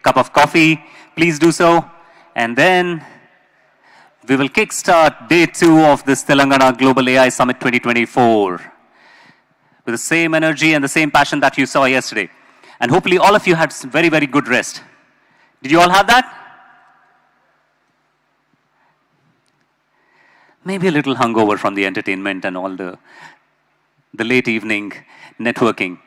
cup of coffee, please do so. And then we will kickstart day 2 of this Telangana Global AI Summit 2024 with the same energy and the same passion that you saw yesterday. And hopefully all of you had very, very good rest. Did you all have that? Maybe a little hungover from the entertainment and all the late evening networking.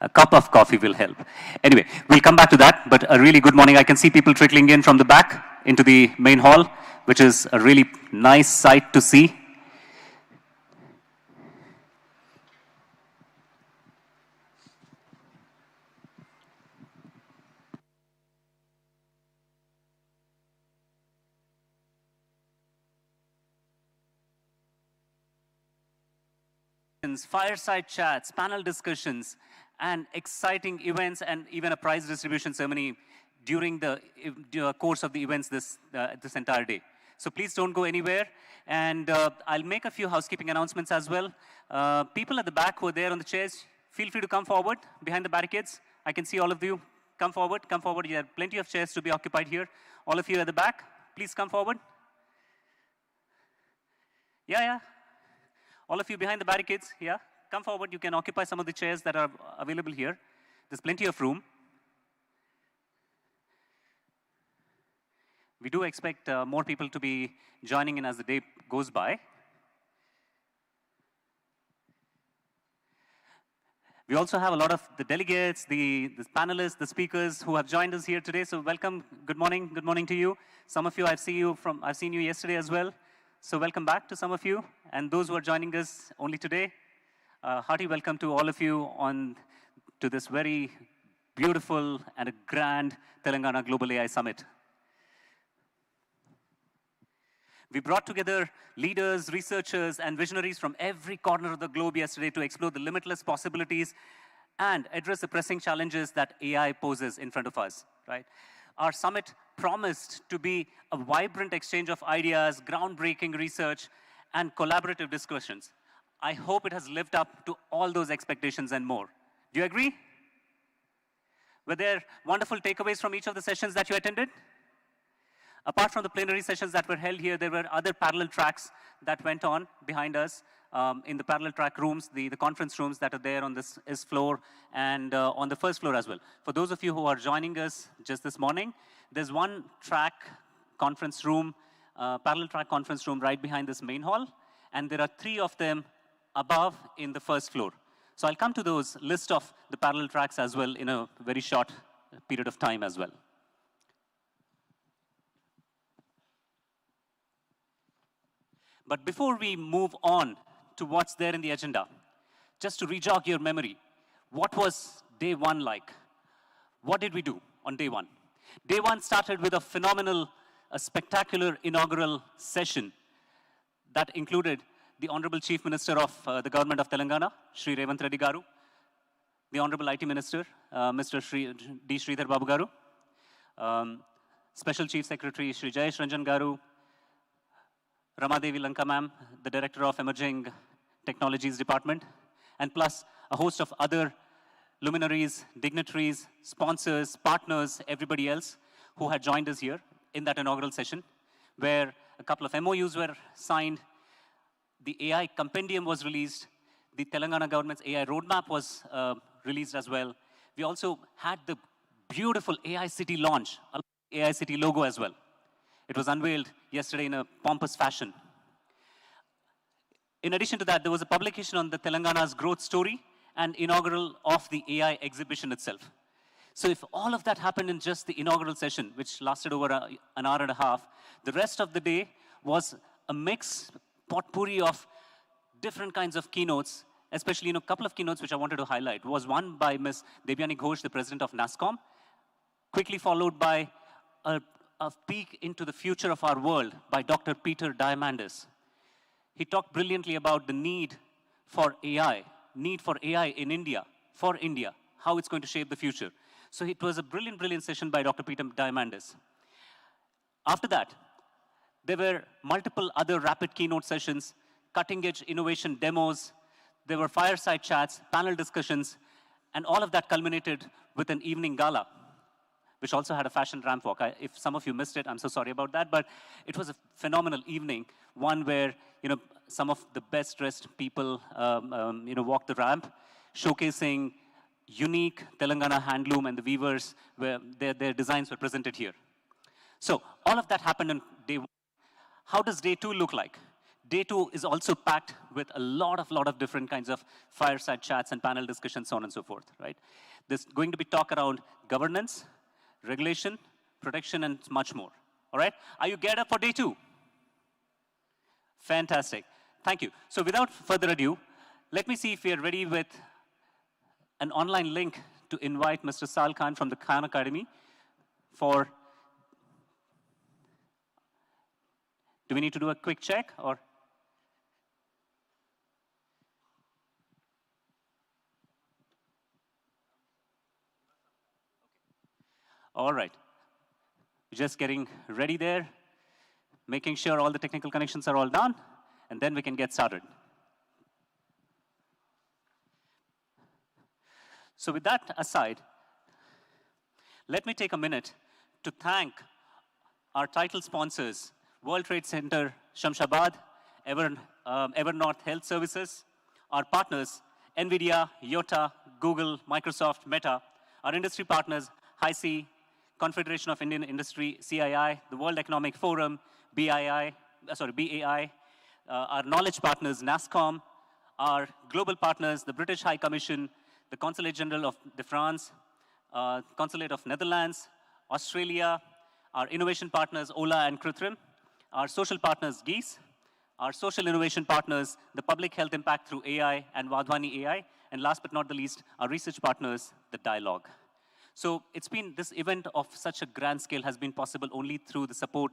A cup of coffee will help. Anyway, we'll come back to that, but a really good morning. I can see people trickling in from the back into the main hall, which is a really nice sight to see. Fireside chats, panel discussions, and exciting events, and even a prize distribution ceremony during the course of the events this entire day. So please don't go anywhere. And I'll make a few housekeeping announcements as well. People at the back who are there on the chairs, feel free to come forward behind the barricades. I can see all of you. Come forward, come forward. You have plenty of chairs to be occupied here. All of you at the back, please come forward. Yeah. All of you behind the barricades, yeah, come forward. You can occupy some of the chairs that are available here. There's plenty of room. We do expect more people to be joining in as the day goes by. We also have a lot of the delegates, the panelists, the speakers who have joined us here today. So welcome, good morning to you. Some of you I've seen you yesterday as well. So welcome back to some of you, and those who are joining us only today, hearty welcome to all of you to this very beautiful and a grand Telangana Global AI Summit. We brought together leaders, researchers, and visionaries from every corner of the globe yesterday to explore the limitless possibilities and address the pressing challenges that AI poses in front of us, right? Our summit promised to be a vibrant exchange of ideas, groundbreaking research, and collaborative discussions. I hope it has lived up to all those expectations and more. Do you agree? Were there wonderful takeaways from each of the sessions that you attended? Apart from the plenary sessions that were held here, there were other parallel tracks that went on behind us in the parallel track rooms, the conference rooms that are there on this floor and on the first floor as well. For those of you who are joining us just this morning, there's one track conference room, parallel track conference room right behind this main hall, and there are 3 of them above in the first floor. So I'll come to those list of the parallel tracks as well in a very short period of time as well. But before we move on to what's there in the agenda, just to re-jog your memory, what was day 1 like? What did we do on day 1? Day 1 started with a spectacular inaugural session that included the Honorable Chief Minister of the Government of Telangana, Shri Revant Reddy Garu, the Honorable IT Minister, Mr. D. Sridhar Babu Garu, Special Chief Secretary, Shri Jayesh Ranjan Garu, Ramadevi Lanka ma'am, the Director of Emerging Technologies Department, and plus a host of other luminaries, dignitaries, sponsors, partners, everybody else who had joined us here in that inaugural session, where a couple of MOUs were signed, the AI compendium was released, the Telangana government's AI roadmap was released as well. We also had the beautiful AI City launch, AI City logo as well. It was unveiled yesterday in a pompous fashion. In addition to that, there was a publication on the Telangana's growth story and inaugural of the AI exhibition itself. So if all of that happened in just the inaugural session, which lasted over an hour and a half, the rest of the day was a mix, potpourri of different kinds of keynotes, especially a couple of keynotes which I wanted to highlight. Was one by Ms. Devyani Ghosh, the president of NASSCOM, quickly followed by a peek into the future of our world by Dr. Peter Diamandis. He talked brilliantly about the need for AI in India, for India, how it's going to shape the future. So it was a brilliant session by Dr. Peter Diamandis. After that, there were multiple other rapid keynote sessions, cutting-edge innovation demos. There were fireside chats, panel discussions, And all of that culminated with an evening gala, which also had a fashion ramp walk. If some of you missed it, I'm so sorry about that, but it was a phenomenal evening, one where some of the best dressed people walked the ramp, showcasing unique Telangana handloom and the weavers where their designs were presented here. So all of that happened on day one. How does day two look like? Day two is also packed with a lot of different kinds of fireside chats and panel discussions, so on and so forth, right? There's going to be talk around governance, regulation, protection, and much more, all right? Are you geared up for day two? Fantastic, thank you. So without further ado, let me see if we are ready with an online link to invite Mr. Sal Khan from the Khan Academy for, do we need to do a quick check or? All right, just getting ready there, making sure all the technical connections are all done, and then we can get started. So with that aside, let me take a minute to thank our title sponsors, World Trade Center, Shamshabad, Evernorth Health Services, our partners, NVIDIA, Yota, Google, Microsoft, Meta, our industry partners, HICC, Confederation of Indian Industry, CII, the World Economic Forum, BAI, our knowledge partners, NASCOM, our global partners, the British High Commission, the Consulate General of France, Consulate of Netherlands, Australia, our innovation partners, Ola and Krutrim, our social partners, Geese, our social innovation partners, the Public Health Impact through AI and Vadhwani AI, and last but not the least, our research partners, the Dialogue. So it's been, this event of such a grand scale has been possible only through the support,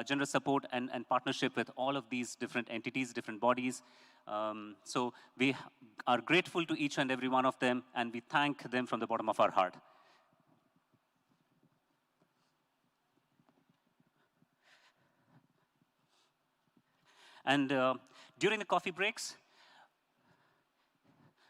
generous support and partnership with all of these different entities, different bodies. So we are grateful to each and every one of them, and we thank them from the bottom of our heart. And during the coffee breaks,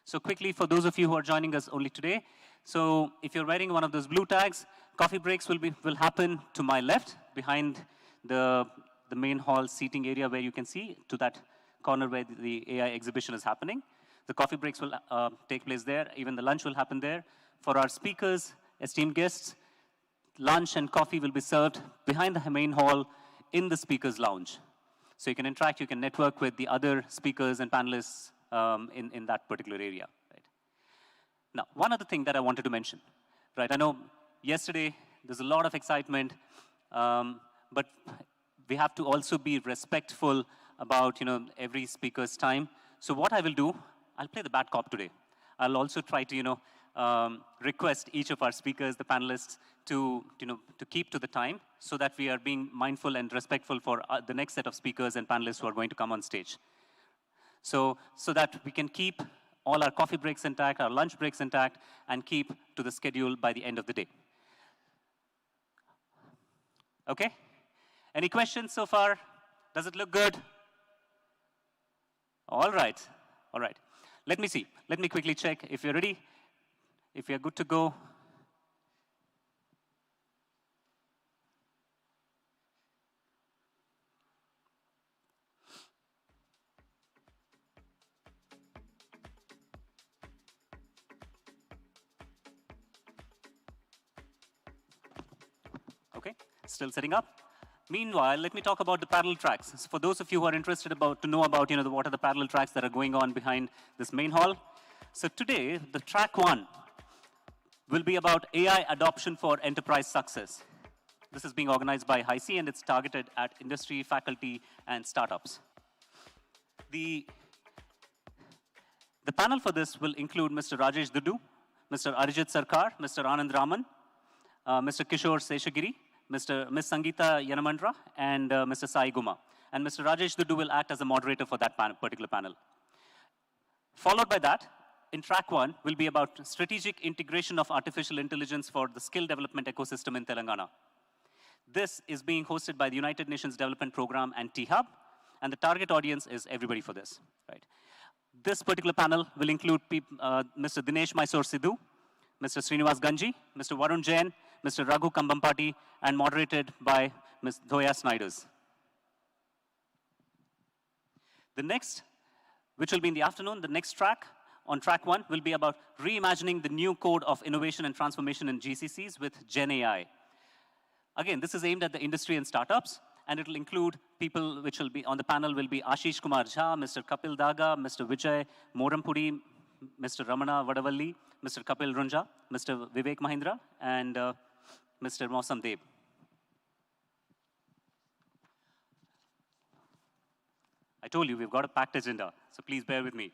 so quickly for those of you who are joining us only today, so if you're wearing one of those blue tags, coffee breaks will happen to my left, behind the main hall seating area where you can see, to that corner where the AI exhibition is happening. The coffee breaks will take place there. Even the lunch will happen there. For our speakers, esteemed guests, lunch and coffee will be served behind the main hall in the speakers lounge. So you can interact, you can network with the other speakers and panelists in that particular area. Right? Now, one other thing that I wanted to mention, right? I know yesterday there's a lot of excitement, but we have to also be respectful about every speaker's time. So what I will do, I'll play the bad cop today. I'll also try to request each of our speakers, the panelists, to keep to the time so that we are being mindful and respectful for the next set of speakers and panelists who are going to come on stage. So that we can keep all our coffee breaks intact, our lunch breaks intact, and keep to the schedule by the end of the day. Okay? Any questions so far? Does it look good? All right. All right. Let me see. Let me quickly check if you're ready, if you're good to go. Okay, still setting up. Meanwhile, let me talk about the parallel tracks. So for those of you who are interested to know about what are the parallel tracks that are going on behind this main hall. So today, the track one will be about AI adoption for enterprise success. This is being organized by HICC, and it's targeted at industry, faculty, and startups. The panel for this will include Mr. Rajesh Dudu, Mr. Arijit Sarkar, Mr. Anand Raman, Mr. Kishore Seshagiri, Ms. Sangeeta Yanamandra, and Mr. Sai Guma. And Mr. Rajesh Dudu will act as a moderator for that particular panel. Followed by that, in track one, will be about strategic integration of artificial intelligence for the skill development ecosystem in Telangana. This is being hosted by the United Nations Development Program and T-Hub, and the target audience is everybody for this. Right? This particular panel will include Mr. Dinesh Mysore Sidhu, Mr. Srinivas Ganji, Mr. Varun Jain, Mr. Raghu Kambampati, and moderated by Ms. Dhoya Snyders. The next, which will be in the afternoon, the next track, on track 1, will be about reimagining the new code of innovation and transformation in GCCs with Gen AI. Again, this is aimed at the industry and startups, and it will include people which will be on the panel will be Ashish Kumar Jha, Mr. Kapil Daga, Mr. Vijay Morampudi, Mr. Ramana Vadavalli, Mr. Kapil Runja, Mr. Vivek Mahindra, and Mr. Mausam Deb. I told you, we've got a packed agenda, so please bear with me.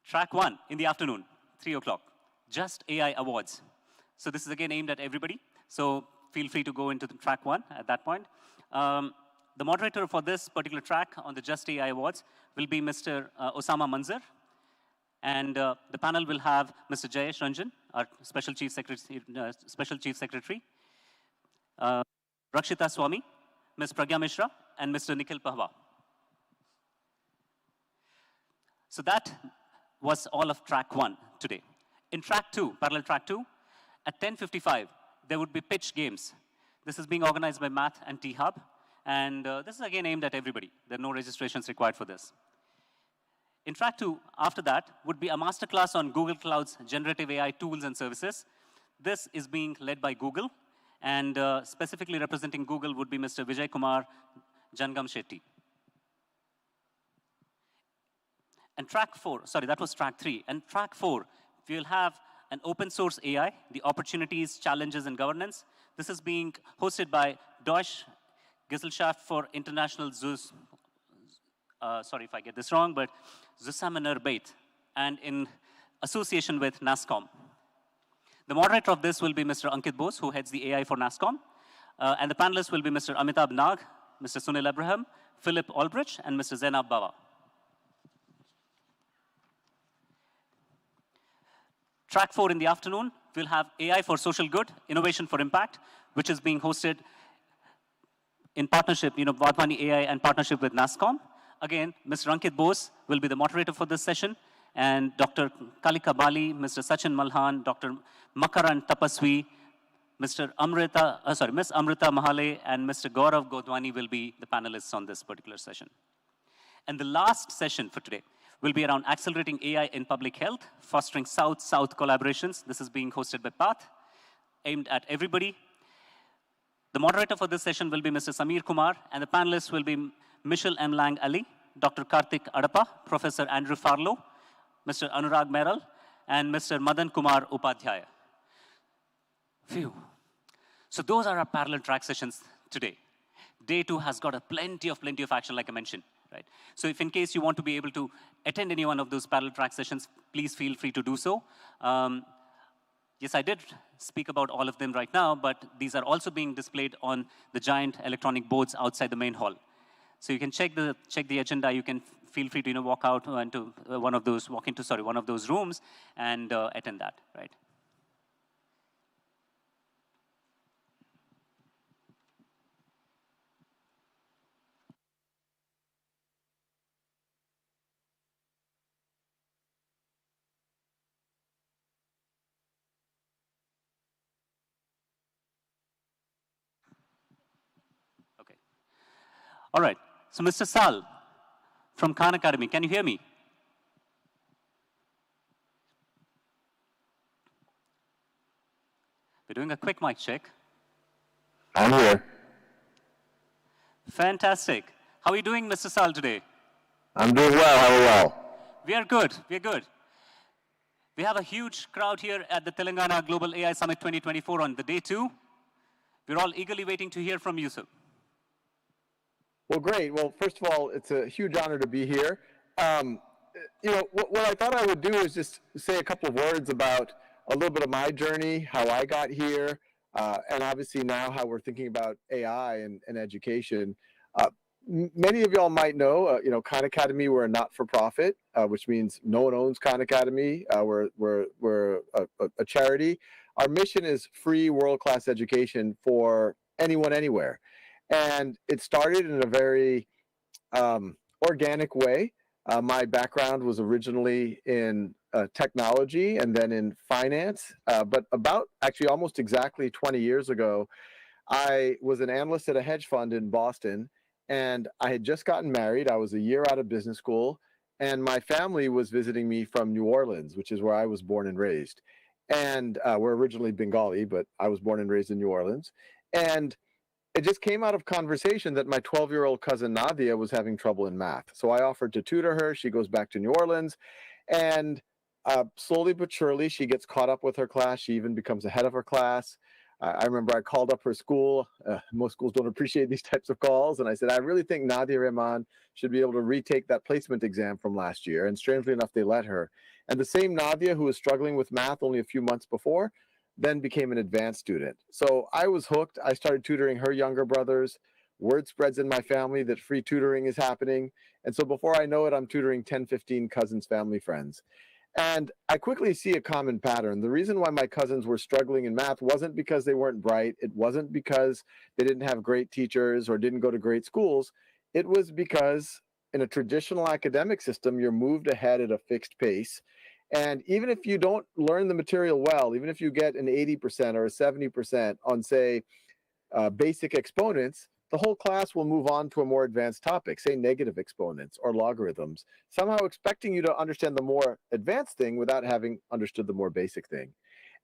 Track 1 in the afternoon, 3 o'clock, Just AI Awards. So this is again aimed at everybody, so feel free to go into the track 1 at that point. The moderator for this particular track on the Just AI Awards will be Mr. Osama Manzar, and the panel will have Mr. Jayesh Ranjan, our Special Chief Secretary, Rakshita Swami, Ms. Pragya Mishra, and Mr. Nikhil Pahwa. So that was all of track 1 today. In track 2, parallel track 2, at 10:55, there would be pitch games. This is being organized by Math and T-Hub, and this is again aimed at everybody. There are no registrations required for this. In track 2, after that, would be a masterclass on Google Cloud's generative AI tools and services. This is being led by Google, and specifically representing Google would be Mr. Vijay Kumar Jangam Shetty. And track 4, sorry, that was track 3. And track 4, we'll have an open source AI, the opportunities, challenges, and governance. This is being hosted by Deutsche Gesellschaft for International sorry if I get this wrong, but Zusammenarbeit, and in association with NASSCOM. The moderator of this will be Mr. Ankit Bose, who heads the AI for NASSCOM. And the panelists will be Mr. Amitabh Nag, Mr. Sunil Abraham, Philip Albrecht, and Mr. Zainab Bawa. Track 4 in the afternoon, we'll have AI for social good, innovation for impact, which is being hosted in partnership, Vadmani AI and partnership with NASSCOM. Again, Mr. Ankit Bose will be the moderator for this session, and Dr. Kalika Bali, Mr. Sachin Malhan, Dr. Makaran Tapaswi, Miss Amrita Mahale, and Mr. Gaurav Godwani will be the panelists on this particular session. And the last session for today will be around accelerating AI in public health, fostering South-South collaborations. This is being hosted by PATH, aimed at everybody. The moderator for this session will be Mr. Samir Kumar, and the panelists will be Michelle M. Lang Ali, Dr. Karthik Adapa, Professor Andrew Farlow, Mr. Anurag Meral, and Mr. Madan Kumar Upadhyaya. Phew. So those are our parallel track sessions today. Day 2 has got plenty of action, like I mentioned. Right? So if in case you want to be able to attend any one of those parallel track sessions, please feel free to do so. Yes, I did speak about all of them right now, but these are also being displayed on the giant electronic boards outside the main hall. So you can check the agenda. You can feel free to walk out into one of those rooms and attend that. Right? Okay. All right. So Mr. Sal from Khan Academy, can you hear me? We're doing a quick mic check. I'm here. Fantastic. How are you doing, Mr. Sal, today? I'm doing well. How are you all? We are good. We are good. We have a huge crowd here at the Telangana Global AI Summit 2024 on the day 2. We're all eagerly waiting to hear from you, sir. Well, great. Well, first of all, it's a huge honor to be here. What I thought I would do is just say a couple of words about a little bit of my journey, how I got here, and obviously now how we're thinking about AI and education. Many of y'all might know, Khan Academy, we're a not-for-profit, which means no one owns Khan Academy. We're a charity. Our mission is free world-class education for anyone, anywhere. And it started in a very organic way. My background was originally in technology and then in finance, but about actually almost exactly 20 years ago, I was an analyst at a hedge fund in Boston, and I had just gotten married. I was a year out of business school, and my family was visiting me from New Orleans, which is where I was born and raised. And we're originally Bengali, but I was born and raised in New Orleans. And it just came out of conversation that my 12-year-old cousin Nadia was having trouble in math. So I offered to tutor her. She goes back to New Orleans, and slowly but surely, she gets caught up with her class. She even becomes ahead of her class. I remember I called up her school. Most schools don't appreciate these types of calls. And I said, I really think Nadia Rahman should be able to retake that placement exam from last year. And strangely enough, they let her. And the same Nadia who was struggling with math only a few months before then became an advanced student. So I was hooked. I started tutoring her younger brothers. Word spreads in my family that free tutoring is happening. And so before I know it, I'm tutoring 10, 15 cousins, family, friends. And I quickly see a common pattern. The reason why my cousins were struggling in math wasn't because they weren't bright. It wasn't because they didn't have great teachers or didn't go to great schools. It was because in a traditional academic system, you're moved ahead at a fixed pace. And even if you don't learn the material well, even if you get an 80% or a 70% on, say, basic exponents, the whole class will move on to a more advanced topic, say negative exponents or logarithms, somehow expecting you to understand the more advanced thing without having understood the more basic thing.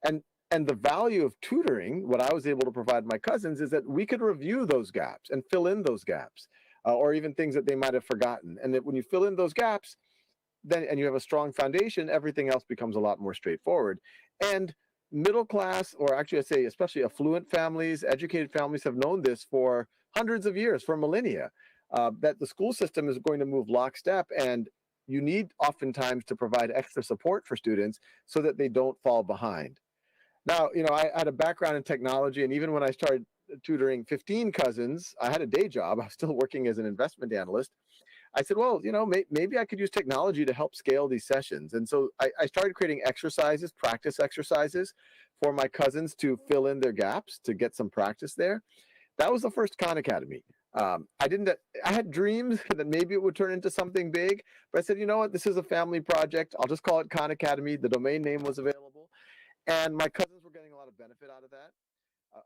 And the value of tutoring, what I was able to provide my cousins, is that we could review those gaps and fill in those gaps, or even things that they might have forgotten. And that when you fill in those gaps, then and you have a strong foundation, everything else becomes a lot more straightforward. And middle class, or actually I'd say especially affluent families, educated families have known this for hundreds of years, for millennia, that the school system is going to move lockstep, and you need oftentimes to provide extra support for students so that they don't fall behind. Now, I had a background in technology, and even when I started tutoring 15 cousins, I had a day job. I was still working as an investment analyst. I said, well, maybe I could use technology to help scale these sessions. And so I started creating exercises, practice exercises for my cousins to fill in their gaps, to get some practice there. That was the first Khan Academy. I had dreams that maybe it would turn into something big, but I said, you know what, this is a family project. I'll just call it Khan Academy. The domain name was available, and my cousins were getting a lot of benefit out of that.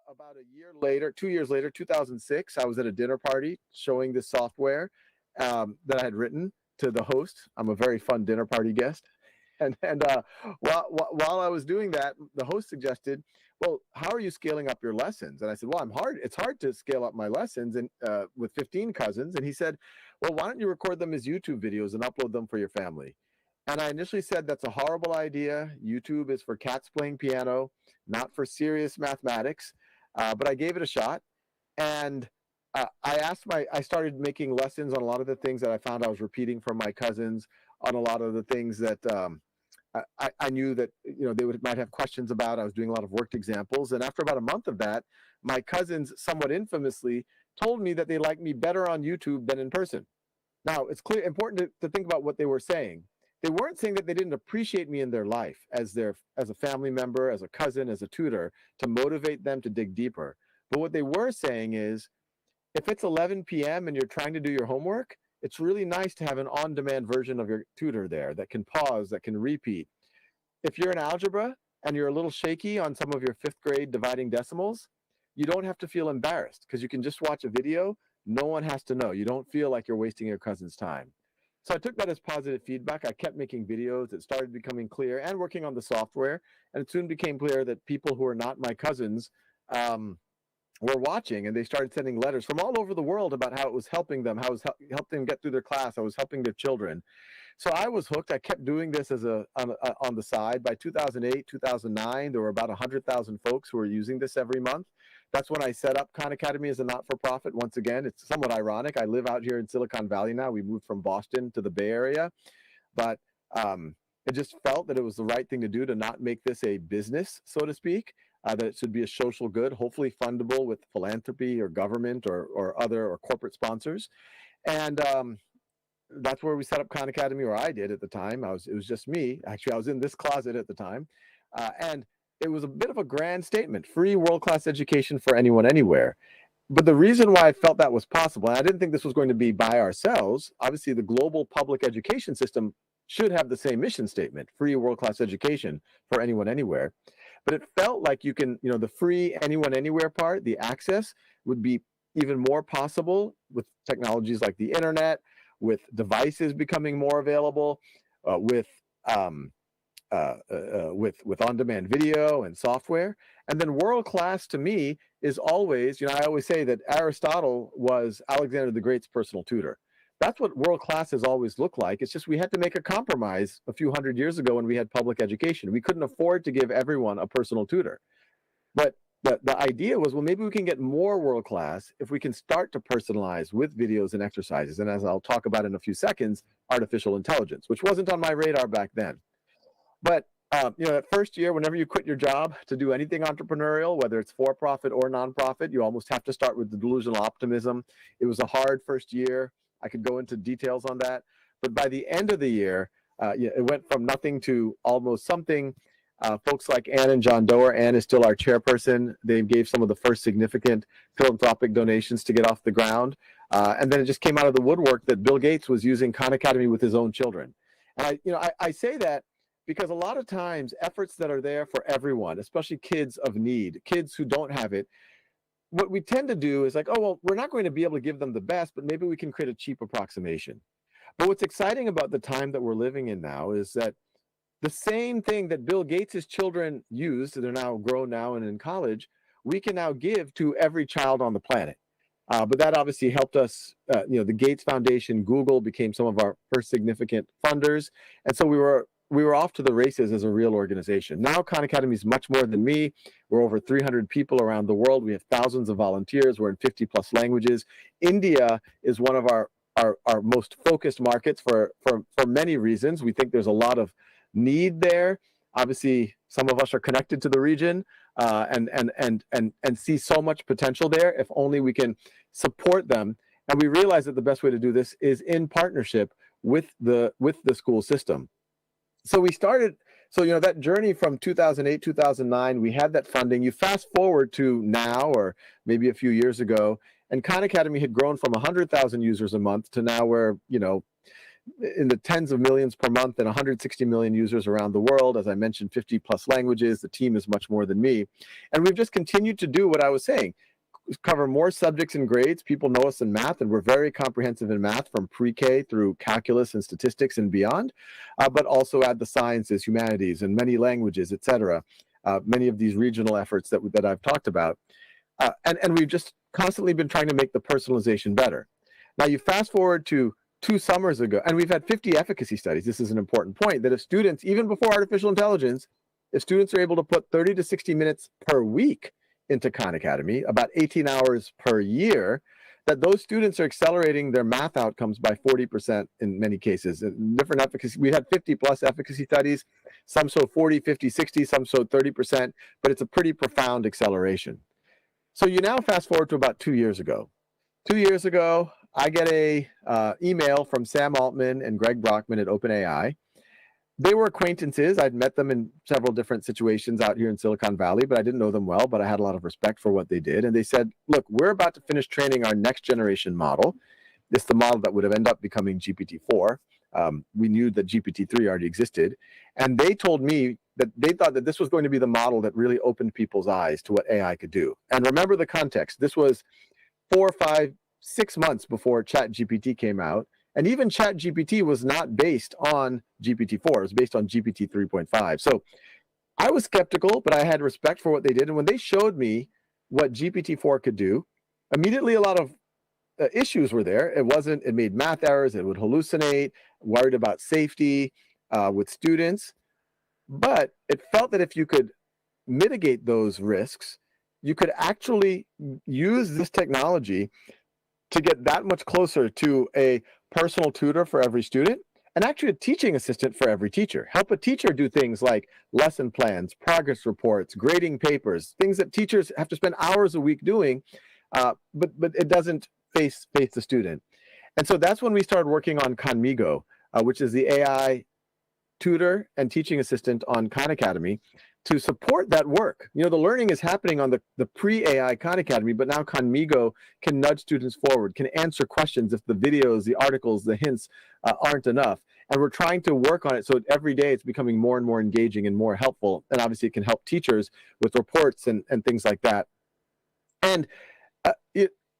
About a year later, 2 years later, 2006, I was at a dinner party showing this software that I had written to the host. I'm a very fun dinner party guest. And while I was doing that, the host suggested, well, how are you scaling up your lessons? And I said, well, it's hard to scale up my lessons and with 15 cousins. And he said, well, why don't you record them as YouTube videos and upload them for your family? And I initially said, that's a horrible idea. YouTube is for cats playing piano, not for serious mathematics. But I gave it a shot. And I started making lessons on a lot of the things that I found I was repeating from my cousins, on a lot of the things that I knew that they might have questions about. I was doing a lot of worked examples. And after about a month of that, my cousins, somewhat infamously, told me that they liked me better on YouTube than in person. Now, it's important to think about what they were saying. They weren't saying that they didn't appreciate me in their life as a family member, as a cousin, as a tutor, to motivate them to dig deeper. But what they were saying is, if it's 11 p.m. and you're trying to do your homework, it's really nice to have an on-demand version of your tutor there that can pause, that can repeat. If you're in algebra and you're a little shaky on some of your 5th grade dividing decimals, you don't have to feel embarrassed because you can just watch a video. No one has to know. You don't feel like you're wasting your cousin's time. So I took that as positive feedback. I kept making videos. It started becoming clear, and working on the software. And it soon became clear that people who are not my cousins were watching, and they started sending letters from all over the world about how it was helping them, how it was helped them get through their class, how it was helping their children. So I was hooked. I kept doing this on the side. By 2008, 2009, there were about 100,000 folks who were using this every month. That's when I set up Khan Academy as a not-for-profit. Once again, it's somewhat ironic. I live out here in Silicon Valley now. We moved from Boston to the Bay Area, but it just felt that it was the right thing to do, to not make this a business, so to speak, that it should be a social good, hopefully fundable with philanthropy or government or other or corporate sponsors. And that's where we set up Khan Academy, or I did at the time. It was just me. Actually, I was in this closet at the time. And it was a bit of a grand statement: free world-class education for anyone, anywhere. But the reason why I felt that was possible, and I didn't think this was going to be by ourselves, obviously the global public education system should have the same mission statement, free world-class education for anyone, anywhere. But it felt like you can, the free anyone, anywhere part, the access would be even more possible with technologies like the internet, with devices becoming more available, with on-demand video and software. And then world-class to me is always, I always say that Aristotle was Alexander the Great's personal tutor. That's what world-class has always looked like. It's just we had to make a compromise a few hundred years ago when we had public education. We couldn't afford to give everyone a personal tutor. But the idea was, well, maybe we can get more world-class if we can start to personalize with videos and exercises. And as I'll talk about in a few seconds, artificial intelligence, which wasn't on my radar back then. But that first year, whenever you quit your job to do anything entrepreneurial, whether it's for-profit or nonprofit, you almost have to start with the delusional optimism. It was a hard first year. I could go into details on that. But by the end of the year, it went from nothing to almost something. Folks like Ann and John Doerr, Ann is still our chairperson. They gave some of the first significant philanthropic donations to get off the ground. And then it just came out of the woodwork that Bill Gates was using Khan Academy with his own children. And I say that because a lot of times efforts that are there for everyone, especially kids of need, kids who don't have it, what we tend to do is like, oh, well, we're not going to be able to give them the best, but maybe we can create a cheap approximation. But what's exciting about the time that we're living in now is that the same thing that Bill Gates' children used, they're now grown now and in college, we can now give to every child on the planet. But that obviously helped us, the Gates Foundation, Google became some of our first significant funders. And so we were off to the races as a real organization. Now Khan Academy is much more than me. We're over 300 people around the world. We have thousands of volunteers. We're in 50 plus languages. India is one of our most focused markets for many reasons. We think there's a lot of need there. Obviously, some of us are connected to the region and see so much potential there if only we can support them. And we realize that the best way to do this is in partnership with the school system. So we started, that journey from 2008, 2009, we had that funding. You fast forward to now, or maybe a few years ago, and Khan Academy had grown from 100,000 users a month to now we're, in the tens of millions per month and 160 million users around the world. As I mentioned, 50 plus languages. The team is much more than me. And we've just continued to do what I was saying, cover more subjects and grades. People know us in math, and we're very comprehensive in math from pre-K through calculus and statistics and beyond, but also add the sciences, humanities, and many languages, et cetera. Many of these regional efforts that I've talked about. And we've just constantly been trying to make the personalization better. Now you fast forward to 2 summers ago, and we've had 50 efficacy studies. This is an important point, that if students, even before artificial intelligence, if students are able to put 30 to 60 minutes per week into Khan Academy, about 18 hours per year, that those students are accelerating their math outcomes by 40% in many cases. Different efficacy, we had 50 plus efficacy studies, some show 40, 50, 60, some show 30%, but it's a pretty profound acceleration. So you now fast forward to about 2 years ago. 2 years ago, I get a email from Sam Altman and Greg Brockman at OpenAI. They were acquaintances. I'd met them in several different situations out here in Silicon Valley, but I didn't know them well, but I had a lot of respect for what they did. And they said, look, we're about to finish training our next generation model. It's the model that would have ended up becoming GPT-4. We knew that GPT-3 already existed. And they told me that they thought that this was going to be the model that really opened people's eyes to what AI could do. And remember the context. This was 4, 5, 6 months before ChatGPT came out. And even ChatGPT was not based on GPT-4. It was based on GPT 3.5. So I was skeptical, but I had respect for what they did. And when they showed me what GPT-4 could do, immediately a lot of issues were there. It made math errors. It would hallucinate, worried about safety with students. But it felt that if you could mitigate those risks, you could actually use this technology to get that much closer to a personal tutor for every student and actually a teaching assistant for every teacher. Help a teacher do things like lesson plans, progress reports, grading papers, things that teachers have to spend hours a week doing, but it doesn't face the student. And so that's when we started working on Khanmigo, which is the AI tutor and teaching assistant on Khan Academy. to support that work. You know, the learning is happening on the pre-AI Khan Academy, but now Khanmigo can nudge students forward, can answer questions if the videos, the articles, the hints aren't enough. And we're trying to work on it so every day it's becoming more and more engaging and more helpful. And obviously it can help teachers with reports and things like that. And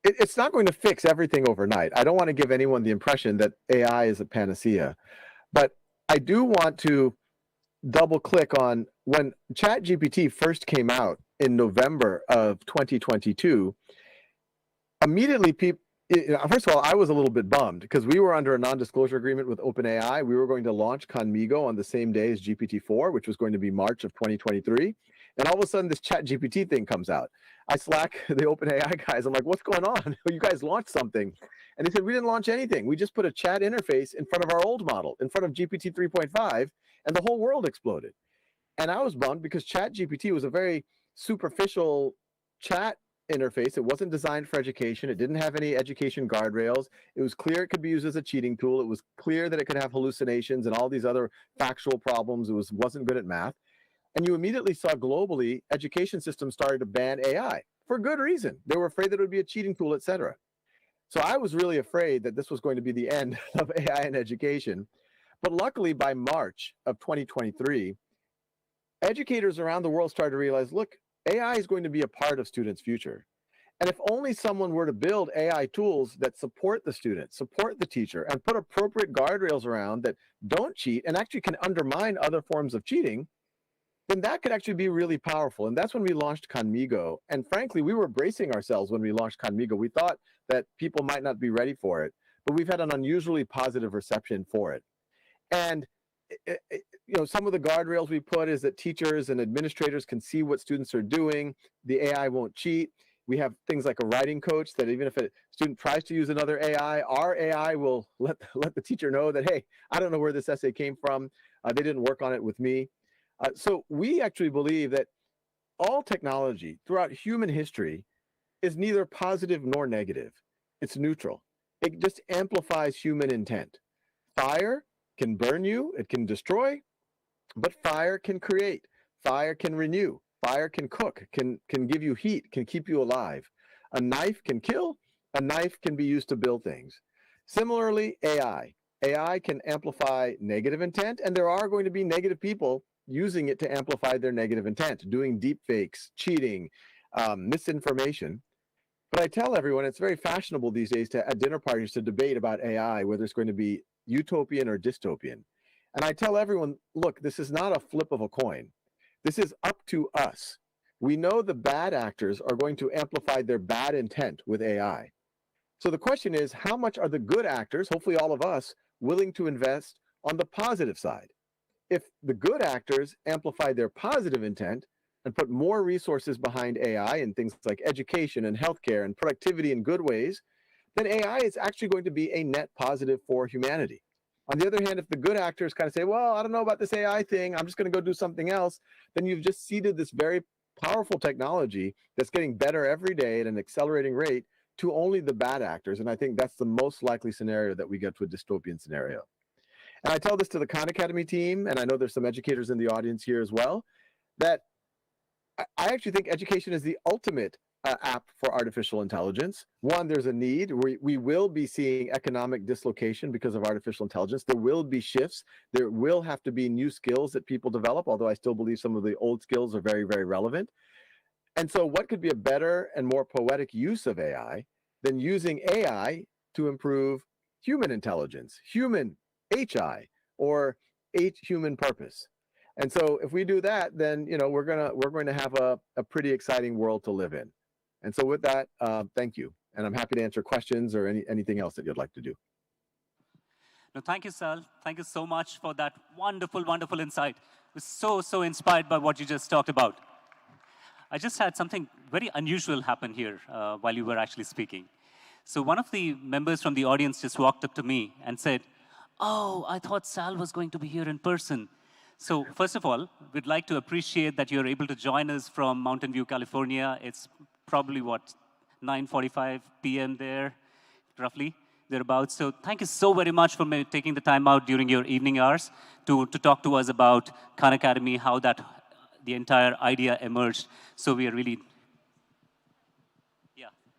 it's not going to fix everything overnight. I don't want to give anyone the impression that AI is a panacea, but I do want to double click on when ChatGPT first came out in November of 2022. Immediately, people, first of all, I was a little bit bummed because we were under a non-disclosure agreement with OpenAI. We were going to launch Khanmigo on the same day as GPT-4, which was going to be March of 2023. And all of a sudden, this ChatGPT thing comes out. I Slack the OpenAI guys. I'm like, what's going on? You guys launched something. And they said, we didn't launch anything. We just put a chat interface in front of our old model, in front of GPT 3.5, and the whole world exploded. And I was bummed because ChatGPT was a very superficial chat interface. It wasn't designed for education. It didn't have any education guardrails. It was clear it could be used as a cheating tool. It was clear that it could have hallucinations and all these other factual problems. It wasn't good at math. And you immediately saw globally, education systems started to ban AI for good reason. They were afraid that it would be a cheating tool, et cetera. So I was really afraid that this was going to be the end of AI in education. But luckily, by March of 2023, educators around the world started to realize, look, AI is going to be a part of students' future. And if only someone were to build AI tools that support the student, support the teacher, and put appropriate guardrails around that don't cheat and actually can undermine other forms of cheating, then that could actually be really powerful. And that's when we launched Khanmigo. And frankly, we were bracing ourselves when we launched Khanmigo. We thought that people might not be ready for it, but we've had an unusually positive reception for it. And you know, some of the guardrails we put is that teachers and administrators can see what students are doing. The AI won't cheat. We have things like a writing coach that even if a student tries to use another AI, our AI will let the teacher know that, hey, I don't know where this essay came from. They didn't work on it with me. So we actually believe that all technology throughout human history is neither positive nor negative. It's neutral. It just amplifies human intent. Fire can burn you, it can destroy, but fire can create, fire can renew, fire can cook, can give you heat, can keep you alive. A knife can kill, a knife can be used to build things. Similarly, AI. AI can amplify negative intent, and there are going to be negative people using it to amplify their negative intent, doing deep fakes, cheating, misinformation. But I tell everyone it's very fashionable these days at dinner parties to debate about AI, whether it's going to be utopian or dystopian. And I tell everyone, look, this is not a flip of a coin. This is up to us. We know the bad actors are going to amplify their bad intent with AI. So the question is, how much are the good actors, hopefully all of us, willing to invest on the positive side? If the good actors amplify their positive intent and put more resources behind AI in things like education and healthcare and productivity in good ways, then AI is actually going to be a net positive for humanity. On the other hand, if the good actors kind of say, well, I don't know about this AI thing, I'm just going to go do something else, then you've just ceded this very powerful technology that's getting better every day at an accelerating rate to only the bad actors. And I think that's the most likely scenario that we get to a dystopian scenario. And I tell this to the Khan Academy team, and I know there's some educators in the audience here as well, that I actually think education is the ultimate app for artificial intelligence. One, there's a need. We will be seeing economic dislocation because of artificial intelligence. There will be shifts. There will have to be new skills that people develop, although I still believe some of the old skills are very, very relevant. And so what could be a better and more poetic use of AI than using AI to improve human intelligence, human HI, or human purpose? And so if we do that, then we're going to have a pretty exciting world to live in. And so with that, thank you. And I'm happy to answer questions or anything else that you'd like to do. No, thank you, Sal. Thank you so much for that wonderful, wonderful insight. I was so inspired by what you just talked about. I just had something very unusual happen here while you were actually speaking. So one of the members from the audience just walked up to me and said, oh, I thought Sal was going to be here in person. So first of all, we'd like to appreciate that you're able to join us from Mountain View, California. It's probably, 9:45 p.m. there, roughly, thereabouts. So thank you so very much for taking the time out during your evening hours to talk to us about Khan Academy, how that the entire idea emerged. So we are really,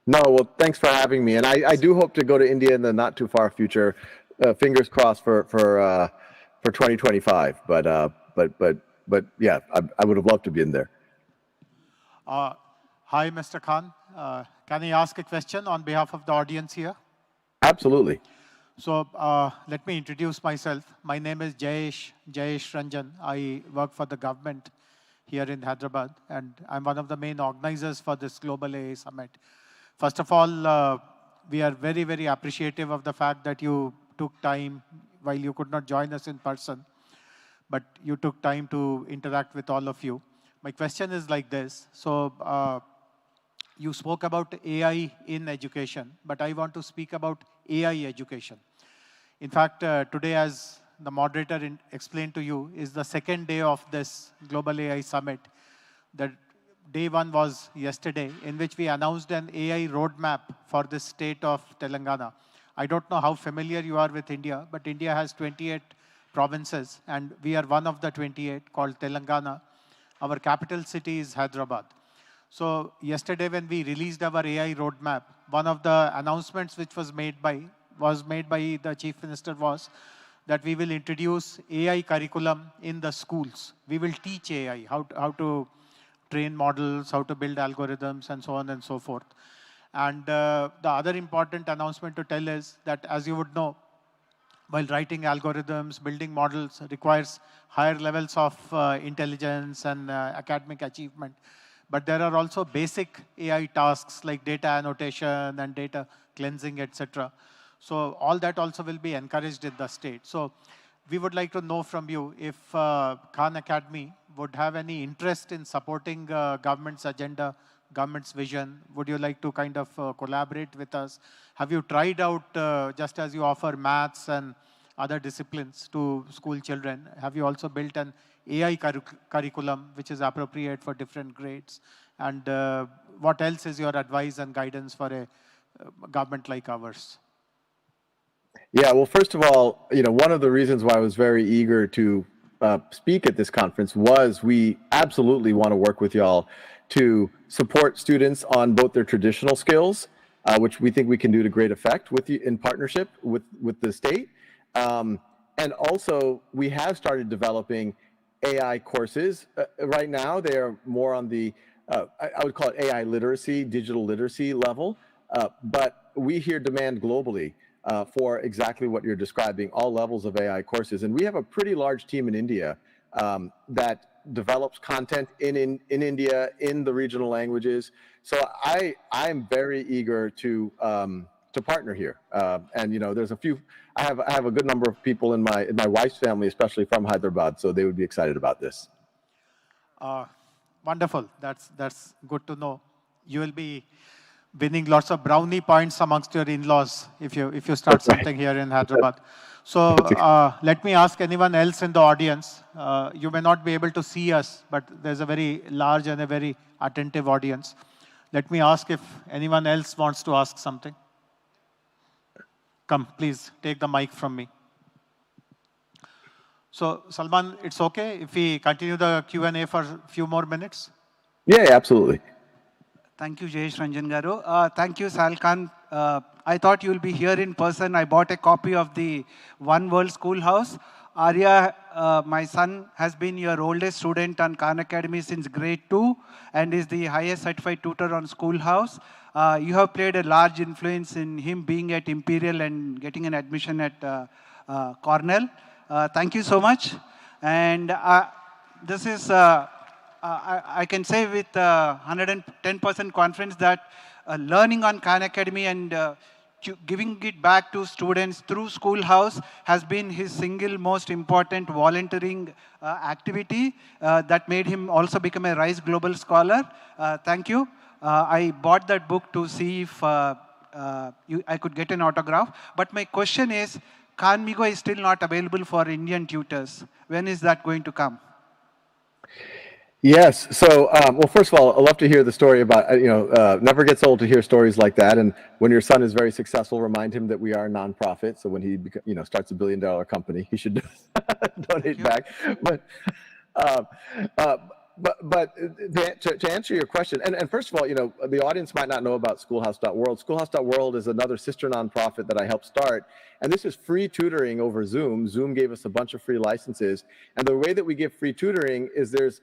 No, well, thanks for having me. And I do hope to go to India in the not too far future. Fingers crossed for 2025. But yeah, I would have loved to be in there. Hi, Mr. Khan. Can I ask a question on behalf of the audience here? Absolutely. So let me introduce myself. My name is Jayesh Ranjan. I work for the government here in Hyderabad, and I'm one of the main organizers for this Global AI Summit. First of all, we are very, very appreciative of the fact that you took time while you could not join us in person, but you took time to interact with all of you. My question is like this. So you spoke about AI in education, but I want to speak about AI education. In fact, today, as the moderator explained to you, is the second day of this Global AI Summit. The day one was yesterday, in which we announced an AI roadmap for the state of Telangana. I don't know how familiar you are with India, but India has 28 provinces, and we are one of the 28 called Telangana. Our capital city is Hyderabad. So yesterday when we released our AI roadmap, one of the announcements which was made by the Chief Minister was that we will introduce AI curriculum in the schools. We will teach AI, how to train models, how to build algorithms, and so on and so forth. And the other important announcement to tell is that, as you would know, while writing algorithms, building models requires higher levels of intelligence and academic achievement. But there are also basic AI tasks like data annotation and data cleansing, etc. So all that also will be encouraged in the state. So we would like to know from you if Khan Academy would have any interest in supporting government's agenda, government's vision. Would you like to kind of collaborate with us? Have you tried out, just as you offer maths and other disciplines to school children, have you also built an AI curriculum which is appropriate for different grades? And what else is your advice and guidance for a government like ours? Yeah, well, first of all, one of the reasons why I was very eager to speak at this conference was we absolutely want to work with y'all to support students on both their traditional skills, which we think we can do to great effect with you in partnership with the state. And also, we have started developing AI courses. Right now, they are more on the, I would call it AI literacy, digital literacy level. But we hear demand globally for exactly what you're describing, all levels of AI courses. And we have a pretty large team in India that develops content in India, in the regional languages. So I'm very eager to partner here. And there's a few, I have a good number of people in my wife's family, especially from Hyderabad, so they would be excited about this. Wonderful. That's good to know. You will be winning lots of brownie points amongst your in-laws if you start something here in Hyderabad. So let me ask anyone else in the audience. You may not be able to see us, but there's a very large and a very attentive audience. Let me ask if anyone else wants to ask something. Come, please, take the mic from me. So, Salman, it's okay if we continue the Q&A for a few more minutes? Yeah, absolutely. Thank you, Jayesh Ranjan Garu. Thank you, Sal Khan. I thought you'll be here in person. I bought a copy of the One World Schoolhouse. Arya, my son, has been your oldest student on Khan Academy since grade 2 and is the highest certified tutor on Schoolhouse. You have played a large influence in him being at Imperial and getting an admission at Cornell. Thank you so much. And this is, I can say with 110% confidence that learning on Khan Academy and giving it back to students through Schoolhouse has been his single most important volunteering activity that made him also become a RISE Global Scholar. Thank you. I bought that book to see if I could get an autograph. But my question is, Khan Migo is still not available for Indian tutors. When is that going to come? Yes. So, well, first of all, I love to hear the story about, never gets old to hear stories like that. And when your son is very successful, remind him that we are a nonprofit. So when he, starts a $1 billion company, he should donate back. But to answer your question, and first of all, you know, the audience might not know about Schoolhouse.world. Schoolhouse.world is another sister nonprofit that I helped start, and this is free tutoring over Zoom. Zoom gave us a bunch of free licenses, and the way that we give free tutoring is there's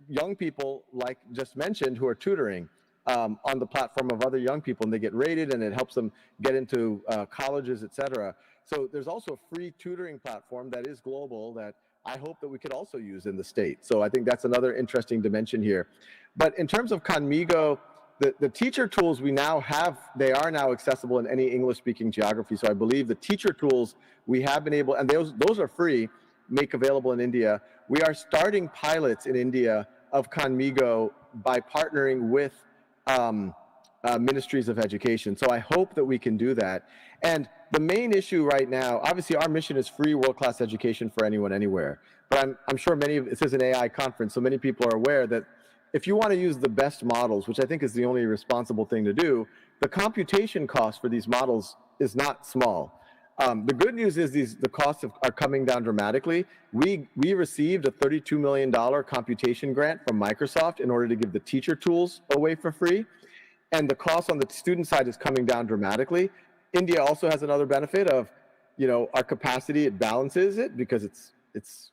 young people, like just mentioned, who are tutoring on the platform of other young people, and they get rated, and it helps them get into colleges, etc. So there's also a free tutoring platform that is global that I hope that we could also use in the state. So I think that's another interesting dimension here. But in terms of Conmigo, the teacher tools we now have, they are now accessible in any English-speaking geography. So I believe the teacher tools we have been able, and those are free, make available in India. We are starting pilots in India of Conmigo by partnering with ministries of education. So I hope that we can do that. And the main issue right now, obviously our mission is free world-class education for anyone, anywhere. But I'm sure this is an AI conference, so many people are aware that if you want to use the best models, which I think is the only responsible thing to do, the computation cost for these models is not small. The good news is the costs are coming down dramatically. We received a $32 million computation grant from Microsoft in order to give the teacher tools away for free. And the cost on the student side is coming down dramatically. India also has another benefit of, you know, our capacity, it balances it because it's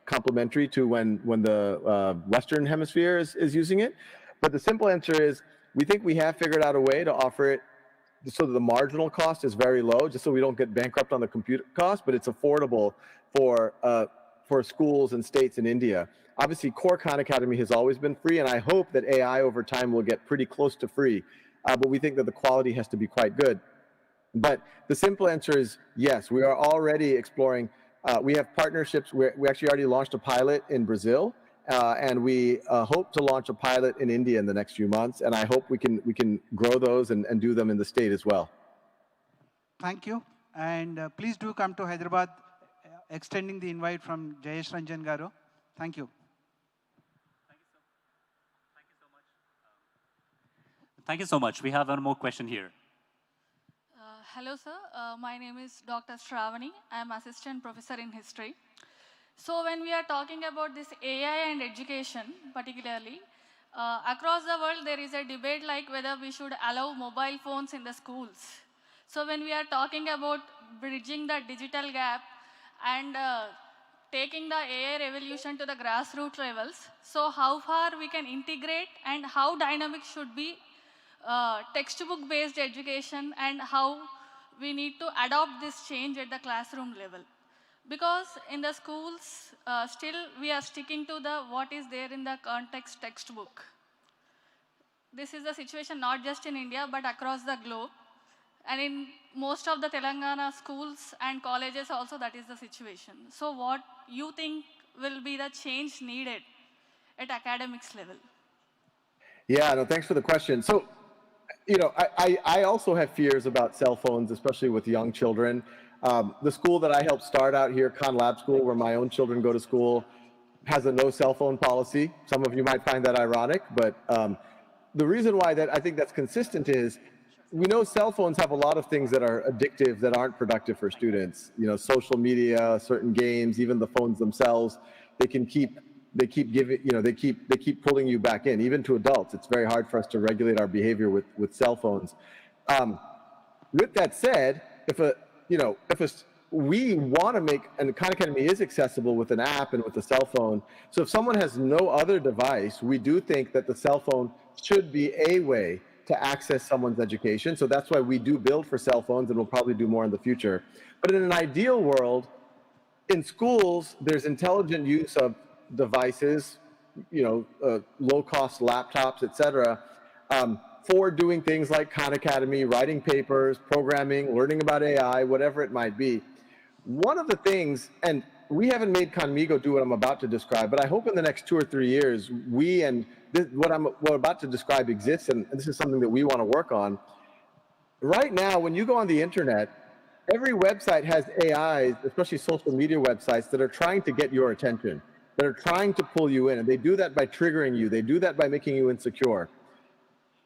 complementary to when the Western Hemisphere is using it. But the simple answer is, we think we have figured out a way to offer it so that the marginal cost is very low, just so we don't get bankrupt on the compute cost, but it's affordable for schools and states in India. Obviously, core Khan Academy has always been free, and I hope that AI over time will get pretty close to free. But we think that the quality has to be quite good. But the simple answer is yes, we are already exploring. We have partnerships. We actually already launched a pilot in Brazil, and we hope to launch a pilot in India in the next few months. And I hope we can grow those and do them in the state as well. Thank you. And please do come to Hyderabad, extending the invite from Jayesh Ranjan Garu. Thank you. Thank you so much. We have one more question here. Hello, sir. My name is Dr. Shravani. I am assistant professor in history. So when we are talking about this AI and education, particularly, across the world, there is a debate like whether we should allow mobile phones in the schools. So when we are talking about bridging the digital gap and taking the AI revolution to the grassroots levels, so how far we can integrate and how dynamic should be textbook-based education and how we need to adopt this change at the classroom level. Because in the schools, still we are sticking to what is there in the context textbook. This is the situation not just in India, but across the globe. And in most of the Telangana schools and colleges also, that is the situation. So what you think will be the change needed at academics level? Yeah, no, thanks for the question. So, you know, I also have fears about cell phones, especially with young children. The school that I helped start out here, Khan Lab School, where my own children go to school, has a no cell phone policy. Some of you might find that ironic, but the reason why I think that's consistent is we know cell phones have a lot of things that are addictive that aren't productive for students. You know, social media, certain games, even the phones themselves, they keep pulling you back in, even to adults. It's very hard for us to regulate our behavior with cell phones. With that said, we want to make, and Khan Academy is accessible with an app and with a cell phone. So if someone has no other device, we do think that the cell phone should be a way to access someone's education. So that's why we do build for cell phones, and we'll probably do more in the future. But in an ideal world, in schools, there's intelligent use of devices, low-cost laptops, etc., for doing things like Khan Academy, writing papers, programming, learning about AI, whatever it might be. One of the things, and we haven't made Conmigo do what I'm about to describe, but I hope in the next 2 or 3 years, what I'm about to describe exists, and this is something that we want to work on. Right now, when you go on the internet, every website has AIs, especially social media websites, that are trying to get your attention, that are trying to pull you in, and they do that by triggering you. They do that by making you insecure.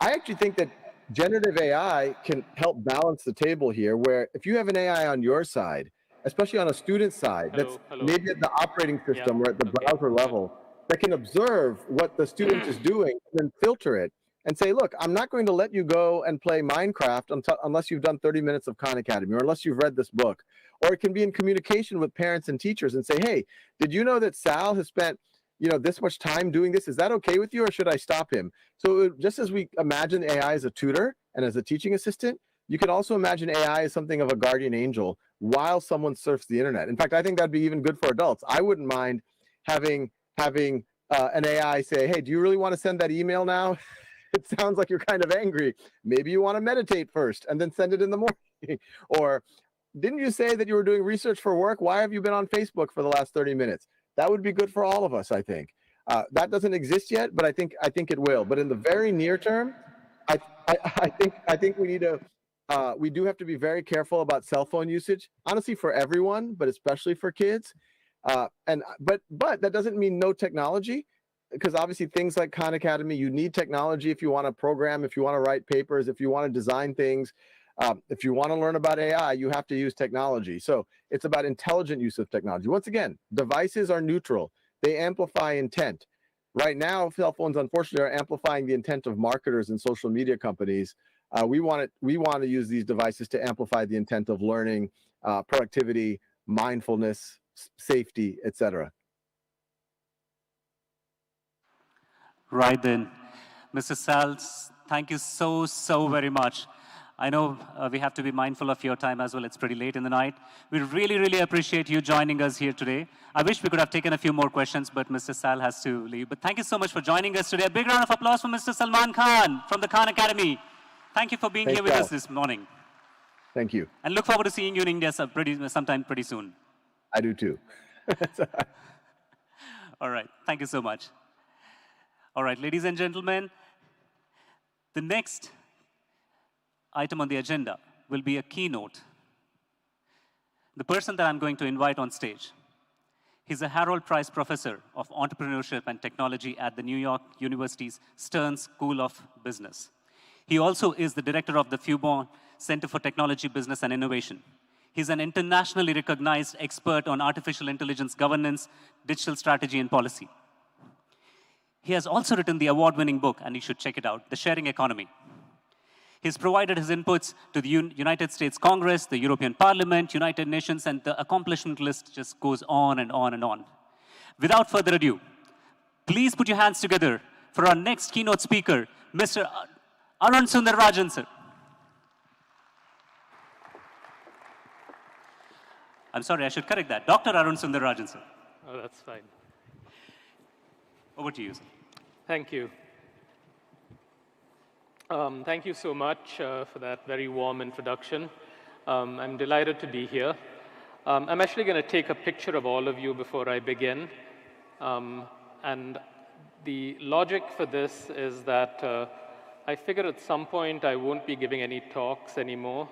I actually think that generative AI can help balance the table here, where if you have an AI on your side, especially on a student side, that's maybe at the operating system or at the browser level, that can observe what the student is doing and then filter it and say, look, I'm not going to let you go and play Minecraft unless you've done 30 minutes of Khan Academy or unless you've read this book. Or it can be in communication with parents and teachers and say, hey, did you know that Sal has spent this much time doing this? Is that okay with you, or should I stop him? So just as we imagine AI as a tutor and as a teaching assistant, you can also imagine AI as something of a guardian angel while someone surfs the internet. In fact, I think that'd be even good for adults. I wouldn't mind having an AI say, hey, do you really want to send that email now? It sounds like you're kind of angry. Maybe you want to meditate first and then send it in the morning. Or didn't you say that you were doing research for work? Why have you been on Facebook for the last 30 minutes? That would be good for all of us, I think. That doesn't exist yet, but I think it will. But in the very near term, I think we need to we do have to be very careful about cell phone usage, honestly, for everyone, but especially for kids. But that doesn't mean no technology, because obviously things like Khan Academy, you need technology if you want to program, if you want to write papers, if you want to design things. If you want to learn about AI, you have to use technology. So it's about intelligent use of technology. Once again, devices are neutral. They amplify intent. Right now, cell phones, unfortunately, are amplifying the intent of marketers and social media companies. We want to use these devices to amplify the intent of learning, productivity, mindfulness, safety, etc. Right then. Mr. Sals, thank you so very much. I know we have to be mindful of your time as well. It's pretty late in the night. We really appreciate you joining us here today. I wish we could have taken a few more questions, but Mr. Sal has to leave. But thank you so much for joining us today. A big round of applause for Mr. Salman Khan from the Khan Academy. Thank you for being here with us this morning. Thank you. And look forward to seeing you in India sometime pretty soon. I do too. All right. Thank you so much. All right, ladies and gentlemen, the next item on the agenda will be a keynote. The person that I'm going to invite on stage, he's a Harold Price Professor of Entrepreneurship and Technology at the New York University's Stern School of Business. He also is the director of the Fubon Center for Technology, Business, and Innovation. He's an internationally recognized expert on artificial intelligence governance, digital strategy, and policy. He has also written the award-winning book, and you should check it out, The Sharing Economy. He's provided his inputs to the United States Congress, the European Parliament, United Nations, and the accomplishment list just goes on and on and on. Without further ado, please put your hands together for our next keynote speaker, Mr. Arun Sundararajan, sir. I'm sorry, I should correct that. Dr. Arun Sundararajan, sir. Oh, that's fine. Over to you, sir. Thank you. Thank you so much for that very warm introduction. I'm delighted to be here. I'm actually going to take a picture of all of you before I begin. And the logic for this is that I figure at some point I won't be giving any talks anymore.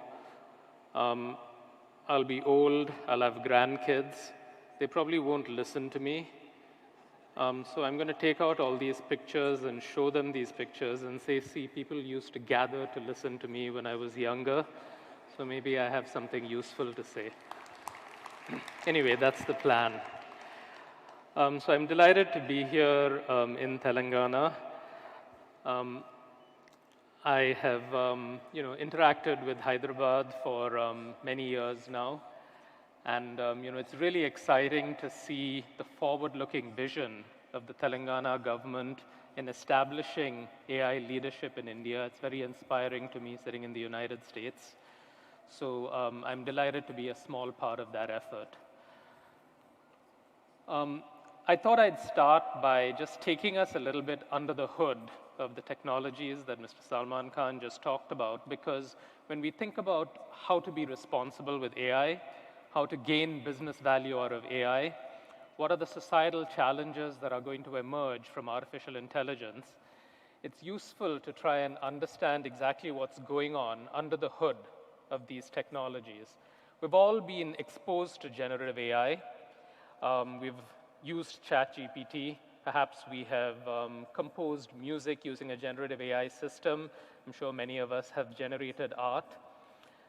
I'll be old, I'll have grandkids. They probably won't listen to me. So I'm going to take out all these pictures and show them these pictures and say, see, people used to gather to listen to me when I was younger, so maybe I have something useful to say. Anyway, that's the plan. So I'm delighted to be here in Telangana. I have interacted with Hyderabad for many years now. And it's really exciting to see the forward-looking vision of the Telangana government in establishing AI leadership in India. It's very inspiring to me sitting in the United States. So I'm delighted to be a small part of that effort. I thought I'd start by just taking us a little bit under the hood of the technologies that Mr. Salman Khan just talked about, because when we think about how to be responsible with AI, how to gain business value out of AI, what are the societal challenges that are going to emerge from artificial intelligence, it's useful to try and understand exactly what's going on under the hood of these technologies. We've all been exposed to generative AI. We've used ChatGPT. Perhaps we have composed music using a generative AI system. I'm sure many of us have generated art.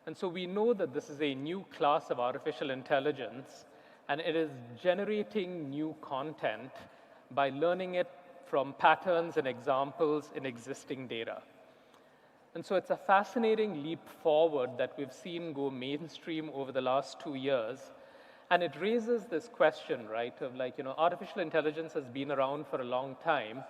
And so we know that this is a new class of artificial intelligence, and it is generating new content by learning it from patterns and examples in existing data. And so it's a fascinating leap forward that we've seen go mainstream over the last 2 years. And it raises this question, right, of like, artificial intelligence has been around for a long time.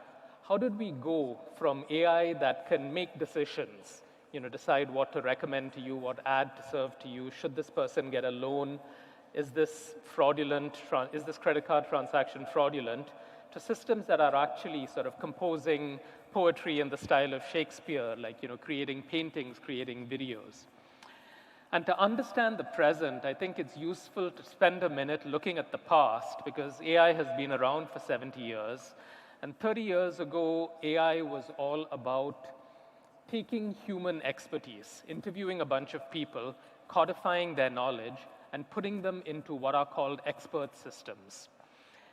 How did we go from AI that can make decisions, decide what to recommend to you, what ad to serve to you, should this person get a loan, is this fraudulent, is this credit card transaction fraudulent, to systems that are actually sort of composing poetry in the style of Shakespeare, like, creating paintings, creating videos. And to understand the present, I think it's useful to spend a minute looking at the past, because AI has been around for 70 years. And 30 years ago, AI was all about taking human expertise, interviewing a bunch of people, codifying their knowledge, and putting them into what are called expert systems.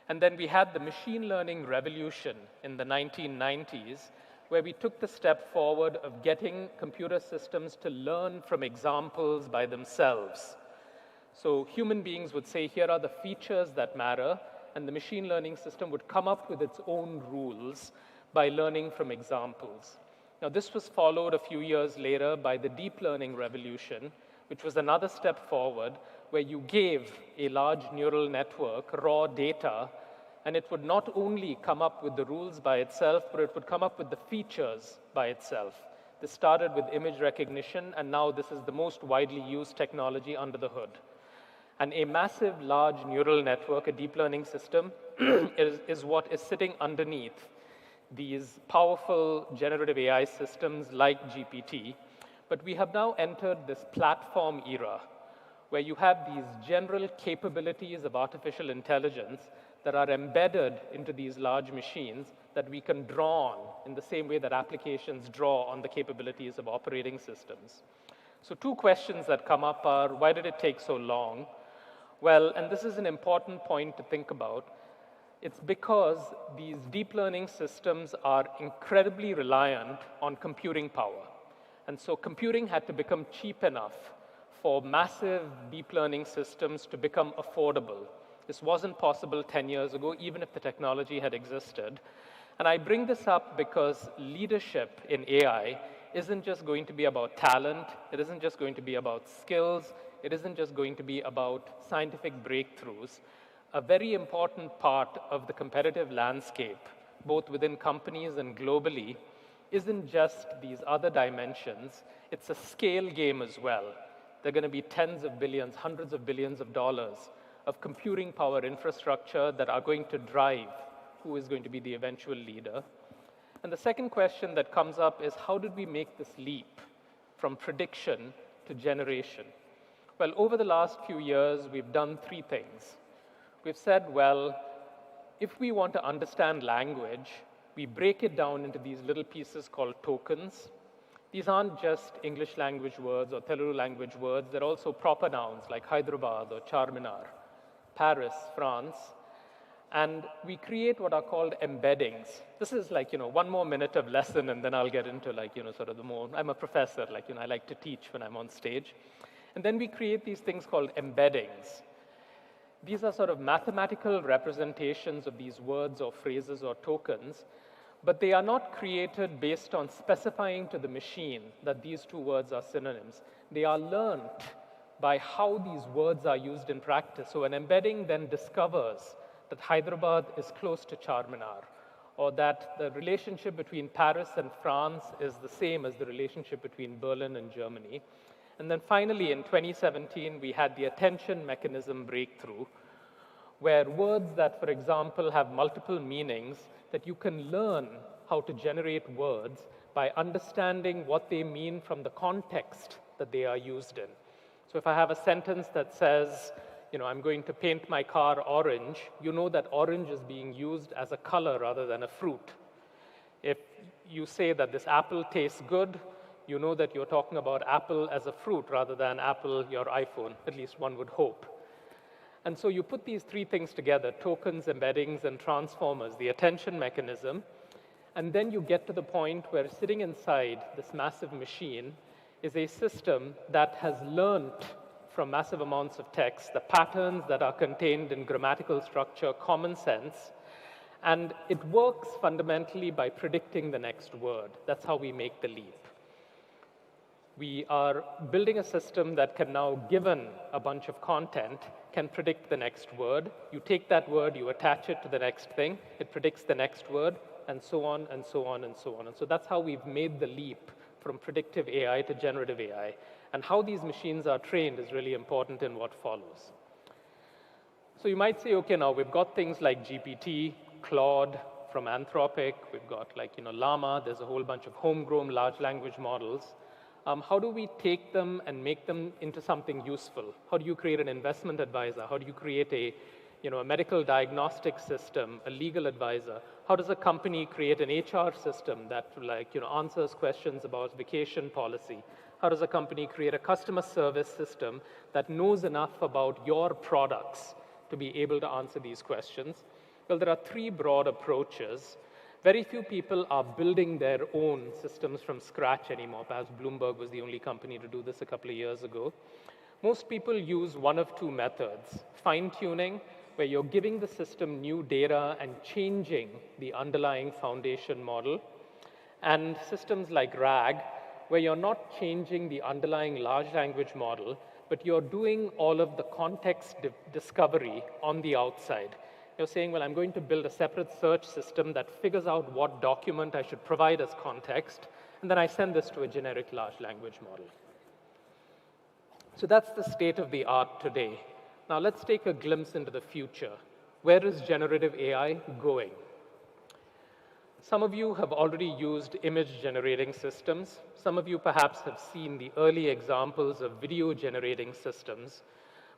And then we had the machine learning revolution in the 1990s, where we took the step forward of getting computer systems to learn from examples by themselves. So human beings would say, here are the features that matter, and the machine learning system would come up with its own rules by learning from examples. Now, this was followed a few years later by the deep learning revolution, which was another step forward, where you gave a large neural network raw data, and it would not only come up with the rules by itself, but it would come up with the features by itself. This started with image recognition, and now this is the most widely used technology under the hood. And a massive, large neural network, a deep learning system, is what is sitting underneath these powerful generative AI systems like GPT. But we have now entered this platform era, where you have these general capabilities of artificial intelligence that are embedded into these large machines that we can draw on in the same way that applications draw on the capabilities of operating systems. So 2 questions that come up are, why did it take so long? Well, and this is an important point to think about, it's because these deep learning systems are incredibly reliant on computing power. And so computing had to become cheap enough for massive deep learning systems to become affordable. This wasn't possible 10 years ago, even if the technology had existed. And I bring this up because leadership in AI isn't just going to be about talent, it isn't just going to be about skills, it isn't just going to be about scientific breakthroughs. A very important part of the competitive landscape, both within companies and globally, isn't just these other dimensions, it's a scale game as well. There are going to be tens of billions, hundreds of billions of dollars of computing power infrastructure that are going to drive who is going to be the eventual leader. And the second question that comes up is, how did we make this leap from prediction to generation? Well, over the last few years, we've done 3 things. We've said, well, if we want to understand language, we break it down into these little pieces called tokens. These aren't just English language words or Telugu language words. They're also proper nouns like Hyderabad or Charminar, Paris, France. And we create what are called embeddings. This is like, 1 more minute of lesson, and then I'll get into like, sort of the more, I'm a professor, like, I like to teach when I'm on stage. And then we create these things called embeddings. These are sort of mathematical representations of these words or phrases or tokens, but they are not created based on specifying to the machine that these 2 words are synonyms. They are learned by how these words are used in practice. So an embedding then discovers that Hyderabad is close to Charminar, or that the relationship between Paris and France is the same as the relationship between Berlin and Germany. And then finally, in 2017, we had the attention mechanism breakthrough, where words that, for example, have multiple meanings, that you can learn how to generate words by understanding what they mean from the context that they are used in. So if I have a sentence that says, I'm going to paint my car orange, you know that orange is being used as a color rather than a fruit. If you say that this apple tastes good, you know that you're talking about apple as a fruit rather than Apple, your iPhone, at least one would hope. And so you put these 3 things together, tokens, embeddings, and transformers, the attention mechanism, and then you get to the point where sitting inside this massive machine is a system that has learned from massive amounts of text the patterns that are contained in grammatical structure, common sense, and it works fundamentally by predicting the next word. That's how we make the leap. We are building a system that can now, given a bunch of content, can predict the next word. You take that word, you attach it to the next thing, it predicts the next word, and so on, and so on, and so on. And so that's how we've made the leap from predictive AI to generative AI. And how these machines are trained is really important in what follows. So you might say, okay, now we've got things like GPT, Claude from Anthropic, we've got like, Llama, there's a whole bunch of homegrown large language models. How do we take them and make them into something useful? How do you create an investment advisor? How do you create a medical diagnostic system, a legal advisor? How does a company create an HR system that answers questions about vacation policy? How does a company create a customer service system that knows enough about your products to be able to answer these questions? Well, there are three broad approaches. Very few people are building their own systems from scratch anymore. Perhaps Bloomberg was the only company to do this a couple of years ago. Most people use one of two methods: fine-tuning, where you're giving the system new data and changing the underlying foundation model, and systems like RAG, where you're not changing the underlying large language model, but you're doing all of the context discovery on the outside. You're saying, well, I'm going to build a separate search system that figures out what document I should provide as context, and then I send this to a generic large language model. So that's the state of the art today. Now let's take a glimpse into the future. Where is generative AI going? Some of you have already used image generating systems. Some of you perhaps have seen the early examples of video generating systems.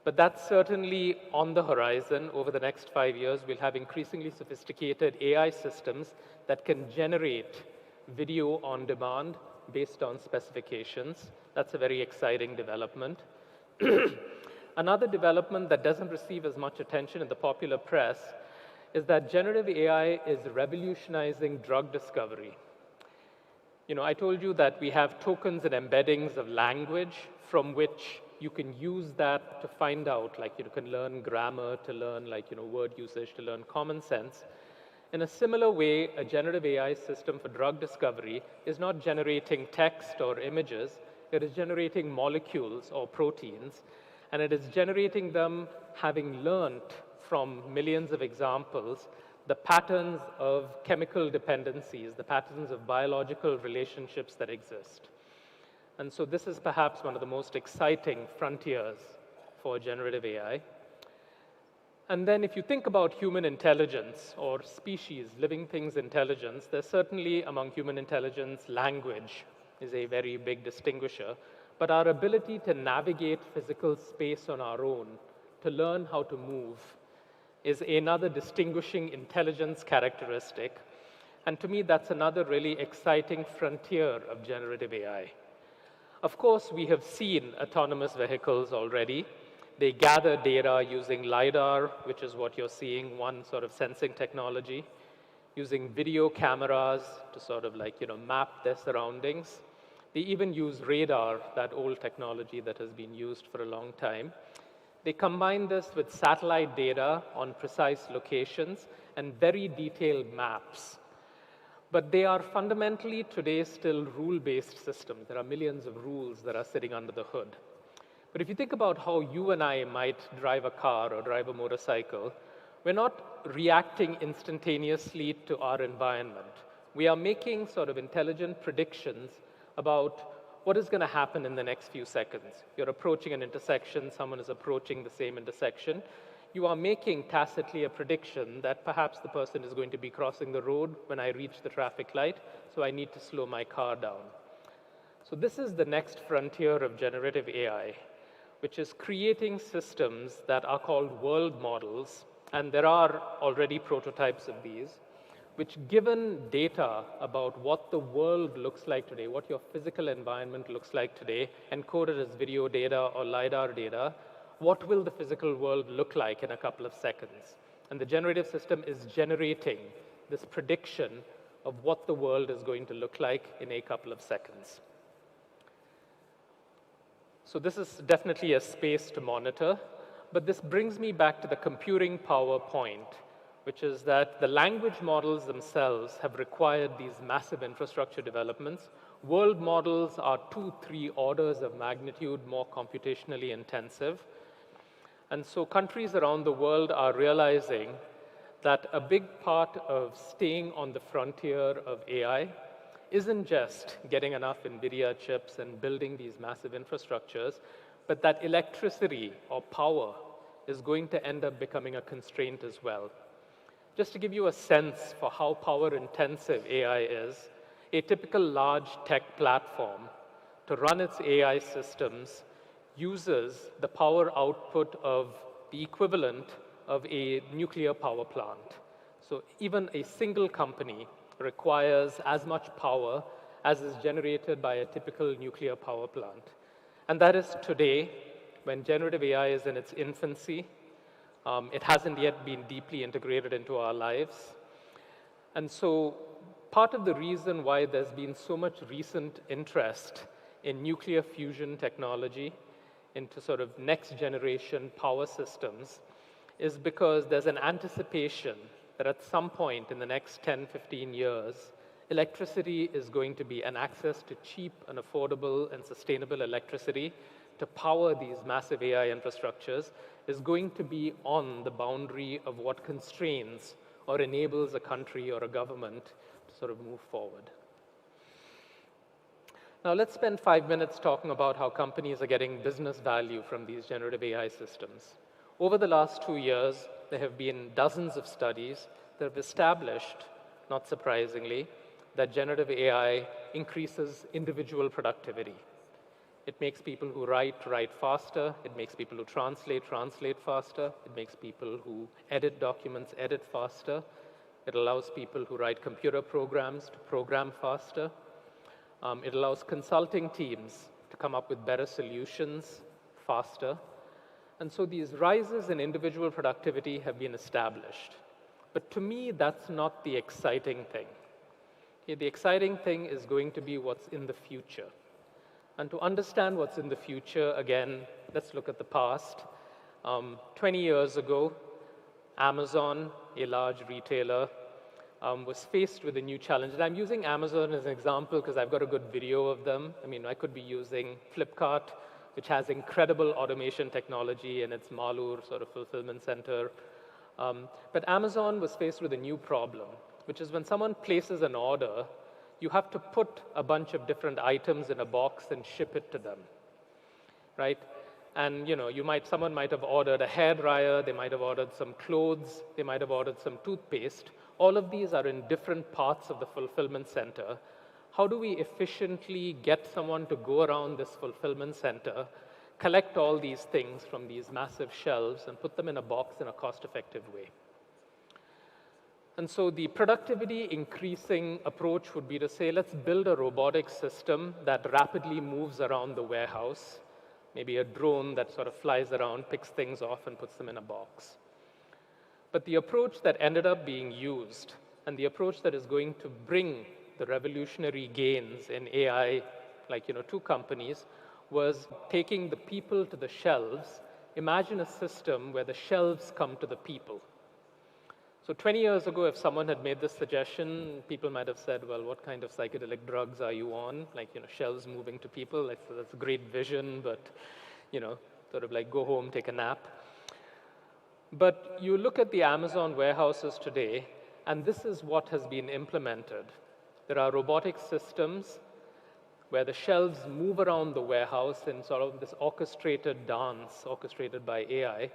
But that's certainly on the horizon. Over the next 5 years, we'll have increasingly sophisticated AI systems that can generate video on demand based on specifications. That's a very exciting development. Another development that doesn't receive as much attention in the popular press is that generative AI is revolutionizing drug discovery. I told you that we have tokens and embeddings of language from which you can use that to find out, you can learn grammar, to learn word usage, to learn common sense. In a similar way, a generative AI system for drug discovery is not generating text or images, it is generating molecules or proteins, and it is generating them having learned from millions of examples the patterns of chemical dependencies, the patterns of biological relationships that exist. And so this is perhaps one of the most exciting frontiers for generative AI. And then if you think about human intelligence or species, living things intelligence, there's certainly among human intelligence, language is a very big distinguisher. But our ability to navigate physical space on our own, to learn how to move, is another distinguishing intelligence characteristic. And to me, that's another really exciting frontier of generative AI. Of course, we have seen autonomous vehicles already. They gather data using LiDAR, which is what you're seeing, one sort of sensing technology, using video cameras to sort of map their surroundings. They even use radar, that old technology that has been used for a long time. They combine this with satellite data on precise locations and very detailed maps. But they are fundamentally today still rule-based systems. There are millions of rules that are sitting under the hood. But if you think about how you and I might drive a car or drive a motorcycle, we're not reacting instantaneously to our environment. We are making sort of intelligent predictions about what is going to happen in the next few seconds. You're approaching an intersection, someone is approaching the same intersection. You are making tacitly a prediction that perhaps the person is going to be crossing the road when I reach the traffic light, so I need to slow my car down. So this is the next frontier of generative AI, which is creating systems that are called world models, and there are already prototypes of these, which given data about what the world looks like today, what your physical environment looks like today, encoded as video data or LiDAR data, what will the physical world look like in a couple of seconds? And the generative system is generating this prediction of what the world is going to look like in a couple of seconds. So this is definitely a space to monitor. But this brings me back to the computing power point, which is that the language models themselves have required these massive infrastructure developments. World models are 2-3 orders of magnitude more computationally intensive. And so countries around the world are realizing that a big part of staying on the frontier of AI isn't just getting enough NVIDIA chips and building these massive infrastructures, but that electricity or power is going to end up becoming a constraint as well. Just to give you a sense for how power intensive AI is, a typical large tech platform to run its AI systems uses the power output of the equivalent of a nuclear power plant. So even a single company requires as much power as is generated by a typical nuclear power plant. And that is today, when generative AI is in its infancy. It hasn't yet been deeply integrated into our lives. And so part of the reason why there's been so much recent interest in nuclear fusion technology into sort of next generation power systems is because there's an anticipation that at some point in the next 10, 15 years, electricity is going to be an access to cheap and affordable and sustainable electricity to power these massive AI infrastructures is going to be on the boundary of what constrains or enables a country or a government to sort of move forward. Now let's spend 5 minutes talking about how companies are getting business value from these generative AI systems. Over the last 2 years, there have been dozens of studies that have established, not surprisingly, that generative AI increases individual productivity. It makes people who write faster. It makes people who translate faster. It makes people who edit documents edit faster. It allows people who write computer programs to program faster. It allows consulting teams to come up with better solutions faster. And so these rises in individual productivity have been established. But to me, that's not the exciting thing. Okay, the exciting thing is going to be what's in the future. And to understand what's in the future, again, let's look at the past. 20 years ago, Amazon, a large retailer, was faced with a new challenge. And I'm using Amazon as an example because I've got a good video of them. I mean, I could be using Flipkart, which has incredible automation technology in its Malur sort of fulfillment center. But Amazon was faced with a new problem, which is when someone places an order, you have to put a bunch of different items in a box and ship it to them, right? And someone might have ordered a hairdryer, they might have ordered some clothes, they might have ordered some toothpaste. All of these are in different parts of the fulfillment center. How do we efficiently get someone to go around this fulfillment center, collect all these things from these massive shelves and put them in a box in a cost-effective way? And so the productivity increasing approach would be to say, let's build a robotic system that rapidly moves around the warehouse, maybe a drone that sort of flies around, picks things off and puts them in a box. But the approach that ended up being used and the approach that is going to bring the revolutionary gains in AI, like 2 companies, was taking the people to the shelves. Imagine a system where the shelves come to the people. So 20 years ago, if someone had made this suggestion, people might have said, well, what kind of psychedelic drugs are you on? Like, shelves moving to people, that's a great vision, but, sort of like go home, take a nap. But you look at the Amazon warehouses today, and this is what has been implemented. There are robotic systems where the shelves move around the warehouse in sort of this orchestrated dance, orchestrated by AI,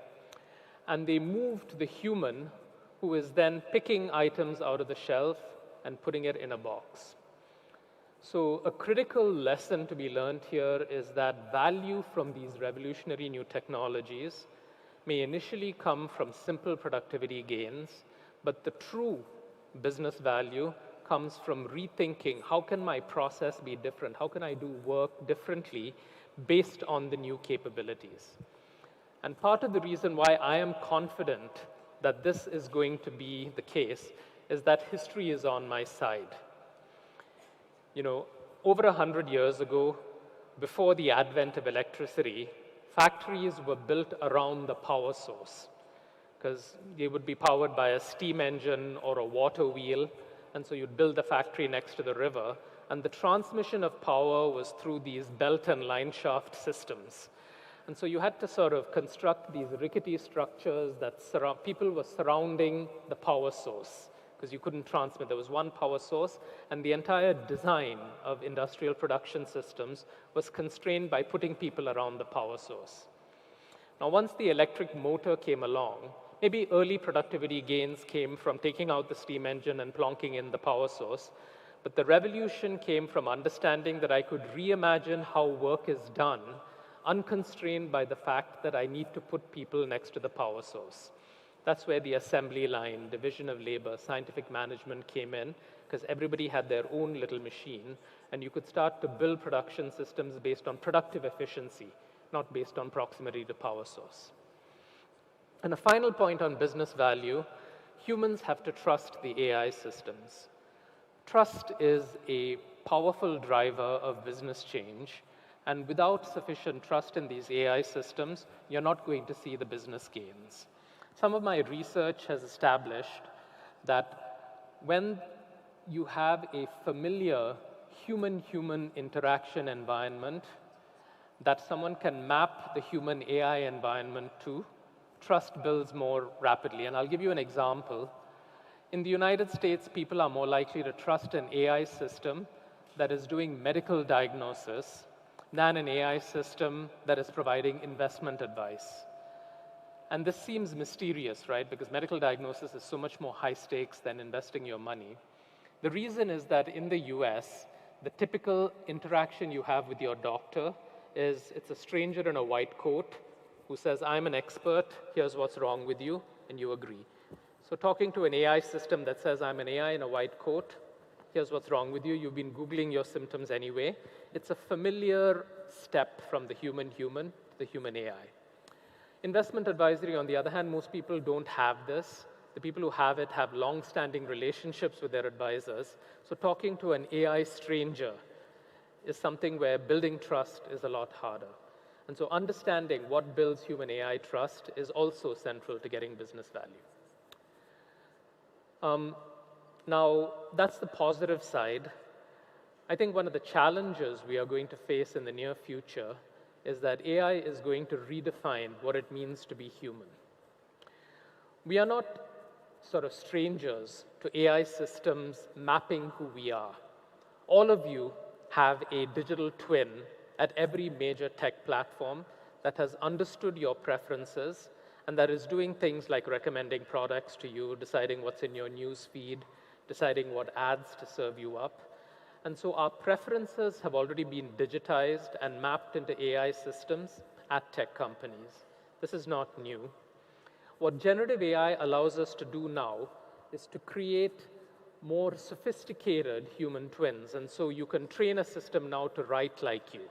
and they move to the human who is then picking items out of the shelf and putting it in a box. So a critical lesson to be learned here is that value from these revolutionary new technologies may initially come from simple productivity gains, but the true business value comes from rethinking, how can my process be different? How can I do work differently based on the new capabilities? And part of the reason why I am confident that this is going to be the case is that history is on my side. Over 100 years ago, before the advent of electricity, factories were built around the power source because they would be powered by a steam engine or a water wheel. And so you'd build the factory next to the river. And the transmission of power was through these belt and line shaft systems. And so you had to sort of construct these rickety structures that people were surrounding the power source because you couldn't transmit. There was one power source, and the entire design of industrial production systems was constrained by putting people around the power source. Now, once the electric motor came along, maybe early productivity gains came from taking out the steam engine and plonking in the power source, but the revolution came from understanding that I could reimagine how work is done unconstrained by the fact that I need to put people next to the power source. That's where the assembly line, division of labor, scientific management came in, because everybody had their own little machine, and you could start to build production systems based on productive efficiency, not based on proximity to power source. And a final point on business value, humans have to trust the AI systems. Trust is a powerful driver of business change, and without sufficient trust in these AI systems, you're not going to see the business gains. Some of my research has established that when you have a familiar human-human interaction environment that someone can map the human-AI environment to, trust builds more rapidly. And I'll give you an example. In the United States, people are more likely to trust an AI system that is doing medical diagnosis than an AI system that is providing investment advice. And this seems mysterious, right? Because medical diagnosis is so much more high stakes than investing your money. The reason is that in the US, the typical interaction you have with your doctor is it's a stranger in a white coat who says, I'm an expert, here's what's wrong with you, and you agree. So talking to an AI system that says, I'm an AI in a white coat, here's what's wrong with you, you've been Googling your symptoms anyway. It's a familiar step from the human-human to the human-AI. Investment advisory, on the other hand, most people don't have this. The people who have it have long-standing relationships with their advisors. So talking to an AI stranger is something where building trust is a lot harder. And so understanding what builds human-AI trust is also central to getting business value. Now, that's the positive side. I think one of the challenges we are going to face in the near future is that AI is going to redefine what it means to be human. We are not sort of strangers to AI systems mapping who we are. All of you have a digital twin at every major tech platform that has understood your preferences and that is doing things like recommending products to you, deciding what's in your news feed, deciding what ads to serve you up. And so our preferences have already been digitized and mapped into AI systems at tech companies. This is not new. What generative AI allows us to do now is to create more sophisticated human twins. And so you can train a system now to write like you.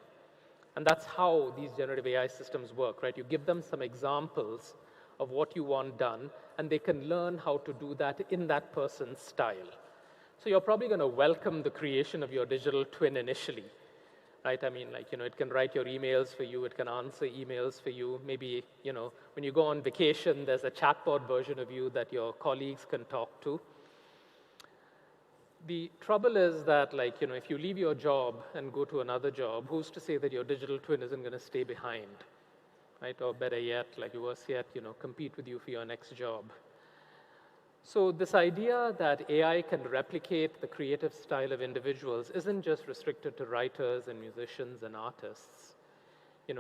And that's how these generative AI systems work, right? You give them some examples of what you want done, and they can learn how to do that in that person's style. So you're probably going to welcome the creation of your digital twin initially, right? I mean, like, it can write your emails for you. It can answer emails for you. Maybe, when you go on vacation, there's a chatbot version of you that your colleagues can talk to. The trouble is that, if you leave your job and go to another job, who's to say that your digital twin isn't going to stay behind, right? Or better yet, worse yet, compete with you for your next job. So this idea that AI can replicate the creative style of individuals isn't just restricted to writers and musicians and artists.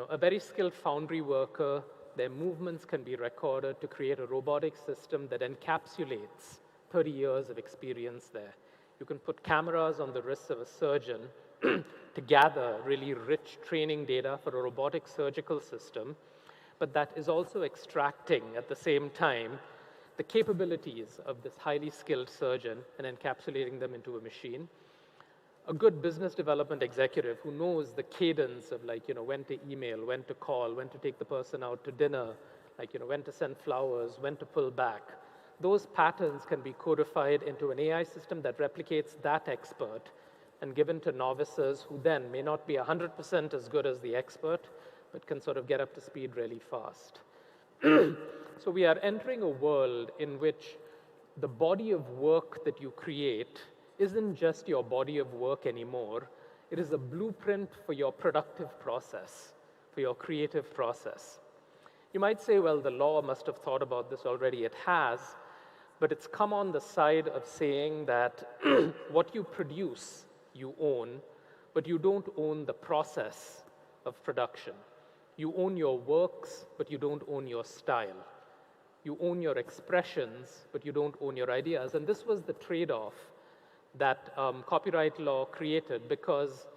A very skilled foundry worker, their movements can be recorded to create a robotic system that encapsulates 30 years of experience there. You can put cameras on the wrists of a surgeon to gather really rich training data for a robotic surgical system, but that is also extracting at the same time the capabilities of this highly skilled surgeon and encapsulating them into a machine. A good business development executive who knows the cadence of when to email, when to call, when to take the person out to dinner, when to send flowers, when to pull back. Those patterns can be codified into an AI system that replicates that expert and given to novices who then may not be 100% as good as the expert, but can sort of get up to speed really fast. So we are entering a world in which the body of work that you create isn't just your body of work anymore. It is a blueprint for your productive process, for your creative process. You might say, well, the law must have thought about this already. It has, but it's come on the side of saying that what you produce, you own, but you don't own the process of production. You own your works, but you don't own your style. You own your expressions, but you don't own your ideas. And this was the trade-off that copyright law created, because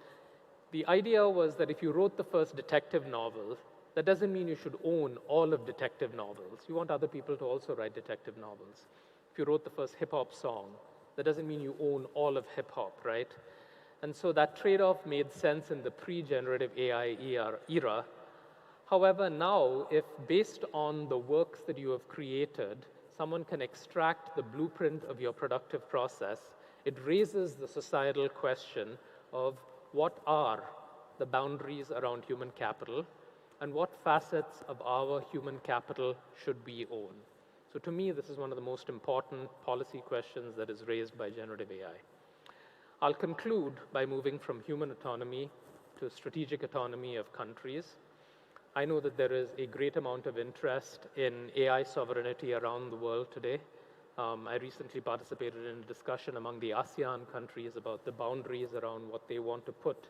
the idea was that if you wrote the first detective novel, that doesn't mean you should own all of detective novels. You want other people to also write detective novels. If you wrote the first hip-hop song, that doesn't mean you own all of hip-hop, right? And so that trade-off made sense in the pre-generative AI era. However, now, if based on the works that you have created, someone can extract the blueprint of your productive process, it raises the societal question of what are the boundaries around human capital and what facets of our human capital should we own. So to me, this is one of the most important policy questions that is raised by generative AI. I'll conclude by moving from human autonomy to strategic autonomy of countries. I know that there is a great amount of interest in AI sovereignty around the world today. I recently participated in a discussion among the ASEAN countries about the boundaries around what they want to put,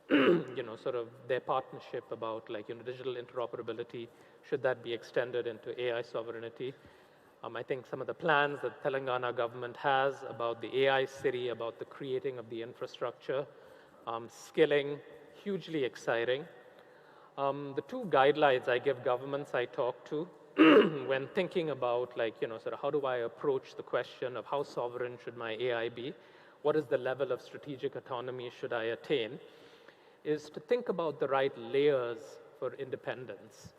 sort of their partnership about digital interoperability, should that be extended into AI sovereignty. I think some of the plans that Telangana government has about the AI city, about the creating of the infrastructure, skilling, hugely exciting. The two guidelines I give governments I talk to when thinking about sort of how do I approach the question of how sovereign should my AI be, what is the level of strategic autonomy should I attain, is to think about the right layers for independence.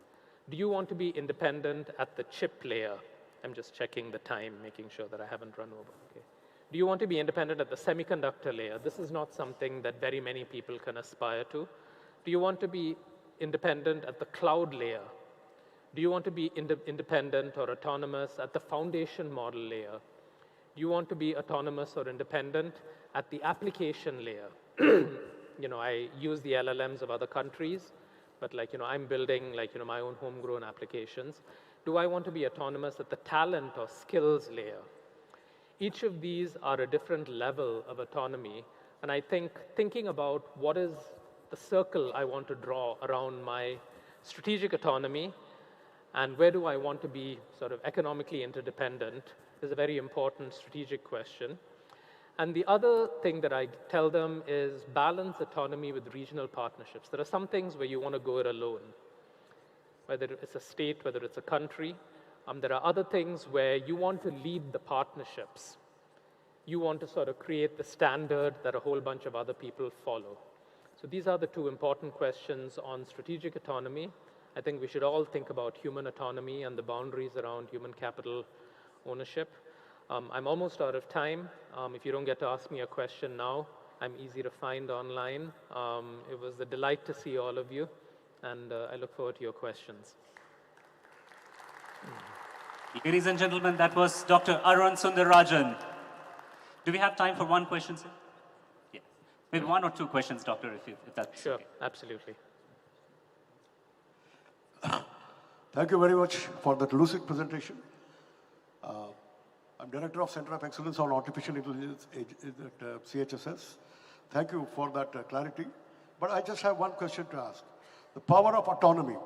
Do you want to be independent at the chip layer? I'm just checking the time, making sure that I haven't run over. Okay. Do you want to be independent at the semiconductor layer? This is not something that very many people can aspire to. Do you want to be independent at the cloud layer? Do you want to be independent or autonomous at the foundation model layer? Do you want to be autonomous or independent at the application layer? I use the LLMs of other countries, but I'm building my own homegrown applications. Do I want to be autonomous at the talent or skills layer? Each of these are a different level of autonomy, and I think thinking about what is the circle I want to draw around my strategic autonomy and where do I want to be sort of economically interdependent is a very important strategic question. And the other thing that I tell them is balance autonomy with regional partnerships. There are some things where you want to go it alone, whether it's a state, whether it's a country. There are other things where you want to lead the partnerships. You want to sort of create the standard that a whole bunch of other people follow. So these are the two important questions on strategic autonomy. I think we should all think about human autonomy and the boundaries around human capital ownership. I'm almost out of time. If you don't get to ask me a question now, I'm easy to find online. It was a delight to see all of you, and I look forward to your questions. Ladies and gentlemen, that was Dr. Arun Sundararajan. Do we have time for one question, sir? Yeah. Maybe one or two questions, Doctor, if that's sure, okay. Absolutely. Thank you very much for that lucid presentation. I'm Director of Center of Excellence on Artificial Intelligence at CHSS. Thank you for that clarity. But I just have one question to ask. The power of autonomy.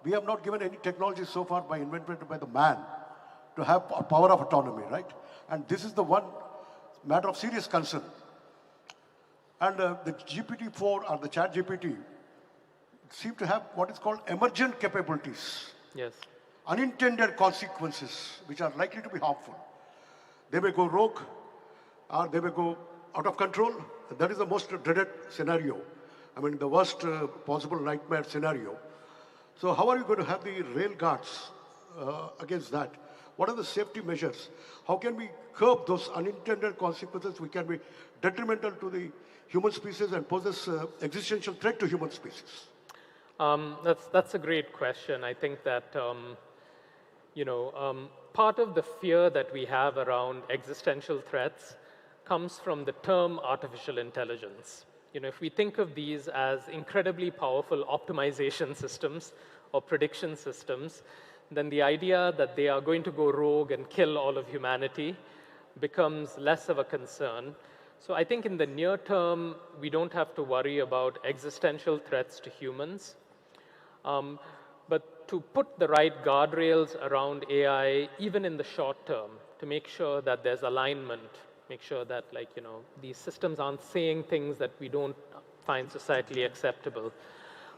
We have not given any technology so far invented by the man to have a power of autonomy, right? And this is the one matter of serious concern. And the GPT-4 or the chat GPT seem to have what is called emergent capabilities. Yes. Unintended consequences, which are likely to be harmful. They may go rogue, or they may go out of control. That is the most dreaded scenario. I mean, the worst possible nightmare scenario. So how are you going to have the rail guards against that? What are the safety measures? How can we curb those unintended consequences which can be detrimental to the human species and poses existential threat to human species? That's a great question. I think that, part of the fear that we have around existential threats comes from the term artificial intelligence. If we think of these as incredibly powerful optimization systems or prediction systems, then the idea that they are going to go rogue and kill all of humanity becomes less of a concern. So I think in the near term, we don't have to worry about existential threats to humans. But to put the right guardrails around AI, even in the short term, to make sure that there's alignment, make sure that these systems aren't saying things that we don't find societally acceptable,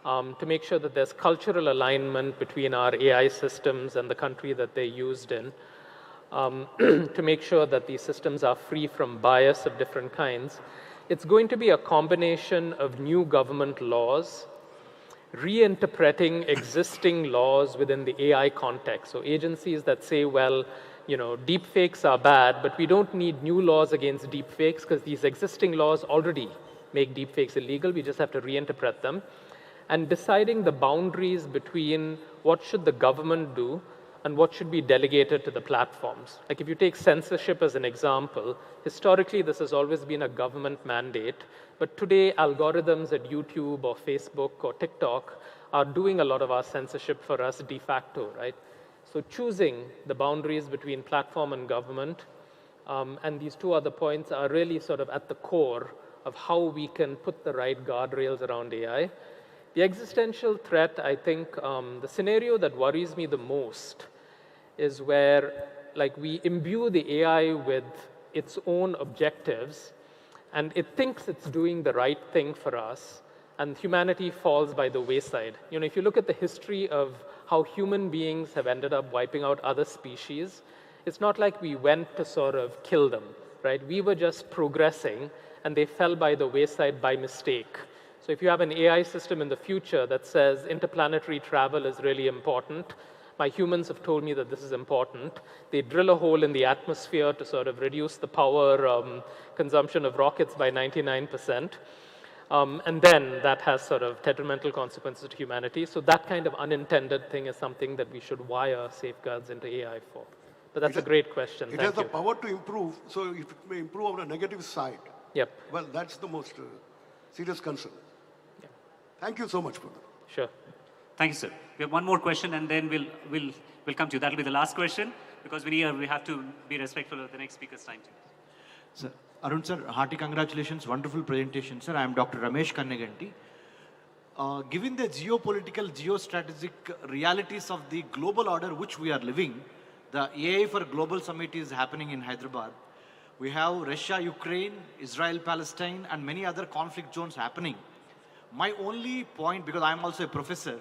to make sure that there's cultural alignment between our AI systems and the country that they're used in, to make sure that these systems are free from bias of different kinds. It's going to be a combination of new government laws, reinterpreting existing laws within the AI context. So agencies that say, well, deepfakes are bad, but we don't need new laws against deepfakes because these existing laws already make deepfakes illegal. We just have to reinterpret them. And deciding the boundaries between what should the government do and what should be delegated to the platforms. Like if you take censorship as an example, historically this has always been a government mandate, but today algorithms at YouTube or Facebook or TikTok are doing a lot of our censorship for us de facto, right? So choosing the boundaries between platform and government, and these two other points are really sort of at the core of how we can put the right guardrails around AI. The existential threat, I think, the scenario that worries me the most is where we imbue the AI with its own objectives and it thinks it's doing the right thing for us and humanity falls by the wayside. If you look at the history of how human beings have ended up wiping out other species, it's not like we went to sort of kill them, right? We were just progressing and they fell by the wayside by mistake. So if you have an AI system in the future that says interplanetary travel is really important, my humans have told me that this is important. They drill a hole in the atmosphere to sort of reduce the power consumption of rockets by 99%. And then that has sort of detrimental consequences to humanity. So that kind of unintended thing is something that we should wire safeguards into AI for. But that's a great question. It has the power to improve, so if it may improve on a negative side, well, that's the most serious concern. Thank you so much for that. Sure. Thank you, sir. We have one more question, and then we'll come to you. That'll be the last question, because we have to be respectful of the next speaker's time. Sir, Arun sir, hearty congratulations. Wonderful presentation, sir. I am Dr. Ramesh Kanneganti. Given the geopolitical, geostrategic realities of the global order which we are living, the AI for Global Summit is happening in Hyderabad. We have Russia, Ukraine, Israel, Palestine, and many other conflict zones happening. My only point, because I'm also a professor,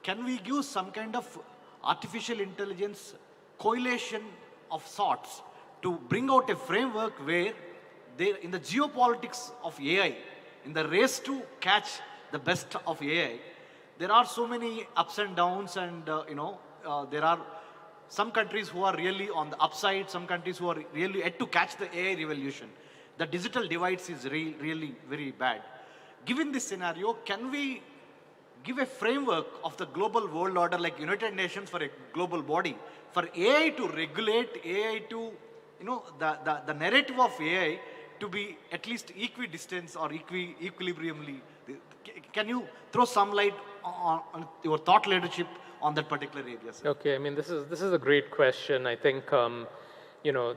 can we give some kind of artificial intelligence coalition of sorts to bring out a framework where in the geopolitics of AI, in the race to catch the best of AI, there are so many ups and downs, and there are some countries who are really on the upside, some countries who are really yet to catch the AI revolution. The digital divide is really very bad. Given this scenario, can we give a framework of the global world order like United Nations for a global body, for AI to regulate, AI to, the narrative of AI to be at least equidistant or equilibriumly? Can you throw some light on your thought leadership on that particular area, sir? Okay, I mean, this is a great question. I think,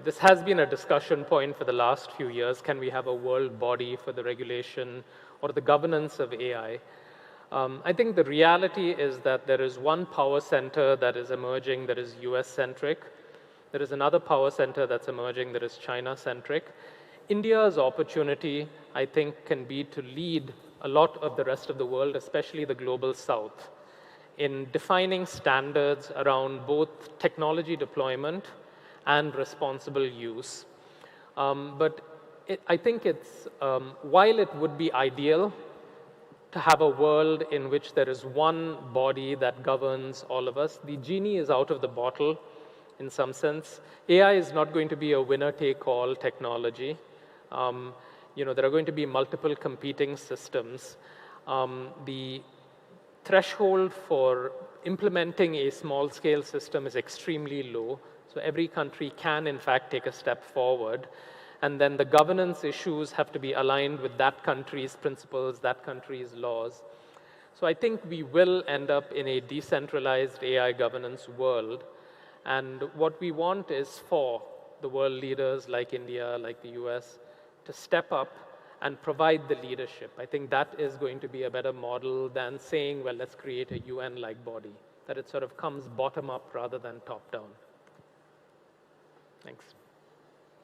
this has been a discussion point for the last few years. Can we have a world body for the regulation or the governance of AI? I think the reality is that there is one power center that is emerging that is US-centric. There is another power center that's emerging that is China-centric. India's opportunity, I think, can be to lead a lot of the rest of the world, especially the global south, in defining standards around both technology deployment and responsible use. But I think it's, while it would be ideal to have a world in which there is one body that governs all of us, the genie is out of the bottle in some sense. AI is not going to be a winner-take-all technology. there are going to be multiple competing systems. The threshold for implementing a small-scale system is extremely low. So every country can, in fact, take a step forward. And then the governance issues have to be aligned with that country's principles, that country's laws. So I think we will end up in a decentralized AI governance world. And what we want is for the world leaders like India, like the US, to step up and provide the leadership. I think that is going to be a better model than saying, well, let's create a UN-like body, that it sort of comes bottom up rather than top down. Thanks.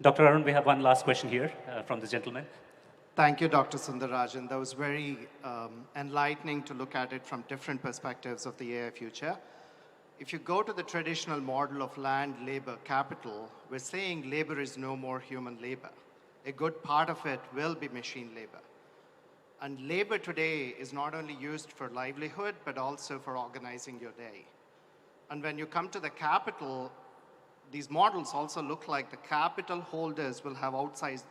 Dr. Arun, we have one last question here from this gentleman. Thank you, Dr. Sundararajan. That was very enlightening to look at it from different perspectives of the AI future. If you go to the traditional model of land, labor, capital, we're saying labor is no more human labor. A good part of it will be machine labor. And labor today is not only used for livelihood, but also for organizing your day. And when you come to the capital, these models also look like the capital holders will have outsized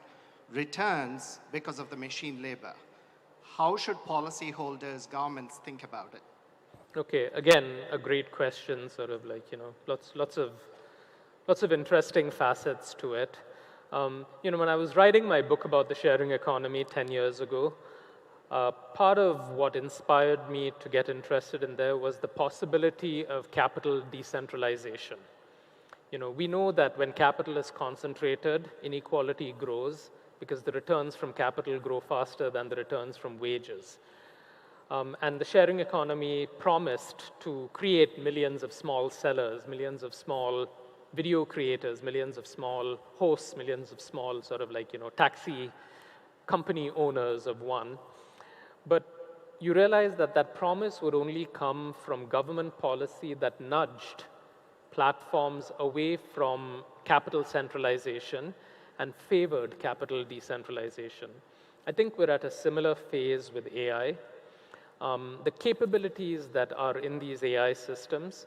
returns because of the machine labor. How should policyholders, governments think about it? Okay, again, a great question, sort of like, lots of interesting facets to it. When I was writing my book about the sharing economy 10 years ago, part of what inspired me to get interested in there was the possibility of capital decentralization. We know that when capital is concentrated, inequality grows because the returns from capital grow faster than the returns from wages. And the sharing economy promised to create millions of small sellers, millions of small video creators, millions of small hosts, millions of small sort of like, taxi company owners of one. But you realize that that promise would only come from government policy that nudged platforms away from capital centralization and favored capital decentralization. I think we're at a similar phase with AI. The capabilities that are in these AI systems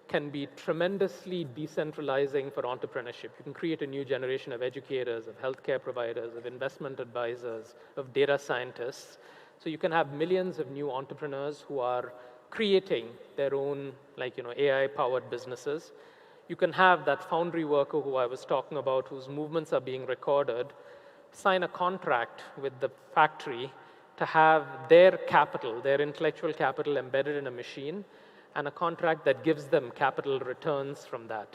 can be tremendously decentralizing for entrepreneurship. You can create a new generation of educators, of healthcare providers, of investment advisors, of data scientists. So you can have millions of new entrepreneurs who are creating their own, AI-powered businesses. You can have that foundry worker who I was talking about, whose movements are being recorded, sign a contract with the factory to have their capital, their intellectual capital embedded in a machine, and a contract that gives them capital returns from that.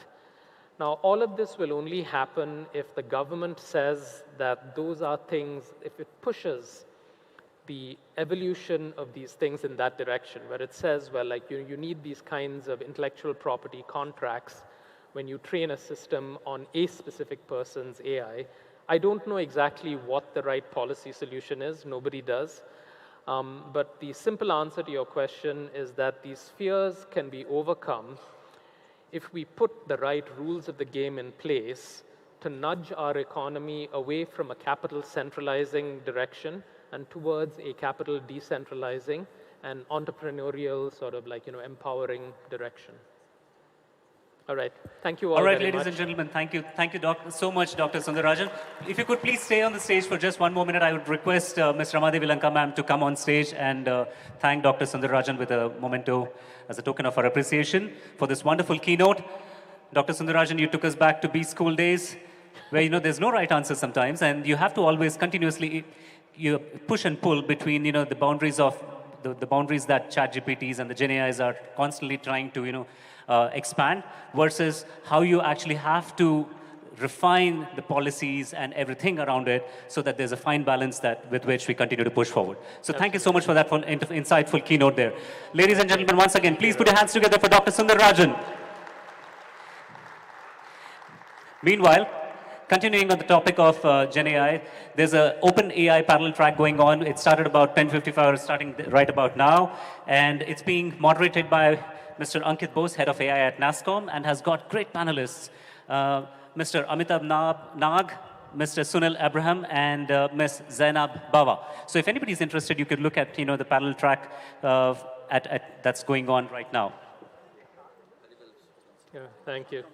Now, all of this will only happen if the government says that those are things, if it pushes the evolution of these things in that direction, where it says, well, you need these kinds of intellectual property contracts when you train a system on a specific person's AI. I don't know exactly what the right policy solution is. Nobody does. But the simple answer to your question is that these fears can be overcome if we put the right rules of the game in place to nudge our economy away from a capital centralizing direction and towards a capital decentralizing and entrepreneurial sort of empowering direction. All right. Thank you all. All right, very ladies much. and gentlemen, thank you so much, Dr. Sundararajan. If you could please stay on the stage for just one more minute, I would request Ms. Ramadevi Lanka ma'am to come on stage and thank Dr. Sundararajan with a memento as a token of our appreciation for this wonderful keynote. Dr. Sundararajan, you took us back to B school days, where there's no right answer sometimes, and you have to always continuously push and pull between the boundaries of the boundaries that ChatGPTs and the Gen AIs are constantly trying to expand, versus how you actually have to refine the policies and everything around it so that there's a fine balance with which we continue to push forward. So thank you so much for that insightful keynote there. Ladies and gentlemen, once again, please put your hands together for Dr. Sundararajan. Meanwhile, continuing on the topic of Gen AI, there's an open AI parallel track going on. It started about 10:55, starting right about now, and it's being moderated by Mr. Ankit Bose, head of AI at NASSCOM, and has got great panelists, Mr. Amitabh Nag, Mr. Sunil Abraham, and Ms. Zainab Bawa. So if anybody's interested, you could look at the parallel track that's going on right now. Yeah, thank you.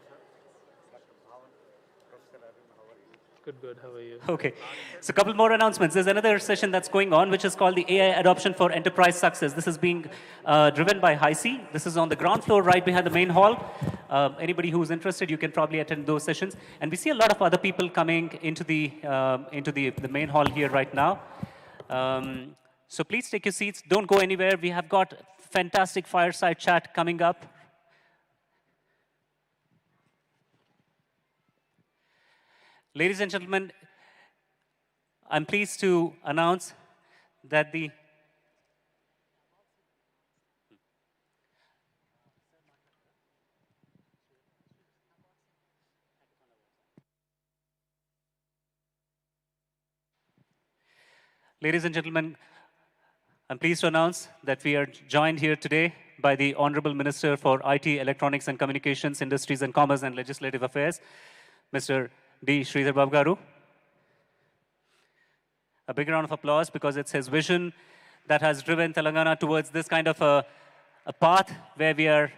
Good, good. How are you? Okay. So a couple more announcements. There's another session that's going on, which is called the AI Adoption for Enterprise Success. This is being driven by HICC. This is on the ground floor right behind the main hall. Anybody who's interested, you can probably attend those sessions. And we see a lot of other people coming into the main hall here right now. So please take your seats. Don't go anywhere. We have got fantastic fireside chat coming up. Ladies and gentlemen, I'm pleased to announce that the Ladies and gentlemen, I'm pleased to announce that we are joined here today by the Honorable Minister for IT, Electronics and Communications, Industries and Commerce and Legislative Affairs, Mr. D. Sridhar Babu Garu. A big round of applause because it's his vision that has driven Telangana towards this kind of a path where we are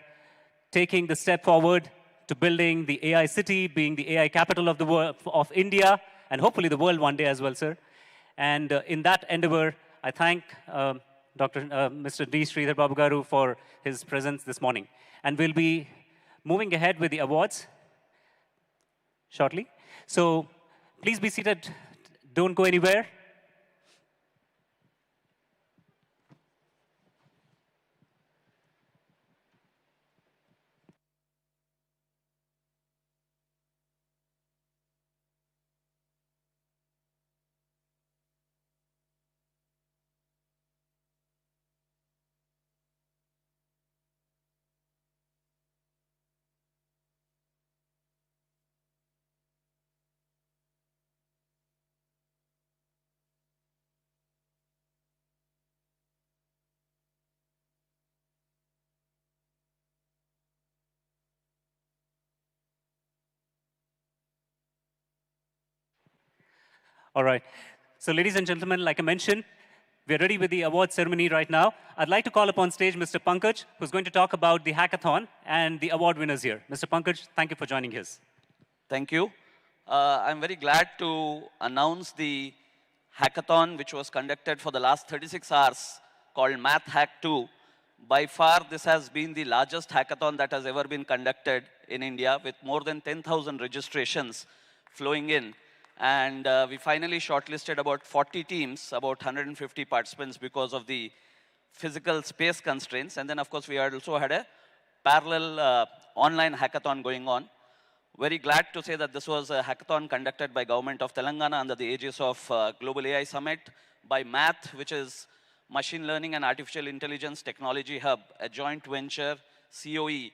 taking the step forward to building the AI city, being the AI capital of the world, of India, and hopefully the world one day as well, sir. And in that endeavor, I thank Mr. D. Sridhar Babu Garu for his presence this morning. And we'll be moving ahead with the awards shortly. So please be seated. Don't go anywhere. All right. So ladies and gentlemen, like I mentioned, we're ready with the award ceremony right now. I'd like to call upon stage Mr. Pankaj, who's going to talk about the hackathon and the award winners here. Mr. Pankaj, thank you for joining us. Thank you. I'm very glad to announce the hackathon, which was conducted for the last 36 hours, called Math Hack 2. By far, this has been the largest hackathon that has ever been conducted in India, with more than 10,000 registrations flowing in. And we finally shortlisted about 40 teams, about 150 participants because of the physical space constraints. And then, of course, we also had a parallel online hackathon going on. Very glad to say that this was a hackathon conducted by Government of Telangana under the aegis of Global AI Summit, by MATH, which is Machine Learning and Artificial Intelligence Technology Hub, a joint venture, COE,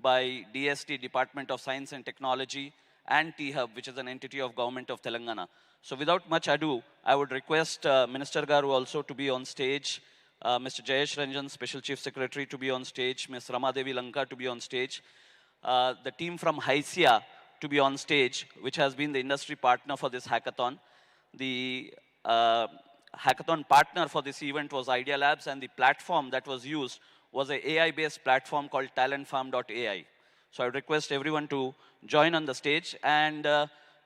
by DST, Department of Science and Technology, and T-Hub, which is an entity of Government of Telangana. So without much ado, I would request Minister Garu also to be on stage, Mr. Jayesh Ranjan, Special Chief Secretary, to be on stage, Ms. Ramadevi Lanka to be on stage, the team from HICC to be on stage, which has been the industry partner for this hackathon. The hackathon partner for this event was Idea Labs, and the platform that was used was an AI-based platform called talentfarm.ai. So I would request everyone to join on the stage. And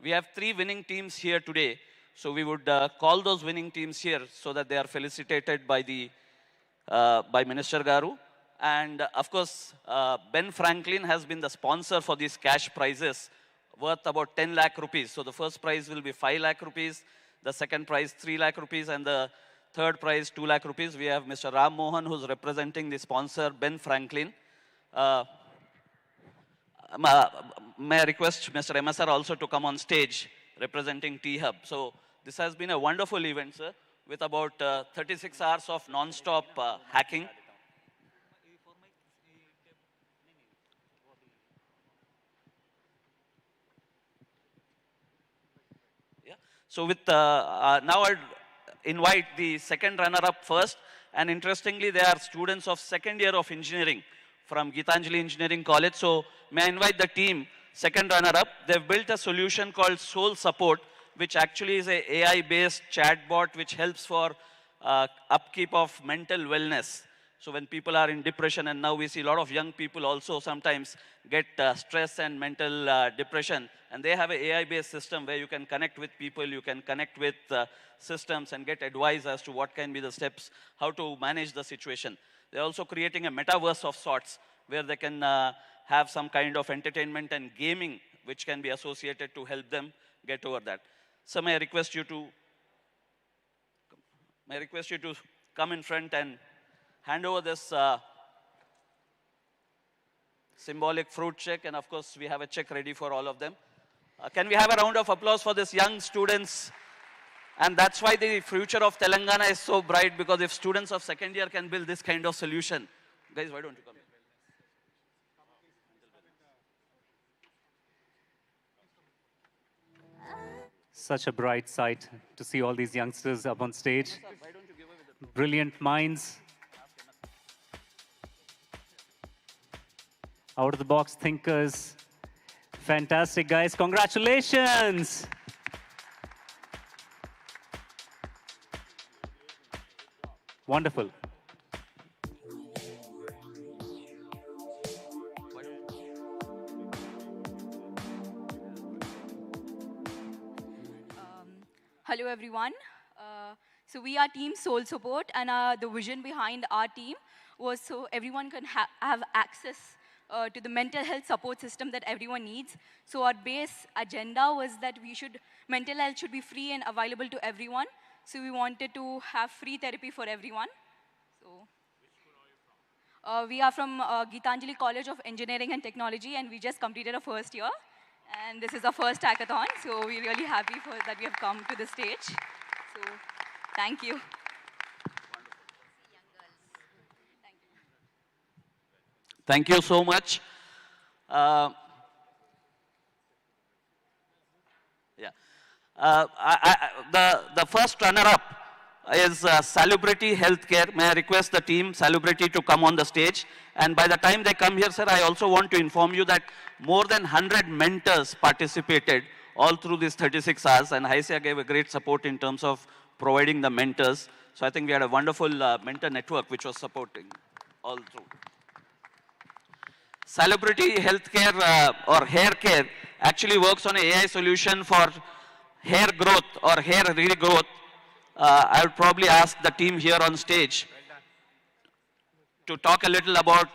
we have 3 winning teams here today. So we would call those winning teams here so that they are felicitated by by Minister Garu. And of course, Ben Franklin has been the sponsor for these cash prizes worth about 10 lakh rupees. So the first prize will be 5 lakh rupees, the second prize 3 lakh rupees, and the third prize 2 lakh rupees. We have Mr. Ram Mohan, who's representing the sponsor, Ben Franklin. May I request Mr. MSR also to come on stage representing T-Hub. So this has been a wonderful event, sir, with about 36 hours of non-stop hacking. Yeah. So with now I'll invite the second runner-up first. And interestingly, they are students of second year of engineering from Geetanjali Engineering College. So may I invite the team, second runner-up. They've built a solution called Soul Support, which actually is an AI-based chatbot which helps for upkeep of mental wellness. So when people are in depression, and now we see a lot of young people also sometimes get stress and mental depression, and they have an AI-based system where you can connect with people, you can connect with systems and get advice as to what can be the steps, how to manage the situation. They're also creating a metaverse of sorts where they can have some kind of entertainment and gaming which can be associated to help them get over that. So may I request you to come in front and hand over this symbolic fruit check, and of course we have a check ready for all of them. Can we have a round of applause for these young students? And that's why the future of Telangana is so bright, because if students of second year can build this kind of solution. Guys, why don't you come? Such a bright sight to see all these youngsters up on stage. Brilliant minds. Out-of-the-box thinkers. Fantastic, guys. Congratulations. Wonderful. Hello, everyone. So we are Team Soul Support, and the vision behind our team was so everyone can have access to the mental health support system that everyone needs. So our base agenda was that mental health should be free and available to everyone. So we wanted to have free therapy for everyone. So we are from Geetanjali College of Engineering and Technology, and we just completed our first year. And this is our first hackathon, so we're really happy that we have come to the stage. So thank you. Thank you so much. The first runner-up is Salubrity Healthcare. May I request the team, Salubrity, to come on the stage. And by the time they come here, sir, I also want to inform you that more than 100 mentors participated all through these 36 hours. And HICC gave a great support in terms of providing the mentors. So I think we had a wonderful mentor network which was supporting all through. Salubrity Healthcare or Hair Care actually works on an AI solution for hair growth or hair regrowth. I would probably ask the team here on stage to talk a little about.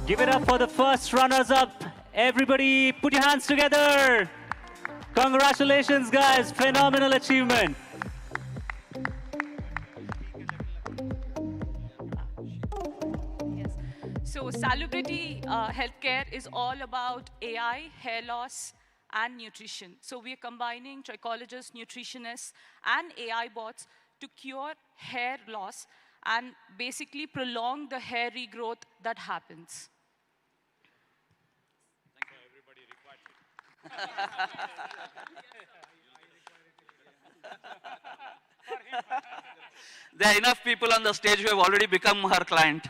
Give it up for the first runners-up. Everybody, put your hands together. Congratulations, guys. Phenomenal achievement. So Salubrity Healthcare is all about AI, hair loss, and nutrition. So we are combining trichologists, nutritionists, and AI bots to cure hair loss and basically prolong the hair regrowth that happens. There are enough people on the stage who have already become her client.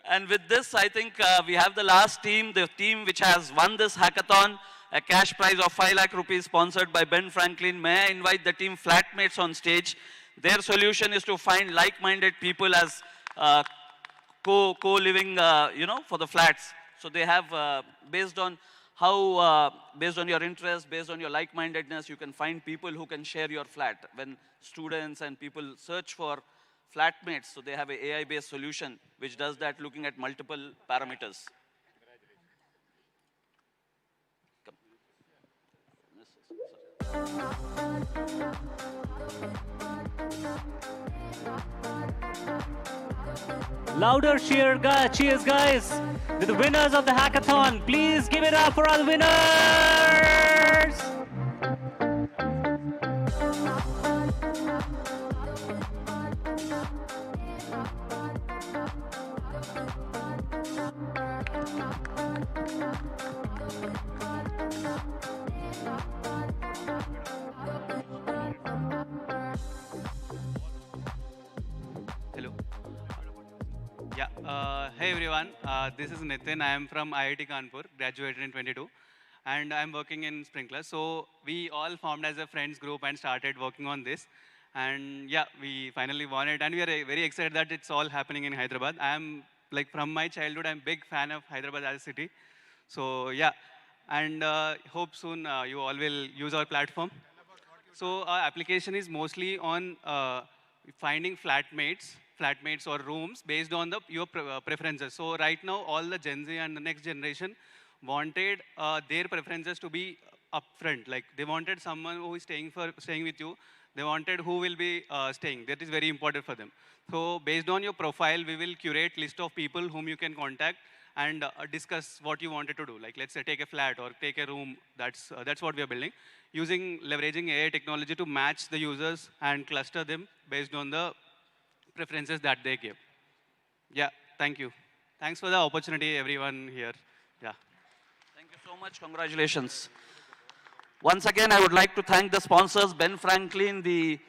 And with this, I think we have the last team, the team which has won this hackathon, a cash prize of 5 lakh rupees sponsored by Ben Franklin. May I invite the team Flatmates on stage? Their solution is to find like-minded people as co-living, for the flats. So they have, based on how, based on your interest, based on your like-mindedness, you can find people who can share your flat. When students and people search for Flatmates, so they have an AI-based solution which does that looking at multiple parameters. Louder cheers, guys, to the winners of the hackathon. Please give it up for our winners. Hello. Yeah. Hey everyone. This is Nitin. I am from IIT Kanpur, graduated in 22, and I'm working in Sprinkler. So we all formed as a friends group and started working on this. And yeah, we finally won it, and we are very excited that it's all happening in Hyderabad. I'm like from my childhood, I'm big fan of Hyderabad as a city. So yeah, and hope soon you all will use our platform. So our application is mostly on finding flatmates or rooms based on your preferences. So right now, all the Gen Z and the next generation wanted their preferences to be upfront. Like they wanted someone who is staying with you. They wanted who will be staying. That is very important for them. So based on your profile, we will curate list of people whom you can contact and discuss what you wanted to do. Like let's say take a flat or take a room. That's what we are building, leveraging AI technology to match the users and cluster them based on the preferences that they give. Yeah, thank you. Thanks for the opportunity, everyone here. Yeah. Thank you so much. Congratulations. Once again, I would like to thank the sponsors, Ben Franklin, the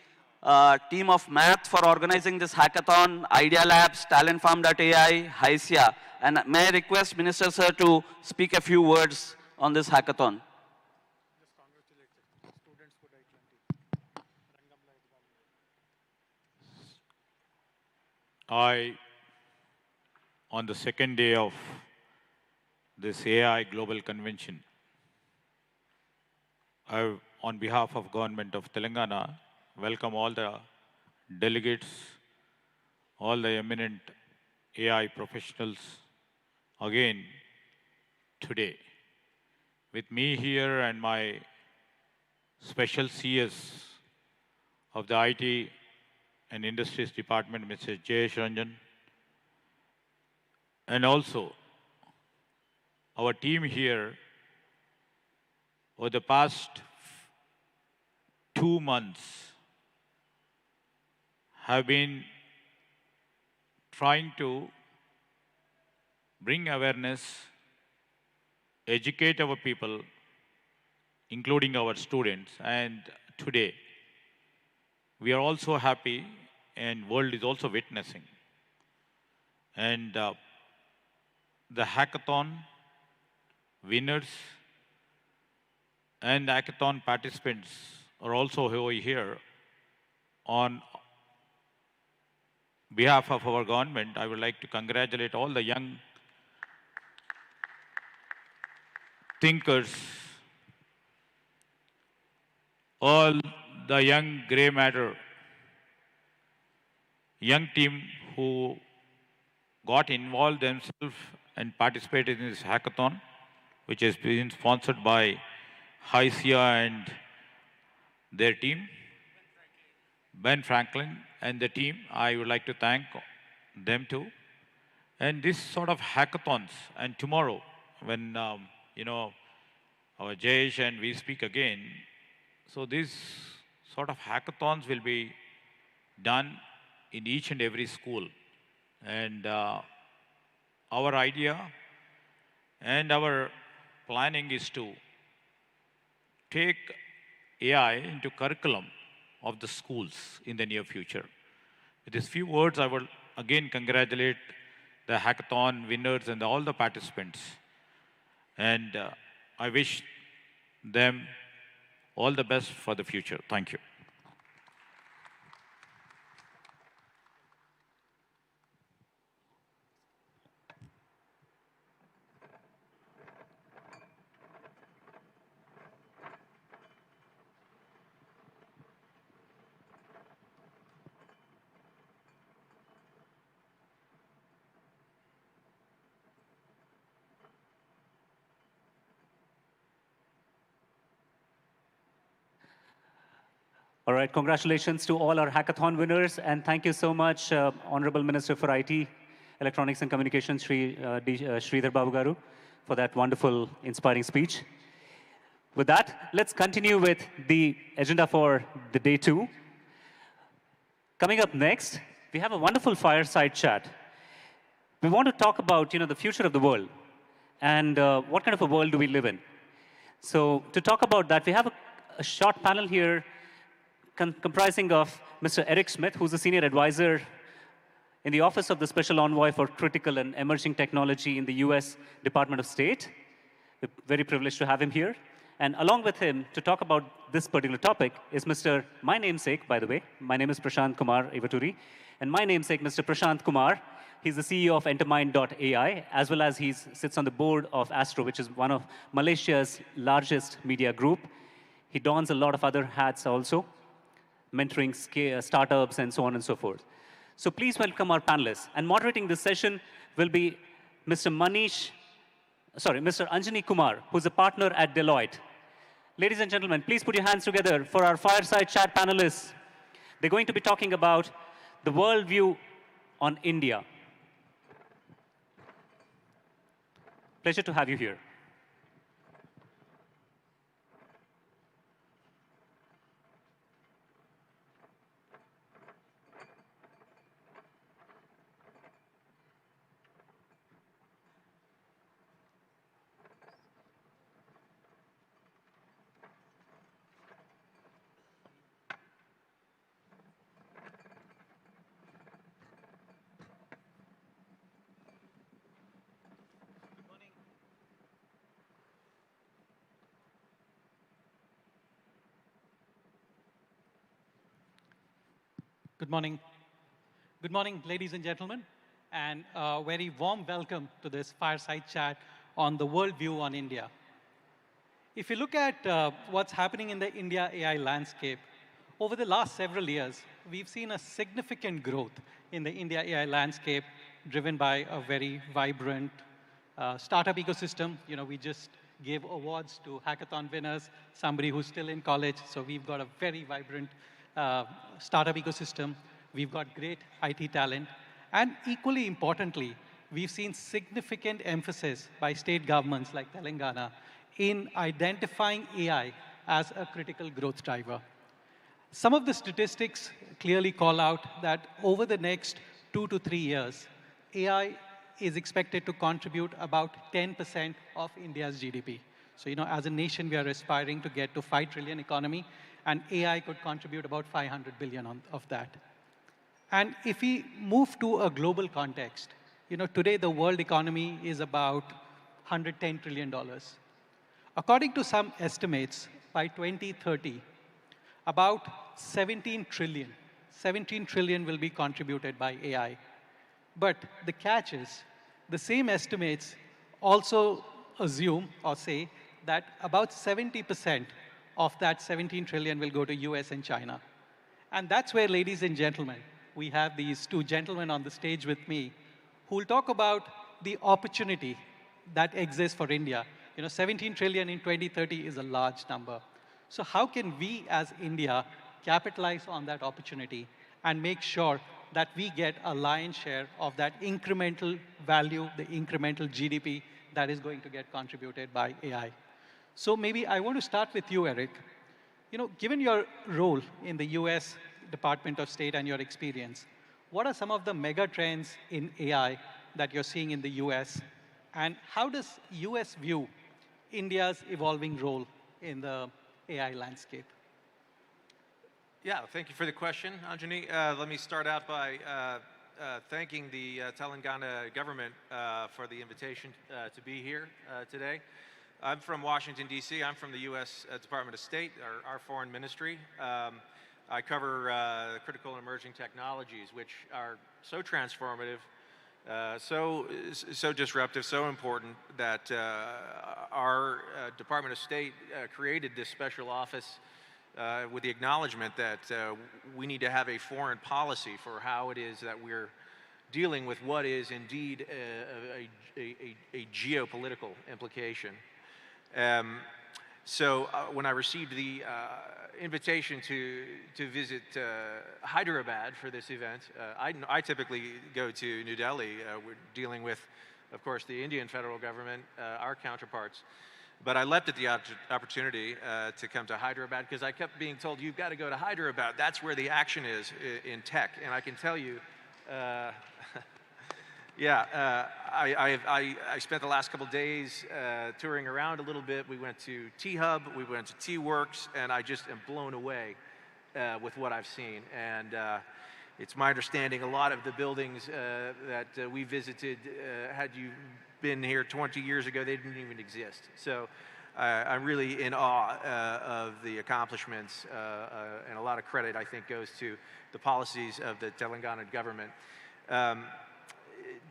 team of Math for organizing this hackathon, Idea Labs, TalentFarm.ai, HICC. And may I request Minister Sir to speak a few words on this hackathon. On the second day of this AI Global Convention, on behalf of Government of Telangana, welcome all the delegates, all the eminent AI professionals again today. With me here and my special CS of the IT and Industries Department, Mr. Jayesh Ranjan, and also our team here over the past 2 months have been trying to bring awareness, educate our people, including our students. And today, we are also happy, and world is also witnessing. And the hackathon winners and hackathon participants are also over here. On behalf of our government, I would like to congratulate all the young thinkers, all the young grey matter, young team who got involved themselves and participated in this hackathon, which has been sponsored by HICC and their team, Ben Franklin and the team. I would like to thank them too. And this sort of hackathons, and tomorrow when, our Jayesh and we speak again, so these sort of hackathons will be done in each and every school. And our idea and our planning is to take AI into curriculum of the schools in the near future. With these few words, I will again congratulate the hackathon winners and all the participants. And I wish them all the best for the future. Thank you. All right, congratulations to all our hackathon winners, and thank you so much, Honorable Minister for IT, Electronics and Communications, Sridhar Babu Garu, for that wonderful, inspiring speech. With that, let's continue with the agenda for the day 2. Coming up next, we have a wonderful fireside chat. We want to talk about, the future of the world. and what kind of a world do we live in? So to talk about that, we have a short panel here comprising of Mr. Eric Smith, who's a senior advisor in the Office of the Special Envoy for Critical and Emerging Technology in the US Department of State. We're very privileged to have him here. And along with him, to talk about this particular topic, is my namesake, by the way. My name is Prashant Kumar Ivaturi. And my namesake, Mr. Prashant Kumar, he's the CEO of Entermind.ai, as well as he sits on the board of Astro, which is one of Malaysia's largest media group. He dons a lot of other hats also, mentoring startups and so on and so forth. So please welcome our panelists. And moderating this session will be Mr. Mr. Anjani Kumar, who's a partner at Deloitte. Ladies and gentlemen, please put your hands together for our fireside chat panelists. They're going to be talking about the worldview on India. Pleasure to have you here. Good morning. Good morning, ladies and gentlemen, and a very warm welcome to this fireside chat on the worldview on India. If you look at what's happening in the India AI landscape, over the last several years, we've seen a significant growth in the India AI landscape, driven by a very vibrant startup ecosystem. You know, we just gave awards to hackathon winners, somebody who's still in college, so we've got a very vibrant startup ecosystem. We've got great IT talent. And equally importantly, we've seen significant emphasis by state governments like Telangana in identifying AI as a critical growth driver. Some of the statistics clearly call out that over the next 2 to 3 years, AI is expected to contribute about 10% of India's GDP. So, you know, as a nation, we are aspiring to get to 5 trillion economy, and AI could contribute about 500 billion of that. And if we move to a global context, you know, today the world economy is about $110 trillion. According to some estimates, by 2030, about 17 trillion will be contributed by AI. But the catch is, the same estimates also assume or say that about 70% of that 17 trillion will go to US and China. And that's where, ladies and gentlemen, we have these two gentlemen on the stage with me who will talk about the opportunity that exists for India. You know, 17 trillion in 2030 is a large number. So how can we as India capitalize on that opportunity and make sure that we get a lion's share of that incremental value, the incremental GDP that is going to get contributed by AI? So maybe I want to start with you, Eric. You know, given your role in the US Department of State and your experience, what are some of the mega trends in AI that you're seeing in the US? And how does US view India's evolving role in the AI landscape? Yeah, thank you for the question, Anjani. Let me start out by thanking the Telangana government for the invitation to be here today. I'm from Washington, D.C. I'm from the U.S. Department of State, our foreign ministry. I cover critical and emerging technologies, which are so transformative, so disruptive, so important that our Department of State created this special office with the acknowledgement that we need to have a foreign policy for how it is that we're dealing with what is indeed a geopolitical implication. So when I received the invitation to visit Hyderabad for this event, I typically go to New Delhi. We're dealing with, of course, the Indian federal government, our counterparts. But I leapt at the opportunity to come to Hyderabad because I kept being told, you've got to go to Hyderabad. That's where the action is in tech. And I can tell you, Yeah, I spent the last couple days touring around a little bit. We went to T-Hub, we went to T-Works, and I just am blown away with what I've seen. And it's my understanding a lot of the buildings that we visited, had you been here 20 years ago, they didn't even exist. So I'm really in awe of the accomplishments, and a lot of credit, I think, goes to the policies of the Telangana government.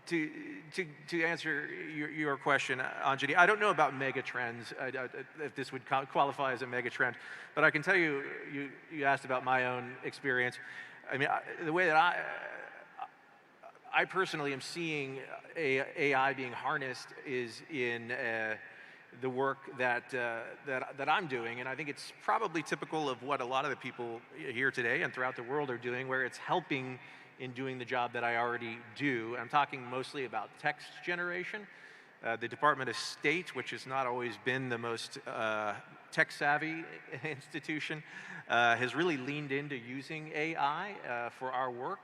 To answer your question, Anjali, I don't know about mega trends, if this would qualify as a mega trend, but I can tell you, you asked about my own experience. I mean, the way that I personally am seeing AI being harnessed is in the work that I'm doing, and I think it's probably typical of what a lot of the people here today and throughout the world are doing, where it's helping in doing the job that I already do. I'm talking mostly about text generation. The Department of State, which has not always been the most tech-savvy institution, has really leaned into using AI for our work.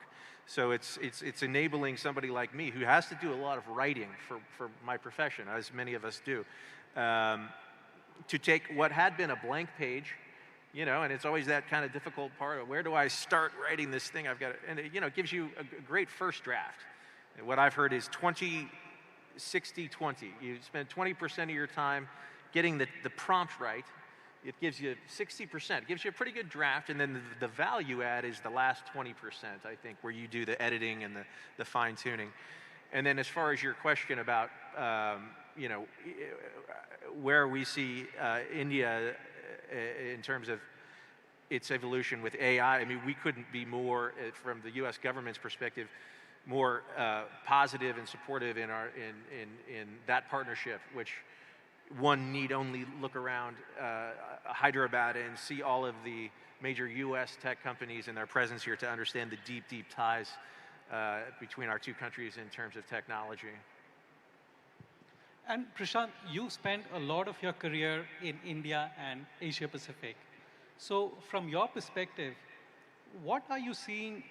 So it's enabling somebody like me, who has to do a lot of writing for my profession, as many of us do, to take what had been a blank page, you know, and it's always that kind of difficult part of where do I start writing this thing? I've got to, and it gives you a great first draft. And what I've heard is 20, 60, 20. You spend 20% of your time getting the prompt right. It gives you 60%. It gives you a pretty good draft, and then the value add is the last 20%, I think, where you do the editing and the fine tuning. And then as far as your question about, you know, where we see India in terms of its evolution with AI, I mean, we couldn't be more, from the U.S. government's perspective, more positive and supportive in that partnership, which one need only look around Hyderabad and see all of the major U.S. tech companies and their presence here to understand the deep, deep ties between our two countries in terms of technology. And Prashant, you spent a lot of your career in India and Asia Pacific. So from your perspective, what are you seeing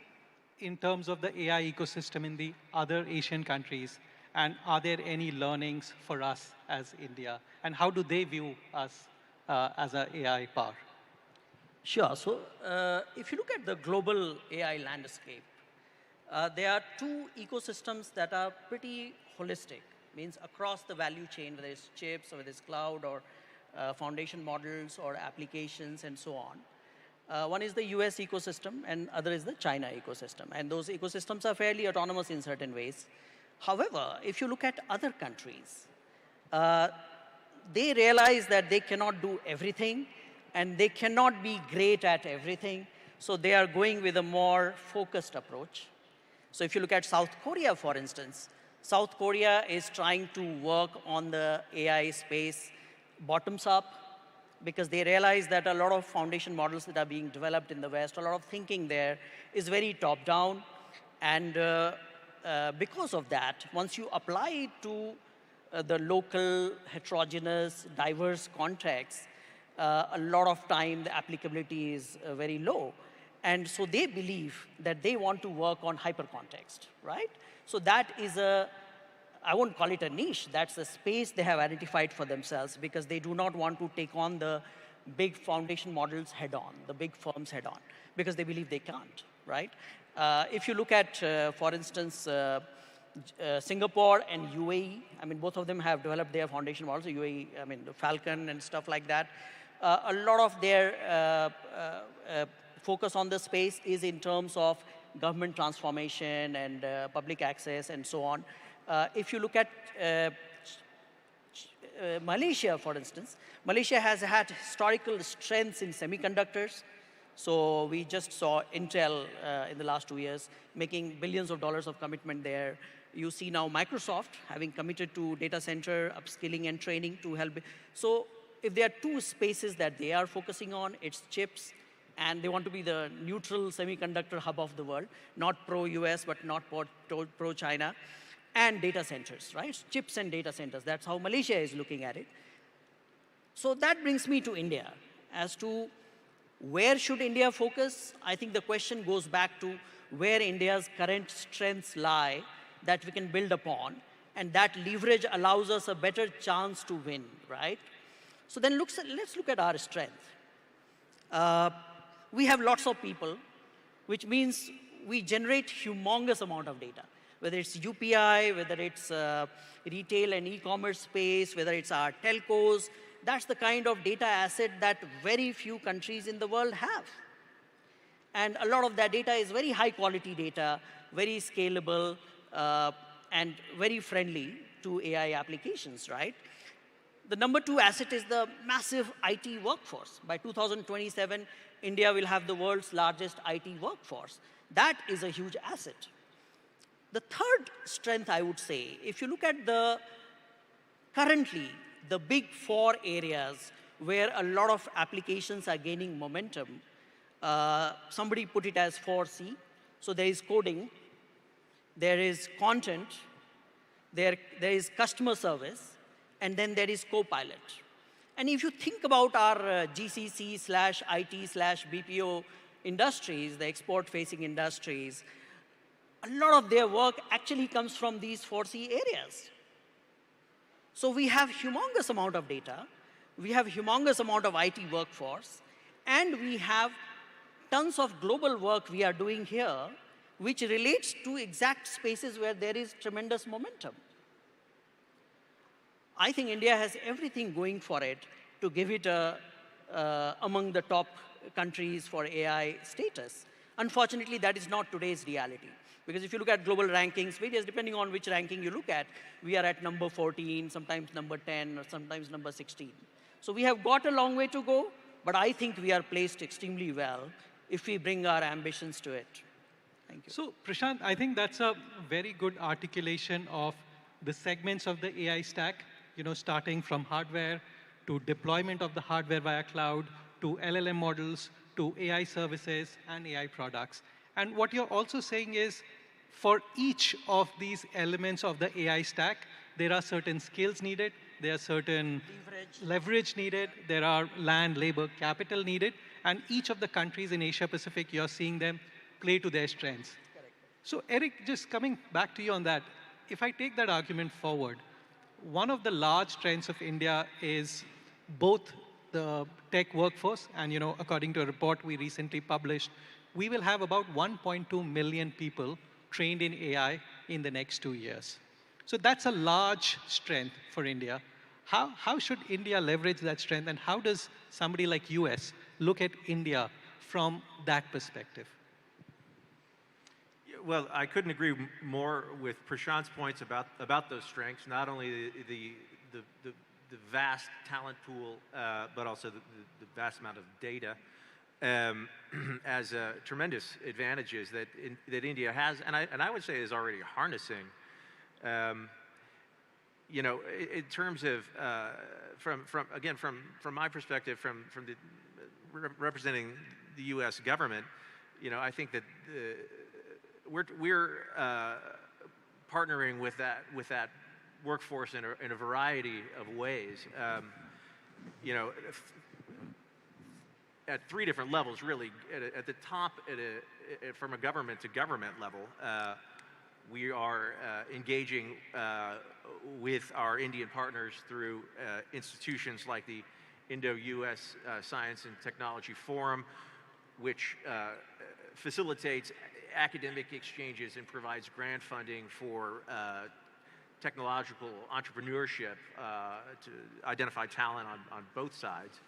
in terms of the AI ecosystem in the other Asian countries? And are there any learnings for us as India? And how do they view us as an AI power? Sure. So if you look at the global AI landscape, there are two ecosystems that are pretty holistic. Means across the value chain, whether it's chips or whether it's cloud or foundation models or applications and so on. One is the US ecosystem and other is the China ecosystem. And those ecosystems are fairly autonomous in certain ways. However, if you look at other countries, they realize that they cannot do everything and they cannot be great at everything. So they are going with a more focused approach. So if you look at South Korea, for instance, South Korea is trying to work on the AI space bottoms up because they realize that a lot of foundation models that are being developed in the West, a lot of thinking there is very top down. And because of that, once you apply it to the local, heterogeneous, diverse context, a lot of time the applicability is very low. And so they believe that they want to work on hypercontext, right? So that is I won't call it a niche, that's a space they have identified for themselves because they do not want to take on the big foundation models head on, the big firms head on, because they believe they can't, right? If you look at, for instance, Singapore and UAE, I mean, both of them have developed their foundation models, UAE, I mean, the Falcon and stuff like that. A lot of their focus on the space is in terms of government transformation and public access and so on. If you look at Malaysia, for instance, Malaysia has had historical strengths in semiconductors. So we just saw Intel in the last 2 years making billions of dollars of commitment there. You see now Microsoft having committed to data center upskilling and training to help. So if there are two spaces that they are focusing on, it's chips, and they want to be the neutral semiconductor hub of the world, not pro-US, but not pro-China, and data centers, right? Chips and data centers, that's how Malaysia is looking at it. So that brings me to India. As to where should India focus, I think the question goes back to where India's current strengths lie, that we can build upon, and that leverage allows us a better chance to win, right? So then let's look at our strength. We have lots of people, which means we generate humongous amount of data, whether it's UPI, whether it's retail and e-commerce space, whether it's our telcos. That's the kind of data asset that very few countries in the world have. And a lot of that data is very high quality data, very scalable, and very friendly to AI applications, right? The number 2 asset is the massive IT workforce. By 2027, India will have the world's largest IT workforce. That is a huge asset. The third strength, I would say, if you look at currently, the big 4 areas where a lot of applications are gaining momentum, somebody put it as 4C. So there is coding, there is content, there is customer service, and then there is Copilot. And if you think about our GCC/IT/BPO industries, the export-facing industries, a lot of their work actually comes from these 4C areas. So we have humongous amount of data, we have humongous amount of IT workforce, and we have tons of global work we are doing here, which relates to exact spaces where there is tremendous momentum. I think India has everything going for it to give it among the top countries for AI status. Unfortunately, that is not today's reality. Because if you look at global rankings, various, depending on which ranking you look at, we are at number 14, sometimes number 10, or sometimes number 16. So we have got a long way to go, but I think we are placed extremely well if we bring our ambitions to it. Thank you. So, Prashant, I think that's a very good articulation of the segments of the AI stack, starting from hardware to deployment of the hardware via cloud, to LLM models, to AI services and AI products. And what you're also saying is, for each of these elements of the AI stack, there are certain skills needed, there are certain leverage needed, there are land, labor, capital needed, and each of the countries in Asia Pacific, you're seeing them play to their strengths. Correct. So Eric, just coming back to you on that, if I take that argument forward, one of the large strengths of India is both the tech workforce, and according to a report we recently published, we will have about 1.2 million people trained in AI in the next 2 years. So that's a large strength for India. How should India leverage that strength, and how does somebody like US look at India from that perspective? Well, I couldn't agree more with Prashant's points about those strengths, not only the vast talent pool, but also the vast amount of data as tremendous advantages that India has, and I would say is already harnessing. In terms of from my perspective, from representing the U.S. government, I think that we're partnering with that workforce in a variety of ways. At 3 different levels, really. At the top, from a government to government level, we are engaging with our Indian partners through institutions like the Indo-US Science and Technology Forum, which facilitates academic exchanges and provides grant funding for technological entrepreneurship to identify talent on both sides.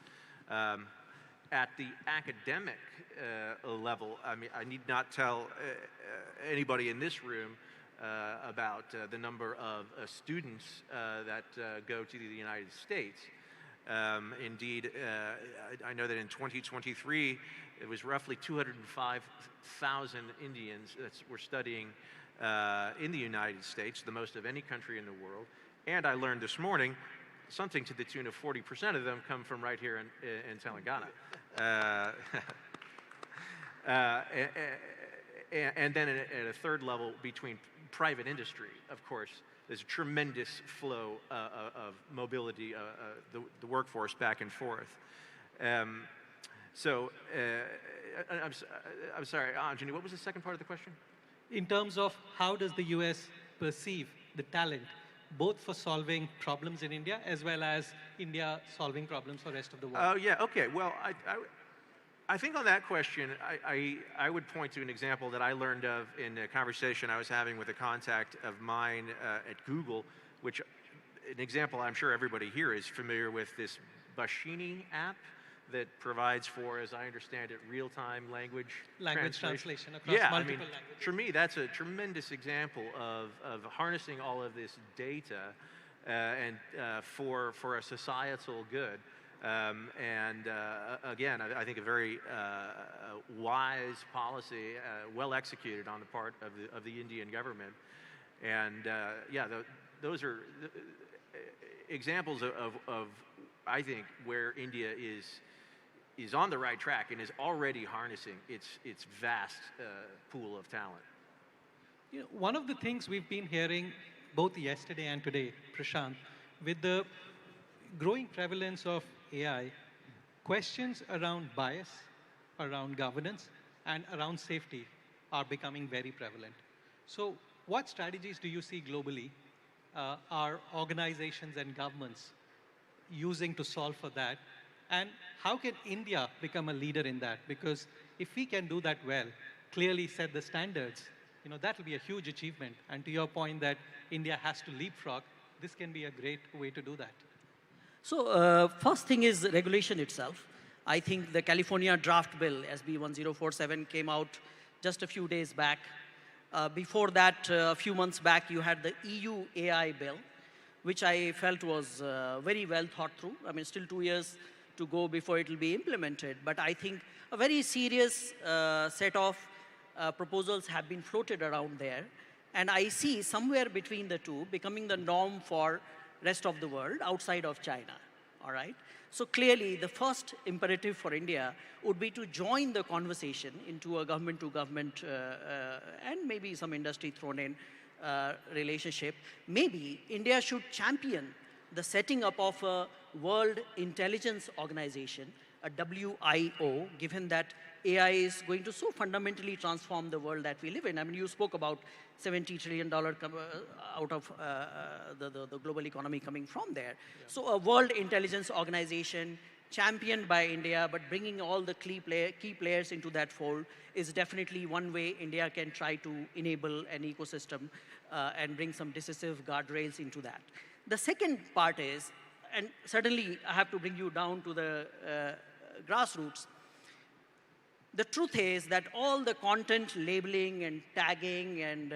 At the academic level, I need not tell anybody in this room about the number of students that go to the United States. Indeed, I know that in 2023, it was roughly 205,000 Indians that were studying in the United States, the most of any country in the world. And I learned this morning something to the tune of 40% of them come from right here in Telangana. And then at a third level, between private industry, of course, there's a tremendous flow of mobility, the workforce back and forth. So, I'm sorry, Anjani, what was the second part of the question? In terms of how does the US perceive the talent, both for solving problems in India as well as India solving problems for the rest of the world? Yeah, okay. Well, I think on that question, I would point to an example that I learned of in a conversation I was having with a contact of mine at Google, which an example I'm sure everybody here is familiar with, this Bashini app that provides for, as I understand it, real-time language translation across multiple languages. For me, that's a tremendous example of harnessing all of this data and for a societal good. Again, I think a very wise policy, well executed on the part of the Indian government. And yeah, those are examples of, I think, where India is on the right track and is already harnessing its vast pool of talent. You know, one of the things we've been hearing both yesterday and today, Prashant, with the growing prevalence of AI, questions around bias, around governance, and around safety are becoming very prevalent. So what strategies do you see globally are organizations and governments using to solve for that? And how can India become a leader in that? Because if we can do that well, clearly set the standards, you know, that will be a huge achievement. And to your point that India has to leapfrog, this can be a great way to do that. So first thing is regulation itself. I think the California draft bill, SB 1047, came out just a few days back. Before that, a few months back, you had the EU AI bill, which I felt was very well thought through. I mean, still 2 years to go before it will be implemented. But I think a very serious set of proposals have been floated around there. And I see somewhere between the two becoming the norm for rest of the world outside of China, all right? So clearly, the first imperative for India would be to join the conversation into a government-to-government and maybe some industry thrown in relationship. Maybe India should champion the setting up of a World Intelligence Organization, a WIO, given that AI is going to so fundamentally transform the world that we live in. I mean, you spoke about $70 trillion out of the global economy coming from there. Yeah. So a World Intelligence Organization championed by India, but bringing all the key players into that fold is definitely one way India can try to enable an ecosystem and bring some decisive guardrails into that. The second part is, and certainly I have to bring you down to the grassroots, the truth is that all the content labeling and tagging and,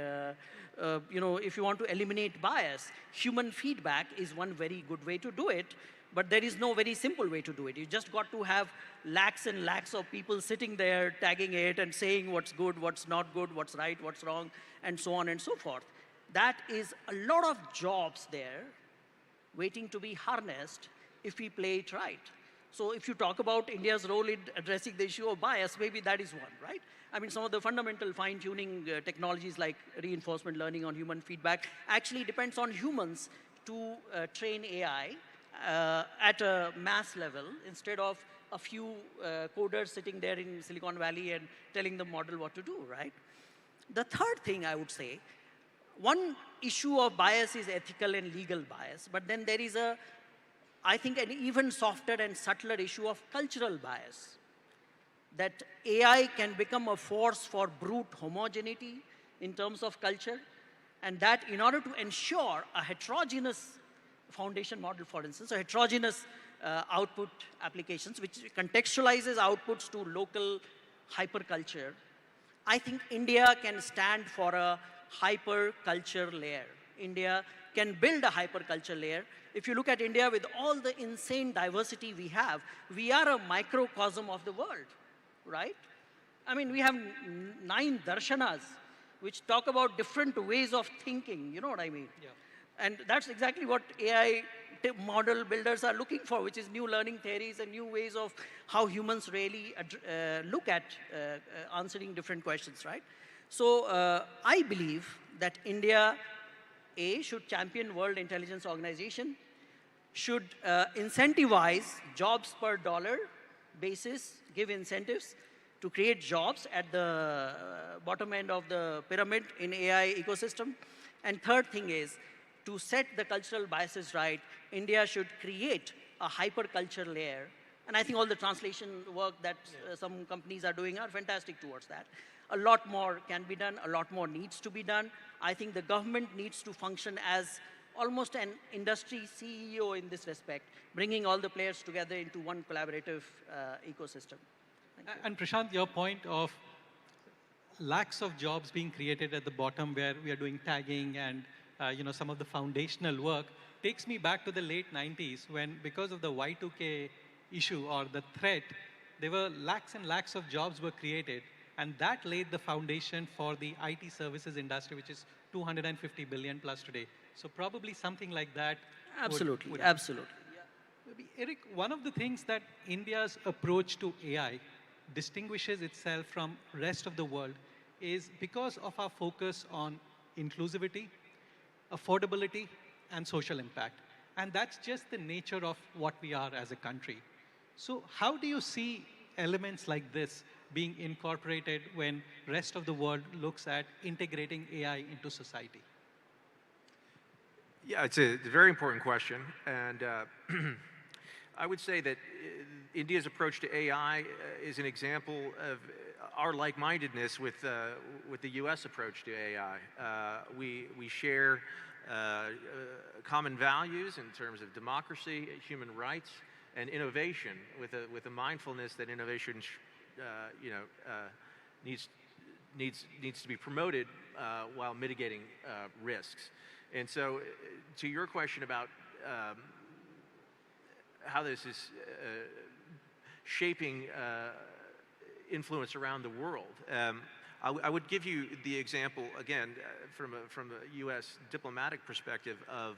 you know, if you want to eliminate bias, human feedback is one very good way to do it, but there is no very simple way to do it. You just got to have lakhs and lakhs of people sitting there tagging it and saying what's good, what's not good, what's right, what's wrong, and so on and so forth. That is a lot of jobs there waiting to be harnessed if we play it right. So if you talk about India's role in addressing the issue of bias, maybe that is one, right? I mean, some of the fundamental fine-tuning technologies like reinforcement learning on human feedback actually depends on humans to train AI at a mass level instead of a few coders sitting there in Silicon Valley and telling the model what to do, right? The third thing I would say, one issue of bias is ethical and legal bias, but then there is a, I think, an even softer and subtler issue of cultural bias. That AI can become a force for brute homogeneity in terms of culture, and that in order to ensure a heterogeneous foundation model, for instance, a heterogeneous output applications, which contextualizes outputs to local hyperculture, I think India can stand for a hyperculture layer. India can build a hyperculture layer. If you look at India with all the insane diversity we are a microcosm of the world, right? I mean, we have 9 darshanas, which talk about different ways of thinking, you know what I mean? Yeah. And that's exactly what AI model builders are looking for, which is new learning theories and new ways of how humans really look at answering different questions, right? So I believe that India, A, should champion World Intelligence Organization, should incentivize jobs per dollar basis, give incentives to create jobs at the bottom end of the pyramid in AI ecosystem, And third thing is, to set the cultural biases right, India should create a hyperculture layer. And I think all the translation work that some companies are doing are fantastic towards that. A lot more can be done, a lot more needs to be done. I think the government needs to function as almost an industry CEO in this respect, bringing all the players together into one collaborative ecosystem. And Prashant, your point of lakhs of jobs being created at the bottom where we are doing tagging and some of the foundational work takes me back to the late 90s when, because of the Y2K issue or the threat, there were lakhs and lakhs of jobs were created, and that laid the foundation for the IT services industry, which is 250 billion plus today. So probably something like that. Absolutely, absolutely. Maybe, Eric, one of the things that India's approach to AI distinguishes itself from rest of the world is because of our focus on inclusivity, affordability, and social impact. And that's just the nature of what we are as a country. So how do you see elements like this being incorporated when rest of the world looks at integrating AI into society? Yeah, it's a very important question. And I would say that India's approach to AI is an example of our like-mindedness with the U.S. approach to AI. We share common values in terms of democracy, human rights, and innovation, with a mindfulness that innovation, needs to be promoted while mitigating risks. And so, to your question about how this is shaping influence around the world, I would give you the example, again, from a U.S. diplomatic perspective of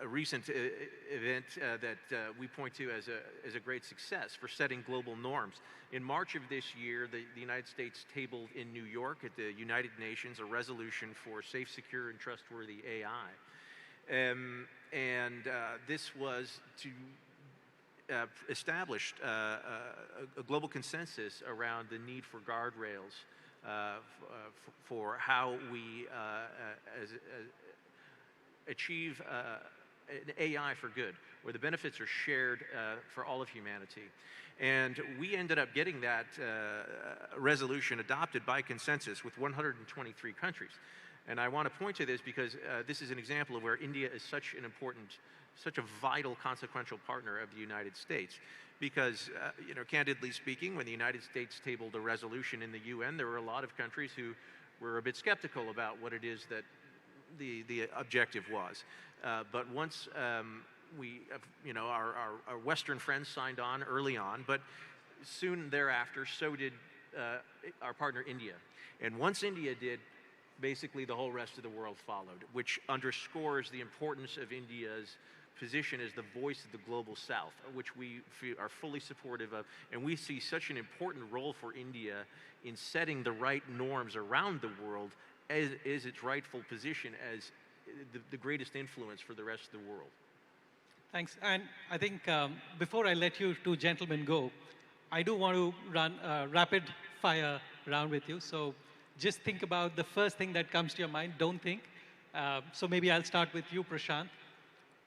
a recent event that we point to as a great success for setting global norms. In March of this year, the United States tabled in New York at the United Nations a resolution for safe, secure, and trustworthy AI. This was to establish a global consensus around the need for guardrails for how we achieve an AI for good, where the benefits are shared for all of humanity. And we ended up getting that resolution adopted by consensus with 123 countries. And I want to point to this because this is an example of where India is such a vital, consequential partner of the United States. Because, candidly speaking, when the United States tabled a resolution in the UN, there were a lot of countries who were a bit skeptical about what it is that the objective was. But once our Western friends signed on early on, but soon thereafter, so did our partner India. And once India did, basically the whole rest of the world followed, which underscores the importance of India's position as the voice of the global South, which we are fully supportive of. And we see such an important role for India in setting the right norms around the world as its rightful position as the greatest influence for the rest of the world. Thanks. And I think before I let you two gentlemen go, I do want to run a rapid fire round with you. So just think about the first thing that comes to your mind. Don't think. So maybe I'll start with you, Prashant.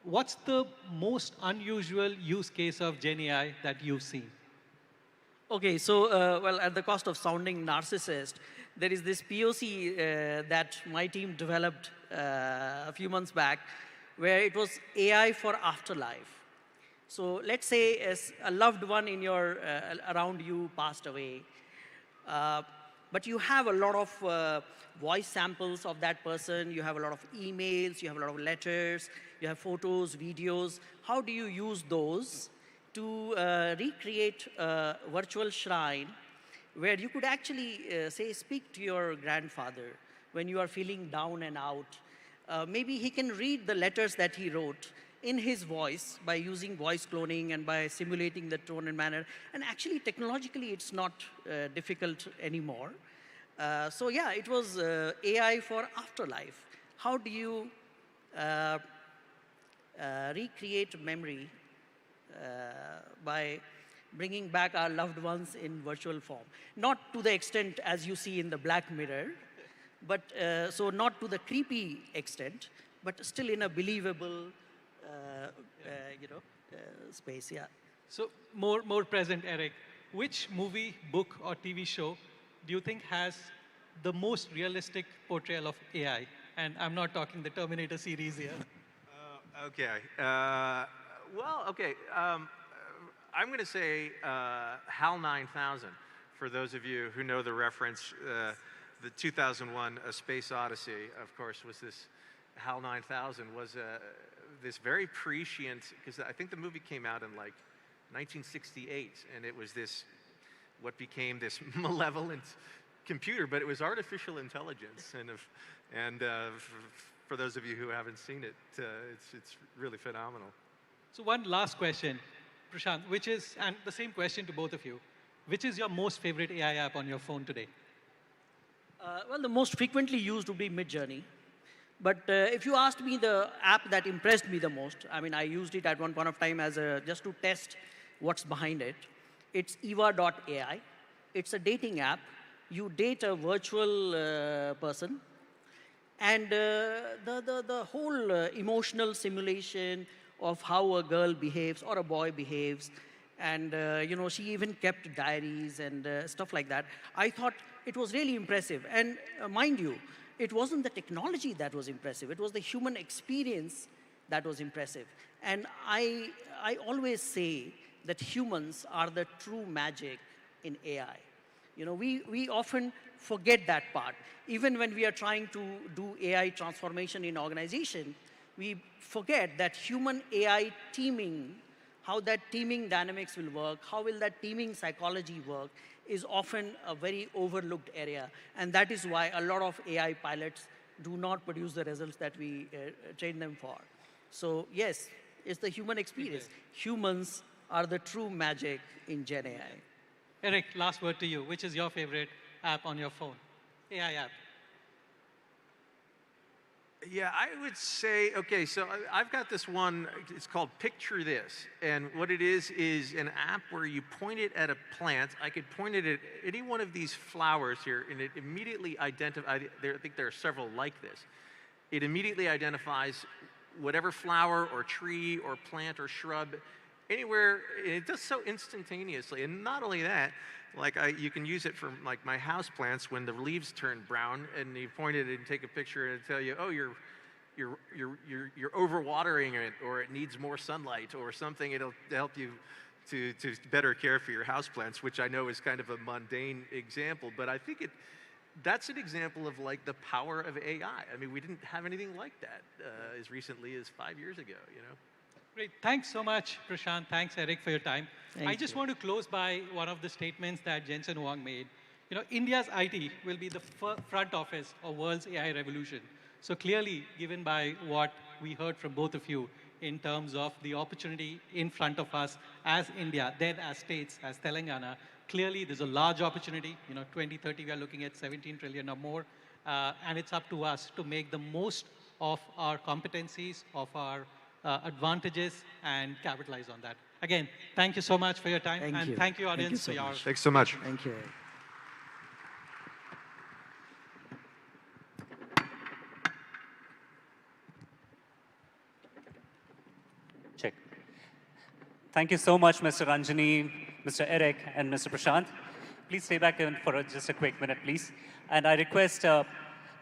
What's the most unusual use case of Gen AI that you've seen? Okay, so, well, at the cost of sounding narcissist, there is this POC that my team developed a few months back, where it was AI for afterlife. So let's say as a loved one in your around you passed away, but you have a lot of voice samples of that person, you have a lot of emails, you have a lot of letters, you have photos, videos. How do you use those to recreate a virtual shrine where you could actually, say, speak to your grandfather when you are feeling down and out? Maybe he can read the letters that he wrote in his voice by using voice cloning and by simulating the tone and manner. And actually, technologically, it's not difficult anymore. So yeah, it was AI for afterlife. How do you recreate memory by bringing back our loved ones in virtual form? Not to the extent as you see in the Black Mirror, but so not to the creepy extent, but still in a believable, you know, space. Yeah. So more present, Eric. Which movie, book, or TV show do you think has the most realistic portrayal of AI? And I'm not talking the Terminator series here. Okay. Well, okay. I'm going to say HAL 9000, for those of you who know the reference. The 2001 A Space Odyssey, of course, was this HAL 9000 was this very prescient, because I think the movie came out in like 1968, and it was this, what became this malevolent computer, but it was artificial intelligence. And for those of you who haven't seen it, it's really phenomenal. So one last question, Prashant, which is, and the same question to both of you, which is your most favorite AI app on your phone today? Well, the most frequently used would be Midjourney. But if you asked me the app that impressed me the most, I mean, I used it at one point of time as just to test what's behind it. It's eva.ai. It's a dating app. You date a virtual person. And the whole emotional simulation of how a girl behaves or a boy behaves, and you know, she even kept diaries and stuff like that. I thought it was really impressive. And mind you, it wasn't the technology that was impressive. It was the human experience that was impressive. And I always say that humans are the true magic in AI. You know, we often forget that part. Even when we are trying to do AI transformation in organization, we forget that human AI teaming, how that teaming dynamics will work, how will that teaming psychology work, is often a very overlooked area. And that is why a lot of AI pilots do not produce the results that we train them for. So yes, it's the human experience. Humans are the true magic in Gen AI. Eric, last word to you. Which is your favorite app on your phone? AI app. Yeah, I would say, okay, so I've got this one, it's called Picture This. And what it is an app where you point it at a plant. I could point it at any one of these flowers here, and it immediately identifies, I think there are several like this. It immediately identifies whatever flower or tree or plant or shrub, anywhere, it does so instantaneously. And not only that, like you can use it for like my house plants when the leaves turn brown, and you point it and take a picture and it'll tell you, oh, you're overwatering it, or it needs more sunlight or something. It'll help you to better care for your house plants, which I know is kind of a mundane example, but I think that's an example of like the power of AI. I mean, we didn't have anything like that as recently as 5 years ago, you know? Great. Thanks so much, Prashant. Thanks, Eric, for your time. I just want to close by one of the statements that Jensen Huang made. You know, India's IT will be the front office of world's AI revolution. So clearly, given by what we heard from both of you in terms of the opportunity in front of us as India, then as states, as Telangana, clearly there's a large opportunity. You know, 2030, we are looking at 17 trillion or more. And it's up to us to make the most of our competencies, of our advantages, and capitalize on that. Again, thank you so much for your time. Thank you, audience, for your... Thanks so much. Thank you. Check. Thank you so much, Mr. Ranjani, Mr. Eric, and Mr. Prashant. Please stay back in for just a quick minute, please. And I request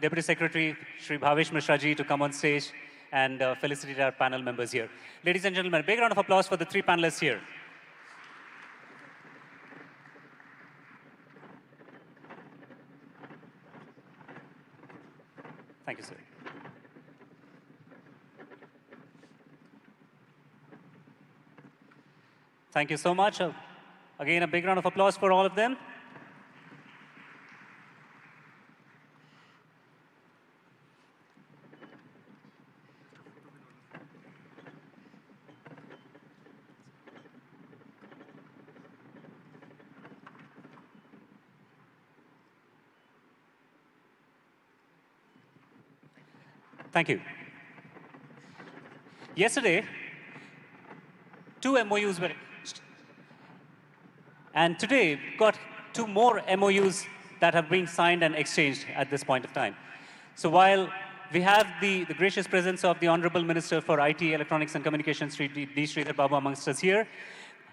Deputy Secretary Shri Bhavesh Mishra ji to come on stage and felicitate our panel members here. Ladies and gentlemen, a big round of applause for the three panelists here. Thank you, sir. Thank you so much. Again, a big round of applause for all of them. Thank you. Yesterday, 2 MOUs were, and today we've got 2 more MOUs that have been signed and exchanged at this point of time. So while we have the gracious presence of the Honorable Minister for IT, Electronics and Communications, Sri D. Sridhar Babu amongst us here,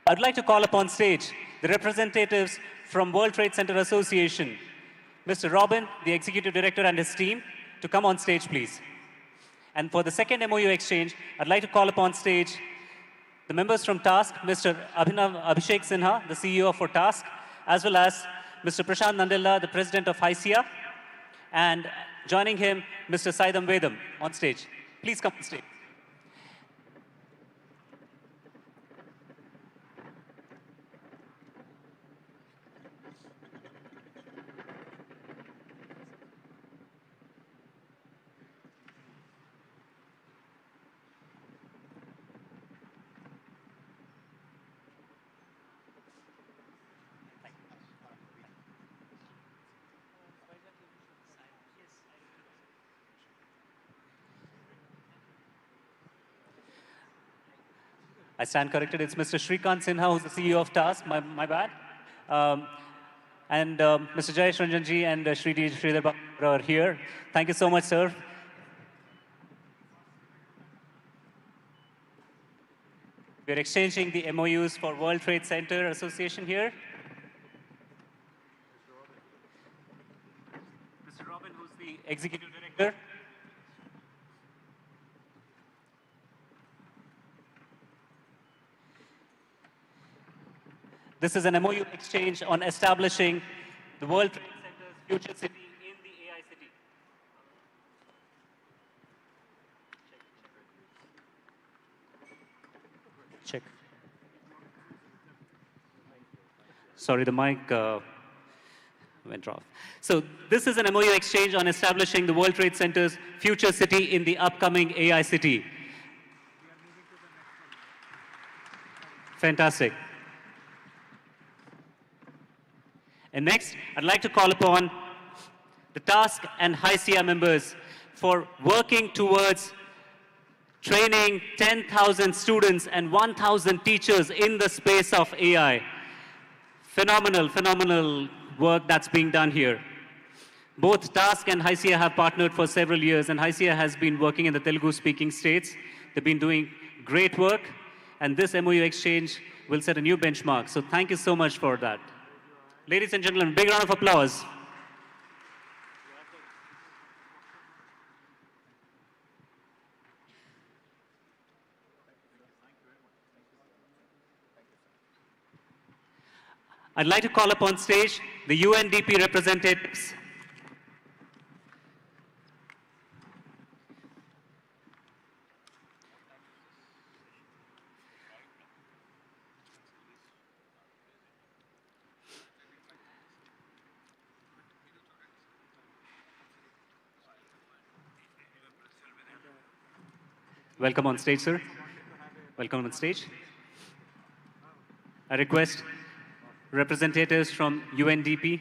I'd like to call upon stage the representatives from World Trade Center Association, Mr. Robin, the Executive Director and his team, to come on stage, please. And for the second MOU exchange, I'd like to call upon stage the members from TASK, Mr. Abhishek Sinha, the CEO for TASK, as well as Mr. Prashant Nandella, the President of HICC, and joining him, Mr. Saidam Vedam on stage. Please come on stage. I stand corrected. It's Mr. Shrikant Sinha, who's the CEO of TASK. My bad. Mr. Jayesh Ranjanji and Sri D. Sridhar Babu are here. Thank you so much, sir. We're exchanging the MOUs for World Trade Center Association here. Mr. Robin, who's the Executive Director. This is an MOU exchange on establishing the World Trade Center's future city in the AI city. Check. Sorry, the mic went off. So this is an MOU exchange on establishing the World Trade Center's future city in the upcoming AI city. Fantastic. And next, I'd like to call upon the TASK and HICC members for working towards training 10,000 students and 1,000 teachers in the space of AI. Phenomenal work that's being done here. Both TASK and HICC have partnered for several years, and HICC has been working in the Telugu-speaking states. They've been doing great work, and this MOU exchange will set a new benchmark. So thank you so much for that. Ladies and gentlemen, big round of applause. I'd like to call upon stage the UNDP representatives. Welcome on stage, sir. Welcome on stage. I request representatives from UNDP.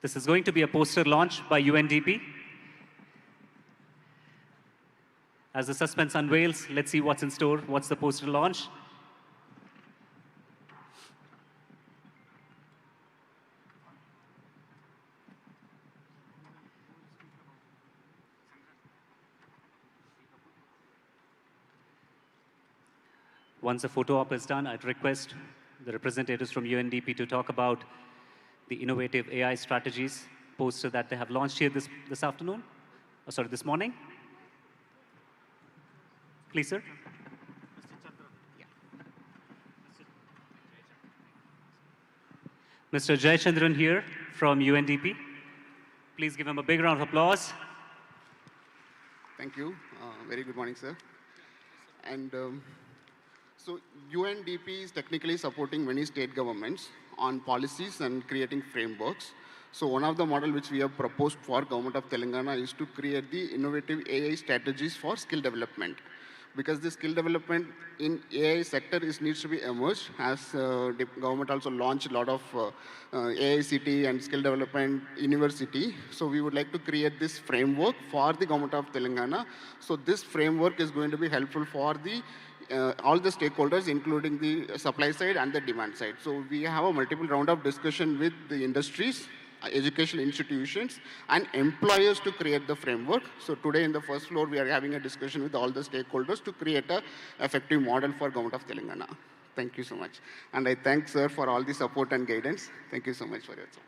This is going to be a poster launch by UNDP. As the suspense unveils, let's see what's in store. What's the poster launch? Once the photo op is done, I'd request the representatives from UNDP to talk about the innovative AI strategies poster that they have launched here this afternoon. Oh, sorry, this morning. Please, sir. Mr. Jayachandran here from UNDP. Please give him a big round of applause. Thank you. Very good morning, sir. And so UNDP is technically supporting many state governments on policies and creating frameworks. So one of the model which we have proposed for Government of Telangana is to create the innovative AI strategies for skill development. Because the skill development in AI sector needs to be emerged, as the government also launched a lot of AICT and skill development university. So we would like to create this framework for the Government of Telangana. So this framework is going to be helpful for the all the stakeholders, including the supply side and the demand side. So we have a multiple round of discussion with the industries, educational institutions, and employers to create the framework. So today in the first floor, we are having a discussion with all the stakeholders to create an effective model for Government of Telangana. Thank you so much. And I thank sir for all the support and guidance. Thank you so much for your support.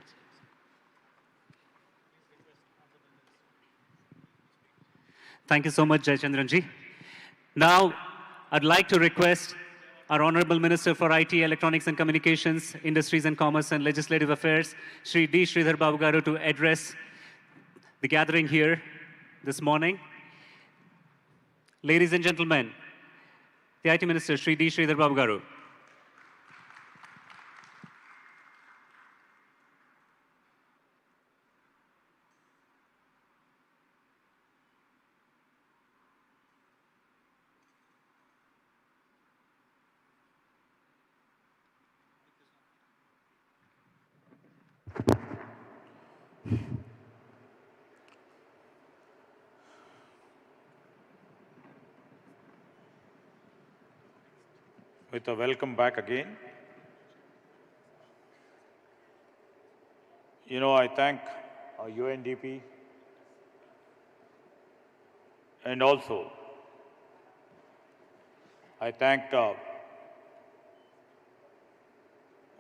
Thank you so much, Jayachandranji. Now, I'd like to request our Honorable Minister for IT, Electronics and Communications, Industries and Commerce and Legislative Affairs, Shri D. Sridhar Babu Garu, to address the gathering here this morning. Ladies and gentlemen, the IT Minister, Shri D. Sridhar Babu Garu. With a welcome back again. You know, I thank UNDP and also I thank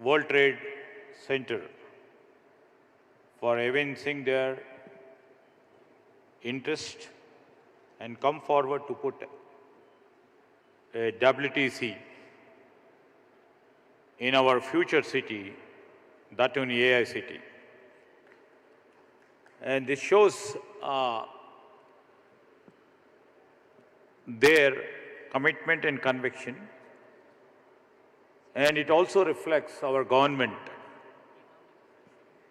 World Trade Center for evincing their interest and come forward to put a WTC in our future city, that in AI city. And this shows their commitment and conviction, and it also reflects our government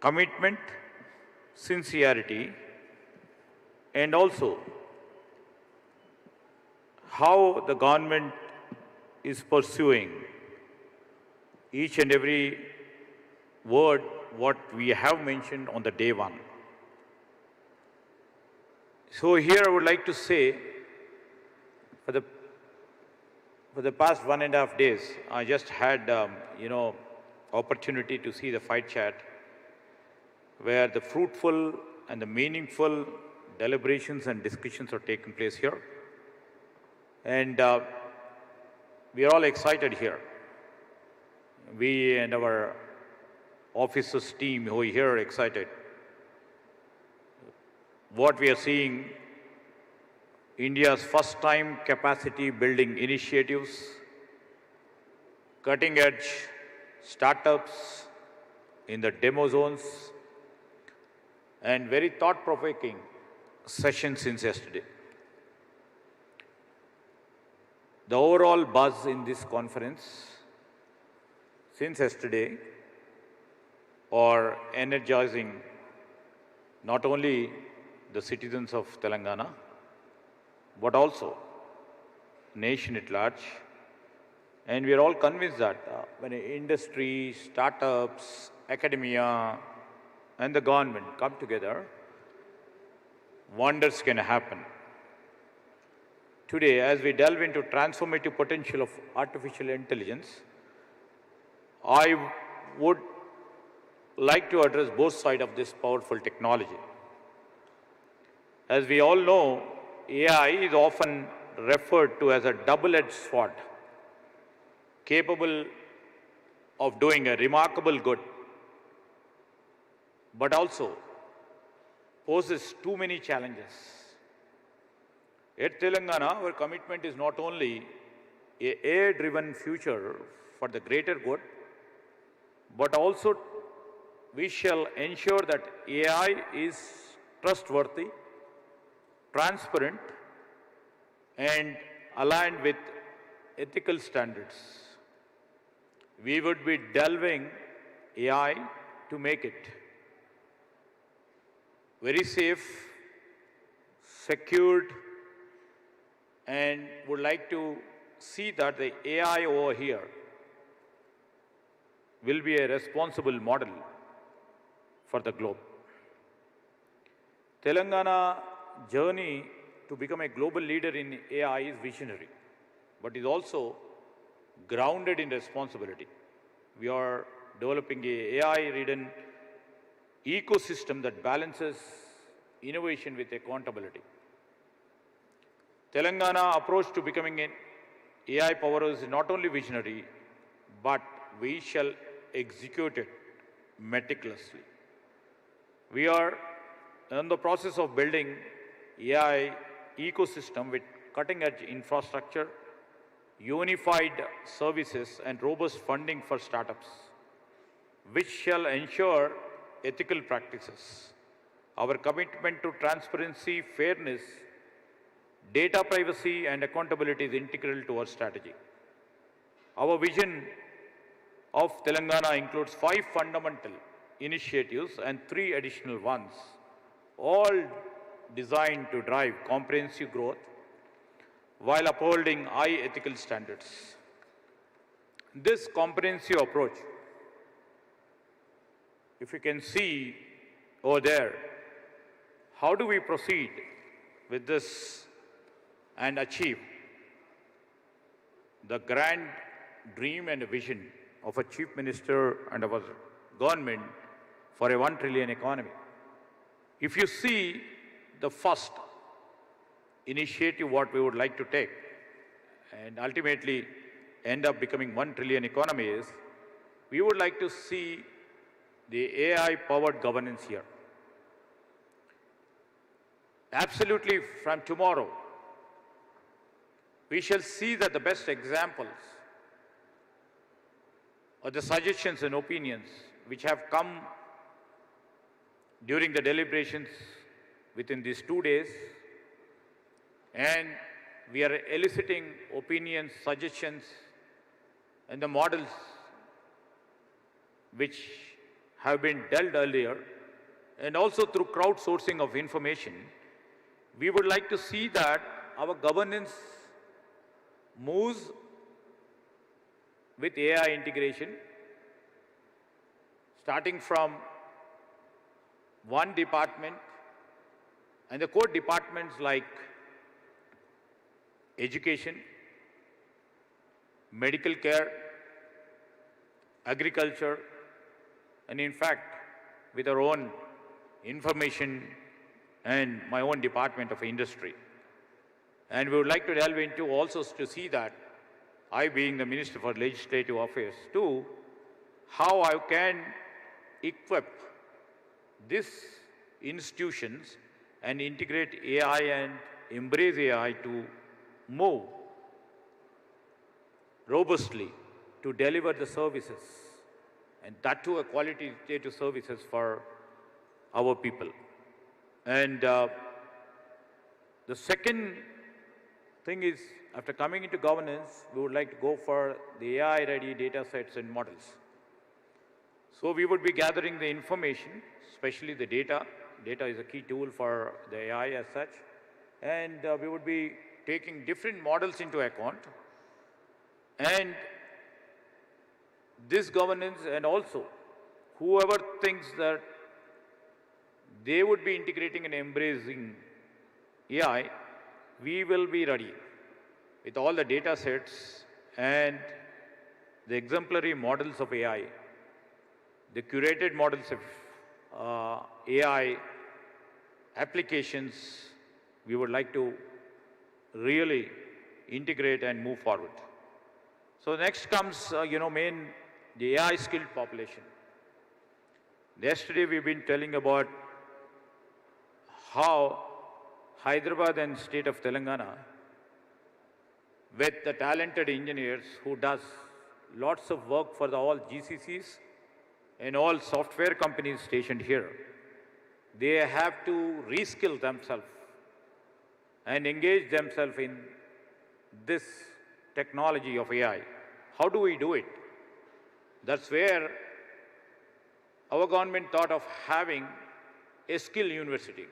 commitment, sincerity, and also how the government is pursuing each and every word what we have mentioned on the day one. So here I would like to say, for the past 1.5 days, I just had opportunity to see the fight chat, where the fruitful and the meaningful deliberations and discussions are taking place here, and we are all excited here. We and our officers team who are here are excited. What we are seeing, India's first time capacity building initiatives, cutting edge startups in the demo zones, and very thought-provoking sessions since yesterday. The overall buzz in this conference since yesterday are energizing not only the citizens of Telangana, but also nation at large. And we are all convinced that when industry, startups, academia, and the government come together, wonders can happen. Today, as we delve into transformative potential of artificial intelligence, I would like to address both sides of this powerful technology. As we all know, AI is often referred to as a double-edged sword, capable of doing a remarkable good, but also poses too many challenges. At Telangana, our commitment is not only an AI-driven future for the greater good, but also we shall ensure that AI is trustworthy, transparent, and aligned with ethical standards. We would be delving AI to make it very safe, secured, and would like to see that the AI over here will be a responsible model for the globe. Telangana journey to become a global leader in AI is visionary. but is also grounded in responsibility. We are developing an AI-ridden ecosystem that balances innovation with accountability. Telangana approach to becoming an AI powerhouse is not only visionary, but we shall execute it meticulously. We are in the process of building AI ecosystem with cutting-edge infrastructure, unified services, and robust funding for startups, which shall ensure ethical practices. Our commitment to transparency, fairness, data privacy, and accountability is integral to our strategy. Our vision of Telangana includes 5 fundamental initiatives and 3 additional ones, all designed to drive comprehensive growth while upholding high ethical standards. This comprehensive approach, if you can see over there, how do we proceed with this and achieve the grand dream and vision of a chief minister and of our government for a 1 trillion economy? If you see the first initiative what we would like to take and ultimately end up becoming 1 trillion economy is, we would like to see the AI-powered governance here. Absolutely, from tomorrow, we shall see that the best examples or the suggestions and opinions which have come during the deliberations within these 2 days, and we are eliciting opinions, suggestions, and the models which have been dealt earlier, and also through crowdsourcing of information. We would like to see that our governance moves with AI integration, starting from one department and the core departments like education, medical care, agriculture, and in fact, with our own information and my own department of industry. And we would like to delve into also to see that, I being the Minister for Legislative Affairs too, how I can equip these institutions and integrate AI and embrace AI to move robustly to deliver the services, and that too a qualitative services for our people. And the second thing is, after coming into governance, we would like to go for the AI-ready data sets and models. So we would be gathering the information, especially the data. Data is a key tool for the AI as such. And we would be taking different models into account. And this governance, and also whoever thinks that they would be integrating and embracing AI, we will be ready with all the data sets and the exemplary models of AI, the curated models of AI applications. We would like to really integrate and move forward. So next comes, the AI skilled population. Yesterday we've been telling about how Hyderabad and state of Telangana, with the talented engineers who does lots of work for all GCCs and all software companies stationed here, they have to reskill themselves and engage themselves in this technology of AI. How do we do it? That's where our government thought of having a skill university.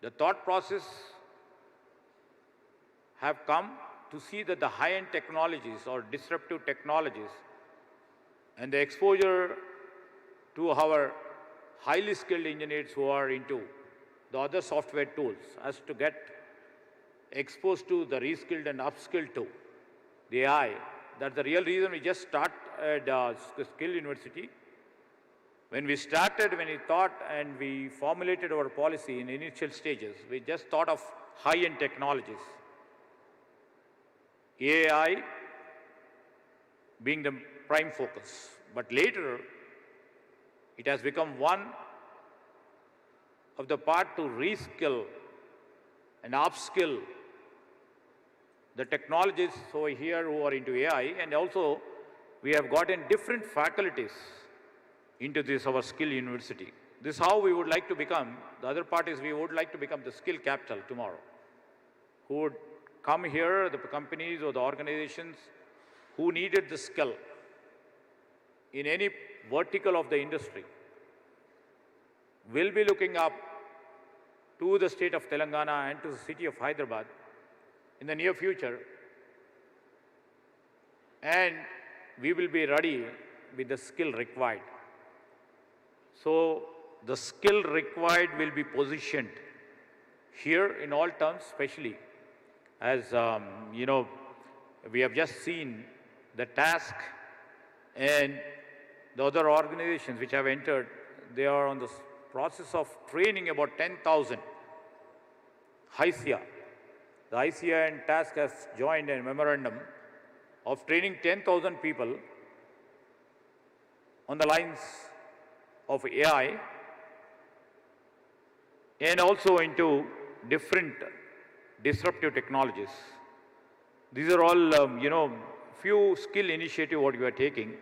The thought process have come to see that the high-end technologies or disruptive technologies and the exposure to our highly skilled engineers who are into the other software tools has to get exposed to the reskilled and upskilled too. the AI. That's the real reason we just started Skill University. When we thought and we formulated our policy in initial stages, we just thought of high-end technologies. AI being the prime focus. But later, it has become one of the part to reskill and upskill the technologists over here who are into AI, and also we have gotten different faculties into this, our skill university. This is how we would like to become. The other part is we would like to become the skill capital tomorrow, who would come here, the companies or the organizations who needed the skill in any vertical of the industry will be looking up to the state of Telangana and to the city of Hyderabad in the near future, and we will be ready with the skill required. So the skill required will be positioned here in all terms, especially as you know, we have just seen the task and the other organizations which have entered, they are on the process of training about 10,000. HICC, the ICA and task has joined a memorandum of training 10,000 people on the lines of AI and also into different disruptive technologies. These are all, you know, few skill initiatives what you are taking.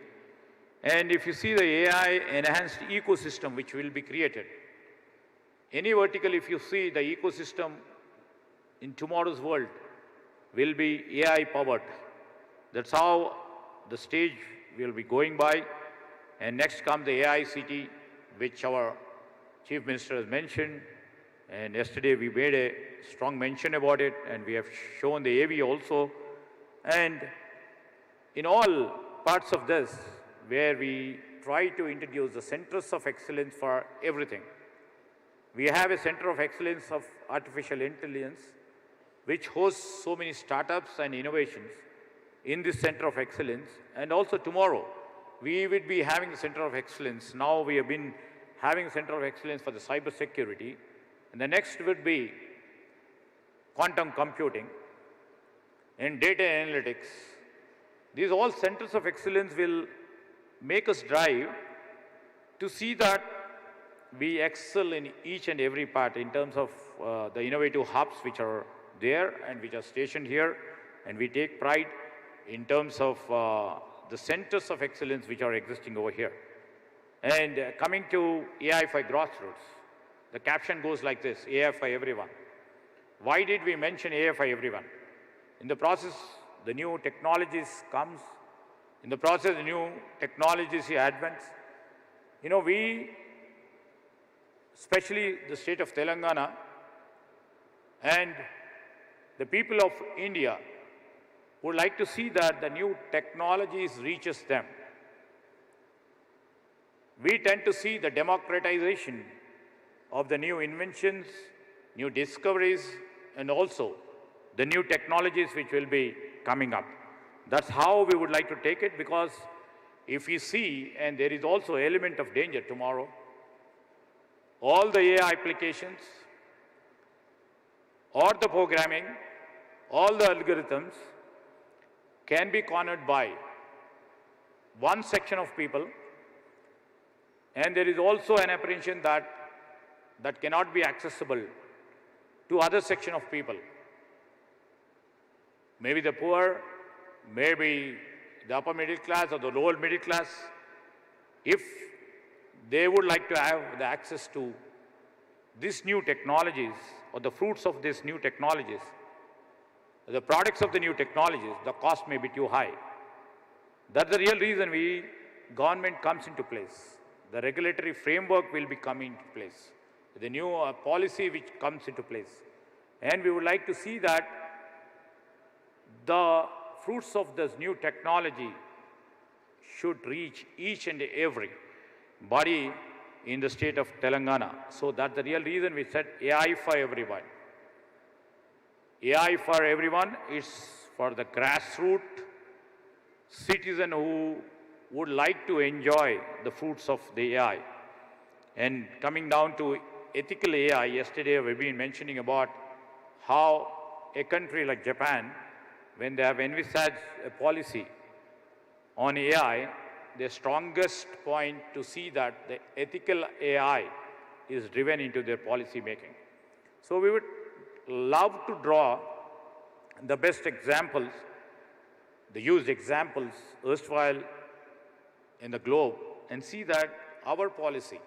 And if you see the AI enhanced ecosystem which will be created, any vertical, if you see the ecosystem in tomorrow's world will be AI powered. That's how the stage will be going by. And next comes the HICC, which our Chief Minister has mentioned. And yesterday we made a strong mention about it, and we have shown the AV also. And in all parts of this, where we try to introduce the centers of excellence for everything. We have a center of excellence of artificial intelligence, which hosts so many startups and innovations in this center of excellence. And also tomorrow, we will be having a center of excellence. Now we have been having a center of excellence for the cyber security. And the next would be quantum computing and data analytics. These all centers of excellence will make us drive to see that we excel in each and every part in terms of the innovative hubs which are there and which are stationed here. And we take pride in terms of the centers of excellence which are existing over here. And coming to AI for grassroots, the caption goes like this: AI for everyone. Why did we mention AI for everyone? In the process, the new technologies comes. In the process, the new technologies advance. You know, we, especially the state of Telangana and the people of India, would like to see that the new technologies reaches them. We tend to see the democratization of the new inventions, new discoveries, and also the new technologies which will be coming up. That's how we would like to take it, because if we see, and there is also an element of danger tomorrow, all the AI applications, or the programming, all the algorithms can be cornered by one section of people, and there is also an apprehension that cannot be accessible to other section of people. Maybe the poor, maybe the upper middle class or the lower middle class, if they would like to have the access to these new technologies or the fruits of these new technologies, the products of the new technologies, the cost may be too high. That's the real reason government comes into place. The regulatory framework will be coming into place. The new policy which comes into place. And we would like to see that the fruits of this new technology should reach each and every body in the state of Telangana. So that's the real reason we said AI for everyone. AI for everyone is for the grassroots citizen who would like to enjoy the fruits of the AI. And coming down to ethical AI, yesterday we've been mentioning about how a country like Japan, when they have envisaged a policy on AI, the strongest point to see that the ethical AI is driven into their policy making. So we would love to draw the best examples, the used examples erstwhile in the globe, and see that our policy,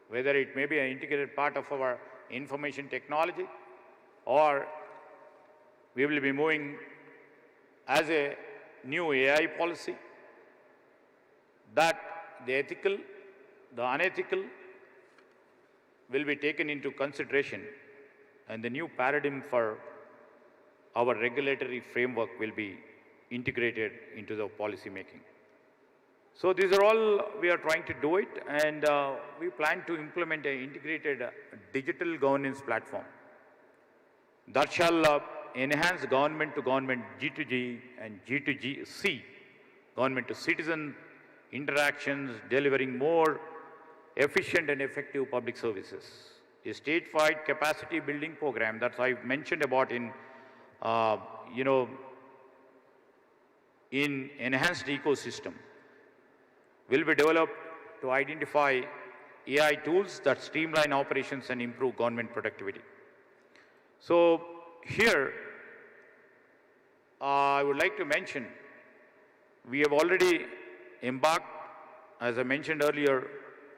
whether it may be an integrated part of our information technology, or we will be moving as a new AI policy, that the ethical, the unethical will be taken into consideration, and the new paradigm for our regulatory framework will be integrated into the policy making. So these are all, we are trying to do it, and we plan to implement an integrated digital governance platform that shall enhance government to government, G2G and G2C, government to citizen interactions, delivering more efficient and effective public services. A statewide capacity building program that I mentioned about in, in enhanced ecosystem will be developed to identify AI tools that streamline operations and improve government productivity. So here, I would like to mention, we have already embarked, as I mentioned earlier,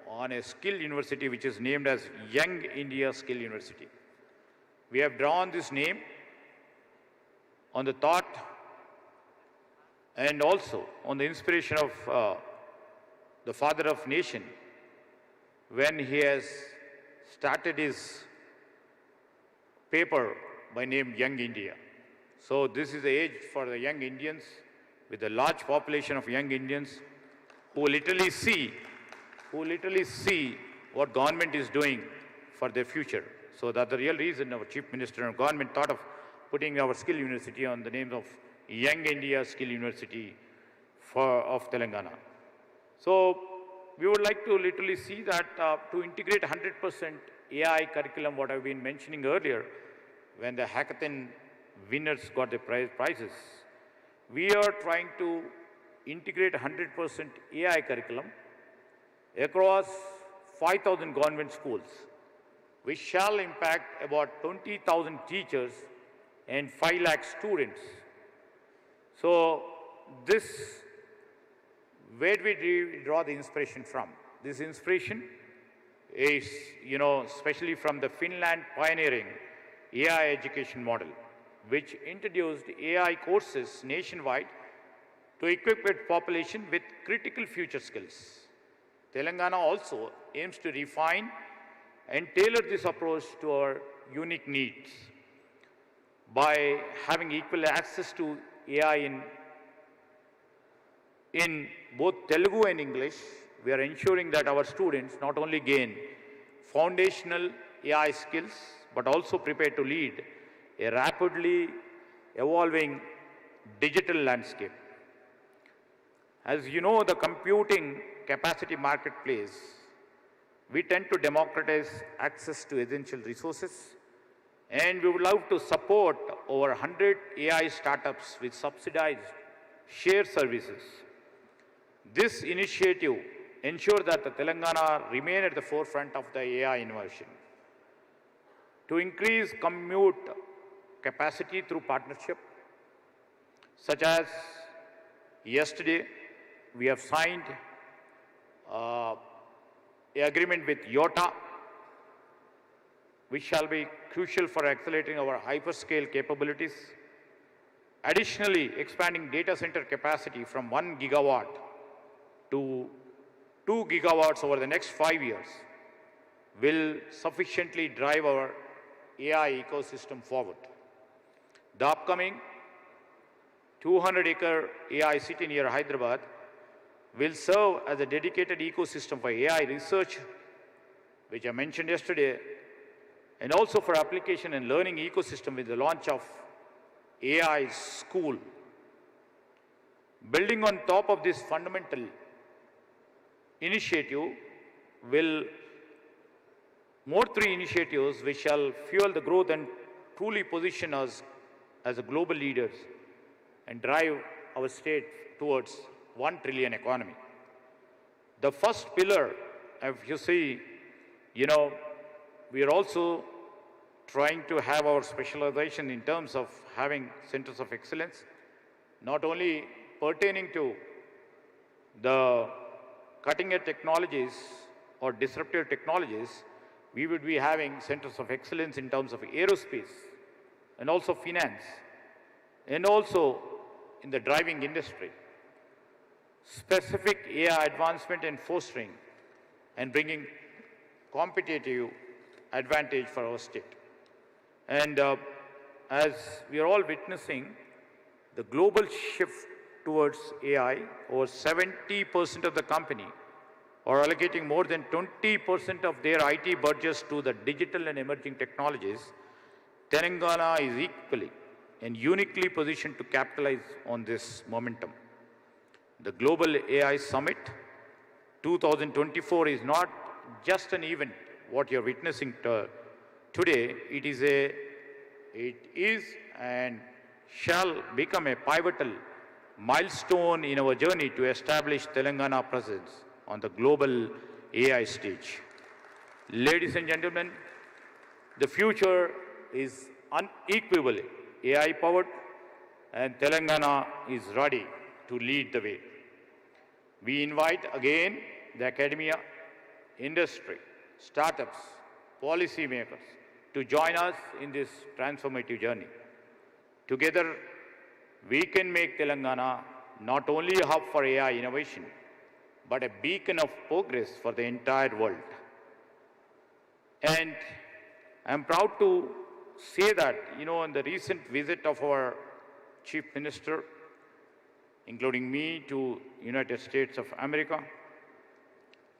on a skill university which is named as Young India Skill University. We have drawn this name on the thought and also on the inspiration of the father of nation when he has started his paper by name Young India. So this is the age for the young Indians, with a large population of young Indians who literally see what government is doing for their future. So that's the real reason our Chief Minister and government thought of putting our skill university on the name of Young India Skill University of Telangana. So we would like to literally see that to integrate 100% AI curriculum, what I've been mentioning earlier, when the Hackathon winners got the prizes, we are trying to integrate 100% AI curriculum across 5,000 government schools, which shall impact about 20,000 teachers and 5 lakh students. So this, where do we draw the inspiration from? This inspiration is, especially from the Finland pioneering AI education model, which introduced AI courses nationwide to equip its population with critical future skills. Telangana also aims to refine and tailor this approach to our unique needs. By having equal access to AI in both Telugu and English, we are ensuring that our students not only gain foundational AI skills, but also prepare to lead a rapidly evolving digital landscape. As you know, the computing capacity marketplace, we tend to democratize access to essential resources, and we would love to support over 100 AI startups with subsidized shared services. This initiative ensures that the Telangana remain at the forefront of the AI innovation. To increase compute capacity through partnership, such as yesterday, we have signed an agreement with Yota, which shall be crucial for accelerating our hyperscale capabilities. Additionally, expanding data center capacity from 1 gigawatt to 2 gigawatts over the next 5 years will sufficiently drive our AI ecosystem forward. The upcoming 200-acre AI city near Hyderabad will serve as a dedicated ecosystem for AI research, which I mentioned yesterday, and also for application and learning ecosystem with the launch of AI School. Building on top of this fundamental initiative will more three initiatives which shall fuel the growth and truly position us as a global leaders and drive our state towards 1 trillion economy. The first pillar, if you see, we are also trying to have our specialization in terms of having centers of excellence, not only pertaining to the cutting-edge technologies or disruptive technologies. We would be having centers of excellence in terms of aerospace and also finance and also in the driving industry. Specific AI advancement and fostering and bringing competitive advantage for our state. And as we are all witnessing the global shift towards AI, over 70% of the company are allocating more than 20% of their IT budgets to the digital and emerging technologies. Telangana is equally and uniquely positioned to capitalize on this momentum. The Global AI Summit 2024 is not just an event, what you're witnessing today. It is and shall become a pivotal milestone in our journey to establish Telangana presence on the global AI stage. Ladies and gentlemen, the future is unequivocally AI-powered, and Telangana is ready to lead the way. We invite again the academia, industry, startups, policymakers to join us in this transformative journey. Together, we can make Telangana not only a hub for AI innovation, but a beacon of progress for the entire world. And I'm proud to say that, in the recent visit of our Chief Minister, including me, to United States of America,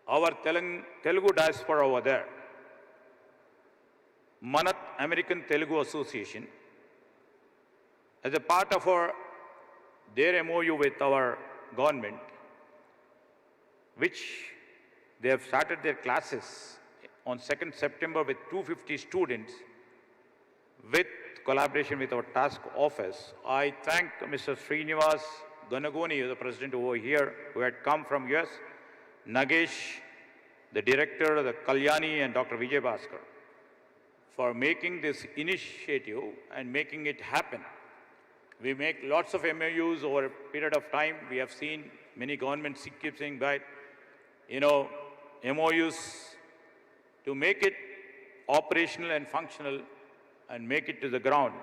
our Telugu diaspora over there, Manat American Telugu Association, as a part of their MOU with our government, which they have started their classes on 2nd September with 250 students with collaboration with our task office. I thank Mr. Srinivas Ganagoni, the president over here, who had come from US, Nagesh, the director, the Kalyani, and Dr. Vijay Bhaskar, for making this initiative and making it happen. We make lots of MOUs over a period of time. We have seen many governments keep saying that, MOUs to make it operational and functional and make it to the ground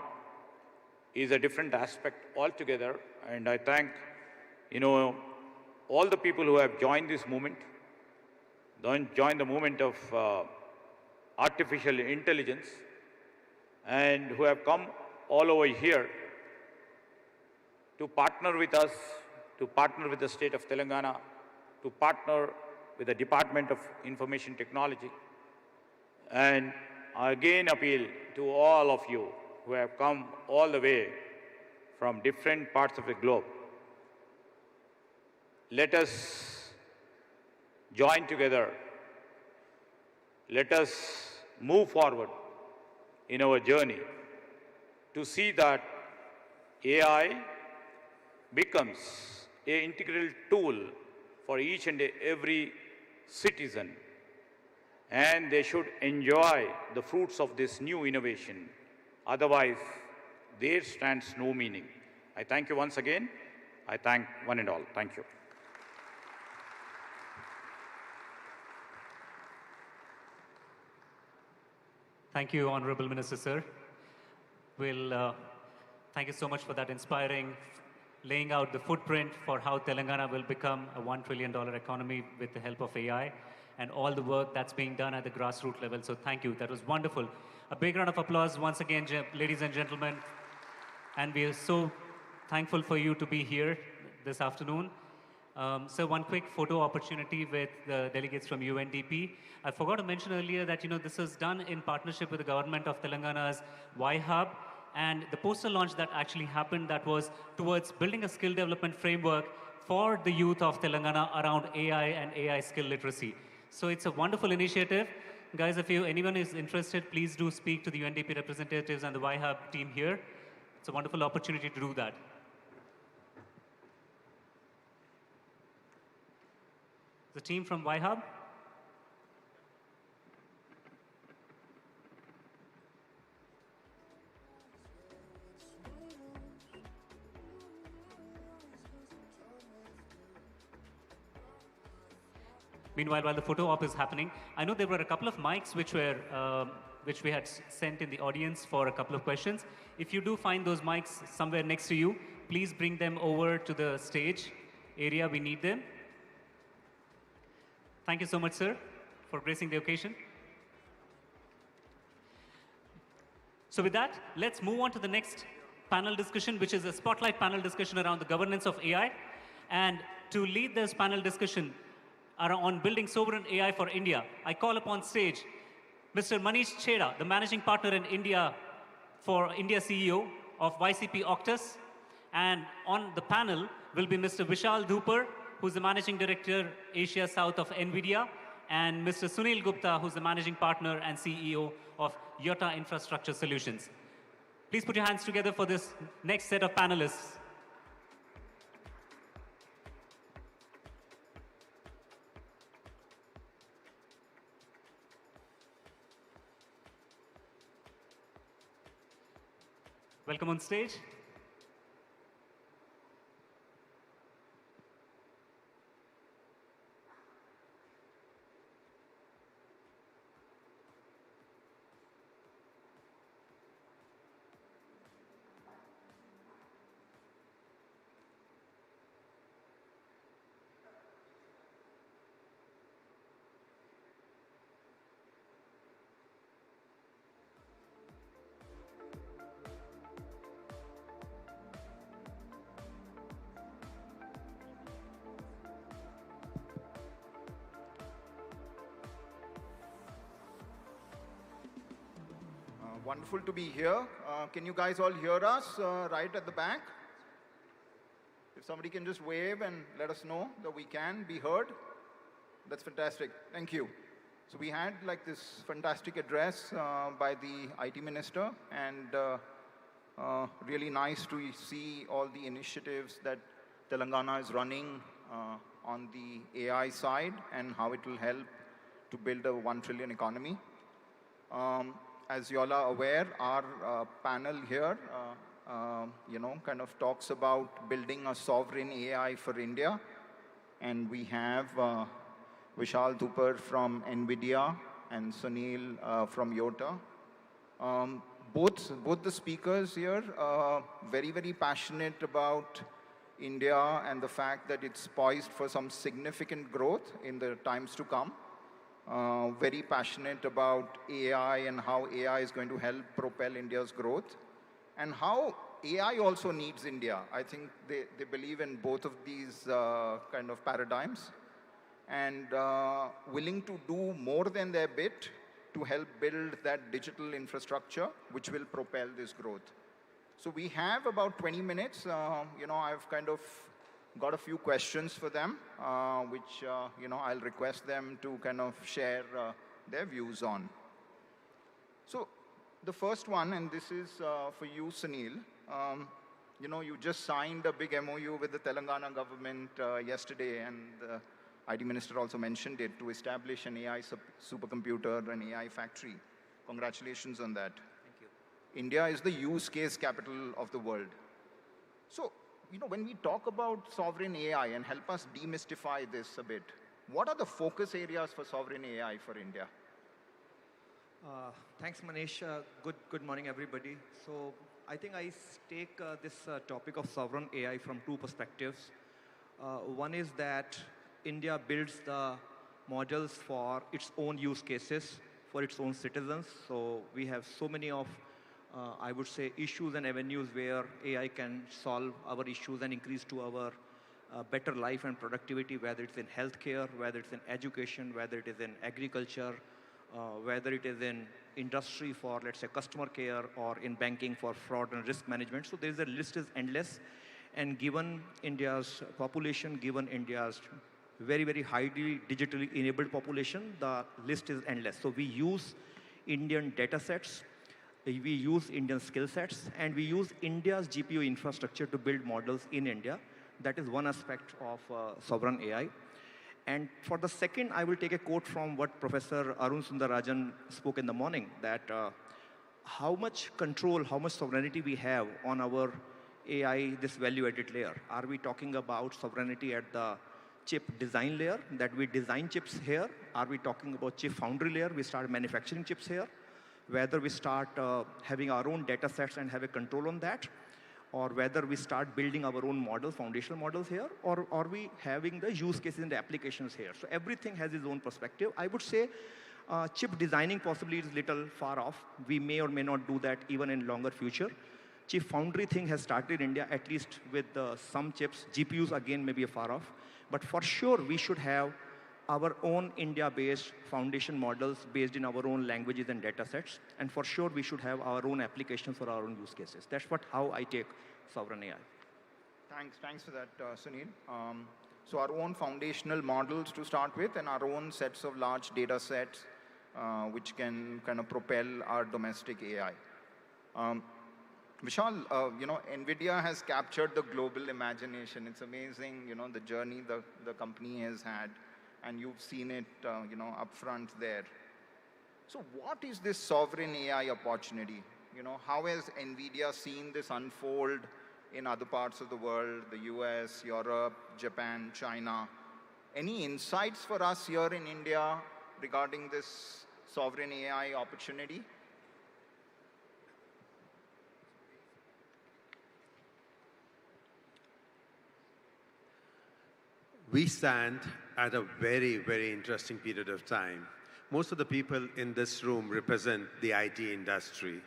is a different aspect altogether. And I thank, all the people who have joined this movement, joined the movement of artificial intelligence, and who have come all over here to partner with us, to partner with the state of Telangana, to partner with the Department of Information Technology. And I again appeal to all of you who have come all the way from different parts of the globe. Let us join together. Let us move forward in our journey to see that AI becomes an integral tool for each and every citizen, and they should enjoy the fruits of this new innovation. Otherwise, there stands no meaning. I thank you once again. I thank one and all. Thank you. Thank you, Honorable Minister, sir. Thank you so much for that inspiring, laying out the footprint for how Telangana will become a $1 trillion economy with the help of AI and all the work that's being done at the grassroots level. So thank you. That was wonderful. A big round of applause once again, ladies and gentlemen. And we are so thankful for you to be here this afternoon. So one quick photo opportunity with the delegates from UNDP. I forgot to mention earlier that this is done in partnership with the government of Telangana's Y Hub And the poster launch that actually happened, that was towards building a skill development framework for the youth of Telangana around AI and AI skill literacy. So it's a wonderful initiative. Guys, if anyone is interested, please do speak to the UNDP representatives and the YHub team here. It's a wonderful opportunity to do that. The team from YHub. Meanwhile, while the photo op is happening, I know there were a couple of mics which we had sent in the audience for a couple of questions. If you do find those mics somewhere next to you, please bring them over to the stage area. We need them. Thank you so much, sir, for gracing the occasion. So with that, let's move on to the next panel discussion, which is a spotlight panel discussion around the governance of AI. And to lead this panel discussion on building sovereign AI for India, I call upon stage Mr. Manish Chheda, the managing partner in India for India CEO of YCP Octus. And on the panel will be Mr. Vishal Dhupar, who's the managing director Asia South of NVIDIA, and Mr. Sunil Gupta, who's the managing partner and CEO of Yota Infrastructure Solutions. Please put your hands together for this next set of panelists. Welcome on stage. Wonderful to be here. Can you guys all hear us right at the back? If somebody can just wave and let us know that we can be heard, that's fantastic. Thank you. So we had like this fantastic address by the IT minister, and really nice to see all the initiatives that Telangana is running on the AI side and how it will help to build a 1 trillion economy. As you all are aware, our panel here, kind of talks about building a sovereign AI for India. And we have Vishal Dhupar from NVIDIA and Sunil from Yota. Both the speakers here are very, very passionate about India and the fact that it's poised for some significant growth in the times to come. Very passionate about AI and how AI is going to help propel India's growth, and how AI also needs India. I think they believe in both of these kind of paradigms, and willing to do more than their bit to help build that digital infrastructure which will propel this growth. So we have about 20 minutes. I've kind of got a few questions for them, which I'll request them to kind of share their views on. So the first one, and this is for you, Sunil. You just signed a big MOU with the Telangana government yesterday, and the IT minister also mentioned it, to establish an AI supercomputer, an AI factory. Congratulations on that. Thank you. India is the use case capital of the world. So, when we talk about sovereign AI, and help us demystify this a bit, what are the focus areas for sovereign AI for India? Thanks, Manish. Good morning, everybody. So I think I take this topic of sovereign AI from two perspectives. One is that India builds the models for its own use cases, for its own citizens. So we have so many of I would say, issues and avenues where AI can solve our issues and increase to our better life and productivity, whether it's in healthcare, whether it's in education, whether it is in agriculture, whether it is in industry for, let's say, customer care or in banking for fraud and risk management. So the list is endless. And given India's population, given India's very, very highly digitally enabled population, the list is endless. So we use Indian data sets, we use Indian skill sets, and we use India's GPU infrastructure to build models in India. That is one aspect of sovereign AI. And for the second, I will take a quote from what Professor Arun Sundararajan spoke in the morning, that how much control, how much sovereignty we have on our AI, this value-added layer. Are we talking about sovereignty at the chip design layer, that we design chips here? Are we talking about chip foundry layer, we start manufacturing chips here? Whether we start having our own data sets and have a control on that, or whether we start building our own models, foundational models here, or are we having the use cases and the applications here? So everything has its own perspective. I would say chip designing possibly is little far off. We may or may not do that even in longer future. Chip foundry thing has started in India, at least with some chips. GPUs, again, may be far off. But for sure, we should have our own India-based foundation models based in our own languages and data sets. And for sure, we should have our own applications for our own use cases. That's how I take sovereign AI. Thanks for that, Sunil. So our own foundational models to start with, and our own sets of large data sets, which can kind of propel our domestic AI. Vishal, NVIDIA has captured the global imagination. It's amazing, the journey the company has had, and you've seen it, up front there. So what is this sovereign AI opportunity? How has NVIDIA seen this unfold in other parts of the world, the US, Europe, Japan, China? Any insights for us here in India regarding this sovereign AI opportunity? We stand at a very, very interesting period of time. Most of the people in this room represent the IT industry.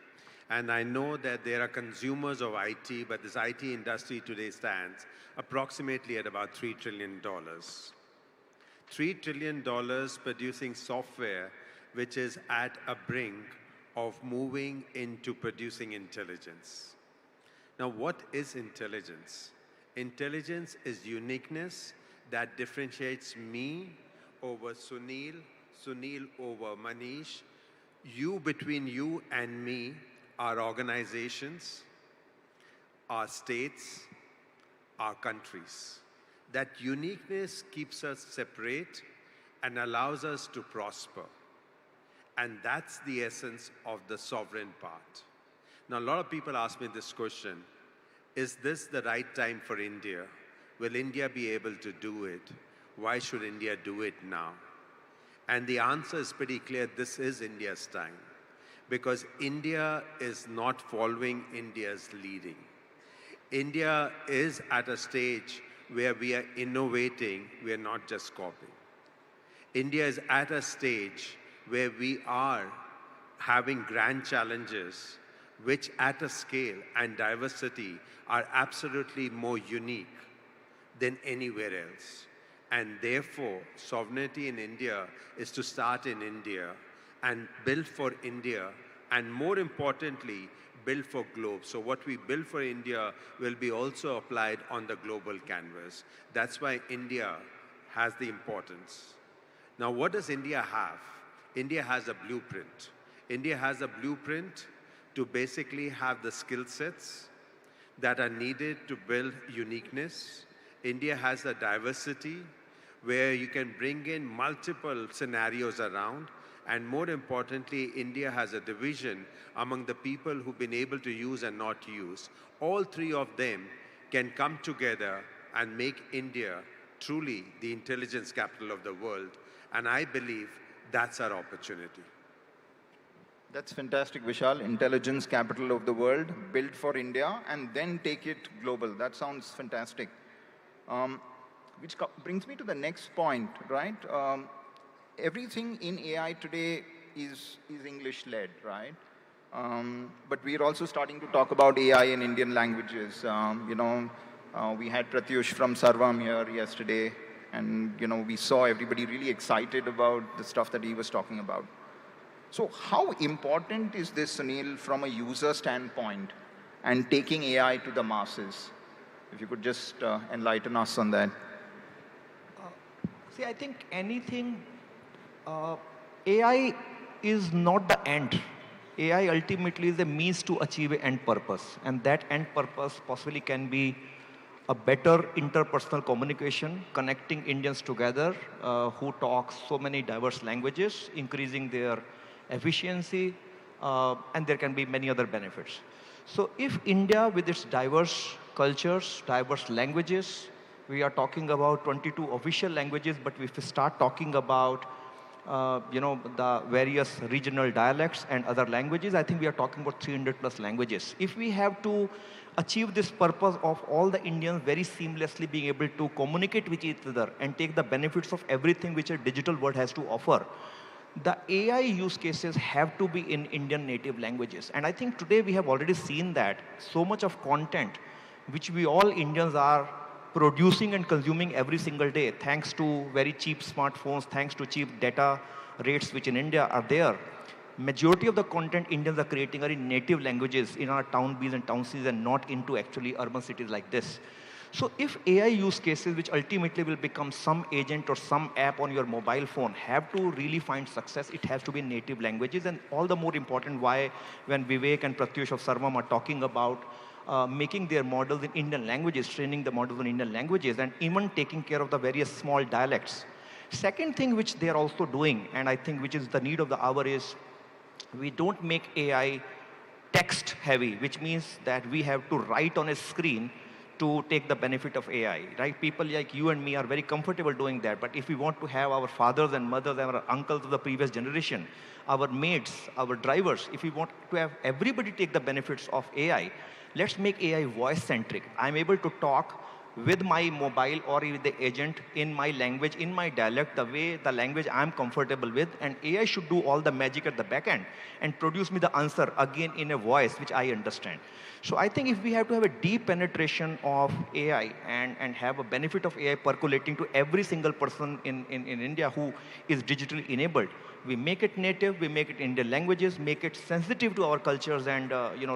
And I know that there are consumers of IT, but this IT industry today stands approximately at about $3 trillion. $3 trillion producing software which is at a brink of moving into producing intelligence. Now, what is intelligence? Intelligence is uniqueness that differentiates me over Sunil, Sunil over Manish. You, between you and me, are organizations, our states, our countries. That uniqueness keeps us separate and allows us to prosper. And that's the essence of the sovereign part. Now, a lot of people ask me this question: is this the right time for India? Will India be able to do it? Why should India do it now? And the answer is pretty clear: this is India's time. Because India is not following India's leading. India is at a stage where we are innovating, we are not just copying. India is at a stage where we are having grand challenges, which at a scale and diversity are absolutely more unique than anywhere else. And therefore, sovereignty in India is to start in India and build for India, and more importantly, build for globe. So what we build for India will be also applied on the global canvas. That's why India has the importance. Now, what does India have? India has a blueprint. India has a blueprint to basically have the skill sets that are needed to build uniqueness. India has a diversity where you can bring in multiple scenarios around. And more importantly, India has a division among the people who've been able to use and not use. All three of them can come together and make India truly the intelligence capital of the world. And I believe that's our opportunity. That's fantastic, Vishal. Intelligence capital of the world, built for India, and then take it global. That sounds fantastic. Which brings me to the next point, right? Everything in AI today is English-led, right? But we're also starting to talk about AI in Indian languages. We had Pratyush from Sarvam here yesterday, and we saw everybody really excited about the stuff that he was talking about. So how important is this, Sunil, from a user standpoint and taking AI to the masses? If you could just enlighten us on that. See, I think AI is not the end. AI ultimately is a means to achieve an end purpose. And that end purpose possibly can be a better interpersonal communication, connecting Indians together who talk so many diverse languages, increasing their efficiency, and there can be many other benefits. So if India, with its diverse cultures, diverse languages, we are talking about 22 official languages, but if we start talking about the various regional dialects and other languages, I think we are talking about 300 plus languages. If we have to achieve this purpose of all the Indians very seamlessly being able to communicate with each other and take the benefits of everything which a digital world has to offer, the AI use cases have to be in Indian native languages. And I think today we have already seen that so much of content which we all Indians are producing and consuming every single day, thanks to very cheap smartphones, thanks to cheap data rates which in India are there. Majority of the content Indians are creating are in native languages in our town Bs and town Cs and not into actually urban cities like this. So if AI use cases, which ultimately will become some agent or some app on your mobile phone, have to really find success, it has to be in native languages. And all the more important why when Vivek and Pratyush of Sarvam are talking about making their models in Indian languages, training the models in Indian languages, and even taking care of the various small dialects. Second thing which they are also doing, and I think which is the need of the hour, is we don't make AI text heavy, which means that we have to write on a screen to take the benefit of AI, right? People like you and me are very comfortable doing that, but if we want to have our fathers and mothers and our uncles of the previous generation, our mates, our drivers, if we want to have everybody take the benefits of AI, let's make AI voice-centric. I'm able to talk with my mobile or with the agent in my language, in my dialect, the way the language I'm comfortable with, and AI should do all the magic at the back end and produce me the answer again in a voice which I understand. So I think if we have to have a deep penetration of AI and have a benefit of AI percolating to every single person in India who is digitally enabled, we make it native, we make it Indian languages, make it sensitive to our cultures and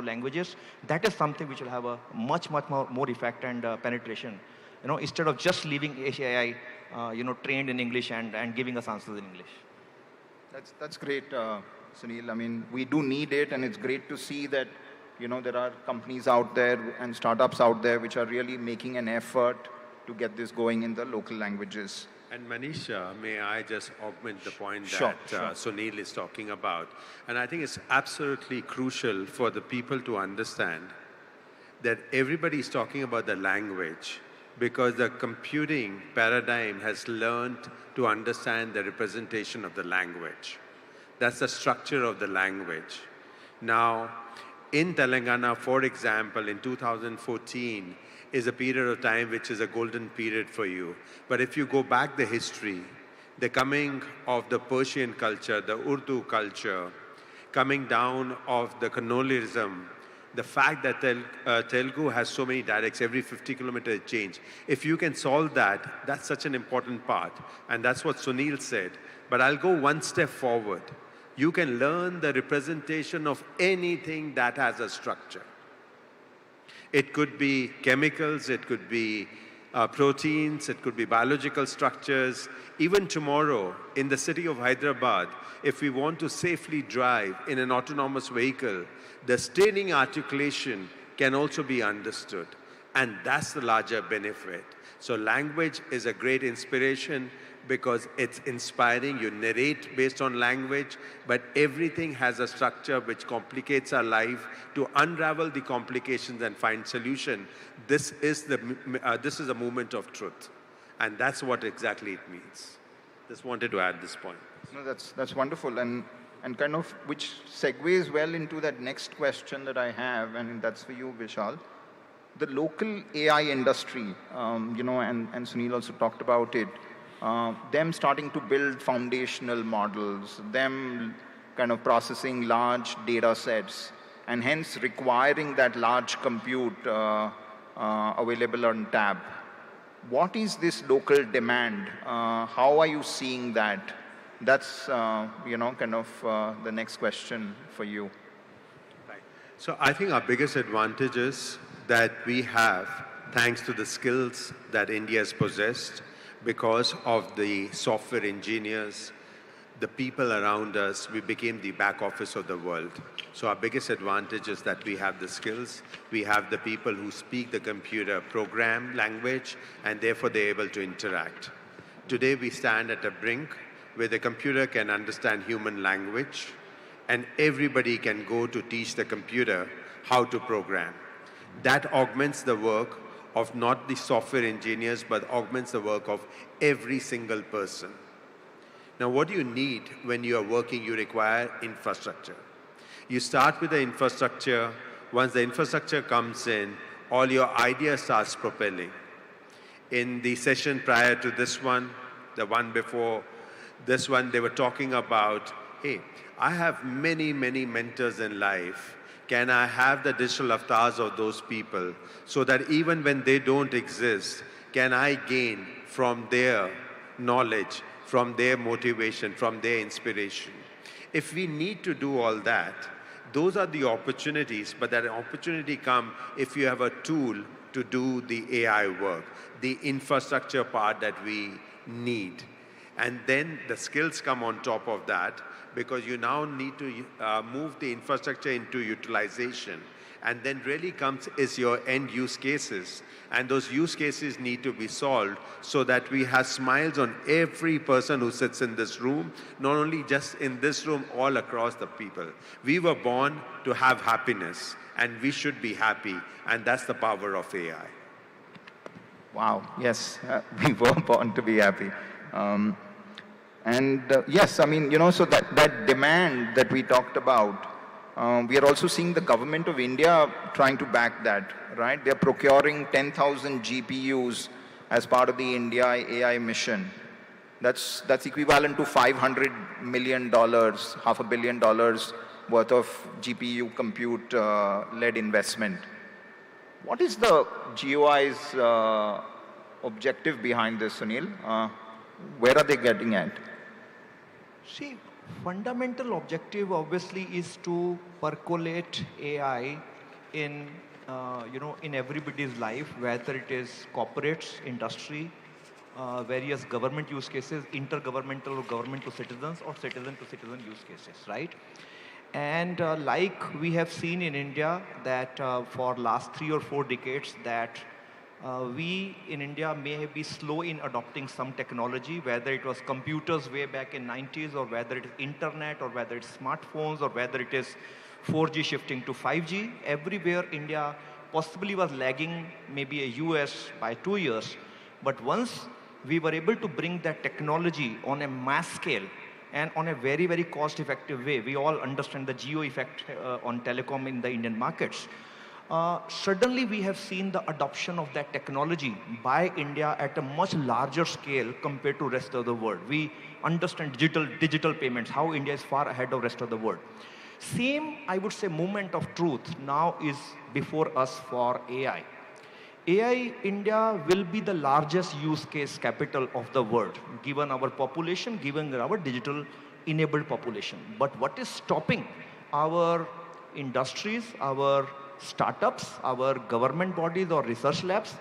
languages. That is something which will have a much more effect and penetration. Instead of just leaving AI, trained in English and giving us answers in English. That's great, Sunil. I mean, we do need it, and it's great to see that there are companies out there and startups out there which are really making an effort to get this going in the local languages. And Manisha, may I just augment the point Sure, that Sunil is talking about? And I think it's absolutely crucial for the people to understand that everybody is talking about the language because the computing paradigm has learned to understand the representation of the language. That's the structure of the language. Now, in Telangana, for example, in 2014, is a period of time which is a golden period for you. But if you go back the history, the coming of the Persian culture, the Urdu culture, coming down of the colonialism, the fact that Telugu has so many dialects, every 50 kilometers change. If you can solve that, that's such an important part. And that's what Sunil said. But I'll go one step forward. You can learn the representation of anything that has a structure. It could be chemicals, it could be proteins, it could be biological structures. Even tomorrow, in the city of Hyderabad, if we want to safely drive in an autonomous vehicle, the steering articulation can also be understood. And that's the larger benefit. So language is a great inspiration because it's inspiring. You narrate based on language, but everything has a structure which complicates our life. To unravel the complications and find solution, this is a movement of truth. And that's what exactly it means. Just wanted to add this point. No, that's wonderful. And kind of which segues well into that next question that I have, and that's for you, Vishal. The local AI industry, and Sunil also talked about it, them starting to build foundational models, them kind of processing large data sets, and hence requiring that large compute available on tap. What is this local demand? How are you seeing that? that's, kind of the next question for you. Right. So I think our biggest advantage is that we have, thanks to the skills that India has possessed, because of the software engineers, the people around us, we became the back office of the world. So our biggest advantage is that we have the skills, we have the people who speak the computer program language, and therefore they're able to interact. Today we stand at a brink where the computer can understand human language, and everybody can go to teach the computer how to program. That augments the work of not the software engineers, but augments the work of every single person. Now, what do you need when you are working? You require infrastructure. You start with the infrastructure. Once the infrastructure comes in, all your ideas starts propelling. In the session prior to this one, the one before this one, they were talking about, hey, I have many, many mentors in life. Can I have the digital avatars of those people so that even when they don't exist, can I gain from their knowledge, from their motivation, from their inspiration? If we need to do all that, those are the opportunities, but that opportunity comes if you have a tool to do the AI work, the infrastructure part that we need. And then the skills come on top of that, because you now need to move the infrastructure into utilization. And then really comes is your end use cases. And those use cases need to be solved so that we have smiles on every person who sits in this room, not only just in this room, all across the people. We were born to have happiness, and we should be happy. And that's the power of AI. Wow, yes, we were born to be happy. Yes, I mean, so that demand that we talked about, we are also seeing the government of India trying to back that, right? They're procuring 10,000 GPUs as part of the India AI mission. That's equivalent to $500 million, $500 million worth of GPU compute-led investment. What is the GOI's objective behind this, Sunil? Where are they getting at? See, fundamental objective obviously is to percolate AI in, in everybody's life, whether it is corporates, industry, various government use cases, intergovernmental or government to citizens, or citizen to citizen use cases, right? And like we have seen in India that for last 3 or 4 decades that we in India may be slow in adopting some technology, whether it was computers way back in 90s, or whether it is internet, or whether it's smartphones, or whether it is 4G shifting to 5G. Everywhere India possibly was lagging maybe a US by 2 years. But once we were able to bring that technology on a mass scale and on a very, very cost-effective way, we all understand the geo effect on telecom in the Indian markets. Suddenly we have seen the adoption of that technology by India at a much larger scale compared to rest of the world. We understand digital payments, how India is far ahead of rest of the world. Same, I would say, moment of truth now is before us for AI. AI, India will be the largest use case capital of the world, given our population, given our digital enabled population. But what is stopping our industries, our startups, our government bodies or research labs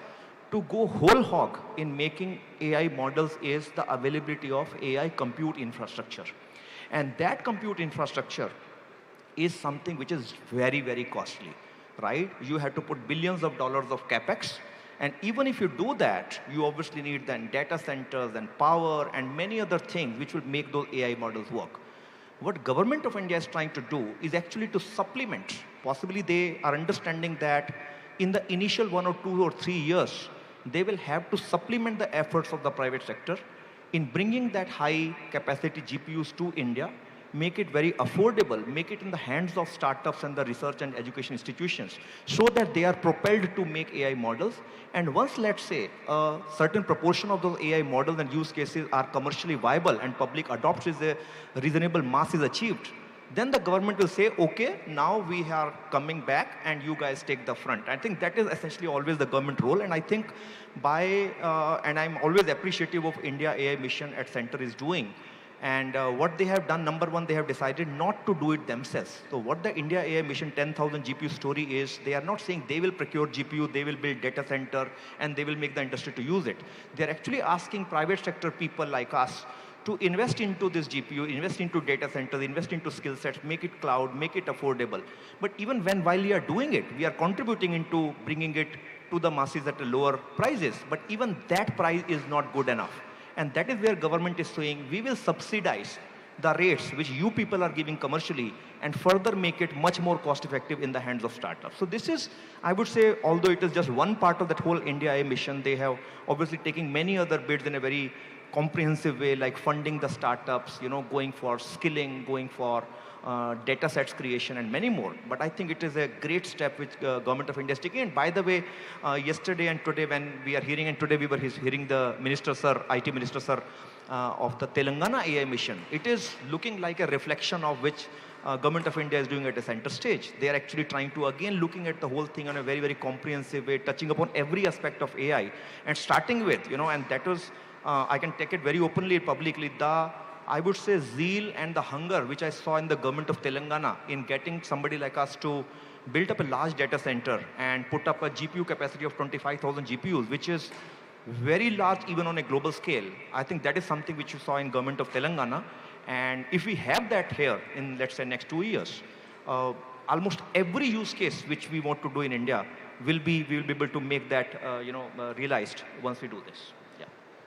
to go whole hog in making AI models is the availability of AI compute infrastructure. And that compute infrastructure is something which is very, very costly, right? You have to put billions of dollars of capex. And even if you do that, you obviously need then data centers and power and many other things which will make those AI models work. What government of India is trying to do is actually to supplement. Possibly they are understanding that in the initial 1 or 2 or 3 years, they will have to supplement the efforts of the private sector in bringing that high capacity GPUs to India, make it very affordable, make it in the hands of startups and the research and education institutions so that they are propelled to make AI models. And once, let's say, a certain proportion of those AI models and use cases are commercially viable and public adoption is a reasonable mass is achieved, then the government will say, okay, now we are coming back and you guys take the front. I think that is essentially always the government role. And I think by, and I'm always appreciative of India AI mission at Center is doing, And what they have done, number one, they have decided not to do it themselves. So what the India AI Mission 10,000 GPU story is, they are not saying they will procure GPU, they will build data center, and they will make the industry to use it. They're actually asking private sector people like us to invest into this GPU, invest into data centers, invest into skill sets, make it cloud, make it affordable. But even while we are doing it, we are contributing into bringing it to the masses at a lower prices. But even that price is not good enough. And that is where government is saying, we will subsidize the rates which you people are giving commercially and further make it much more cost effective in the hands of startups. So this is, I would say, although it is just one part of that whole India AI mission, they have obviously taken many other bids in a very comprehensive way, like funding the startups, going for skilling, going for data sets creation and many more. But I think it is a great step which government of India is taking. And by the way, yesterday and today when we are hearing, and today we were hearing the minister sir, IT minister sir of the Telangana AI mission, it is looking like a reflection of which government of India is doing at a center stage. They are actually trying to again looking at the whole thing in a very, very comprehensive way, touching upon every aspect of AI and starting with, and that was, I can take it very openly, publicly, I would say zeal and the hunger which I saw in the government of Telangana in getting somebody like us to build up a large data center and put up a GPU capacity of 25,000 GPUs, which is very large even on a global scale. I think that is something which you saw in government of Telangana. And if we have that here in, let's say, next 2 years, almost every use case which we want to do in India we will be able to make that, realized once we do this.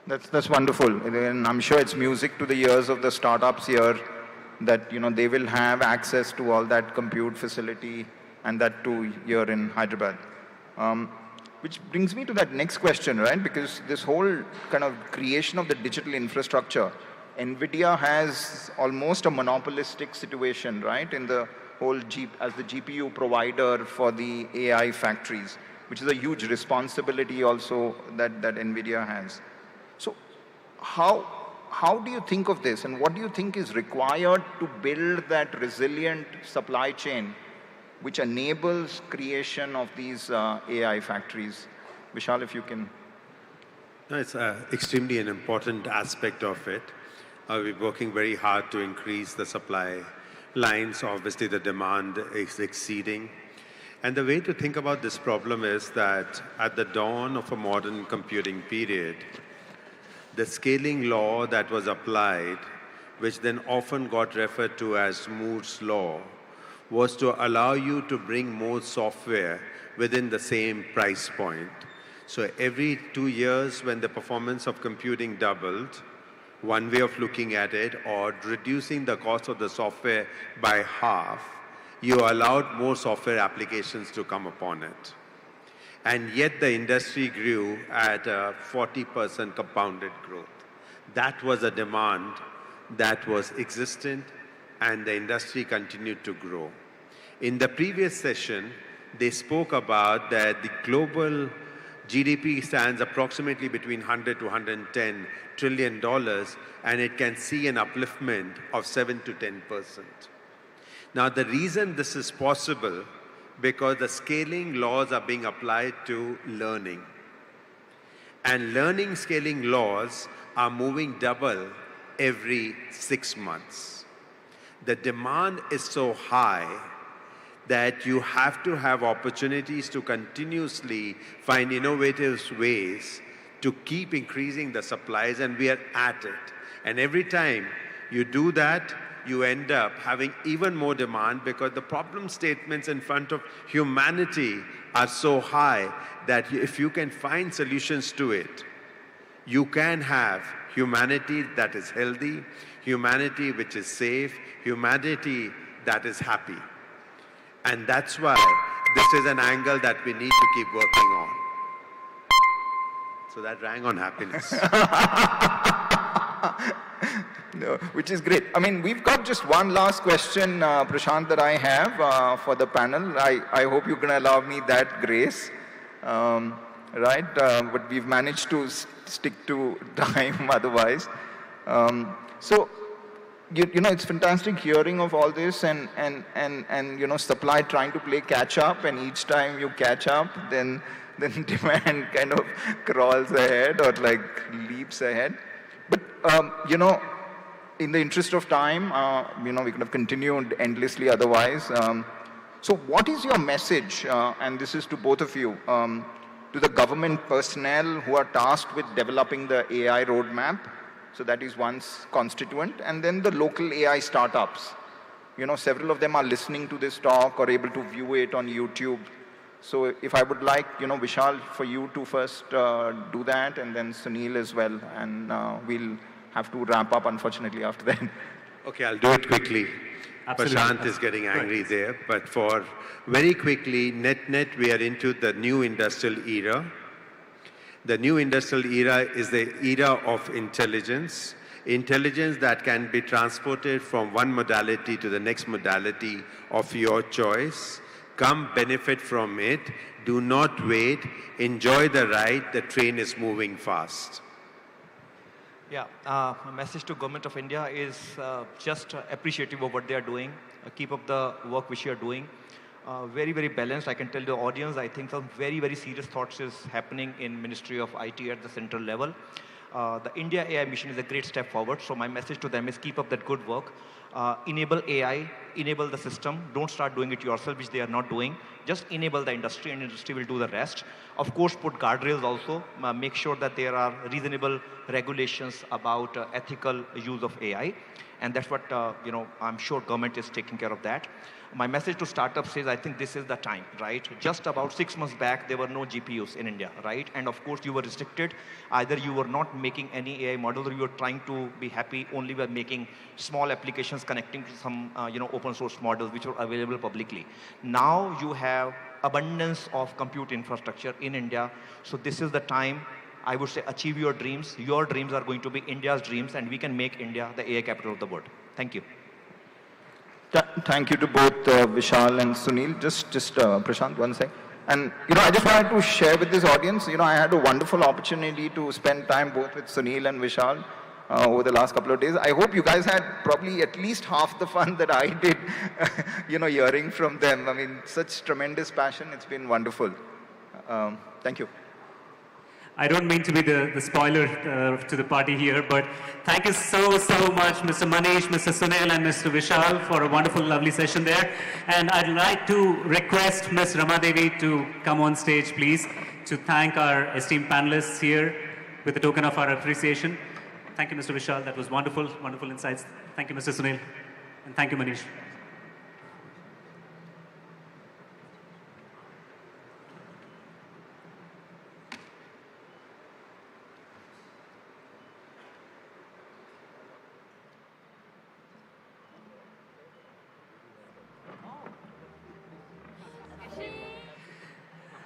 That's wonderful, and I'm sure it's music to the ears of the startups here that they will have access to all that compute facility, and that too here in Hyderabad. Which brings me to that next question, right? Because this whole kind of creation of the digital infrastructure, NVIDIA has almost a monopolistic situation, right? In the whole as the GPU provider for the AI factories, which is a huge responsibility also that NVIDIA has. So how do you think of this, and what do you think is required to build that resilient supply chain which enables creation of these AI factories? Vishal, if you can. No, it's extremely an important aspect of it. We're working very hard to increase the supply lines. Obviously, the demand is exceeding. And the way to think about this problem is that at the dawn of a modern computing period, the scaling law that was applied, which then often got referred to as Moore's law, was to allow you to bring more software within the same price point. So every 2 years when the performance of computing doubled, one way of looking at it, or reducing the cost of the software by half, you allowed more software applications to come upon it. And yet the industry grew at a 40% compounded growth. That was a demand that was existent, and the industry continued to grow. In the previous session, they spoke about that the global GDP stands approximately between 100 to 110 trillion dollars, and it can see an upliftment of 7 to 10%. Now, the reason this is possible because the scaling laws are being applied to learning. And learning scaling laws are moving double every 6 months. The demand is so high that you have to have opportunities to continuously find innovative ways to keep increasing the supplies, and we are at it. And every time you do that, you end up having even more demand because the problem statements in front of humanity are so high that if you can find solutions to it, you can have humanity that is healthy, humanity which is safe, humanity that is happy. And that's why this is an angle that we need to keep working on. So that rang on happiness. No, which is great. I mean, we've got just one last question, Prashant, that I have for the panel. I hope you can allow me that grace, right? But we've managed to stick to time otherwise. So, you know, it's fantastic hearing of all this and you know, supply trying to play catch up, and each time you catch up, then demand kind of crawls ahead or like leaps ahead. But, you know, in the interest of time, we could have continued endlessly otherwise. So what is your message, and this is to both of you, to the government personnel who are tasked with developing the AI roadmap? So that is one constituent. And then the local AI startups. Several of them are listening to this talk or able to view it on YouTube. So if I would like, Vishal, for you to first do that, and then Sunil as well, and we'll have to wrap up, unfortunately, after that. Okay, I'll do it quickly. Absolutely. Prashant is getting angry there, but for very quickly, net, we are into the new industrial era. The new industrial era is the era of intelligence. Intelligence that can be transported from one modality to the next modality of your choice. Come benefit from it. Do not wait. Enjoy the ride. The train is moving fast. Yeah, my message to Government of India is just appreciative of what they are doing. Keep up the work which you are doing. Very, very balanced. I can tell the audience, I think some very, very serious thoughts is happening in Ministry of IT at the central level. The India AI mission is a great step forward. So my message to them is keep up that good work. Enable AI, enable the system. Don't start doing it yourself, which they are not doing. Just enable the industry, and industry will do the rest. Of course, put guardrails also. Make sure that there are reasonable regulations about ethical use of AI. And that's what, I'm sure government is taking care of that. My message to startups is I think this is the time, right? Just about 6 months back, there were no GPUs in India, right? And of course, you were restricted. Either you were not making any AI model, or you were trying to be happy only by making small applications connecting to some, open source models which are available publicly. Now you have abundance of compute infrastructure in India. So this is the time, I would say, achieve your dreams. Your dreams are going to be India's dreams, and we can make India the AI capital of the world. Thank you. Thank you to both Vishal and Sunil. Just Prashant, one sec. And, I just wanted to share with this audience, I had a wonderful opportunity to spend time both with Sunil and Vishal over the last couple of days. I hope you guys had probably at least half the fun that I did, hearing from them. I mean, such tremendous passion. It's been wonderful. Thank you. I don't mean to be the spoiler to the party here, but thank you so much, Mr. Manish, Mr. Sunil, and Mr. Vishal for a wonderful, lovely session there. And I'd like to request Ms. Ramadevi to come on stage, please, to thank our esteemed panelists here with a token of our appreciation. Thank you, Mr. Vishal. That was wonderful, wonderful insights. Thank you, Mr. Sunil. And thank you, Manish.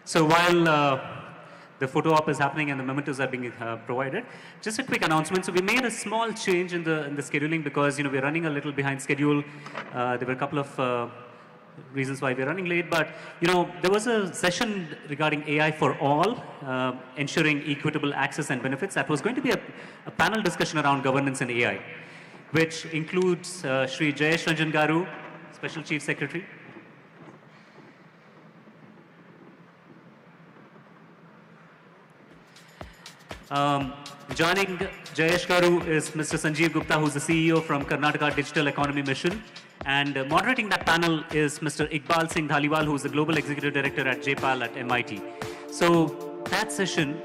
So while the photo op is happening and the mementos are being provided, just a quick announcement. So we made a small change in the scheduling because we're running a little behind schedule. There were a couple of reasons why we're running late, but there was a session regarding AI for all, ensuring equitable access and benefits. That was going to be a panel discussion around governance and AI, which includes Shri Jayesh Ranjan Garu, Special Chief Secretary. Joining Jayesh Garu is Mr. Sanjeev Gupta, who's the CEO from Karnataka Digital Economy Mission. And moderating that panel is Mr. Ibal Singh Dhaliwal, who's the Global Executive Director at JPAL at MIT. So that session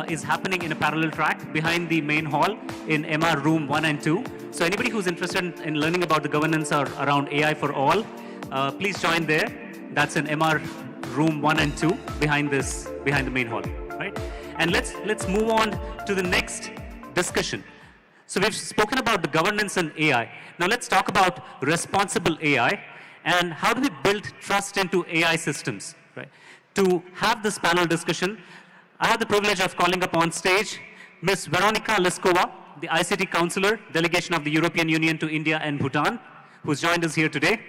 is happening in a parallel track behind the main hall in MR Room 1 and 2. So anybody who's interested in learning about the governance or around AI for all, please join there. That's in MR Room 1 and 2 behind the main hall, right? And let's move on to the next discussion. So we've spoken about the governance and AI. Now let's talk about responsible AI and how do we build trust into AI systems, right? To have this panel discussion, I have the privilege of calling up on stage Ms. Veronika Leskova, the ICT Counselor, Delegation of the European Union to India and Bhutan, who's joined us here today.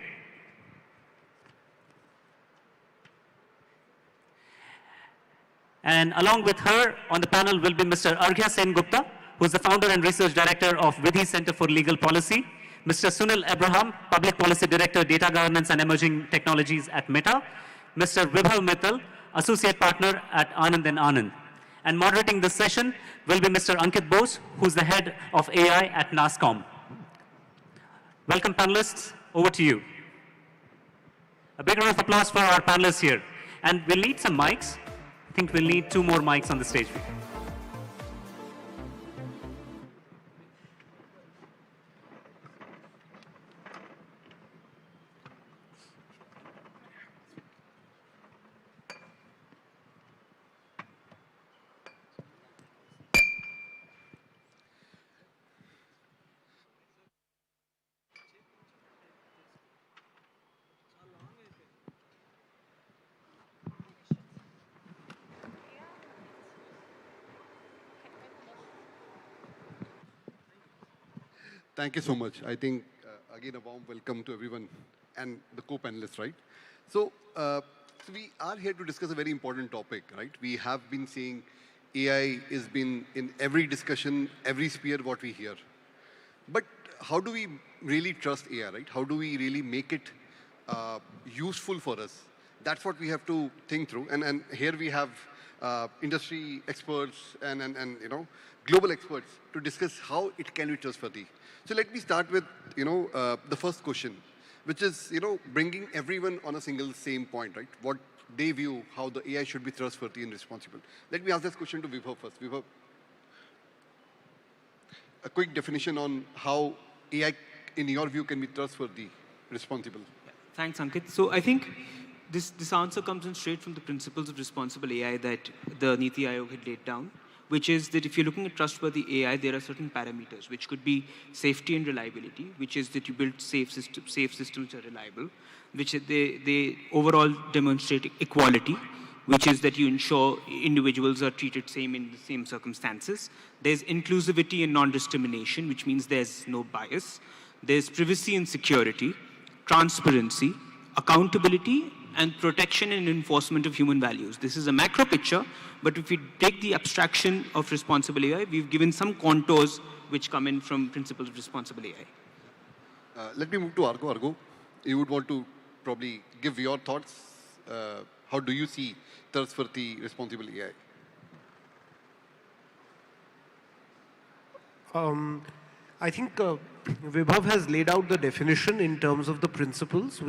And along with her on the panel will be Mr. Arghya Sen Gupta, who is the founder and research director of Vidhi Center for Legal Policy, Mr. Sunil Abraham, Public Policy Director, Data Governance and Emerging Technologies at Meta, Mr. Vibhav Mittal, Associate Partner at Anand & Anand. And moderating this session will be Mr. Ankit Bose, who's the head of AI at NASSCOM. Welcome, panelists. Over to you. A big round of applause for our panelists here. And we'll need some mics. I think we'll need 2 more mics on the stage. Thank you so much. I think, again, a warm welcome to everyone and the co-panelists, right? So we are here to discuss a very important topic, right? We have been seeing AI has been in every discussion, every sphere what we hear. But how do we really trust AI, right? How do we really make it useful for us? That's what we have to think through. And here we have industry experts and global experts to discuss how it can be trustworthy. So let me start with, the first question, which is, bringing everyone on a same point, right? What they view, how the AI should be trustworthy and responsible. Let me ask this question to Vibhav first. Vibhav, a quick definition on how AI, in your view, can be trustworthy, responsible. Yeah. Thanks, Ankit. So I think this answer comes in straight from the principles of responsible AI that the Niti Aayog had laid down, which is that if you're looking at trustworthy AI, there are certain parameters, which could be safety and reliability, which is that you build safe systems which are reliable, which they overall demonstrate equality, which is that you ensure individuals are treated same in the same circumstances. There's inclusivity and non-discrimination, which means there's no bias. There's privacy and security, transparency, accountability, and protection and enforcement of human values. This is a macro picture, but if we take the abstraction of responsible AI, we've given some contours which come in from principles of responsible AI. Let me move to Argo. Argo, you would want to probably give your thoughts. How do you see trustworthy, responsible AI? I think Vibhav has laid out the definition in terms of the principles.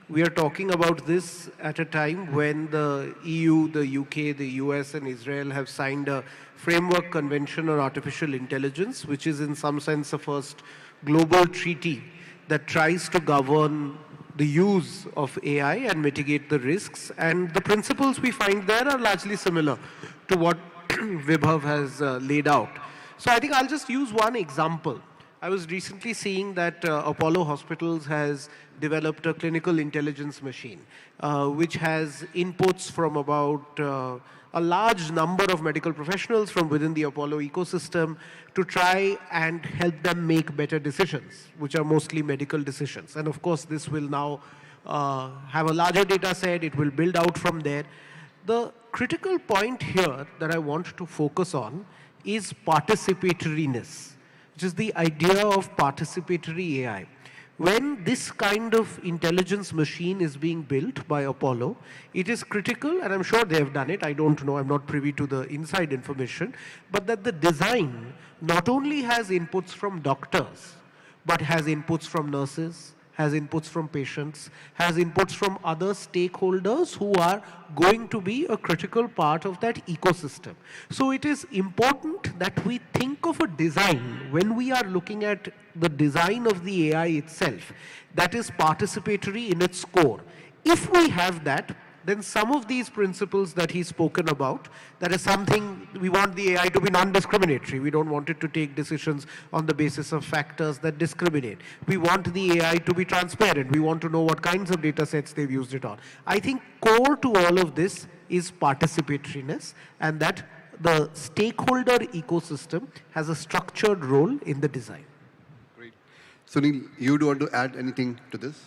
We are talking about this at a time when the EU, the UK, the US, and Israel have signed a framework convention on artificial intelligence, which is in some sense the first global treaty that tries to govern the use of AI and mitigate the risks. And the principles we find there are largely similar to what Vibhav has laid out. So I think I'll just use one example. I was recently seeing that Apollo Hospitals has developed a clinical intelligence machine, which has inputs from about a large number of medical professionals from within the Apollo ecosystem to try and help them make better decisions, which are mostly medical decisions. And of course, this will now have a larger data set. It will build out from there. The critical point here that I want to focus on is participatoriness, which is the idea of participatory AI. When this kind of intelligence machine is being built by Apollo, it is critical, and I'm sure they have done it, I don't know, I'm not privy to the inside information, but that the design not only has inputs from doctors, but has inputs from nurses, has inputs from patients, has inputs from other stakeholders who are going to be a critical part of that ecosystem. So it is important that we think of a design when we are looking at the design of the AI itself that is participatory in its core. If we have that, then some of these principles that he's spoken about, that is something, we want the AI to be non-discriminatory. We don't want it to take decisions on the basis of factors that discriminate. We want the AI to be transparent. We want to know what kinds of data sets they've used it on. I think core to all of this is participatoriness, and that the stakeholder ecosystem has a structured role in the design. Great. Sunil, you do want to add anything to this?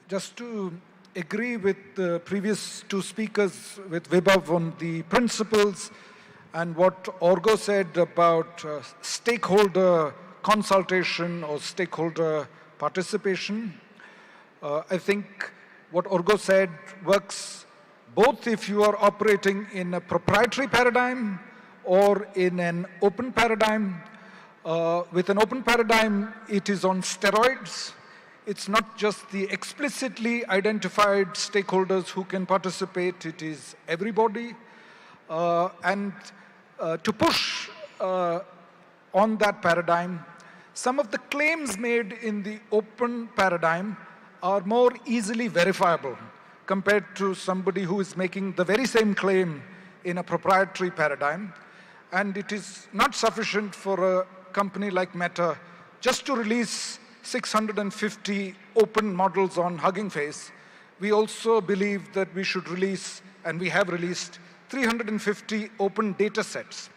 Just to agree with the previous two speakers, with Vibhav on the principles and what Orgo said about stakeholder consultation or stakeholder participation. I think what Orgo said works both if you are operating in a proprietary paradigm or in an open paradigm. With an open paradigm, it is on steroids. It's not just the explicitly identified stakeholders who can participate, it is everybody. To push on that paradigm, some of the claims made in the open paradigm are more easily verifiable compared to somebody who is making the very same claim in a proprietary paradigm. And it is not sufficient for a company like Meta just to release 650 open models on Hugging Face. We also believe that we should release, and we have released, 350 open data sets.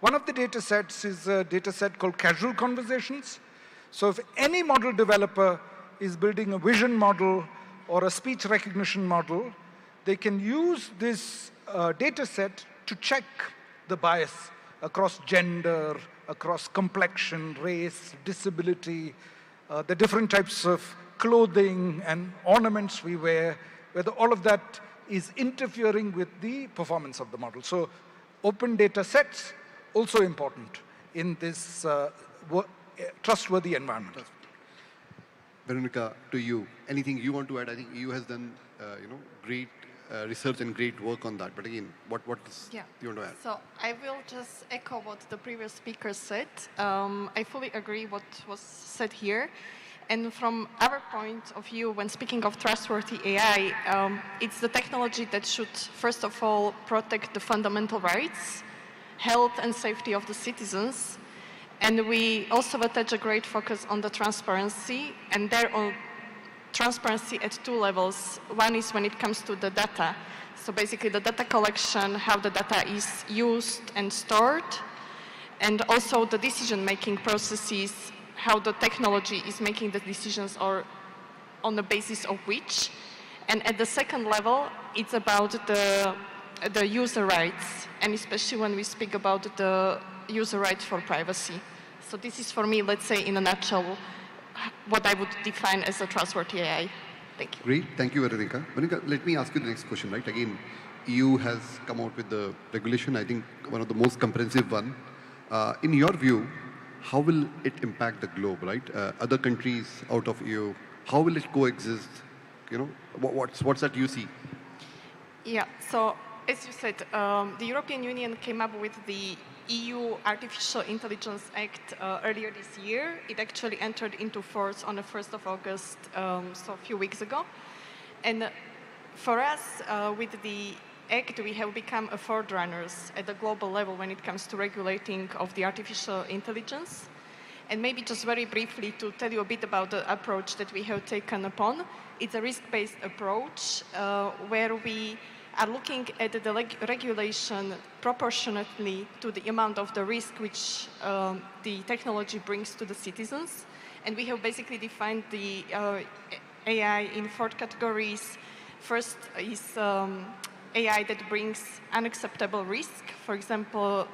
One of the data sets is a data set called Casual Conversations. So if any model developer is building a vision model or a speech recognition model, they can use this data set to check the bias across gender, across complexion, race, disability, the different types of clothing and ornaments we wear, whether all of that is interfering with the performance of the model. So open data sets, also important in this trustworthy environment. Veronica, to you, anything you want to add? I think EU has done, great research and great work on that. But again, what you want to add? So I will just echo what the previous speaker said. I fully agree what was said here. And from our point of view, when speaking of trustworthy AI, it's the technology that should, first of all, protect the fundamental rights, health and safety of the citizens. And we also attach a great focus on the transparency, and there on transparency at two levels. One is when it comes to the data. So basically the data collection, how the data is used and stored, and also the decision-making processes, how the technology is making the decisions or on the basis of which. And at the second level, it's about the user rights, and especially when we speak about the user rights for privacy. So this is for me, let's say in a nutshell, what I would define as a trustworthy AI. Thank you. Great, thank you, Veronica. Veronica, let me ask you the next question, right? Again, EU has come out with the regulation, I think one of the most comprehensive one. In your view, how will it impact the globe, right? Other countries out of EU, how will it coexist? What's that you see? Yeah, so as you said, the European Union came up with the EU Artificial Intelligence Act earlier this year. It actually entered into force on the 1st of August, so a few weeks ago. And for us, with the Act, we have become a forerunners at the global level when it comes to regulating of the artificial intelligence. And maybe just very briefly to tell you a bit about the approach that we have taken upon. It's a risk-based approach where we are looking at the regulation proportionately to the amount of the risk which the technology brings to the citizens. And we have basically defined the AI in 4 categories. First is AI that brings unacceptable risk, for example,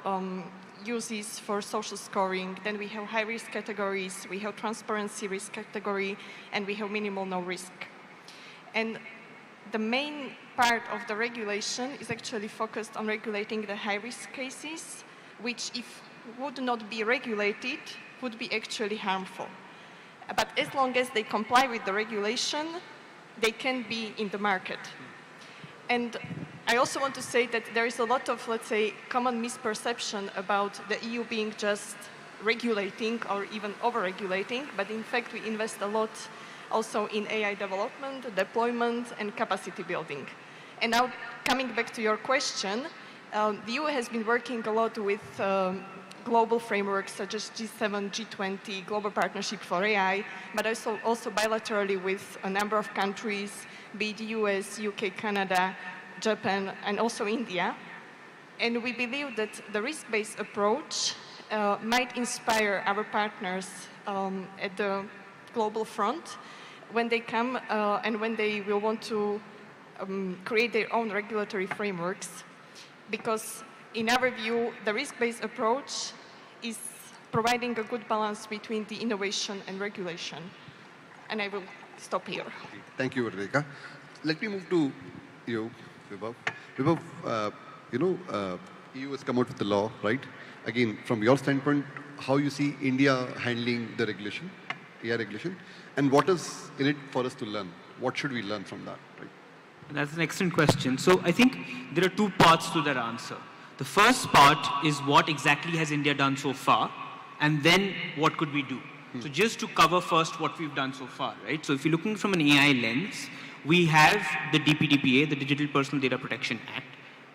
uses for social scoring. Then we have high-risk categories, we have transparency risk category, and we have minimal no risk. And the main part of the regulation is actually focused on regulating the high-risk cases, which if would not be regulated, would be actually harmful. But as long as they comply with the regulation, they can be in the market. And I also want to say that there is a lot of, let's say, common misperception about the EU being just regulating or even over-regulating, but in fact we invest a lot also in AI development, deployment, and capacity building. And now, coming back to your question, the EU has been working a lot with global frameworks such as G7, G20, Global Partnership for AI, but also bilaterally with a number of countries, be it US, UK, Canada, Japan, and also India. And we believe that the risk-based approach might inspire our partners at the global front when they come and when they will want to create their own regulatory frameworks. Because in our view, the risk-based approach is providing a good balance between the innovation and regulation. And I will stop here. Thank you, Veronica. Let me move to you, Vibhav. Vibhav, EU has come out with the law, right? Again, from your standpoint, how you see India handling the regulation, AI regulation, and what is in it for us to learn? What should we learn from that, right? That's an excellent question. So I think there are two parts to that answer. The first part is what exactly has India done so far, and then what could we do? So just to cover first what we've done so far, right? So if you're looking from an AI lens, we have the DPDPA, the Digital Personal Data Protection Act.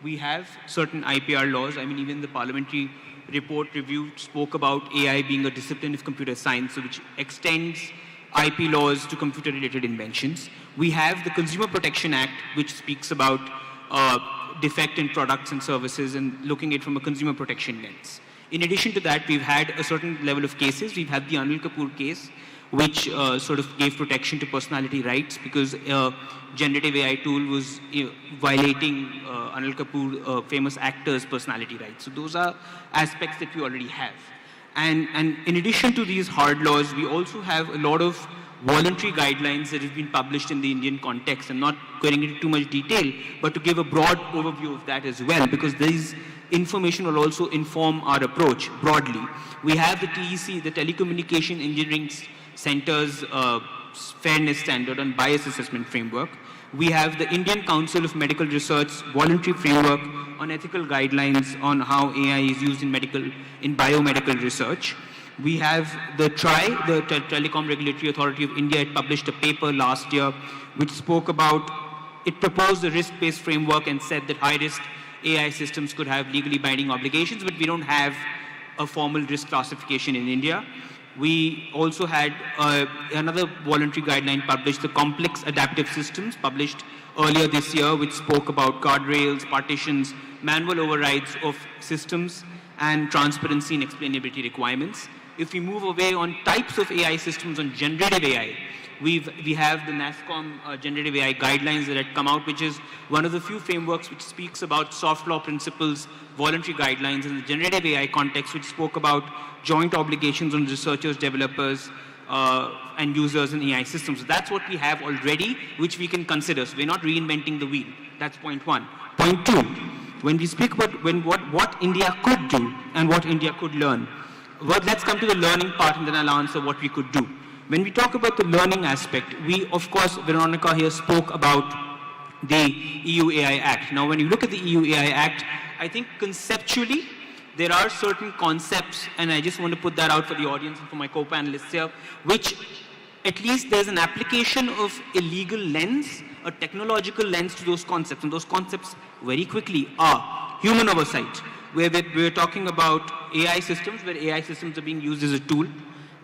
We have certain IPR laws. I mean, even the parliamentary report review spoke about AI being a discipline of computer science, so which extends IP laws to computer-related inventions. We have the Consumer Protection Act, which speaks about defect in products and services and looking at it from a consumer protection lens. In addition to that, we've had a certain level of cases. We've had the Anil Kapoor case, which sort of gave protection to personality rights because generative AI tool was violating Anil Kapoor, famous actor's personality rights. So those are aspects that we already have. And in addition to these hard laws, we also have a lot of voluntary guidelines that have been published in the Indian context. I'm not going into too much detail, but to give a broad overview of that as well, because these information will also inform our approach broadly. We have the TEC, the Telecommunication Engineering Center's Fairness Standard and Bias Assessment Framework. We have the Indian Council of Medical Research Voluntary Framework on ethical guidelines on how AI is used in biomedical research. We have the TRAI, the Telecom Regulatory Authority of India, had published a paper last year which spoke about, it proposed a risk-based framework and said that high-risk AI systems could have legally binding obligations, but we don't have a formal risk classification in India. We also had another voluntary guideline published, the Complex Adaptive Systems, published earlier this year, which spoke about guardrails, partitions, manual overrides of systems, and transparency and explainability requirements. If we move away on types of AI systems on generative AI, we have the NASSCOM generative AI guidelines that had come out, which is one of the few frameworks which speaks about soft law principles, voluntary guidelines in the generative AI context, which spoke about joint obligations on researchers, developers, and users in AI systems. So that's what we have already, which we can consider. So we're not reinventing the wheel. That's point one. Point two, when we speak about what India could do and what India could learn, well, let's come to the learning part and then I'll answer what we could do. When we talk about the learning aspect, we, of course, Veronica here spoke about the EU AI Act. Now, when you look at the EU AI Act, I think conceptually, there are certain concepts, and I just want to put that out for the audience and for my co-panelists here, which at least there's an application of a legal lens, a technological lens to those concepts. And those concepts very quickly are human oversight, where we're talking about AI systems, where AI systems are being used as a tool.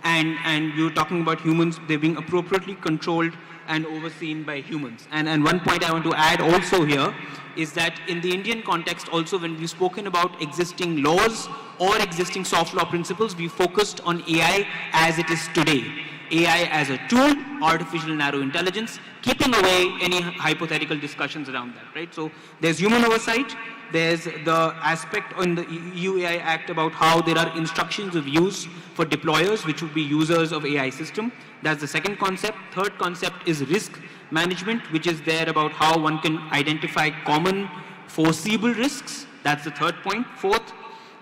And you're talking about humans, they're being appropriately controlled and overseen by humans. And one point I want to add also here is that in the Indian context also, when we've spoken about existing laws or existing soft law principles, we focused on AI as it is today. AI as a tool, artificial narrow intelligence, keeping away any hypothetical discussions around that, right? So there's human oversight. There's the aspect in the EU AI Act about how there are instructions of use for deployers, which would be users of AI system. That's the second concept. Third concept is risk management, which is there about how one can identify common foreseeable risks. That's the third point. Fourth,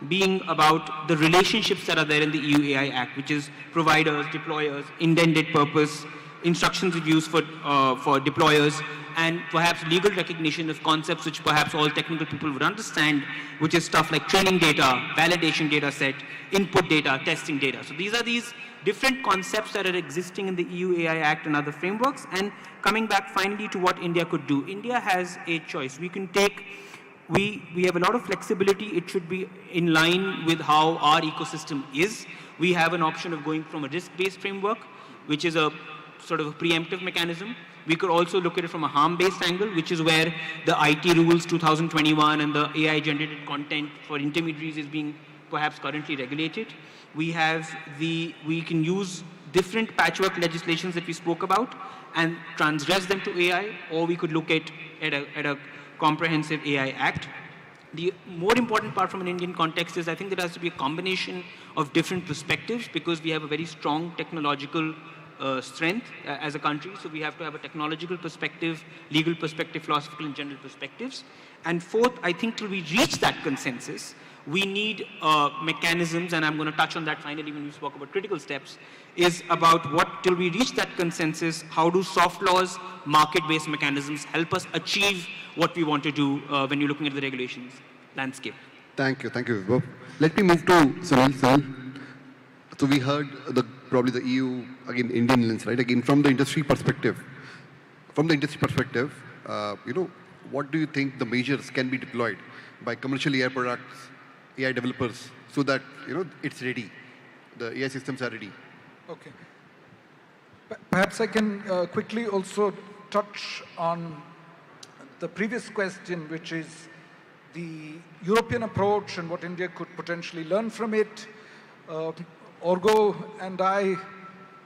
being about the relationships that are there in the EU AI Act, which is providers, deployers, intended purpose, instructions of use for deployers, and perhaps legal recognition of concepts which perhaps all technical people would understand, which is stuff like training data, validation data set, input data, testing data. So these are these different concepts that are existing in the EU AI Act and other frameworks. And coming back finally to what India could do. India has a choice. We can take, we have a lot of flexibility. It should be in line with how our ecosystem is. We have an option of going from a risk-based framework, which is a sort of a preemptive mechanism. We could also look at it from a harm-based angle, which is where the IT rules 2021 and the AI-generated content for intermediaries is being perhaps currently regulated. We can use different patchwork legislations that we spoke about and transgress them to AI, or we could look at a comprehensive AI Act. The more important part from an Indian context is I think there has to be a combination of different perspectives because we have a very strong technological strength as a country. So we have to have a technological perspective, legal perspective, philosophical and general perspectives. And fourth, I think till we reach that consensus, we need mechanisms, and I'm going to touch on that finally when we spoke about critical steps, is about what, till we reach that consensus, how do soft laws, market-based mechanisms help us achieve what we want to do when you're looking at the regulations landscape. Thank you, Vibhav. Let me move to Sunil. So we heard probably the EU, again, Indian lens, right? Again, from the industry perspective. What do you think the measures can be deployed by commercial AI products, AI developers, so that, it's ready, the AI systems are ready? Okay. Perhaps I can quickly also touch on the previous question, which is the European approach and what India could potentially learn from it. Orgo and I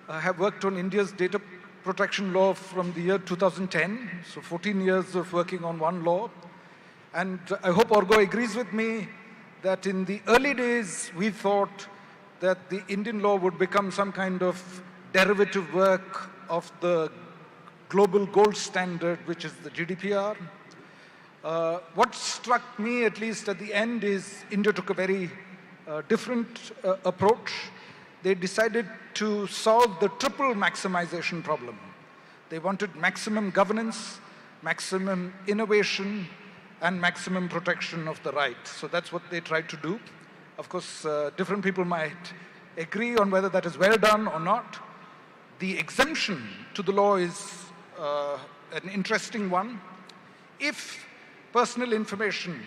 have worked on India's data protection law from the year 2010, so 14 years of working on one law. And I hope Orgo agrees with me that in the early days, we thought that the Indian law would become some kind of derivative work of the global gold standard, which is the GDPR. What struck me, at least at the end, is India took a very different approach. They decided to solve the triple maximization problem. They wanted maximum governance, maximum innovation, and maximum protection of the right. So that's what they tried to do. Of course, different people might agree on whether that is well done or not. The exemption to the law is an interesting one. If personal information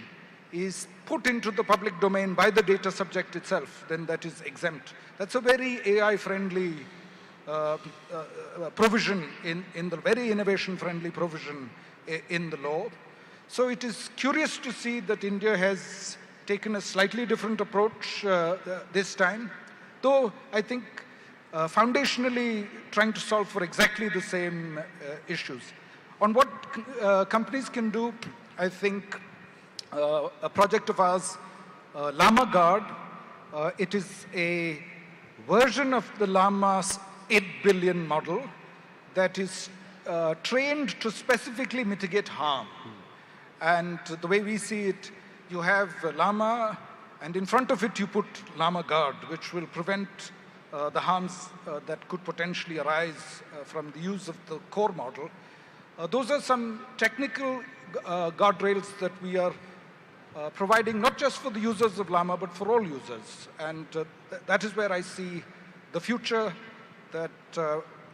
is put into the public domain by the data subject itself, then that is exempt. That's a very AI-friendly provision in the very innovation-friendly provision in the law. So it is curious to see that India has taken a slightly different approach this time, though I think foundationally trying to solve for exactly the same issues. On what companies can do, I think a project of ours, Llama Guard, it is a version of the Llama's 8 billion model that is trained to specifically mitigate harm. And the way we see it, you have Llama, and in front of it you put Llama Guard, which will prevent the harms that could potentially arise from the use of the core model. Those are some technical guardrails that we are providing not just for the users of Llama, but for all users. And that is where I see the future, that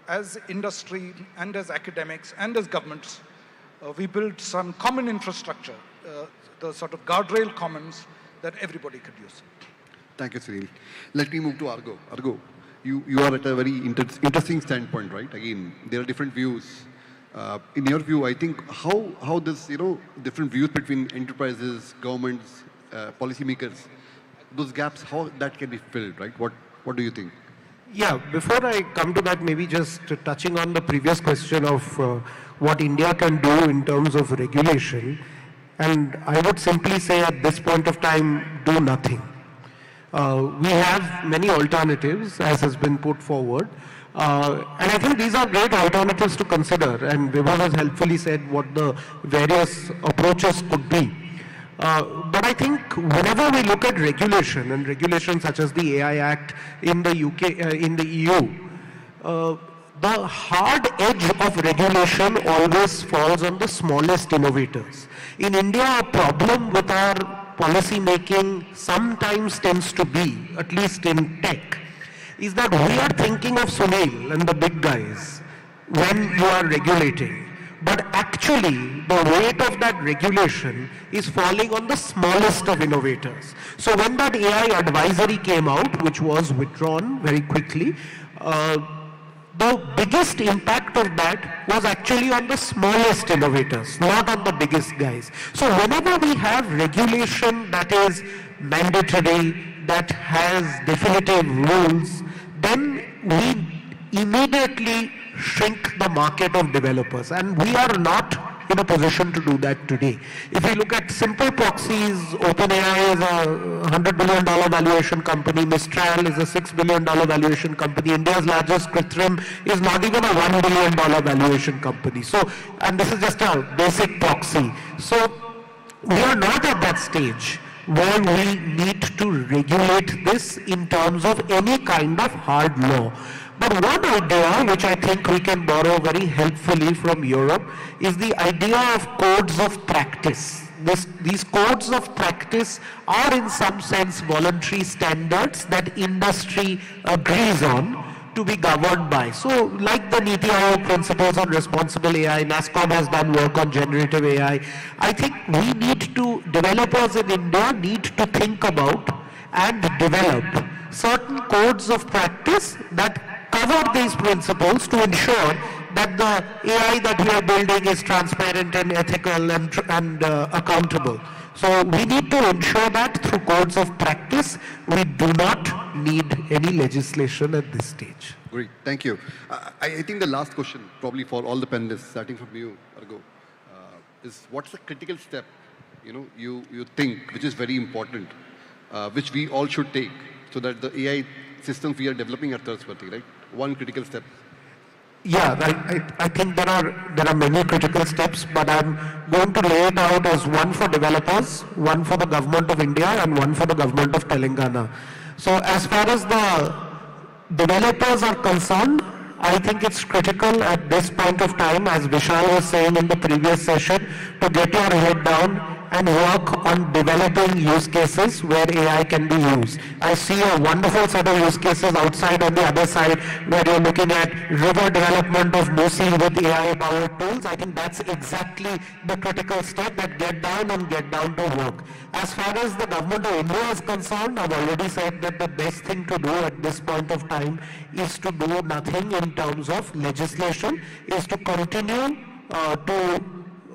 as industry and as academics and as governments, we build some common infrastructure, the sort of guardrail commons that everybody could use. Thank you, Sunil. Let me move to Argo. Argo, you are at a very interesting standpoint, right? Again, there are different views. In your view, I think how this, different views between enterprises, governments, policymakers, those gaps, how that can be filled, right? What do you think? Yeah, before I come to that, maybe just touching on the previous question of what India can do in terms of regulation, and I would simply say at this point of time, do nothing. We have many alternatives, as has been put forward. And I think these are great alternatives to consider, and Vibhav has helpfully said what the various approaches could be. But I think whenever we look at regulation, and regulations such as the AI Act in the in the EU, the hard edge of regulation always falls on the smallest innovators. In India, a problem with our policy making sometimes tends to be, at least in tech, is that we are thinking of Sunil and the big guys when you are regulating. But actually, the weight of that regulation is falling on the smallest of innovators. So when that AI advisory came out, which was withdrawn very quickly, the biggest impact of that was actually on the smallest innovators, not on the biggest guys. So whenever we have regulation that is mandatory, that has definitive rules, then we immediately shrink the market of developers. And we are not in a position to do that today. If we look at simple proxies, OpenAI is a $100 billion valuation company, Mistral is a $6 billion valuation company, India's largest Krithrim is not even a $1 billion valuation company. So, and this is just a basic proxy. So, we are not at that stage where we need to regulate this in terms of any kind of hard law. But one idea which I think we can borrow very helpfully from Europe is the idea of codes of practice. These codes of practice are in some sense voluntary standards that industry agrees on to be governed by. So like the Niti Aayog principles on responsible AI, NASSCOM has done work on generative AI. I think we need to, developers in India need to think about and develop certain codes of practice that cover these principles to ensure that the AI that we are building is transparent and ethical and accountable. So we need to ensure that through codes of practice, we do not need any legislation at this stage. Great, thank you. I think the last question, probably for all the panelists, starting from you, Argo, is what's the critical step, you think, which is very important, which we all should take so that the AI systems we are developing are trustworthy, right? One critical step. Yeah, I think there are many critical steps, but I'm going to lay it out as one for developers, one for the government of India, and one for the government of Telangana. So as far as the developers are concerned, I think it's critical at this point of time, as Vishal was saying in the previous session, to get your head down and work on developing use cases where AI can be used. I see a wonderful set of use cases outside on the other side where you're looking at river development of Musi with AI-powered tools. I think that's exactly the critical step, that get down to work. As far as the government of India is concerned, I've already said that the best thing to do at this point of time is to do nothing in terms of legislation, is to continue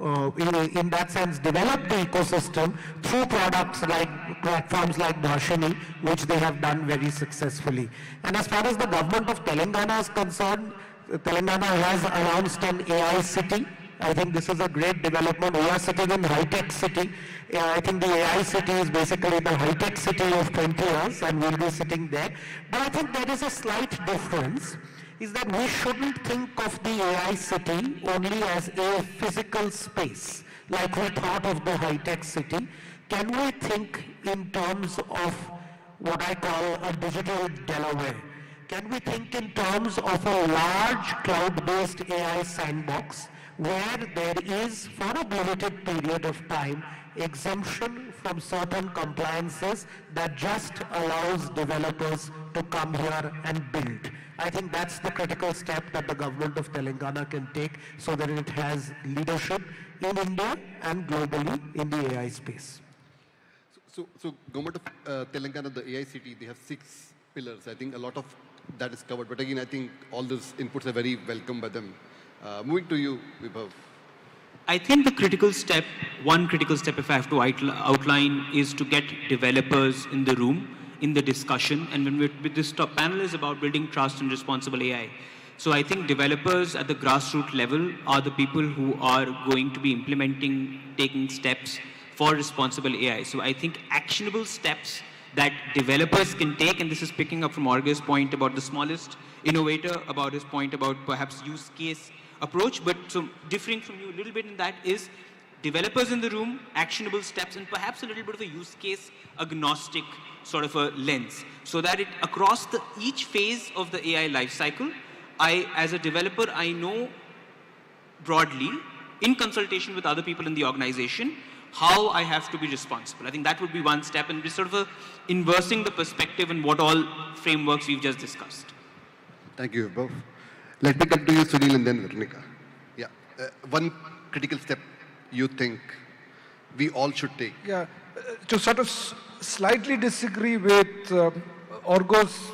in that sense, develop the ecosystem through products like platforms like Bhashini, which they have done very successfully. And as far as the government of Telangana is concerned, Telangana has announced an AI city. I think this is a great development. We are sitting in high-tech city. I think the AI city is basically the high-tech city of 20 years, and we'll be sitting there. But I think there is a slight difference, is that we shouldn't think of the AI city only as a physical space, like we thought of the high-tech city. Can we think in terms of what I call a digital Delaware? Can we think in terms of a large cloud-based AI sandbox where there is, for a limited period of time, exemption from certain compliances that just allows developers to come here and build? I think that's the critical step that the government of Telangana can take so that it has leadership in India and globally in the AI space. So government of Telangana, the AI city, they have 6 pillars. I think a lot of that is covered. But again, I think all those inputs are very welcome by them. Moving to you, Vibhav. I think the critical step, one critical step if I have to outline, is to get developers in the room, in the discussion. And when with this top panel is about building trust and responsible AI. So I think developers at the grassroots level are the people who are going to be implementing, taking steps for responsible AI. So I think actionable steps that developers can take, and this is picking up from Orge's point about the smallest innovator, about his point about perhaps use case approach, but so differing from you a little bit in that is developers in the room, actionable steps, and perhaps a little bit of a use case agnostic sort of a lens, so that it across each phase of the AI life cycle, as a developer, I know broadly, in consultation with other people in the organization, how I have to be responsible. I think that would be one step, and sort of inversing the perspective in what all frameworks we've just discussed. Thank you, Vibhav. Let me come to you, Sunil, and then Veronica. Yeah, one critical step you think we all should take? Yeah, to sort of slightly disagree with Orgo's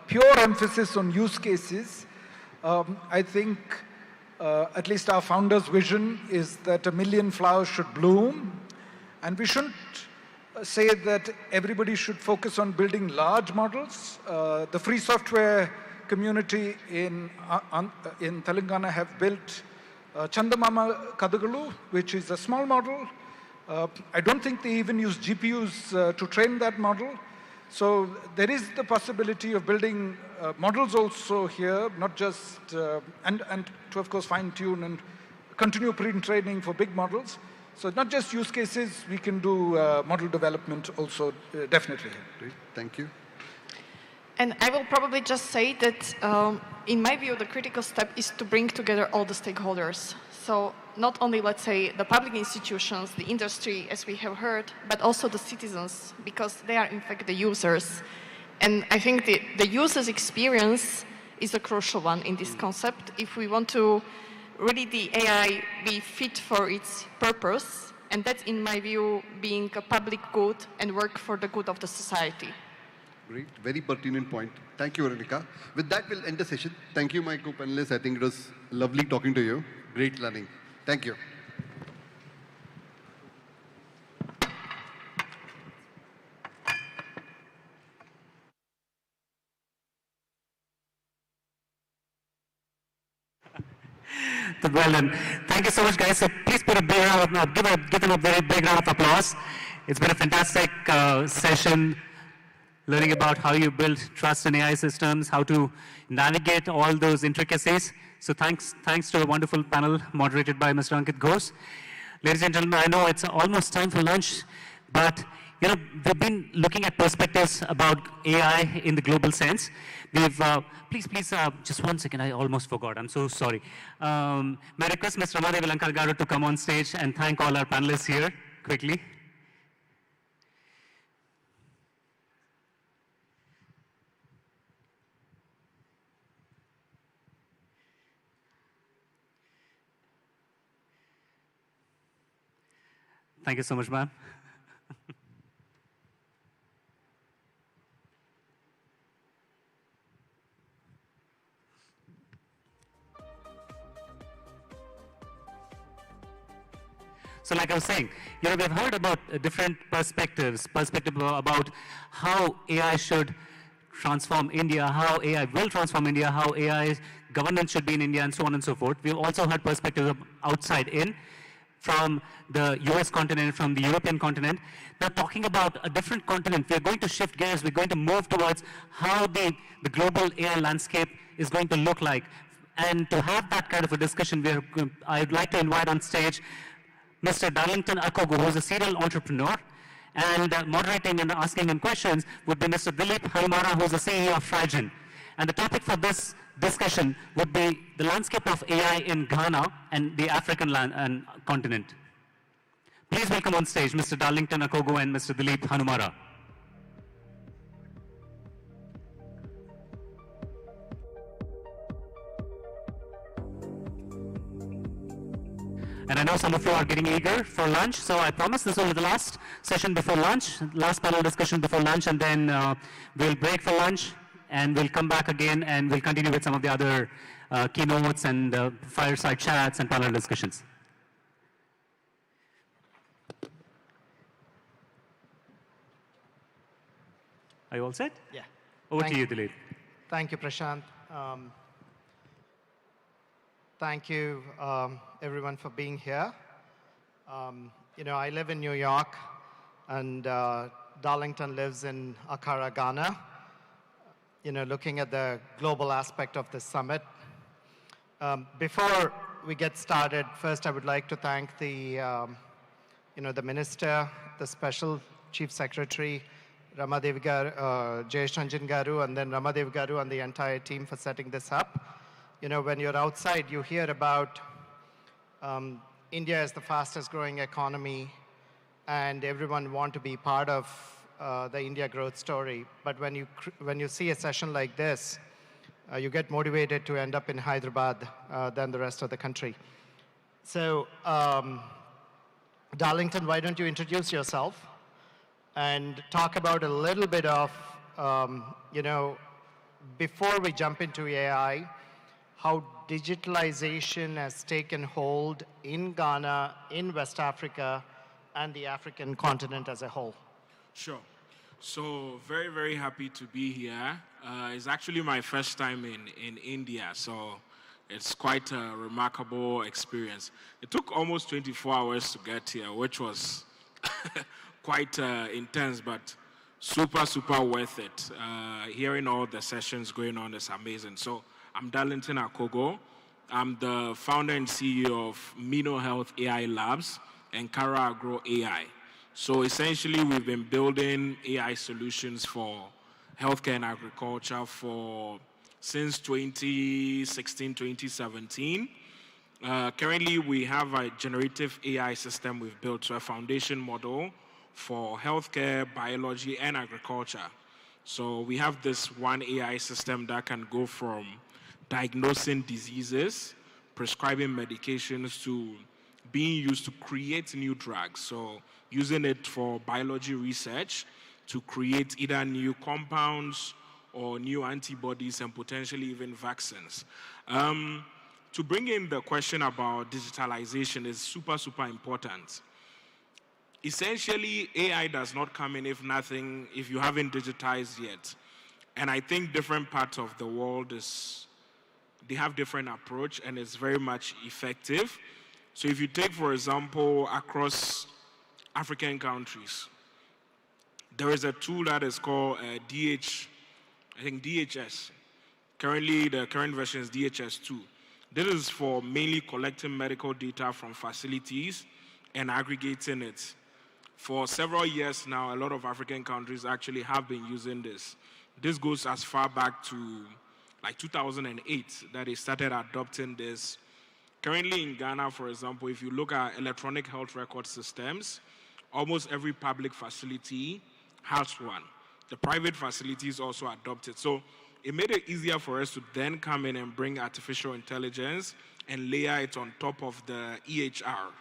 pure emphasis on use cases, I think at least our founder's vision is that 1 million flowers should bloom, and we shouldn't say that everybody should focus on building large models. The free software community in Telangana have built Chandamama Kadagalu, which is a small model. I don't think they even use GPUs to train that model. So there is the possibility of building models also here, not just, and to of course fine tune and continue pre-training for big models. So not just use cases, we can do model development also definitely. Great, thank you. And I will probably just say that, in my view, the critical step is to bring together all the stakeholders. So not only, let's say, the public institutions, the industry, as we have heard, but also the citizens, because they are, in fact, the users. And I think the user's experience is a crucial one in this concept. If we want to really the AI be fit for its purpose, and that's, in my view, being a public good and work for the good of the society. Great, very pertinent point. Thank you, Veronica. With that, we'll end the session. Thank you, my co-panelists. I think it was lovely talking to you. Great learning. Thank you. Well done. Thank you so much, guys. So please put a big round of, give them a very big round of applause. It's been a fantastic session, learning about how you build trust in AI systems, how to navigate all those intricacies. So thanks to a wonderful panel moderated by Mr. Ankit Ghosh. Ladies and gentlemen, I know it's almost time for lunch, but we've been looking at perspectives about AI in the global sense. We've, please, just 1 second, I almost forgot, I'm so sorry. May I request Mr. Ramadev Lankargaru to come on stage and thank all our panelists here quickly. Thank you so much, ma'am. So like I was saying, we've heard about different perspective about how AI should transform India, how AI will transform India, how AI governance should be in India, and so on and so forth. We've also heard perspectives of outside in, from the US continent, from the European continent. Now talking about a different continent, we're going to shift gears, we're going to move towards how the global AI landscape is going to look like. And to have that kind of a discussion, I'd like to invite on stage Mr. Darlington Akogo, who's a serial entrepreneur, and moderating and asking him questions would be Mr. Dilip Hanumara, who's the CEO of Trigen. And the topic for this discussion would be the landscape of AI in Ghana and the African continent. Please welcome on stage Mr. Darlington Akogo and Mr. Dilip Hanumara. And I know some of you are getting eager for lunch, so I promise this will be the last session before lunch, last panel discussion before lunch, and then we'll break for lunch, and we'll come back again, and we'll continue with some of the other keynotes and fireside chats and panel discussions. Are you all set? Yeah. Over to you, Dilip. Thank you, Prashant. Thank you, everyone, for being here. I live in New York, and Darlington lives in Accra, Ghana. Looking at the global aspect of this summit. Before we get started, first I would like to thank the minister, the special chief secretary, Ramadev Garu, Jayesh Ranjan Garu, and then Ramadev Garu and the entire team for setting this up. When you're outside, you hear about India is the fastest growing economy, and everyone want to be part of the India growth story. But when you see a session like this, you get motivated to end up in Hyderabad than the rest of the country. So, Darlington, why don't you introduce yourself and talk about a little bit of, before we jump into AI, how digitalization has taken hold in Ghana, in West Africa, and the African continent as a whole. Sure. So very, very happy to be here. It's actually my first time in India, so It's quite a remarkable experience. It took almost 24 hours to get here, which was quite intense, but super, super worth it. Hearing all the sessions going on is amazing. So I'm Darlington Akogo. I'm the founder and CEO of Mino Health AI Labs and Kara Agro AI. So essentially, we've been building AI solutions for healthcare and agriculture since 2016, 2017. Currently, we have a generative AI system we've built, so a foundation model for healthcare, biology, and agriculture. So we have this one AI system that can go from diagnosing diseases, prescribing medications, to being used to create new drugs. So using it for biology research to create either new compounds or new antibodies and potentially even vaccines. To bring in the question about digitalization is super, super important. Essentially, AI does not come in if you haven't digitized yet. And I think different parts of the world they have different approach and it's very much effective. So if you take, for example, across African countries, there is a tool that is called DHS. Currently, the current version is DHS2. This is for mainly collecting medical data from facilities and aggregating it. For several years now, a lot of African countries actually have been using this. This goes as far back to like 2008 that they started adopting this. Currently in Ghana, for example, if you look at electronic health record systems, almost every public facility has one. The private facilities also adopt it. So it made it easier for us to then come in and bring artificial intelligence and layer it on top of the EHR.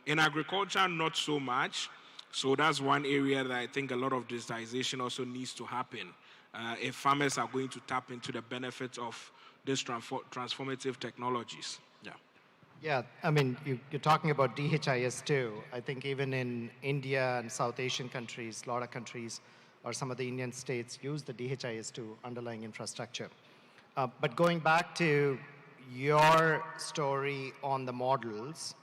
In agriculture, not so much. So that's one area that I think a lot of digitization also needs to happen if farmers are going to tap into the benefits of these transformative technologies. Yeah. Yeah, I mean, you're talking about DHIS2. I think even in India and South Asian countries, a lot of countries or some of the Indian states use the DHIS2 underlying infrastructure. But going back to your story on the models,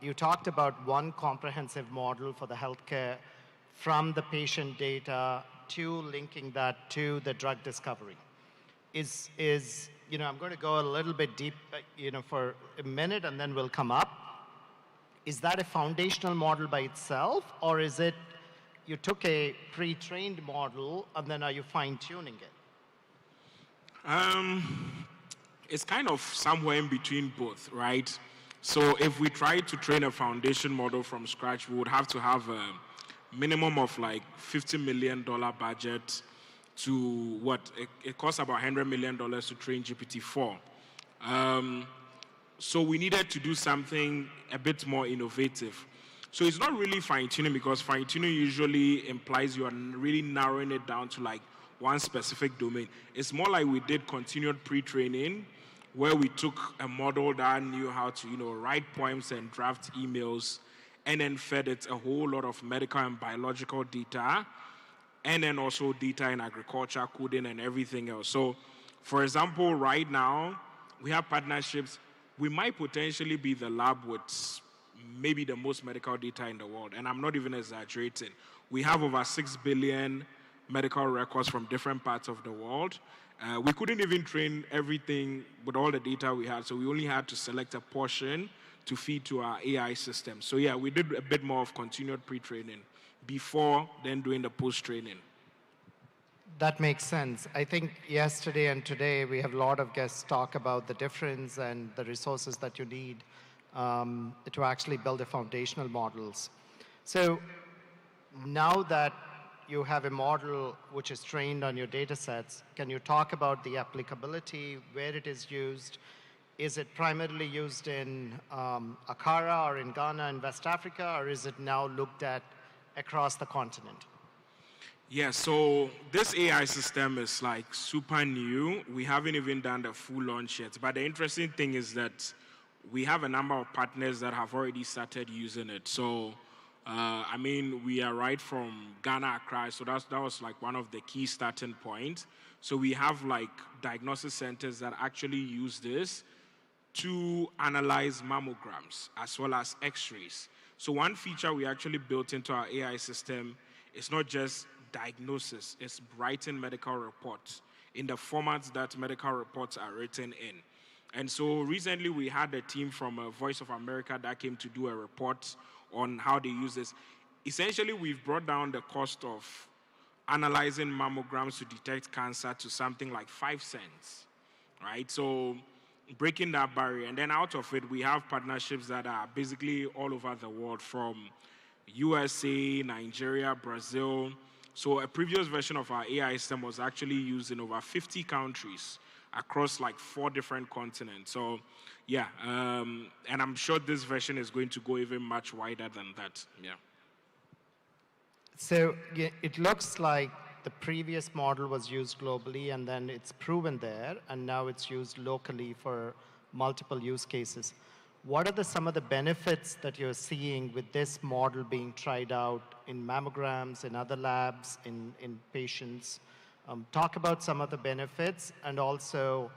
you talked about one comprehensive model for the healthcare from the patient data to linking that to the drug discovery. I'm going to go a little bit deep, for a minute and then we'll come up. Is that a foundational model by itself, or is it you took a pre-trained model and then are you fine-tuning it? It's kind of somewhere in between both, right? So if we try to train a foundation model from scratch, we would have to have a minimum of like $50 million budget to what? It costs about $100 million to train GPT-4. So we needed to do something a bit more innovative. So it's not really fine-tuning, because fine-tuning usually implies you are really narrowing it down to like one specific domain. It's more like we did continued pre-training, where we took a model that knew how to, write poems and draft emails, and then fed it a whole lot of medical and biological data, and then also data in agriculture, coding, and everything else. So, for example, right now, we have partnerships. We might potentially be the lab with maybe the most medical data in the world, and I'm not even exaggerating. We have over 6 billion medical records from different parts of the world. We couldn't even train everything with all the data we had, so we only had to select a portion to feed to our AI system. So yeah, we did a bit more of continued pre-training before then doing the post-training. That makes sense. I think yesterday and today we have a lot of guests talk about the difference and the resources that you need to actually build the foundational models. So now that you have a model which is trained on your data sets, can you talk about the applicability, where it is used? Is it primarily used in Accra or in Ghana and West Africa, or is it now looked at across the continent? Yeah, so this AI system is like super new. We haven't even done the full launch yet. But the interesting thing is that we have a number of partners that have already started using it. So I mean, we are right from Ghana, Accra, so that was like one of the key starting points. So we have like diagnosis centers that actually use this to analyze mammograms as well as x-rays. So one feature we actually built into our AI system is not just diagnosis, it's writing medical reports in the formats that medical reports are written in. And so recently we had a team from Voice of America that came to do a report on how they use this. Essentially, we've brought down the cost of analyzing mammograms to detect cancer to something like 5 cents, right? So breaking that barrier. And then out of it, we have partnerships that are basically all over the world, from USA, Nigeria, Brazil. So a previous version of our AI system was actually used in over 50 countries across like 4 different continents. So yeah, and I'm sure this version is going to go even much wider than that, yeah. So yeah, it looks like the previous model was used globally and then it's proven there, and now it's used locally for multiple use cases. What are some of the benefits that you're seeing with this model being tried out in mammograms, in other labs, in patients? Talk about some of the benefits, and also,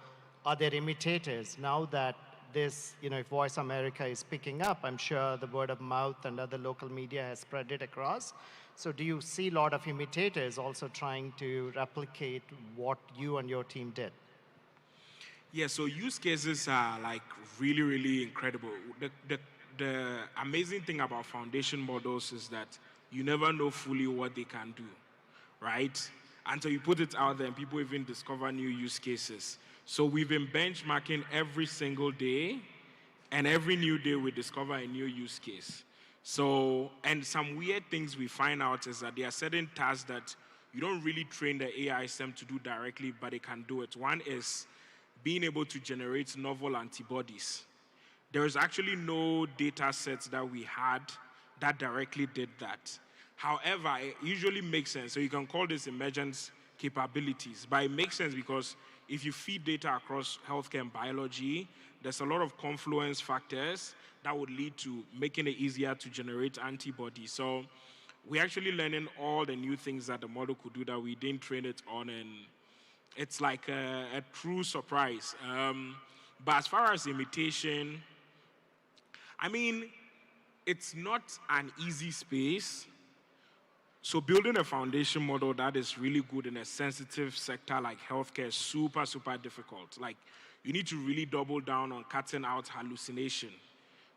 are there imitators? Now that this, if Voice America is picking up, I'm sure the word of mouth and other local media has spread it across. So do you see a lot of imitators also trying to replicate what you and your team did? Yeah, so use cases are like really, really incredible. The amazing thing about foundation models is that you never know fully what they can do, right? Until you put it out there and people even discover new use cases. So we've been benchmarking every single day, and every new day we discover a new use case. So, and some weird things we find out is that there are certain tasks that you don't really train the AI system to do directly, but it can do it. One is being able to generate novel antibodies. There is actually no data sets that we had that directly did that. However, it usually makes sense. So you can call this emergence capabilities, but it makes sense because if you feed data across healthcare and biology, there's a lot of confluence factors that would lead to making it easier to generate antibodies. So we're actually learning all the new things that the model could do that we didn't train it on, and it's like a true surprise. But as far as imitation, I mean, it's not an easy space. So building a foundation model that is really good in a sensitive sector like healthcare is super, super difficult. Like, you need to really double down on cutting out hallucination,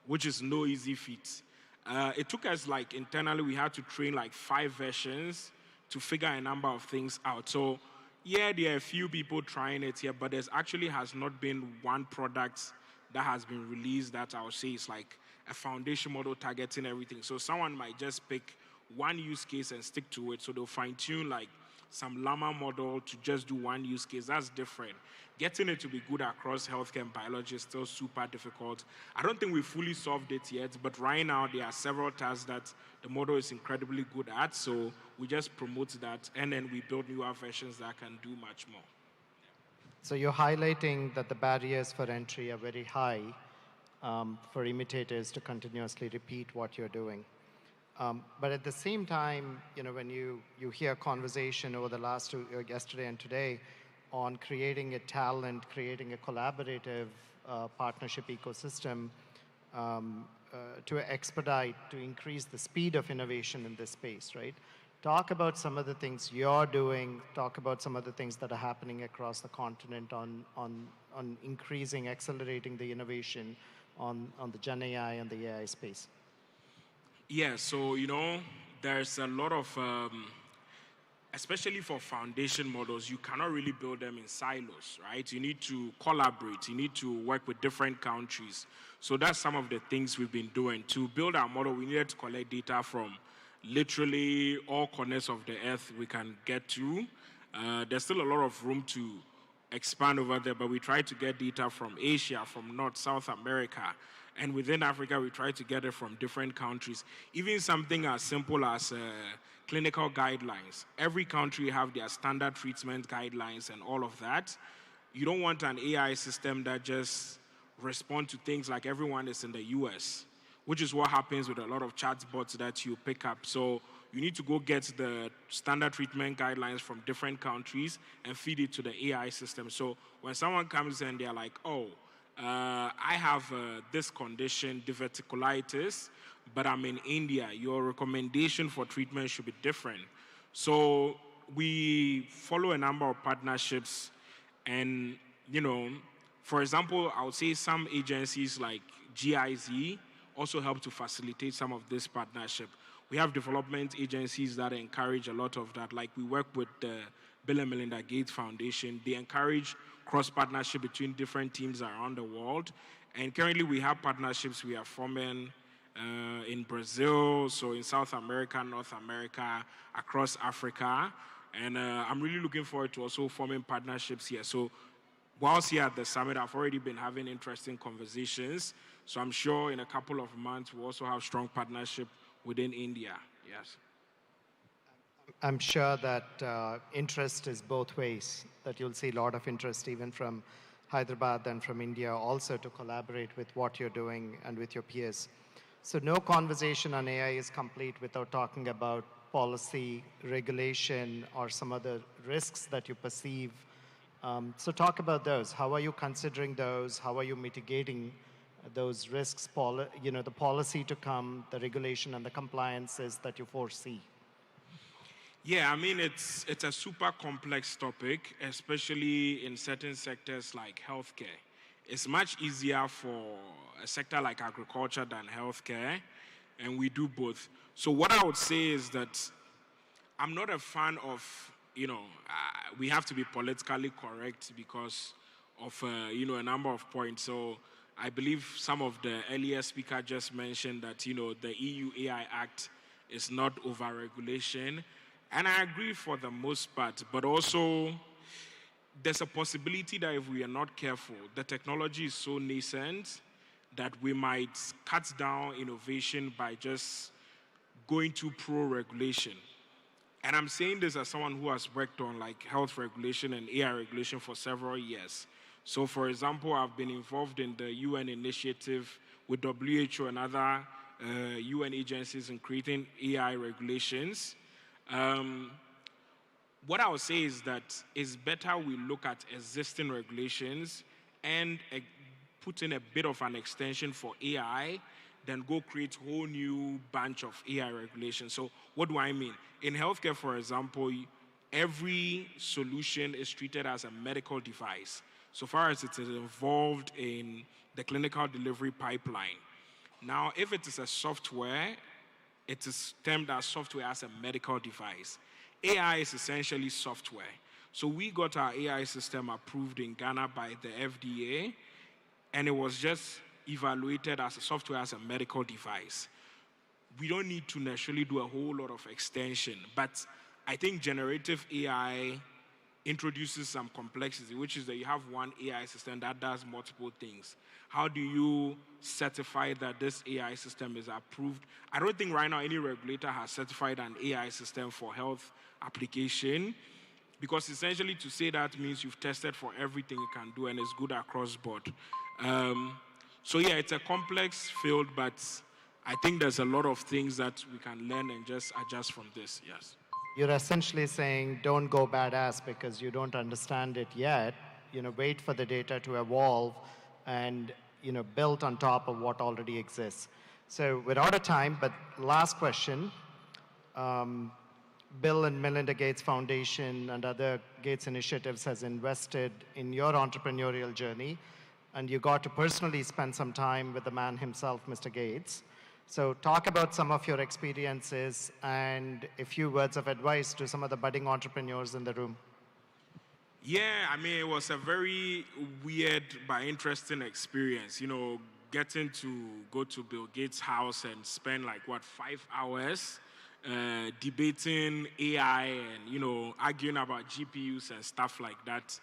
which is no easy feat. It took us, like, internally, we had to train like 5 versions to figure a number of things out. So yeah, there are a few people trying it here, but there's actually has not been one product that has been released that I would say is like a foundation model targeting everything. So someone might just pick one use case and stick to it. So they'll fine-tune like some llama model to just do one use case. That's different. Getting it to be good across healthcare and biology is still super difficult. I don't think we fully solved it yet, but right now there are several tasks that the model is incredibly good at, so we just promote that, and then we build newer versions that can do much more. So you're highlighting that the barriers for entry are very high for imitators to continuously repeat what you're doing. But at the same time, when you hear conversation over the last yesterday and today on creating a talent, creating a collaborative partnership ecosystem to expedite, to increase the speed of innovation in this space, right? Talk about some of the things you're doing. Talk about some of the things that are happening across the continent on increasing, accelerating the innovation on the Gen AI and the AI space. Yeah, so, there's a lot of, especially for foundation models, you cannot really build them in silos, right? You need to collaborate. You need to work with different countries. So that's some of the things we've been doing. To build our model, we needed to collect data from literally all corners of the earth we can get to. There's still a lot of room to expand over there, but we try to get data from Asia, from North, South America. And within Africa, we try to get it from different countries. Even something as simple as clinical guidelines. Every country have their standard treatment guidelines and all of that. You don't want an AI system that just responds to things like everyone is in the US, which is what happens with a lot of chatbots that you pick up. So you need to go get the standard treatment guidelines from different countries and feed it to the AI system. So when someone comes in, they're like, oh, I have this condition, diverticulitis, but I'm in India. Your recommendation for treatment should be different. So we follow a number of partnerships and, for example, I would say some agencies like GIZ also help to facilitate some of this partnership. We have development agencies that encourage a lot of that. Like we work with the Bill and Melinda Gates Foundation. They encourage cross-partnership between different teams around the world. And currently we have partnerships we are forming in Brazil, so in South America, North America, across Africa. And I'm really looking forward to also forming partnerships here. So whilst here at the summit, I've already been having interesting conversations. So I'm sure in a couple of months, we'll also have strong partnership within India. Yes. I'm sure that interest is both ways, that you'll see a lot of interest even from Hyderabad and from India also to collaborate with what you're doing and with your peers. So no conversation on AI is complete without talking about policy, regulation, or some other risks that you perceive. So talk about those. How are you considering those? How are you mitigating those risks, the policy to come, the regulation and the compliances that you foresee? Yeah, I mean, it's a super complex topic, especially in certain sectors like healthcare. It's much easier for a sector like agriculture than healthcare, and we do both. So what I would say is that I'm not a fan of, we have to be politically correct because of, a number of points. So I believe some of the earlier speaker just mentioned that, the EU AI Act is not over-regulation. And I agree for the most part, but also there's a possibility that if we are not careful, the technology is so nascent that we might cut down innovation by just going to pro-regulation. And I'm saying this as someone who has worked on like health regulation and AI regulation for several years. So for example, I've been involved in the UN initiative with WHO and other UN agencies in creating AI regulations. What I would say is that it's better we look at existing regulations and put in a bit of an extension for AI than go create a whole new bunch of AI regulations. So what do I mean? In healthcare, for example, every solution is treated as a medical device, so far as it is involved in the clinical delivery pipeline. Now, if it is a software, it is termed as software as a medical device. AI is essentially software. So we got our AI system approved in Ghana by the FDA, and it was just evaluated as a software as a medical device. We don't need to necessarily do a whole lot of extension, but I think generative AI introduces some complexity, which is that you have one AI system that does multiple things. How do you certify that this AI system is approved? I don't think right now any regulator has certified an AI system for health application, because essentially to say that means you've tested for everything it can do and it's good across board. So yeah, it's a complex field, but I think there's a lot of things that we can learn and just adjust from this, yes. You're essentially saying don't go badass because you don't understand it yet. Wait for the data to evolve and build on top of what already exists. So we're out of time, but last question. Bill and Melinda Gates Foundation and other Gates initiatives has invested in your entrepreneurial journey, and you got to personally spend some time with the man himself, Mr. Gates. So talk about some of your experiences and a few words of advice to some of the budding entrepreneurs in the room. Yeah, I mean, it was a very weird but interesting experience, getting to go to Bill Gates' house and spend 5 hours debating AI and, arguing about GPUs and stuff like that.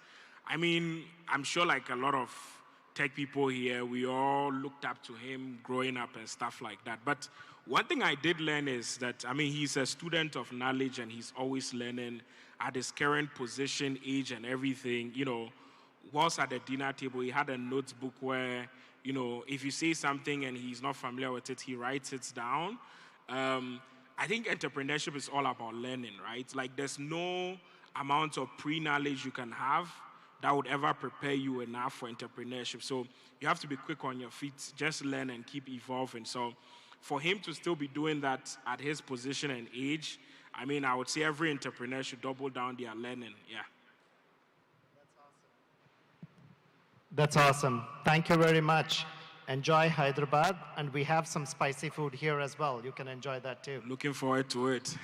I mean, I'm sure a lot of tech people here, we all looked up to him growing up and stuff like that. But one thing I did learn is that, he's a student of knowledge and he's always learning at his current position, age, and everything. Whilst at the dinner table, he had a notebook where, you know, if you say something and he's not familiar with it, he writes it down. I think entrepreneurship is all about learning, right? Like there's no amount of pre-knowledge you can have that would ever prepare you enough for entrepreneurship. So you have to be quick on your feet, just learn and keep evolving. So for him to still be doing that at his position and age, I mean, I would say every entrepreneur should double down their learning, yeah. That's awesome. Thank you very much. Enjoy Hyderabad, and we have some spicy food here as well. You can enjoy that too. Looking forward to it.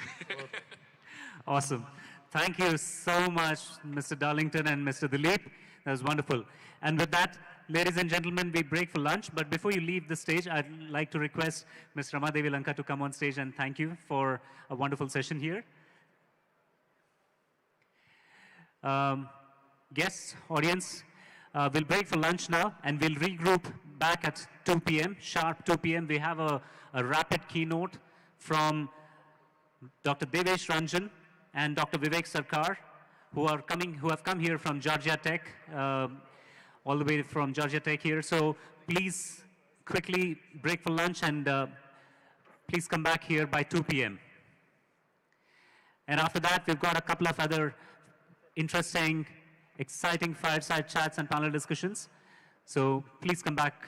Awesome. Thank you so much, Mr. Darlington and Mr. Dilip. That was wonderful. And with that, ladies and gentlemen, we break for lunch. But before you leave the stage, I'd like to request Ms. Ramadevi Lanka to come on stage and thank you for a wonderful session here. Guests, audience, we'll break for lunch now, and we'll regroup back at 2 p.m., sharp 2 p.m. We have a rapid keynote from Dr. Devesh Ranjan and Dr. Vivek Sarkar, who have come here from Georgia Tech, all the way from Georgia Tech here. So please quickly break for lunch, and please come back here by 2 p.m. And after that, we've got a couple of other interesting, exciting fireside chats and panel discussions. So please come back.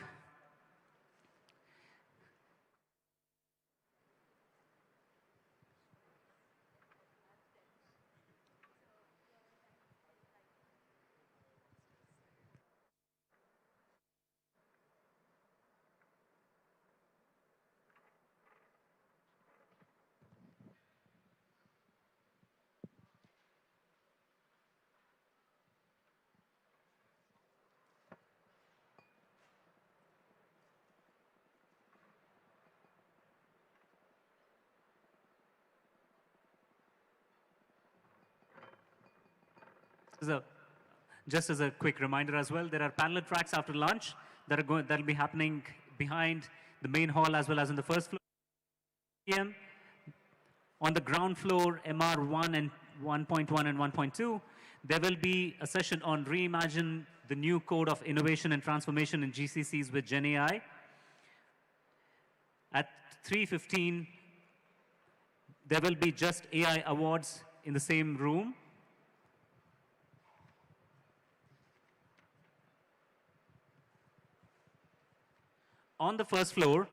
Just as a quick reminder as well, there are panel tracks after lunch that will be happening behind the main hall as well as in the first floor. On the ground floor, MR1 and 1.1 and 1.2, there will be a session on reimagine the new code of innovation and transformation in GCCs with Gen AI. At 3:15, there will be just AI awards in the same room. On the first floor,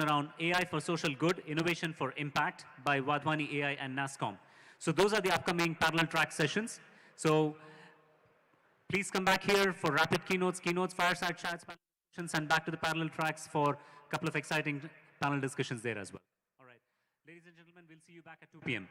around AI for social good, innovation for impact by Wadhwani AI and NASSCOM. So those are the upcoming parallel track sessions. So please come back here for rapid keynotes, fireside chats, panel discussions, and back to the parallel tracks for a couple of exciting panel discussions there as well. All right. Ladies and gentlemen, we'll see you back at 2 p.m.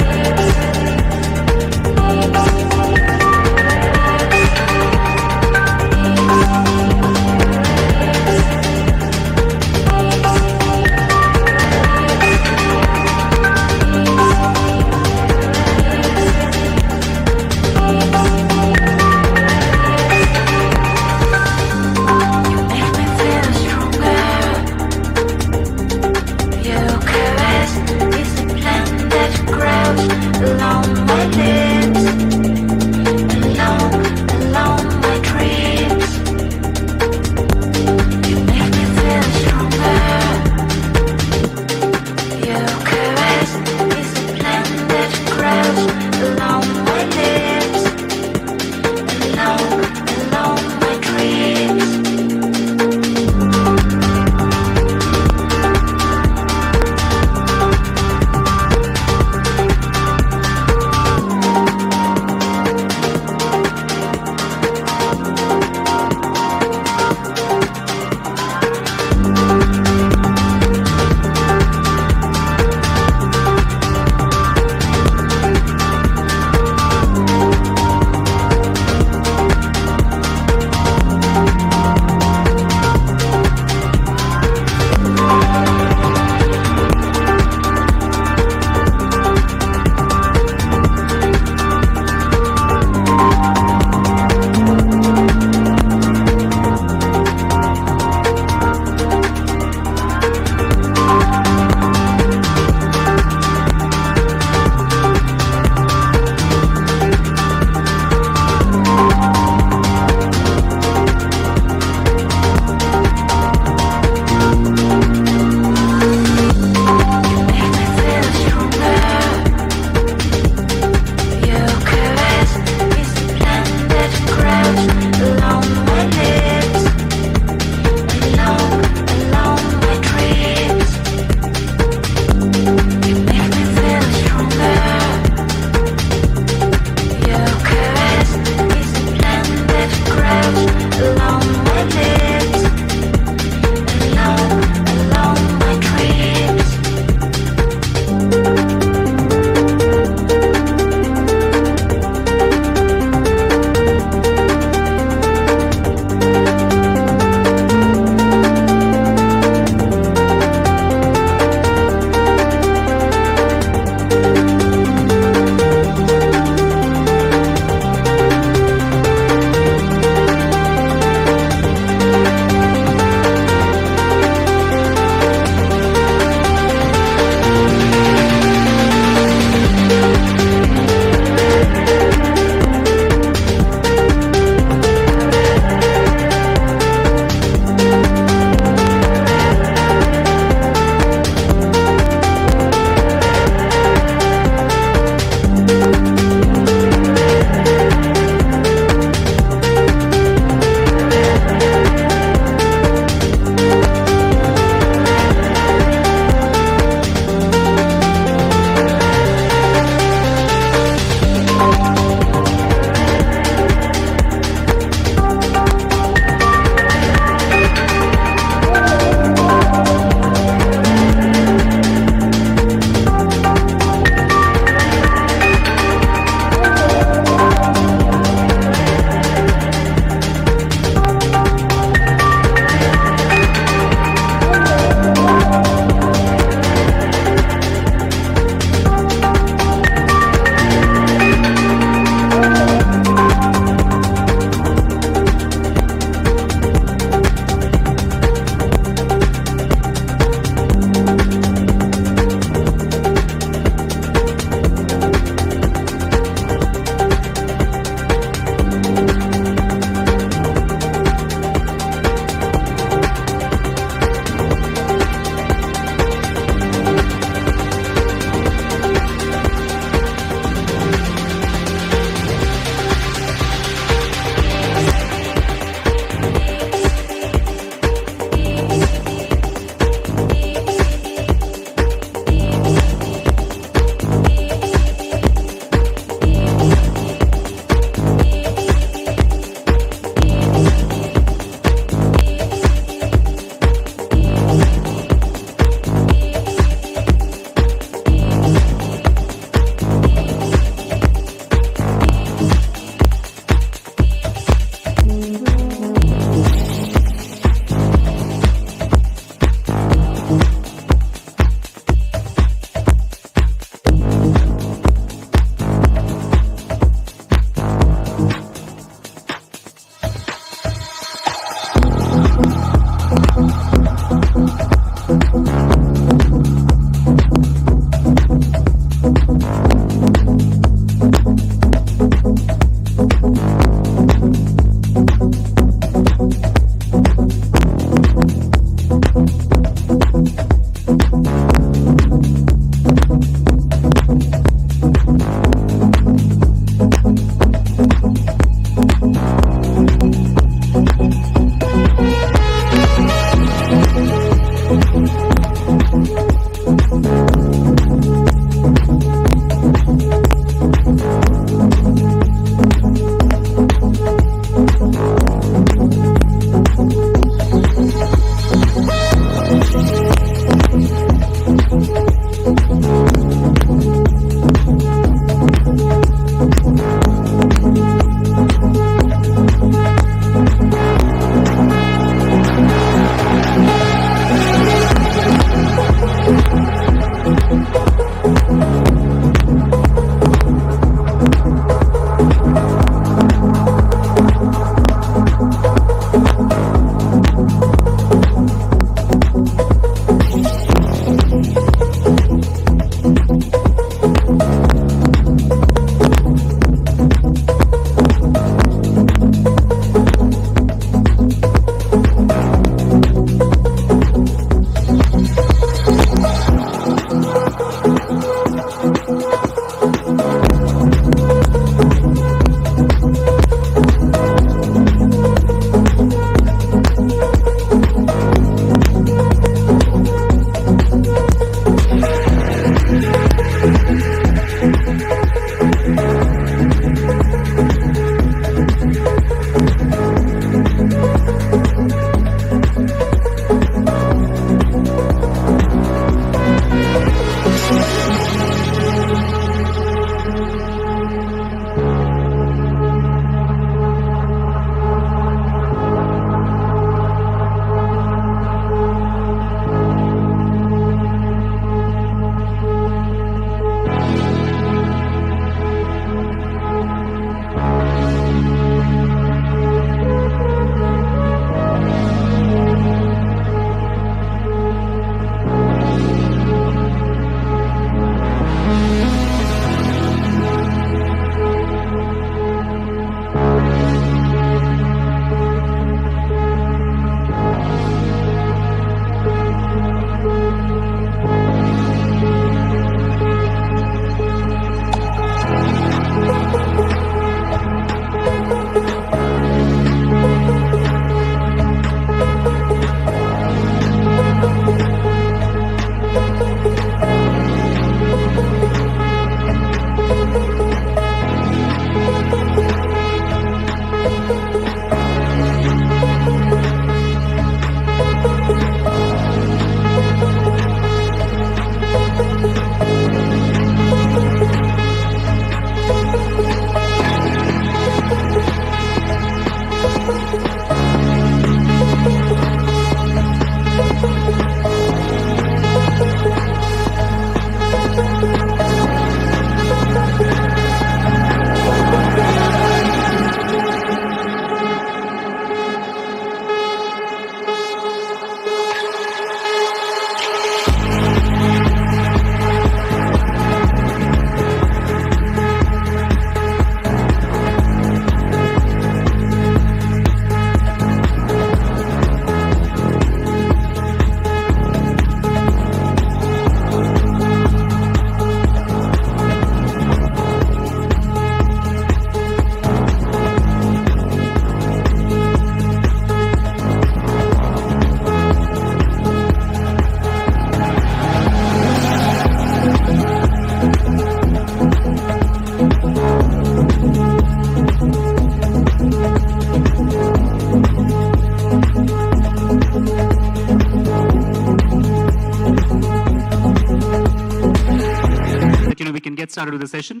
started with the session.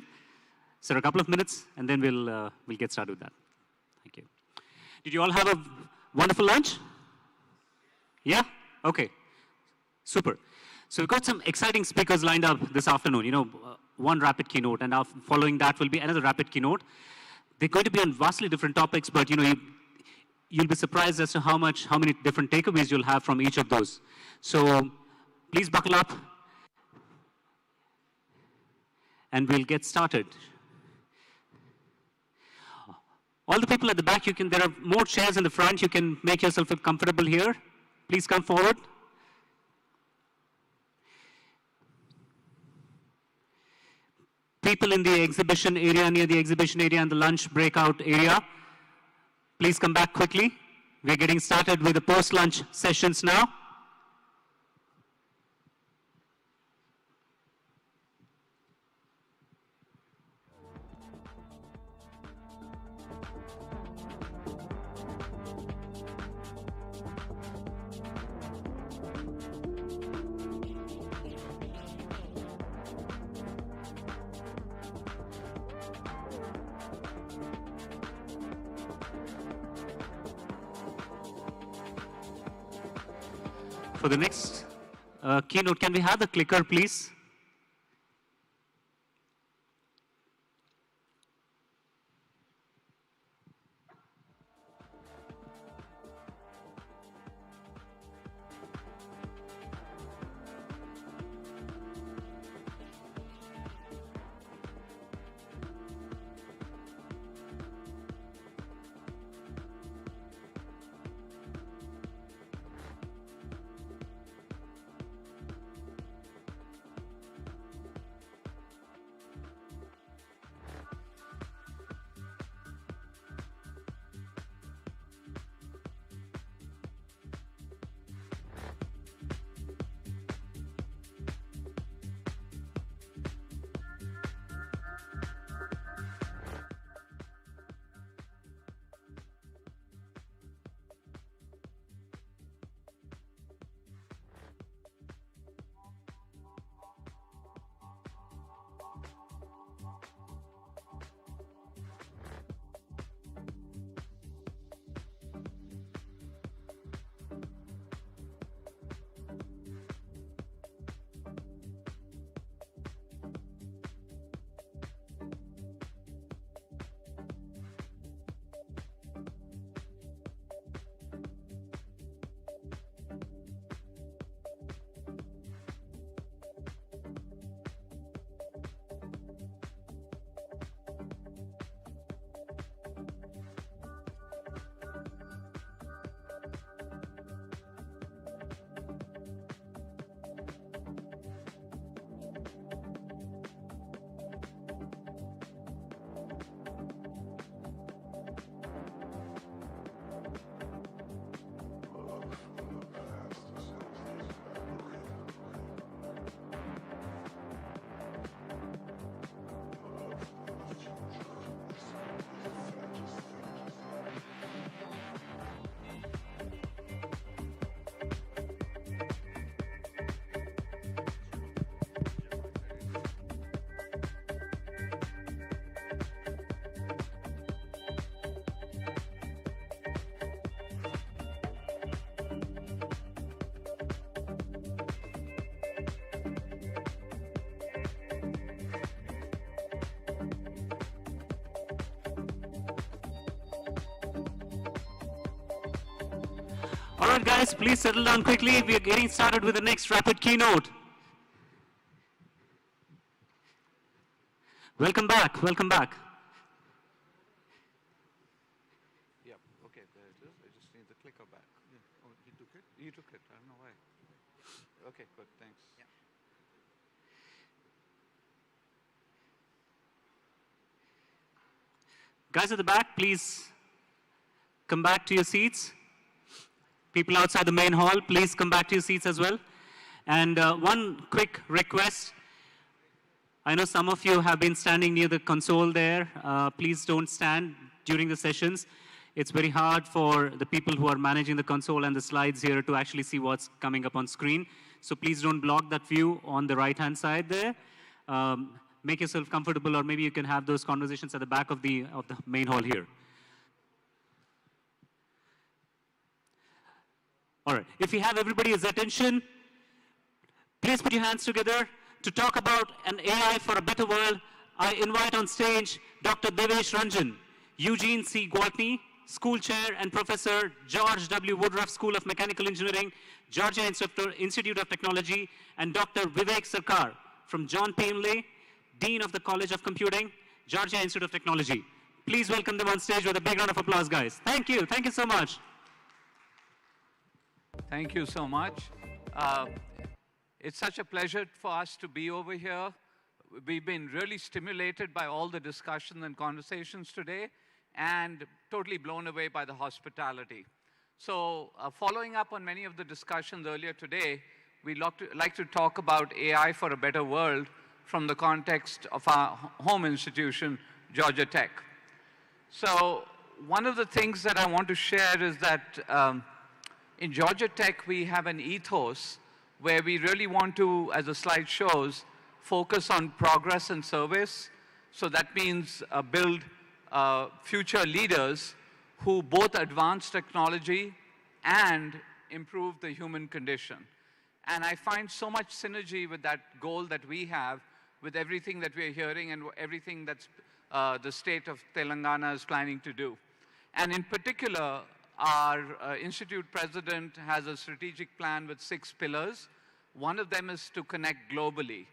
So a couple of minutes, and then we'll get started with that. Thank you. Did you all have a wonderful lunch? Yeah? Okay. Super. So we've got some exciting speakers lined up this afternoon. You know, one rapid keynote, and following that will be another rapid keynote. They're going to be on vastly different topics, but you know, you'll be surprised as to how many different takeaways you'll have from each of those. So please buckle up, and we'll get started. All the people at the back, there are more chairs in the front. You can make yourself feel comfortable here. Please come forward. People in the exhibition area, near the exhibition area and the lunch breakout area, please come back quickly. We're getting started with the post-lunch sessions now. For the next keynote, can we have the clicker, please? All right, guys, please settle down quickly. We are getting started with the next rapid keynote. Welcome back. Welcome back. Yep. Okay. There it is. I just need the clicker back. Yeah. Oh, you took it? You took it. I don't know why. Okay. Good. Thanks. Yeah. Guys at the back, please come back to your seats. People outside the main hall, please come back to your seats as well. And one quick request. I know some of you have been standing near the console there. Please don't stand during the sessions. It's very hard for the people who are managing the console and the slides here to actually see what's coming up on screen. So please don't block that view on the right-hand side there. Make yourself comfortable, or maybe you can have those conversations at the back of the main hall here. All right, if you have everybody's attention, please put your hands together to talk about an AI for a better world. I invite on stage Dr. Devesh Ranjan, Eugene C. Gwaltney, School Chair and Professor George W. Woodruff School of Mechanical Engineering, Georgia Institute of Technology, and Dr. Vivek Sarkar from John P. Inlay, Dean of the College of Computing, Georgia Institute of Technology. Please welcome them on stage with a big round of applause, guys. Thank you. Thank you so much. Thank you so much. It's such a pleasure for us to be over here. We've been really stimulated by all the discussions and conversations today and totally blown away by the hospitality. So following up on many of the discussions earlier today, we'd like to talk about AI for a better world from the context of our home institution, Georgia Tech. So one of the things that I want to share is that in Georgia Tech, we have an ethos where we really want to, as the slide shows, focus on progress and service. So that means build future leaders who both advance technology and improve the human condition. And I find so much synergy with that goal that we have with everything that we're hearing and everything that's the state of Telangana is planning to do. And in particular, our institute president has a strategic plan with 6 pillars. One of them is to connect globally.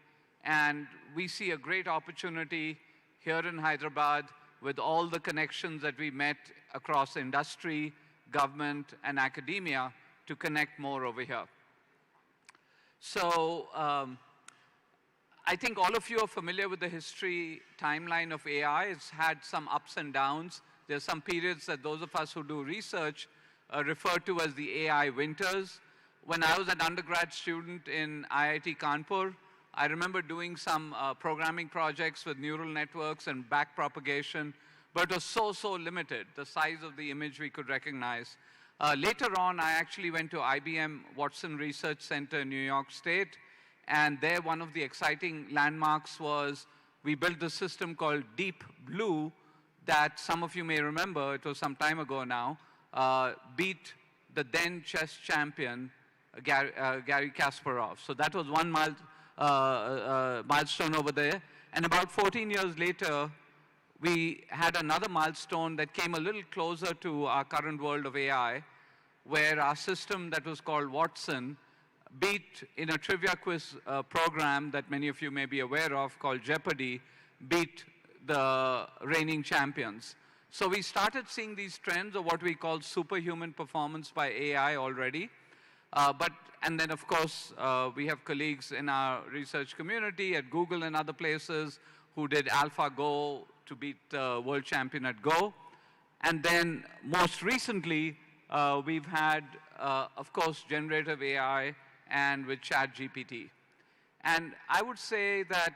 And we see a great opportunity here in Hyderabad with all the connections that we met across industry, government, and academia to connect more over here. So I think all of you are familiar with the history timeline of AI. It's had some ups and downs. There's some periods that those of us who do research refer to as the AI winters. When I was an undergrad student in IIT Kanpur, I remember doing some programming projects with neural networks and backpropagation, but it was so limited, the size of the image we could recognize. Later on, I actually went to IBM Watson Research Center in New York State, and there one of the exciting landmarks was we built this system called Deep Blue that some of you may remember, it was some time ago now, beat the then chess champion, Gary Kasparov. So that was one milestone over there. And about 14 years later, we had another milestone that came a little closer to our current world of AI, where our system that was called Watson beat, in a trivia quiz program that many of you may be aware of called Jeopardy, beat the reigning champions. So we started seeing these trends of what we call superhuman performance by AI already. And then, of course, we have colleagues in our research community at Google and other places who did AlphaGo to beat the world champion at Go. And then, most recently, we've had, of course, generative AI and with ChatGPT. And I would say that,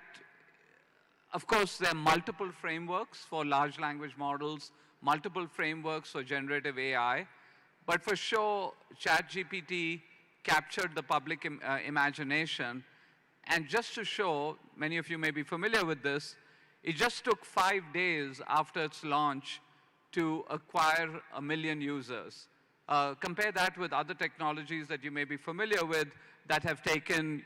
of course, there are multiple frameworks for large language models, multiple frameworks for generative AI. But for sure, ChatGPT captured the public imagination. And just to show, many of you may be familiar with this, it just took 5 days after its launch to acquire 1 million users. Compare that with other technologies that you may be familiar with that have taken,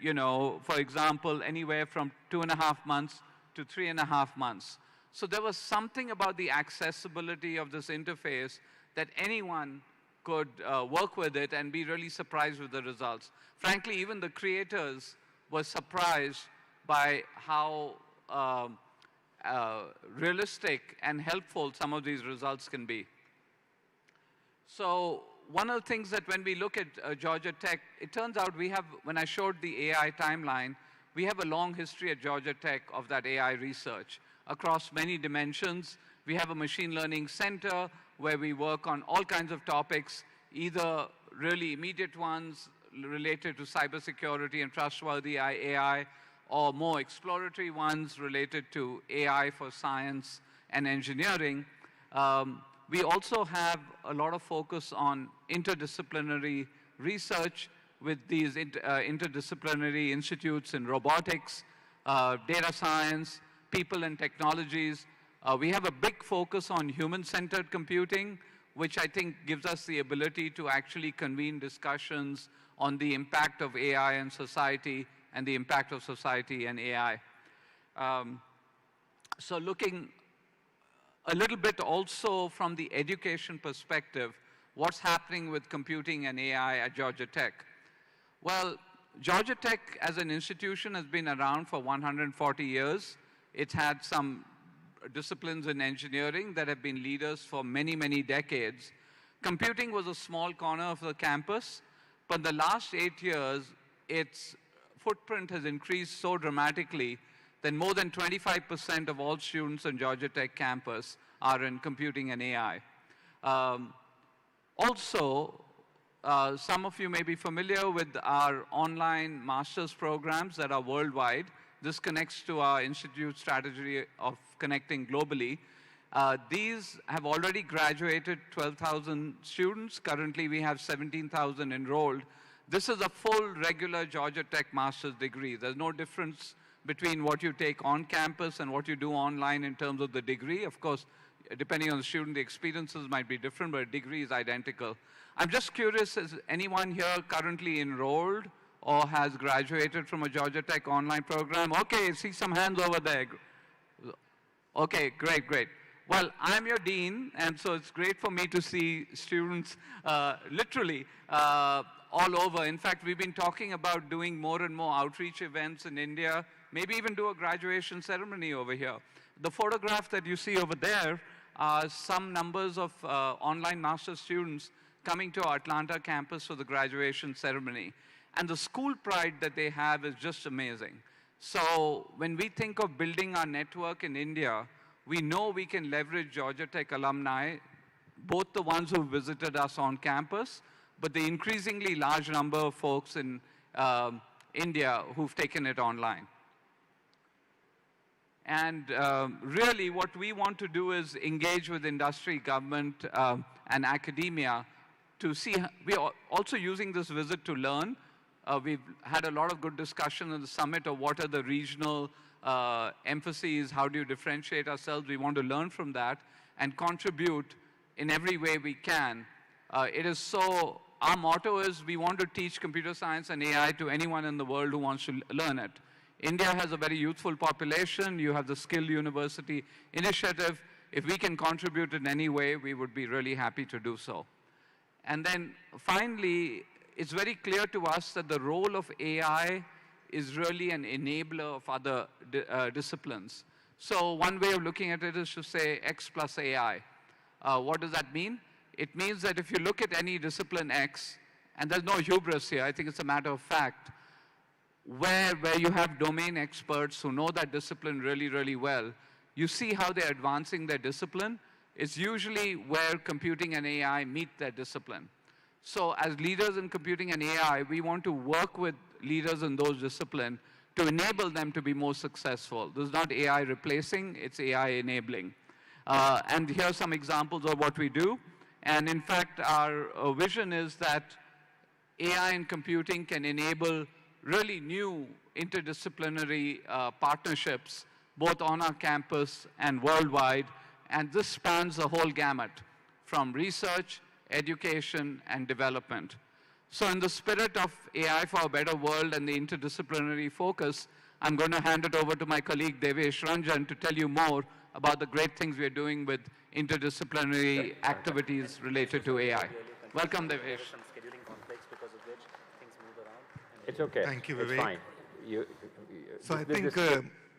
for example, anywhere from 2.5 months to 3.5 months. So there was something about the accessibility of this interface that anyone could work with it and be really surprised with the results. Frankly, even the creators were surprised by how realistic and helpful some of these results can be. So one of the things that when we look at Georgia Tech, it turns out we have, when I showed the AI timeline, we have a long history at Georgia Tech of that AI research across many dimensions. We have a machine learning center where we work on all kinds of topics, either really immediate ones related to cybersecurity and trustworthy AI, or more exploratory ones related to AI for science and engineering. We also have a lot of focus on interdisciplinary research with these interdisciplinary institutes in robotics, data science, people and technologies. We have a big focus on human-centered computing, which I think gives us the ability to actually convene discussions on the impact of AI and society and the impact of society and AI. So looking a little bit also from the education perspective, what's happening with computing and AI at Georgia Tech. Well, Georgia Tech as an institution has been around for 140 years. It's had some disciplines in engineering that have been leaders for many, many decades. Computing was a small corner of the campus, but the last 8 years, its footprint has increased so dramatically that more than 25% of all students on Georgia Tech campus are in computing and AI. Also, some of you may be familiar with our online master's programs that are worldwide. This connects to our institute strategy of connecting globally. These have already graduated 12,000 students. Currently, we have 17,000 enrolled. This is a full regular Georgia Tech master's degree. There's no difference between what you take on campus and what you do online in terms of the degree. Of course, depending on the student, the experiences might be different, but a degree is identical. I'm just curious, is anyone here currently enrolled or has graduated from a Georgia Tech online program? Okay, see some hands over there. Okay, great, great. Well, I'm your dean, and so it's great for me to see students literally all over. In fact, we've been talking about doing more and more outreach events in India, maybe even do a graduation ceremony over here. The photograph that you see over there are some numbers of online master students coming to our Atlanta campus for the graduation ceremony. And the school pride that they have is just amazing. So when we think of building our network in India, we know we can leverage Georgia Tech alumni, both the ones who visited us on campus, but the increasingly large number of folks in India who've taken it online. And really what we want to do is engage with industry, government, and academia to see, we are also using this visit to learn. We've had a lot of good discussion in the summit of what are the regional emphases, how do you differentiate ourselves. We want to learn from that and contribute in every way we can. Our motto is we want to teach computer science and AI to anyone in the world who wants to learn it. India has a very youthful population. You have the Skill University initiative. If we can contribute in any way, we would be really happy to do so. And then finally, it's very clear to us that the role of AI is really an enabler of other disciplines. So one way of looking at it is to say X plus AI. What does that mean? It means that if you look at any discipline X, and there's no hubris here, I think it's a matter of fact, where you have domain experts who know that discipline really, really well, you see how they're advancing their discipline. It's usually where computing and AI meet their discipline. So as leaders in computing and AI, we want to work with leaders in those disciplines to enable them to be more successful. This is not AI replacing, it's AI enabling. And here are some examples of what we do. And in fact, our vision is that AI and computing can enable really new interdisciplinary partnerships, both on our campus and worldwide. And this spans the whole gamut, from research, education, and development. So in the spirit of AI for a better world and the interdisciplinary focus, I'm going to hand it over to my colleague Devesh Ranjan to tell you more about the great things we are doing with interdisciplinary activities related to AI. Welcome, Devesh. It's okay. Thank you, It's Vivek. fine. So I think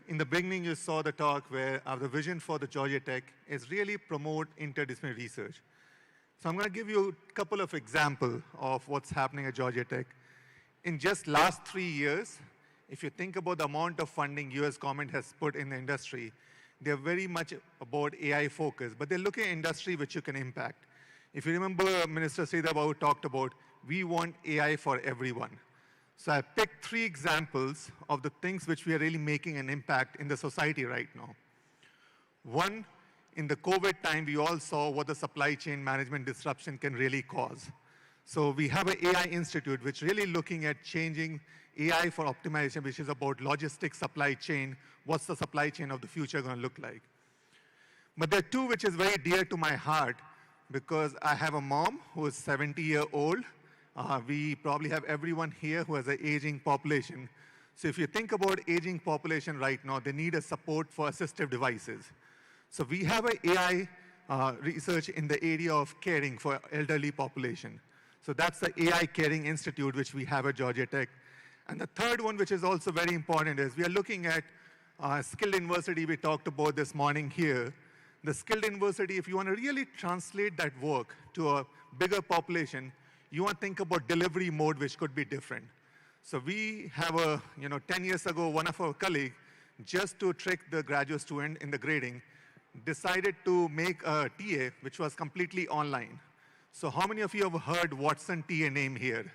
in the beginning you saw the talk where the vision for the Georgia Tech is really promote interdisciplinary research. So I'm going to give you a couple of examples of what's happening at Georgia Tech. In just last 3 years, if you think about the amount of funding US government has put in the industry, they're very much about AI focus, but they're looking at industry which you can impact. If you remember Minister Sridhar talked about, we want AI for everyone. So I picked 3 examples of the things which we are really making an impact in the society right now. One, in the COVID time, we all saw what the supply chain management disruption can really cause. So we have an AI institute which really looking at changing AI for optimization, which is about logistics, supply chain, what's the supply chain of the future going to look like. But there are 2 which is very dear to my heart because I have a mom who is 70-year-old. We probably have everyone here who has an aging population. So if you think about aging population right now, they need a support for assistive devices. So we have an AI research in the area of caring for elderly population. So that's the AI Caring Institute, which we have at Georgia Tech. And the third one, which is also very important, is we are looking at skilled university we talked about this morning here. The skilled university, if you want to really translate that work to a bigger population, you want to think about delivery mode, which could be different. So we have 10 years ago, one of our colleagues, just to trick the graduate student in the grading, decided to make a TA, which was completely online. So how many of you have heard Watson TA name here?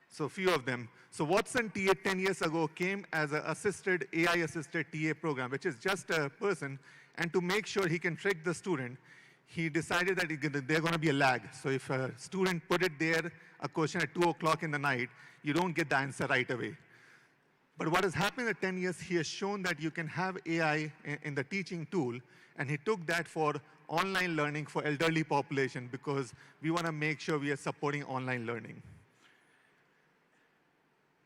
So few of them. So Watson TA 10 years ago came as an assisted, AI-assisted TA program, which is just a person. And to make sure he can trick the student, he decided that there's going to be a lag. So if a student put it there, a question at 2 o'clock in the night, you don't get the answer right away. But what has happened in 10 years, he has shown that you can have AI in the teaching tool, and he took that for online learning for elderly population because we want to make sure we are supporting online learning.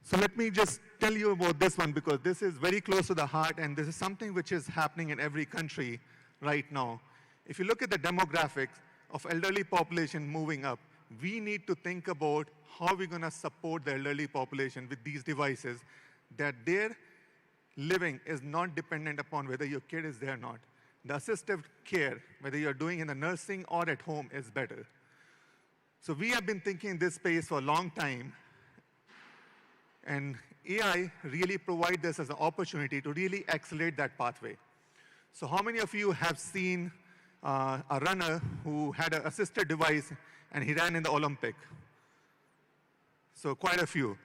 So let me just tell you about this one because this is very close to the heart, and this is something which is happening in every country right now. If you look at the demographics of elderly population moving up, we need to think about how we're going to support the elderly population with these devices, that their living is not dependent upon whether your kid is there or not. The assistive care, whether you're doing in the nursing or at home, is better. So we have been thinking in this space for a long time, and AI really provides us as an opportunity to really accelerate that pathway. So how many of you have seen a runner who had an assisted device and he ran in the Olympic? So quite a few.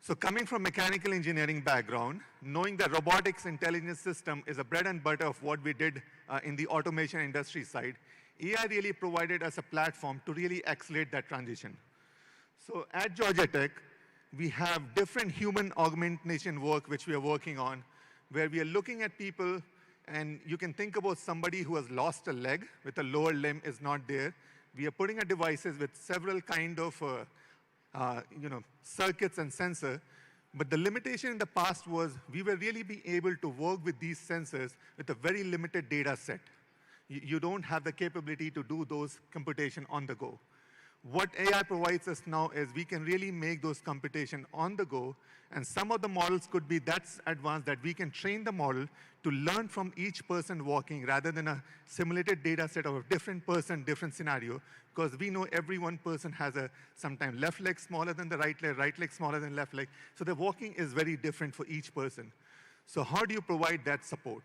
So coming from mechanical engineering background, knowing that robotics intelligence system is a bread and butter of what we did in the automation industry side, AI really provided us a platform to really accelerate that transition. So at Georgia Tech, we have different human augmentation work which we are working on, where we are looking at people, and you can think about somebody who has lost a leg with a lower limb is not there. We are putting a devices with several kind of circuits and sensor, but the limitation in the past was we were really being able to work with these sensors with a very limited data set. You don't have the capability to do those computation on the go. What AI provides us now is we can really make those computation on the go, and some of the models could be that advanced that we can train the model to learn from each person walking rather than a simulated data set of a different person, different scenario, because we know every one person has a sometimes left leg smaller than the right leg smaller than left leg. So the walking is very different for each person. So how do you provide that support?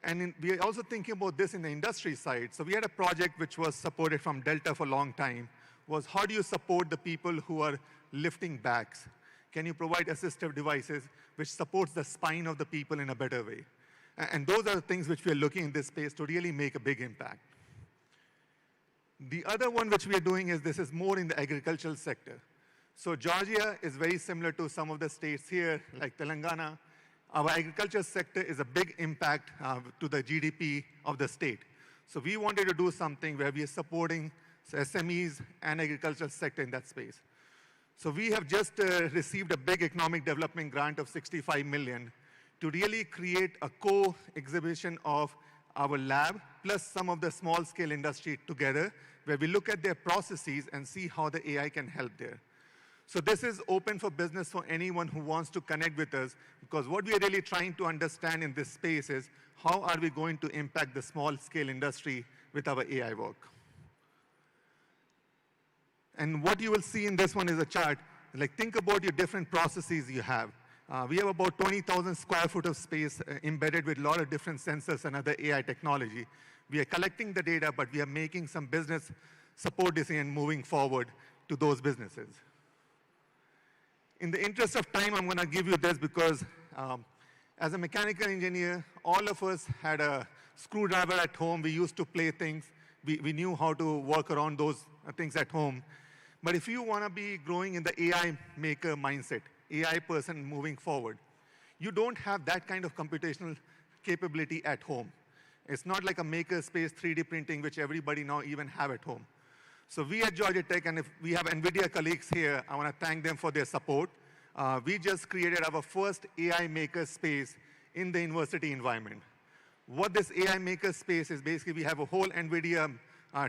And we are also thinking about this in the industry side. So we had a project which was supported from Delta for a long time, was how do you support the people who are lifting bags? Can you provide assistive devices which supports the spine of the people in a better way? And those are the things which we are looking in this space to really make a big impact. The other one which we are doing is this is more in the agricultural sector. So Georgia is very similar to some of the states here, like Telangana. Our agriculture sector is a big impact to the GDP of the state. So we wanted to do something where we are supporting SMEs and agricultural sector in that space. So we have just received a big economic development grant of 65 million to really create a co-exhibition of our lab plus some of the small scale industry together, where we look at their processes and see how the AI can help there. So this is open for business for anyone who wants to connect with us, because what we are really trying to understand in this space is how are we going to impact the small scale industry with our AI work. And what you will see in this one is a chart. Like, think about your different processes you have. We have about 20,000 square foot of space embedded with a lot of different sensors and other AI technology. We are collecting the data, but we are making some business support decision moving forward to those businesses. In the interest of time, I'm going to give you this because as a mechanical engineer, all of us had a screwdriver at home. We used to play things. We knew how to work around those things at home. But if you want to be growing in the AI maker mindset, AI person moving forward, you don't have that kind of computational capability at home. It's not like a maker space 3D printing, which everybody now even have at home. So we at Georgia Tech, and if we have NVIDIA colleagues here, I want to thank them for their support. We just created our first AI maker space in the university environment. What this AI maker space is, basically we have a whole NVIDIA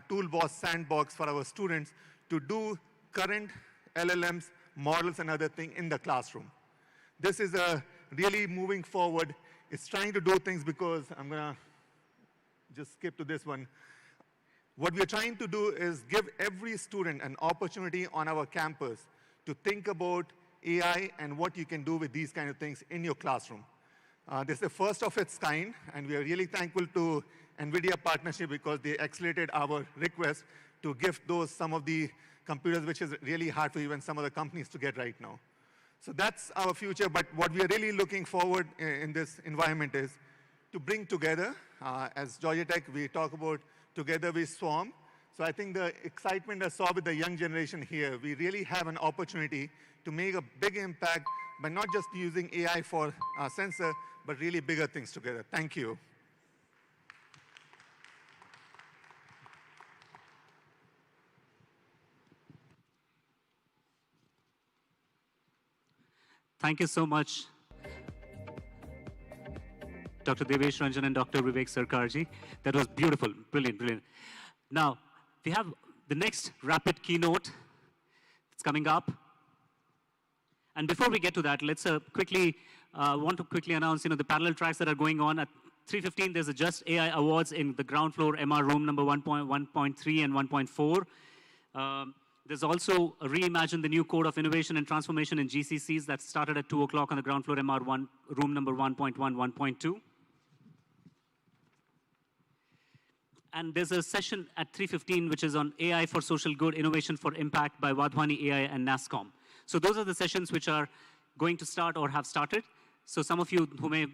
toolbox, sandbox for our students to do current LLMs, models, and other things in the classroom. This is really moving forward. It's trying to do things because, I'm going to just skip to this one. What we're trying to do is give every student an opportunity on our campus to think about AI and what you can do with these kind of things in your classroom. This is the first of its kind, and we are really thankful to NVIDIA partnership because they accelerated our request to gift those some of the computers, which is really hard for even some of the companies to get right now. So that's our future, but what we are really looking forward in this environment is to bring together, as Georgia Tech, we talk about together we swarm. So I think the excitement I saw with the young generation here, we really have an opportunity to make a big impact by not just using AI for sensor, but really bigger things together. Thank you. Thank you so much, Dr. Devesh Ranjan and Dr. Vivek Sarkarji. That was beautiful, brilliant, brilliant. Now, we have the next rapid keynote that's coming up. And before we get to that, let's want to quickly announce, the parallel tracks that are going on. At 3:15, there's a Just AI Awards in the ground floor MR room number 1.3 and 1.4. There's also a Reimagine the New Code of Innovation and Transformation in GCCs that started at 2 o'clock on the ground floor MR1, room number 1.1, 1.2. And there's a session at 3:15, which is on AI for Social Good, Innovation for Impact by Wadhwani AI and NASSCOM. So those are the sessions which are going to start or have started. So some of you who may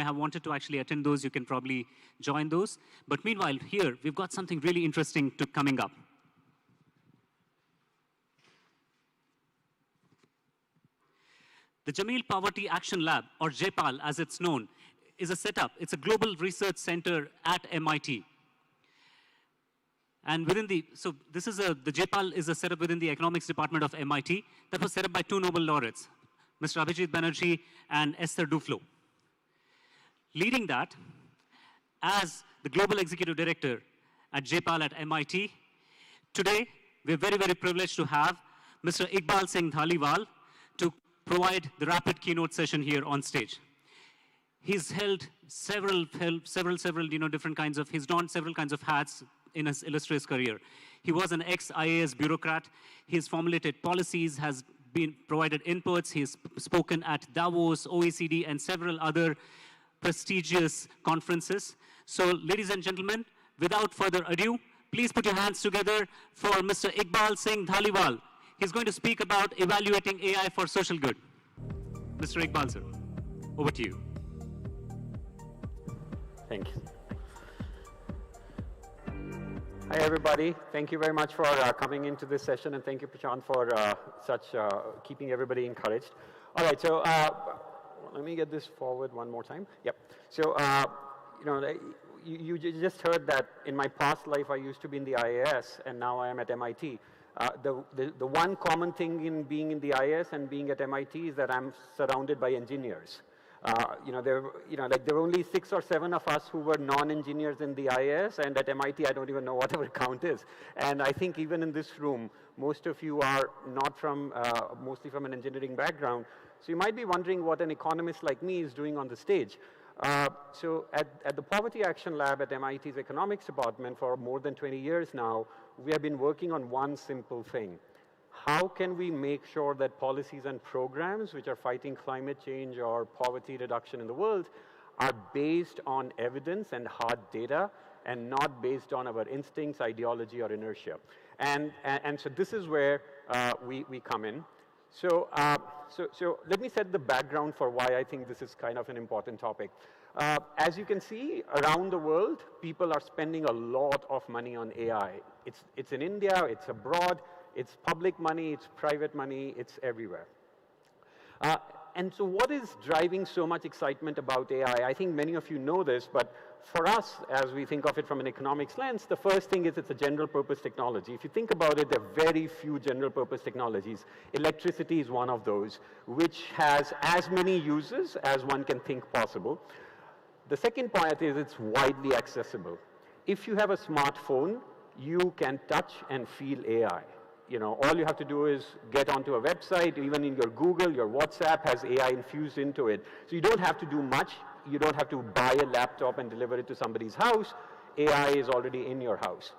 have wanted to actually attend those, you can probably join those. But meanwhile, here, we've got something really interesting coming up. The Jameel Poverty Action Lab, or JPAL as it's known, is a setup. It's a global research center at MIT. And the JPAL is a setup within the economics department of MIT that was set up by 2 Nobel laureates, Mr. Abhijit Banerjee and Esther Duflo. Leading that, as the global executive director at JPAL at MIT, today we're very, very privileged to have Mr. Ibal Singh Dhaliwal to provide the rapid keynote session here on stage. He's held several different kinds of, he's donned several kinds of hats in his illustrious career. He was an ex-IAS bureaucrat. He's formulated policies, has provided inputs. He's spoken at Davos, OECD, and several other prestigious conferences. So, ladies and gentlemen, without further ado, please put your hands together for Mr. Ibal Singh Dhaliwal. He's going to speak about evaluating AI for social good. Mr. Ibal, sir, over to you. Thank you. Hi, everybody. Thank you very much for coming into this session, and thank you, Prashant, for keeping everybody encouraged. All right, so let me get this forward one more time. Yep. So, you just heard that in my past life, I used to be in the IAS, and now I am at MIT. The one common thing in being in the IAS and being at MIT is that I'm surrounded by engineers. There were only 6 or 7 of us who were non-engineers in the IAS, and at MIT, I don't even know what our count is. And I think even in this room, most of you are not mostly from an engineering background. So you might be wondering what an economist like me is doing on the stage. So at the Poverty Action Lab at MIT's economics department for more than 20 years now, we have been working on one simple thing. How can we make sure that policies and programs which are fighting climate change or poverty reduction in the world are based on evidence and hard data and not based on our instincts, ideology, or inertia? And so this is where we come in. So let me set the background for why I think this is kind of an important topic. As you can see, around the world, people are spending a lot of money on AI. It's in India, it's abroad, it's public money, it's private money, it's everywhere. And so what is driving so much excitement about AI? I think many of you know this, but for us, as we think of it from an economics lens, the first thing is it's a general purpose technology. If you think about it, there are very few general purpose technologies. Electricity is one of those, which has as many uses as one can think possible. The second point is it's widely accessible. If you have a smartphone, you can touch and feel AI. You know, all you have to do is get onto a website, even in your Google, your WhatsApp has AI infused into it. So you don't have to do much. You don't have to buy a laptop and deliver it to somebody's house. AI is already in your house.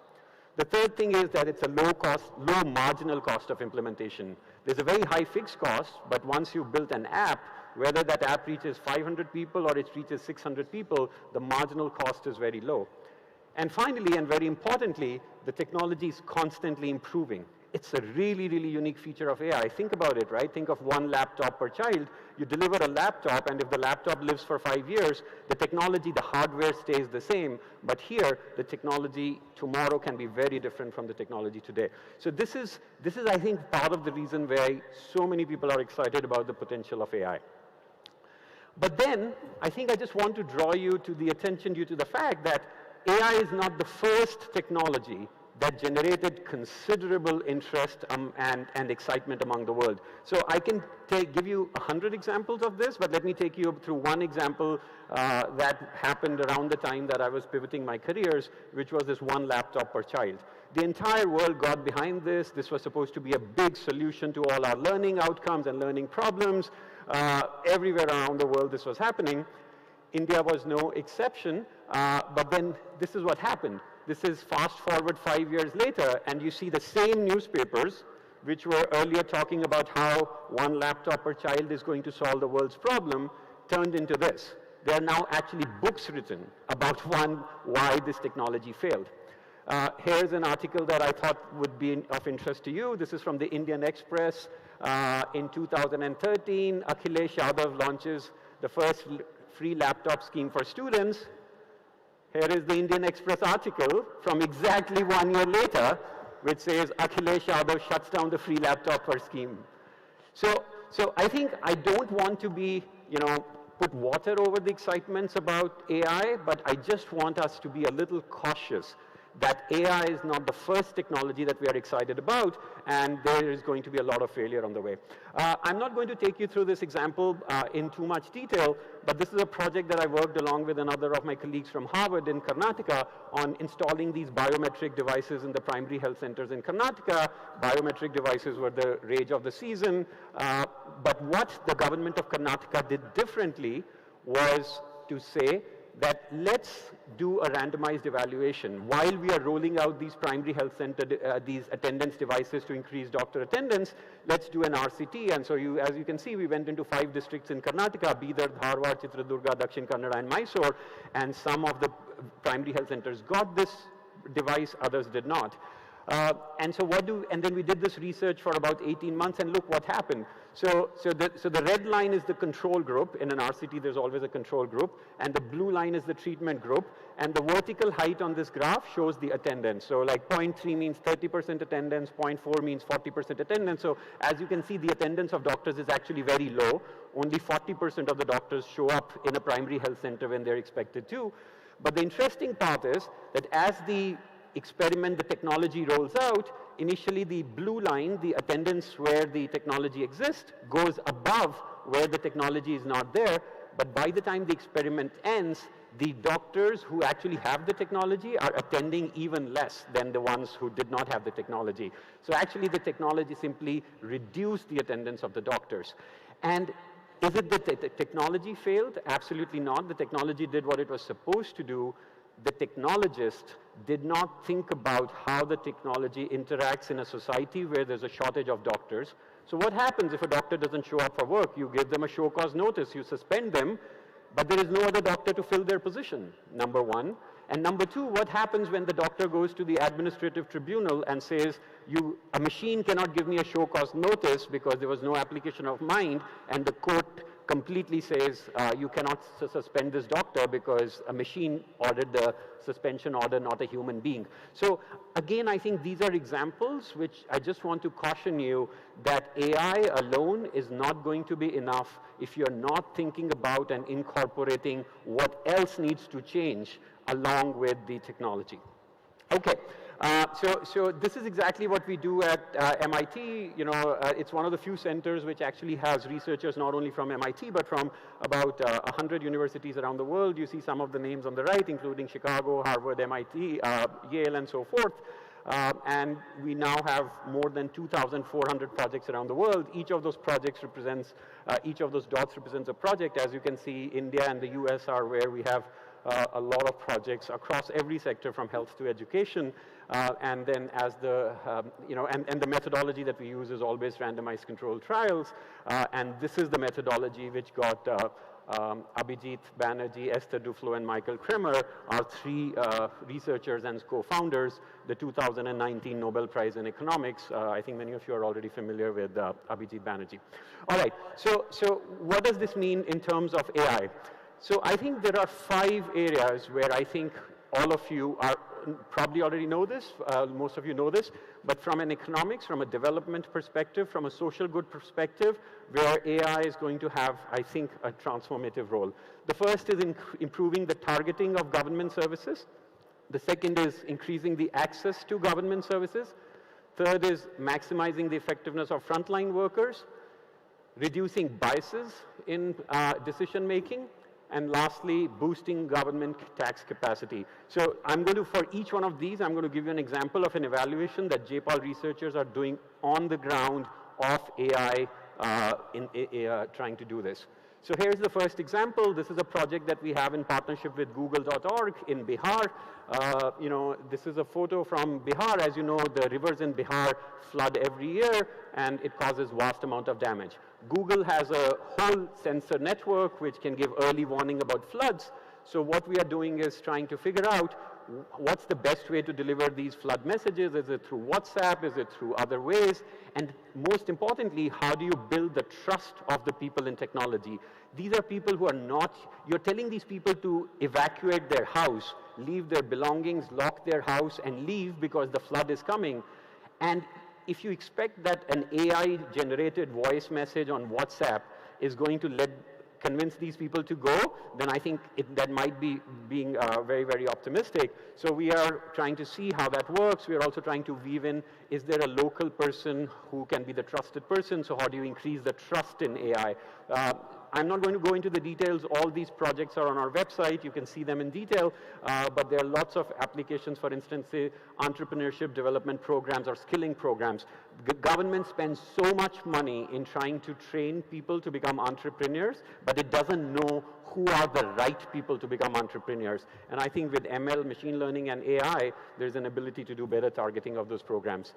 The third thing is that it's a low marginal cost of implementation. There's a very high fixed cost, but once you've built an app, whether that app reaches 500 people or it reaches 600 people, the marginal cost is very low. And finally, and very importantly, the technology is constantly improving. It's a really, really unique feature of AI. Think about it, right? Think of one laptop per child. You deliver a laptop, and if the laptop lives for 5 years, the technology, the hardware stays the same. But here, the technology tomorrow can be very different from the technology today. So this is I think, part of the reason why so many people are excited about the potential of AI. But then, I think I just want to draw you to the attention due to the fact that AI is not the first technology that generated considerable interest and excitement among the world. So I can give you 100 examples of this, but let me take you through one example that happened around the time that I was pivoting my careers, which was this one laptop per child. The entire world got behind this. This was supposed to be a big solution to all our learning outcomes and learning problems. Everywhere around the world this was happening. India was no exception, but then this is what happened. This is fast forward 5 years later, and you see the same newspapers, which were earlier talking about how one laptop per child is going to solve the world's problem, turned into this. There are now actually books written about why this technology failed. Here's an article that I thought would be of interest to you. This is from the Indian Express. In 2013, Akhilesh Yadav launches the first free laptop scheme for students. Here is the Indian Express article from exactly 1 year later, which says Akhilesh Yadav shuts down the free laptop per scheme. So I think I don't want to be, put water over the excitements about AI, but I just want us to be a little cautious that AI is not the first technology that we are excited about, and there is going to be a lot of failure on the way. I'm not going to take you through this example in too much detail, but this is a project that I worked along with another of my colleagues from Harvard in Karnataka on installing these biometric devices in the primary health centers in Karnataka. Biometric devices were the rage of the season, but what the government of Karnataka did differently was to say that let's do a randomized evaluation. While we are rolling out these primary health center, these attendance devices to increase doctor attendance, let's do an RCT. And so as you can see, we went into 5 districts in Karnataka: Bidar, Dharwad, Chitradurga, Dakshin Kannada, and Mysore. And some of the primary health centers got this device, others did not. And then we did this research for about 18 months, and look what happened. So the red line is the control group. In an RCT, there's always a control group, and the blue line is the treatment group. And the vertical height on this graph shows the attendance. So like 0.3 means 30% attendance, 0.4 means 40% attendance. So as you can see, the attendance of doctors is actually very low. Only 40% of the doctors show up in a primary health center when they're expected to. But the interesting part is that as the experiment, the technology rolls out, initially the blue line, the attendance where the technology exists, goes above where the technology is not there. But by the time the experiment ends, the doctors who actually have the technology are attending even less than the ones who did not have the technology. So actually the technology simply reduced the attendance of the doctors. And is it that the technology failed? Absolutely not. The technology did what it was supposed to do. The technologist did not think about how the technology interacts in a society where there's a shortage of doctors. So what happens if a doctor doesn't show up for work? You give them a show cause notice, you suspend them, but there is no other doctor to fill their position, number one. And number two, what happens when the doctor goes to the administrative tribunal and says, a machine cannot give me a show cause notice because there was no application of mind, and the court completely says you cannot suspend this doctor because a machine ordered the suspension order, not a human being. So again, I think these are examples which I just want to caution you that AI alone is not going to be enough if you're not thinking about and incorporating what else needs to change along with the technology. Okay, So this is exactly what we do at MIT. You know, it's one of the few centers which actually has researchers not only from MIT, but from about 100 universities around the world. You see some of the names on the right, including Chicago, Harvard, MIT, Yale, and so forth. And we now have more than 2,400 projects around the world. Each of those projects represents, each of those dots represents a project. As you can see, India and the US are where we have a lot of projects across every sector from health to education. And then as the, you know, and the methodology that we use is always randomized controlled trials. And this is the methodology which got Abhijit Banerjee, Esther Duflo, and Michael Kremer are three researchers and co-founders, the 2019 Nobel Prize in Economics. I think many of you are already familiar with Abhijit Banerjee. All right, so what does this mean in terms of AI? So I think there are 5 areas where I think all of you are probably already know this, most of you know this, but from an economics, from a development perspective, from a social good perspective, where AI is going to have, I think, a transformative role. The first is improving the targeting of government services. The second is increasing the access to government services. Third is maximizing the effectiveness of frontline workers, reducing biases in decision making, and lastly, boosting government tax capacity. So I'm going to, for each one of these, I'm going to give you an example of an evaluation that JPAL researchers are doing on the ground of AI trying to do this. So here's the first example. This is a project that we have in partnership with Google.org in Bihar. You know, this is a photo from Bihar. As you know, the rivers in Bihar flood every year, and it causes vast amount of damage. Google has a whole sensor network which can give early warning about floods. So what we are doing is trying to figure out what's the best way to deliver these flood messages. Is it through WhatsApp? Is it through other ways? And most importantly, how do you build the trust of the people in technology? These are people who are not, you're telling these people to evacuate their house, leave their belongings, lock their house, and leave because the flood is coming. And if you expect that an AI-generated voice message on WhatsApp is going to convince these people to go, then I think that might be being very, very optimistic. So we are trying to see how that works. We are also trying to weave in, is there a local person who can be the trusted person? So how do you increase the trust in AI? I'm not going to go into the details. All these projects are on our website. You can see them in detail. But there are lots of applications, for instance, say, entrepreneurship development programs or skilling programs. The government spends so much money in trying to train people to become entrepreneurs, but it doesn't know who are the right people to become entrepreneurs. And I think with ML, machine learning, and AI, there's an ability to do better targeting of those programs.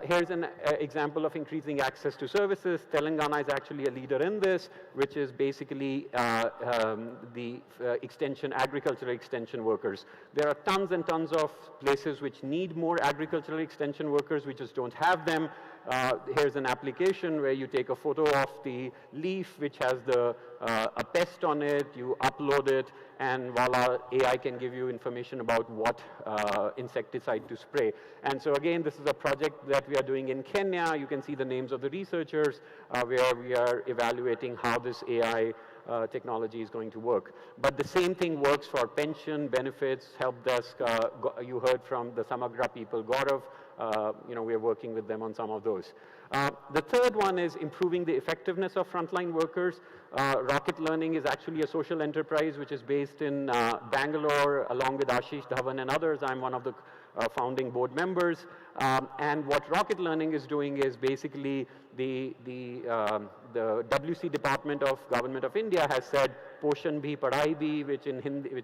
Here's an example of increasing access to services. Telangana is actually a leader in this, which is basically the agricultural extension workers. There are tons and tons of places which need more agricultural extension workers. We just don't have them. Here's an application where you take a photo of the leaf which has a pest on it, you upload it, and voila, AI can give you information about what insecticide to spray. And so again, this is a project that we are doing in Kenya. You can see the names of the researchers where we are evaluating how this AI technology is going to work. But the same thing works for pension, benefits, help desk. You heard from the Samagra people, Gaurav. You know, we are working with them on some of those. The third one is improving the effectiveness of frontline workers. Rocket Learning is actually a social enterprise which is based in Bangalore, along with Ashish Dhawan and others. I'm one of the founding board members. And what Rocket Learning is doing is basically the WC Department of Government of India has said Poshan Bhi Padhai Bhi, which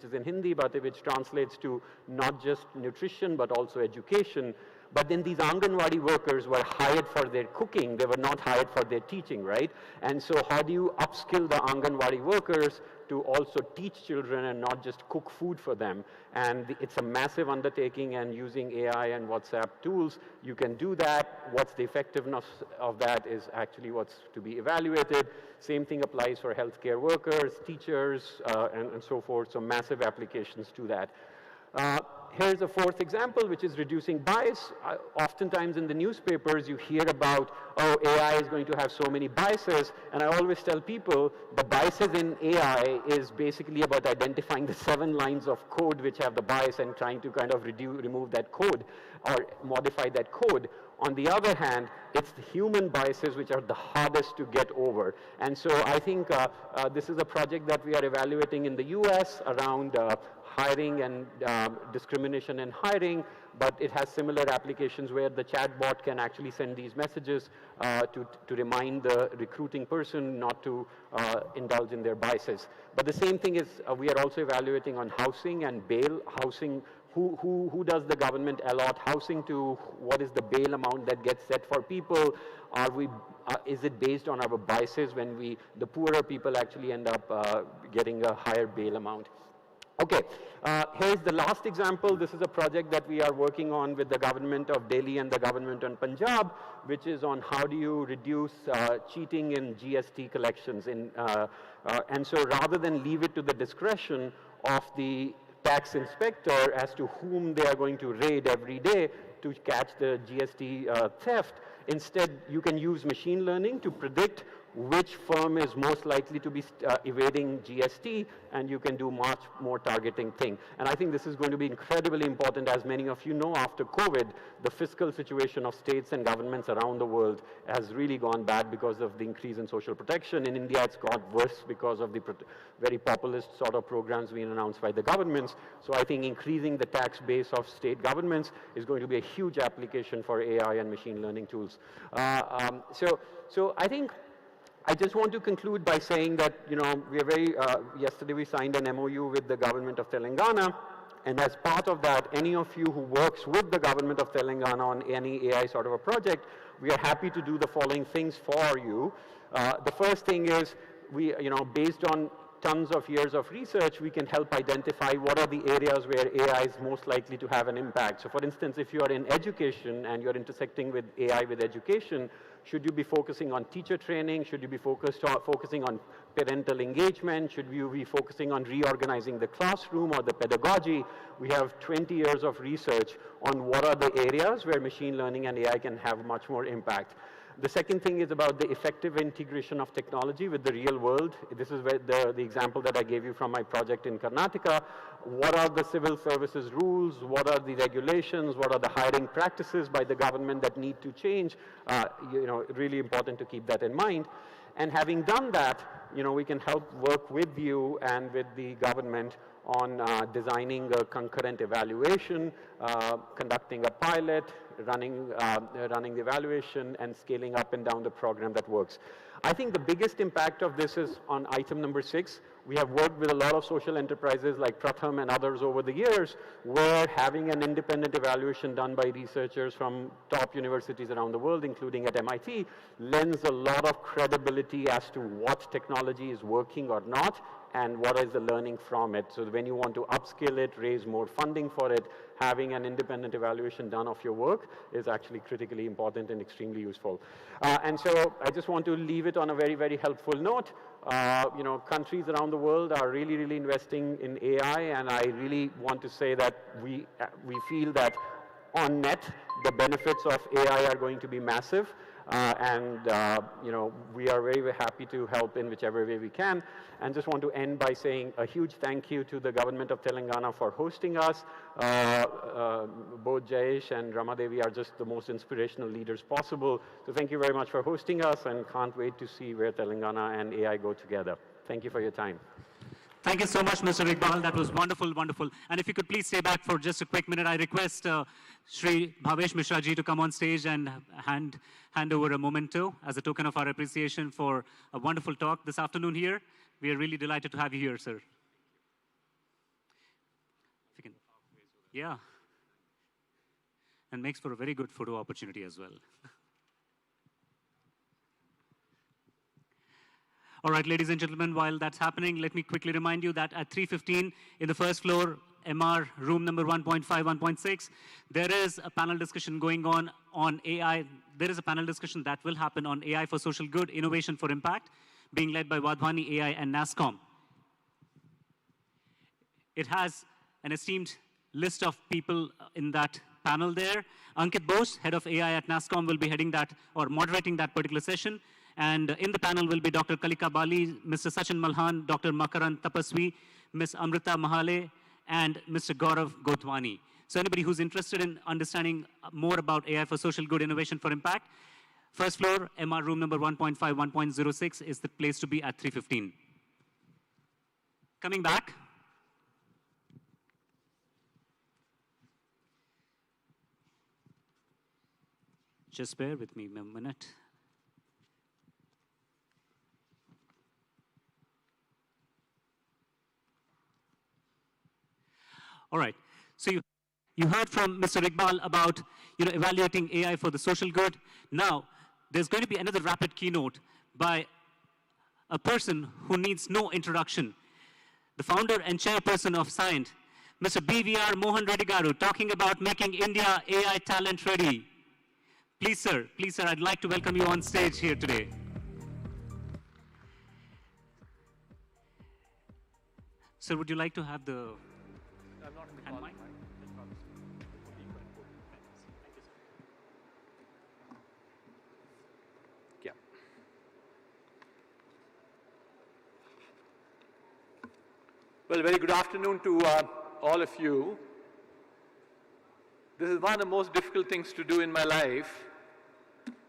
is in Hindi, but which translates to not just nutrition but also education. But then these Anganwadi workers were hired for their cooking. They were not hired for their teaching, right? And so how do you upskill the Anganwadi workers to also teach children and not just cook food for them? And it's a massive undertaking, and using AI and WhatsApp tools, you can do that. What's the effectiveness of that is actually what's to be evaluated. Same thing applies for healthcare workers, teachers, and so forth. So massive applications to that. Here's a fourth example, which is reducing bias. Oftentimes in the newspapers, you hear about, oh, AI is going to have so many biases. And I always tell people the biases in AI is basically about identifying the 7 lines of code which have the bias and trying to kind of remove that code or modify that code. On the other hand, it's the human biases which are the hardest to get over. And so I think this is a project that we are evaluating in the US around hiring and discrimination in hiring, but it has similar applications where the chatbot can actually send these messages to remind the recruiting person not to indulge in their biases. But the same thing is we are also evaluating on housing and bail. Housing, who does the government allot housing to? What is the bail amount that gets set for people? Is it based on our biases when the poorer people actually end up getting a higher bail amount? Okay, here's the last example. This is a project that we are working on with the government of Delhi and the government of Punjab, which is on how do you reduce cheating in GST collections. And so rather than leave it to the discretion of the tax inspector as to whom they are going to raid every day to catch the GST theft, instead you can use machine learning to predict which firm is most likely to be evading GST, and you can do much more targeting thing. And I think this is going to be incredibly important. As many of you know, after COVID, the fiscal situation of states and governments around the world has really gone bad because of the increase in social protection. In India, it's got worse because of the very populist sort of programs being announced by the governments. So I think increasing the tax base of state governments is going to be a huge application for AI and machine learning tools. So I think I just want to conclude by saying that, you know, we are very, yesterday we signed an MOU with the government of Telangana, and as part of that, any of you who works with the government of Telangana on any AI sort of a project, we are happy to do the following things for you. The first thing is, based on tons of years of research, we can help identify what are the areas where AI is most likely to have an impact. So for instance, if you are in education and you're intersecting with AI with education, should you be focusing on teacher training? Should you be focusing on parental engagement? Should you be focusing on reorganizing the classroom or the pedagogy? We have 20 years of research on what are the areas where machine learning and AI can have much more impact. The second thing is about the effective integration of technology with the real world. This is where the example that I gave you from my project in Karnataka. What are the civil services rules? What are the regulations? What are the hiring practices by the government that need to change? Really important to keep that in mind. And having done that, we can help work with you and with the government on designing a concurrent evaluation, conducting a pilot, running the evaluation, and scaling up and down the program that works. I think the biggest impact of this is on item number 6. We have worked with a lot of social enterprises like Pratham and others over the years, where having an independent evaluation done by researchers from top universities around the world, including at MIT, lends a lot of credibility as to what technology is working or not, and what is the learning from it. So when you want to upskill it, raise more funding for it, having an independent evaluation done of your work is actually critically important and extremely useful. And so I just want to leave it on a very, very helpful note. Countries around the world are really, really investing in AI, and I really want to say that we feel that on net, the benefits of AI are going to be massive. We are very, very happy to help in whichever way we can. And just want to end by saying a huge thank you to the government of Telangana for hosting us. Both Jayesh and Ramadevi are just the most inspirational leaders possible. So thank you very much for hosting us, and can't wait to see where Telangana and AI go together. Thank you for your time. Thank you so much, Mr. Ibal. That was wonderful, wonderful. And if you could please stay back for just a quick minute, I request Shri Bhavesh Mishra ji to come on stage and hand over a memento as a token of our appreciation for a wonderful talk this afternoon here. We are really delighted to have you here, sir. If you can, yeah. And makes for a very good photo opportunity as well. All right, ladies and gentlemen, while that's happening, let me quickly remind you that at 3:15 in the first floor, MR room number 1.5, 1.6, there is a panel discussion going on AI. There is a panel discussion that will happen on AI for social good, innovation for impact, being led by Wadhwani AI and NASSCOM. It has an esteemed list of people in that panel there. Ankit Bose, head of AI at NASSCOM, will be heading that or moderating that particular session. And in the panel will be Dr. Kalika Bali, Mr. Sachin Malhan, Dr. Makaran Tapaswi, Ms. Amrita Mahale, and Mr. Gaurav Gotwani. So anybody who's interested in understanding more about AI for social good, innovation for impact, first floor, MR room number 1.5, 1.06 is the place to be at 3:15. Coming back. Just bear with me a minute. All right. So you heard from Mr. Ibal about evaluating AI for the social good. Now, there's going to be another rapid keynote by a person who needs no introduction, the founder and chairperson of Scient, Mr. BVR Mohan Reddy Garu, talking about making India AI talent ready. Please, sir, I'd like to welcome you on stage here today. Sir, would you like to have the hand mic? Yeah. Well, very good afternoon to all of you. This is one of the most difficult things to do in my life,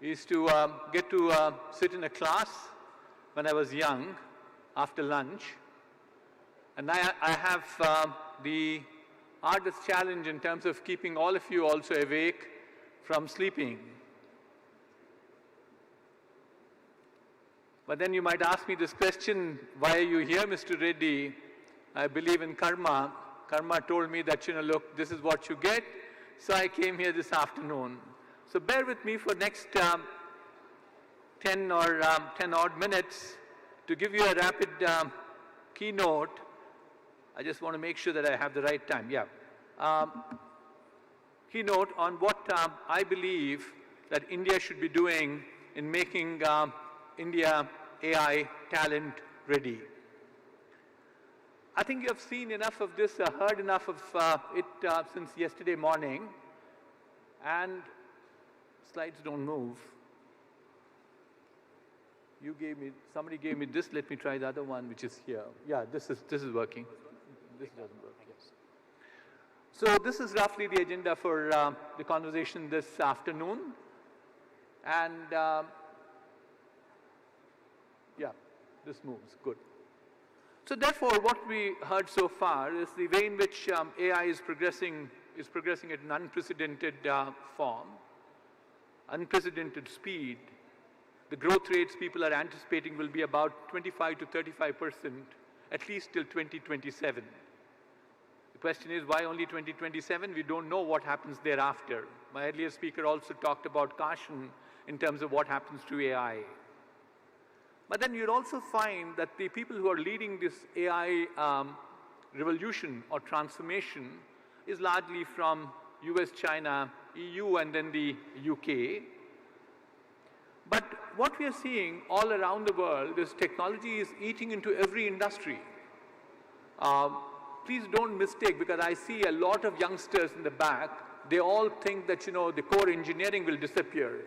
is to get to sit in a class when I was young, after lunch. And I have the hardest challenge in terms of keeping all of you also awake from sleeping. But then you might ask me this question, why are you here, Mr. Reddy? I believe in karma. Karma told me that, look, this is what you get. So I came here this afternoon. So bear with me for next 10 odd minutes to give you a rapid keynote. I just want to make sure that I have the right time. Yeah. Keynote on what I believe that India should be doing in making India AI talent ready. I think you have seen enough of this, heard enough of it since yesterday morning, and slides don't move. Somebody gave me this, let me try the other one, which is here. Yeah, this is working. This doesn't work, yes. So this is roughly the agenda for the conversation this afternoon. And yeah, this moves, good. So therefore, what we heard so far is the way in which AI is progressing at an unprecedented form, unprecedented speed. The growth rates people are anticipating will be about 25 to 35%, at least till 2027. The question is, why only 2027? We don't know what happens thereafter. My earlier speaker also talked about caution in terms of what happens to AI. But then you'll also find that the people who are leading this AI revolution or transformation is largely from US, China, EU, and then the UK. But what we are seeing all around the world is technology is eating into every industry. Please don't mistake, because I see a lot of youngsters in the back, they all think that, the core engineering will disappear.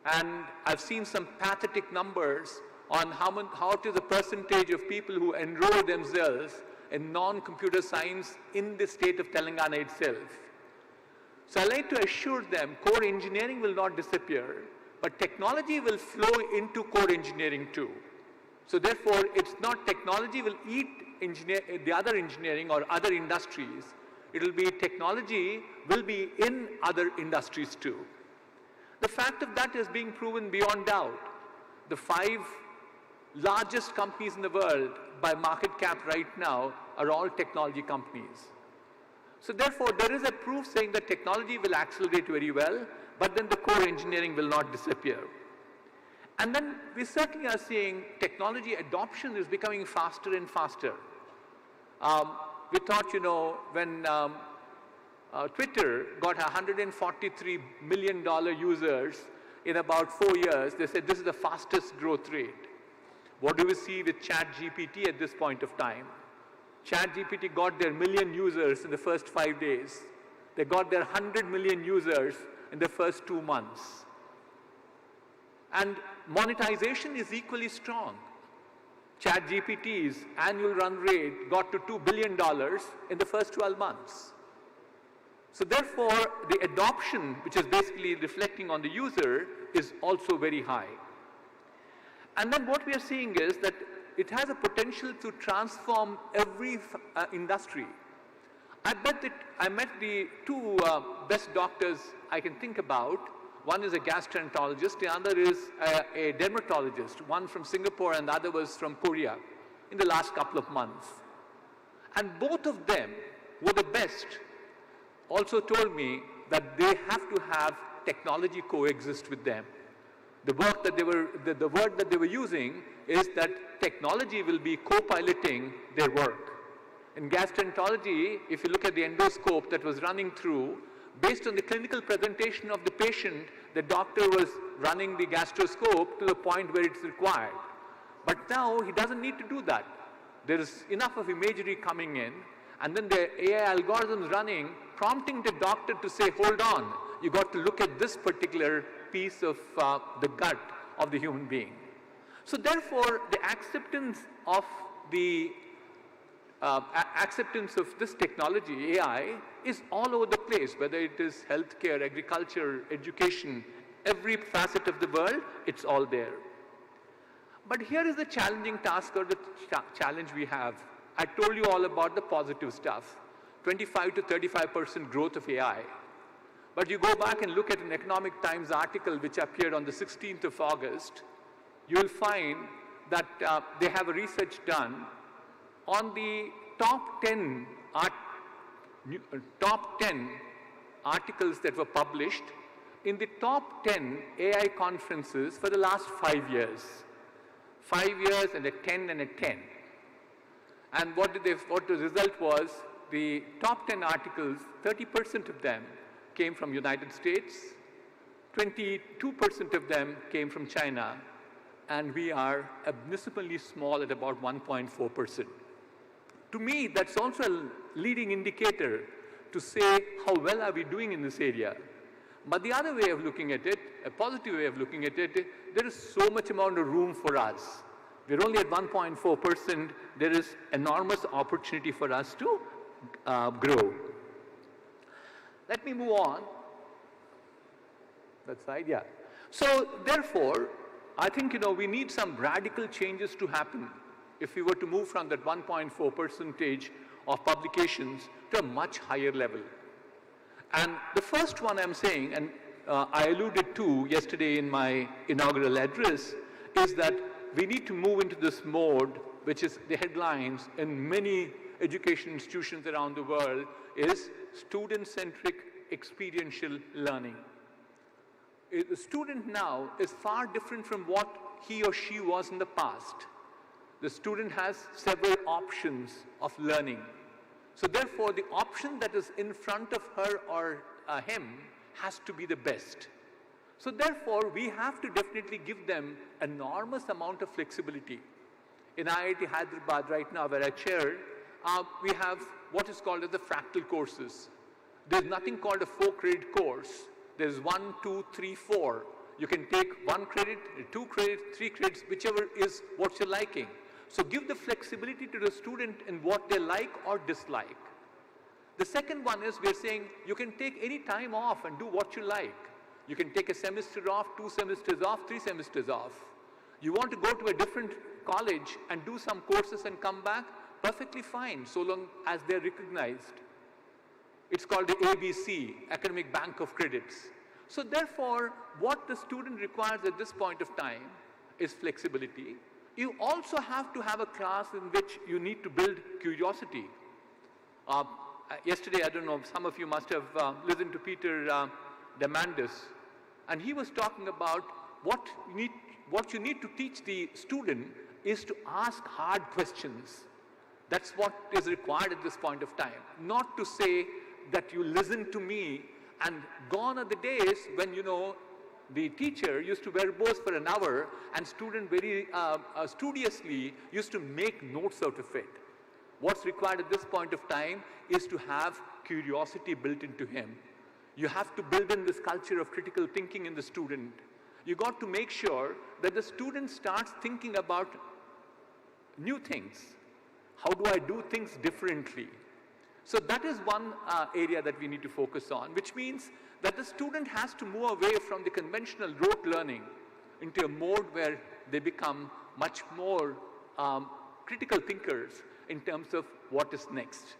And I've seen some pathetic numbers on how it is the percentage of people who enroll themselves in non-computer science in the state of Telangana itself. So I like to assure them, core engineering will not disappear, but technology will flow into core engineering too. So therefore, it's not technology will eat the other engineering or other industries. It'll be technology will be in other industries too. The fact of that is being proven beyond doubt. The 5 largest companies in the world by market cap right now are all technology companies. So therefore, there is a proof saying that technology will accelerate very well, but then the core engineering will not disappear. And then we certainly are seeing technology adoption is becoming faster and faster. We thought, when Twitter got 143 million users in about 4 years, they said this is the fastest growth rate. What do we see with ChatGPT at this point of time? ChatGPT got their 1 million users in the first 5 days. They got their 100 million users in the first 2 months. And monetization is equally strong. ChatGPT's annual run rate got to $2 billion in the first 12 months. So therefore, the adoption, which is basically reflecting on the user, is also very high. And then what we are seeing is that it has a potential to transform every industry. I met the two best doctors I can think about. One is a gastroenterologist, the other is a dermatologist, one from Singapore and the other was from Korea in the last couple of months. And both of them were the best, also told me that they have to have technology coexist with them. The work that the word that they were using is that technology will be co-piloting their work. In gastroenterology, if you look at the endoscope that was running through, based on the clinical presentation of the patient, the doctor was running the gastroscope to the point where it's required. But now he doesn't need to do that. There is enough of imagery coming in, and then the AI algorithms running, prompting the doctor to say, hold on, you got to look at this particular piece of the gut of the human being. So therefore, the acceptance of this technology, AI, is all over the place, whether it is healthcare, agriculture, education, every facet of the world, it's all there. But here is the challenging task or the challenge we have. I told you all about the positive stuff, 25 to 35% growth of AI. But you go back and look at an Economic Times article which appeared on the 16th of August, you will find that they have a research done on the top 10 articles that were published in the top 10 AI conferences for the last 5 years. 5 years and a 10 and a 10. And what the result was, the top 10 articles, 30% of them came from United States, 22% of them came from China, and we are abysmally small at about 1.4%. To me, that's also a leading indicator to say how well are we doing in this area. But the other way of looking at it, a positive way of looking at it, there is so much amount of room for us. We're only at 1.4%. There is enormous opportunity for us to grow. Let me move on. That side, yeah. So therefore, I think we need some radical changes to happen if we were to move from that 1.4% of publications to a much higher level. And the first one I'm saying, and I alluded to yesterday in my inaugural address, is that we need to move into this mode, which is the headlines in many education institutions around the world, is student-centric experiential learning. The student now is far different from what he or she was in the past. The student has several options of learning. So therefore, the option that is in front of her or him has to be the best. So therefore, we have to definitely give them enormous amount of flexibility. In IIT Hyderabad right now, where I chair, we have what is called as the fractal courses. There's nothing called a 4-credit course. There's 1, 2, 3, 4. You can take 1 credit, 2 credits, 3 credits, whichever is what you're liking. So give the flexibility to the student in what they like or dislike. The second one is we're saying you can take any time off and do what you like. You can take a semester off, 2 semesters off, 3 semesters off. You want to go to a different college and do some courses and come back, perfectly fine, so long as they're recognized. It's called the ABC, Academic Bank of Credits. So therefore, what the student requires at this point of time is flexibility. You also have to have a class in which you need to build curiosity. Yesterday, I don't know, some of you must have listened to Peter Diamandis, and he was talking about what you need to teach the student is to ask hard questions. That's what is required at this point of time. Not to say that you listen to me, and gone are the days when, the teacher used to verbose for an hour and student very studiously used to make notes out of it. What's required at this point of time is to have curiosity built into him. You have to build in this culture of critical thinking in the student. You got to make sure that the student starts thinking about new things. How do I do things differently? So that is one area that we need to focus on, which means that the student has to move away from the conventional rote learning into a mode where they become much more critical thinkers in terms of what is next.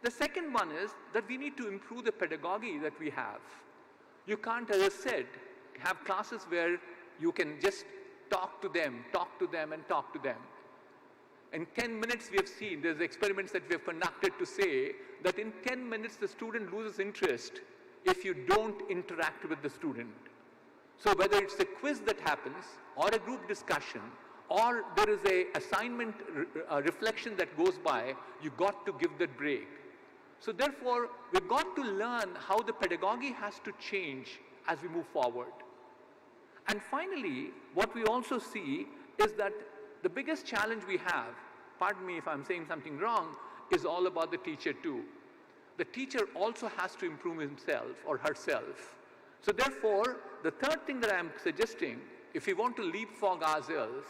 The second one is that we need to improve the pedagogy that we have. You can't, as I said, have classes where you can just talk to them, and talk to them. In 10 minutes we have seen, there's experiments that we have conducted to say that in 10 minutes the student loses interest if you don't interact with the student. So whether it's a quiz that happens, or a group discussion, or there is a assignment reflection that goes by, you got to give that break. So therefore, we've got to learn how the pedagogy has to change as we move forward. And finally, what we also see is that the biggest challenge we have, pardon me if I'm saying something wrong, is all about the teacher too. The teacher also has to improve himself or herself. So therefore, the third thing that I'm suggesting, if we want to leapfrog ourselves,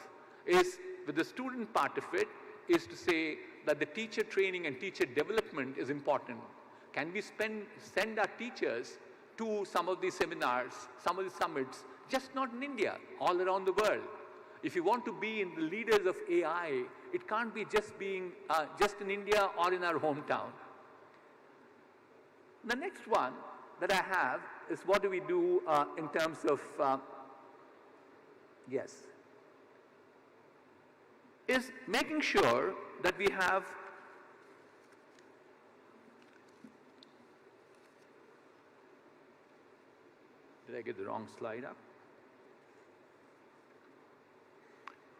is with the student part of it, is to say that the teacher training and teacher development is important. Can we send our teachers to some of these seminars, some of the summits, just not in India, all around the world? If you want to be in the leaders of AI, it can't be just being just in India or in our hometown. The next one that I have is what do we do in terms of, is making sure that we have did I get the wrong slide up?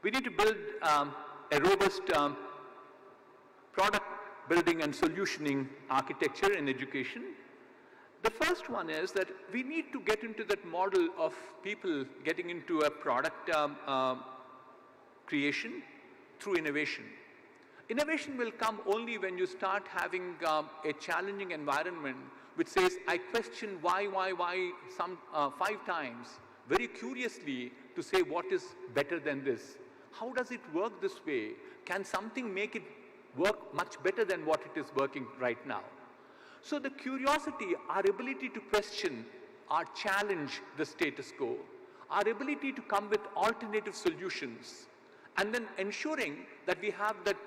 We need to build a robust product building and solutioning architecture in education. The first one is that we need to get into that model of people getting into a product creation through innovation. Innovation will come only when you start having a challenging environment which says, I question why, some 5 times, very curiously to say what is better than this. How does it work this way? Can something make it work much better than what it is working right now? So the curiosity, our ability to question or challenge the status quo, our ability to come with alternative solutions, and then ensuring that we have that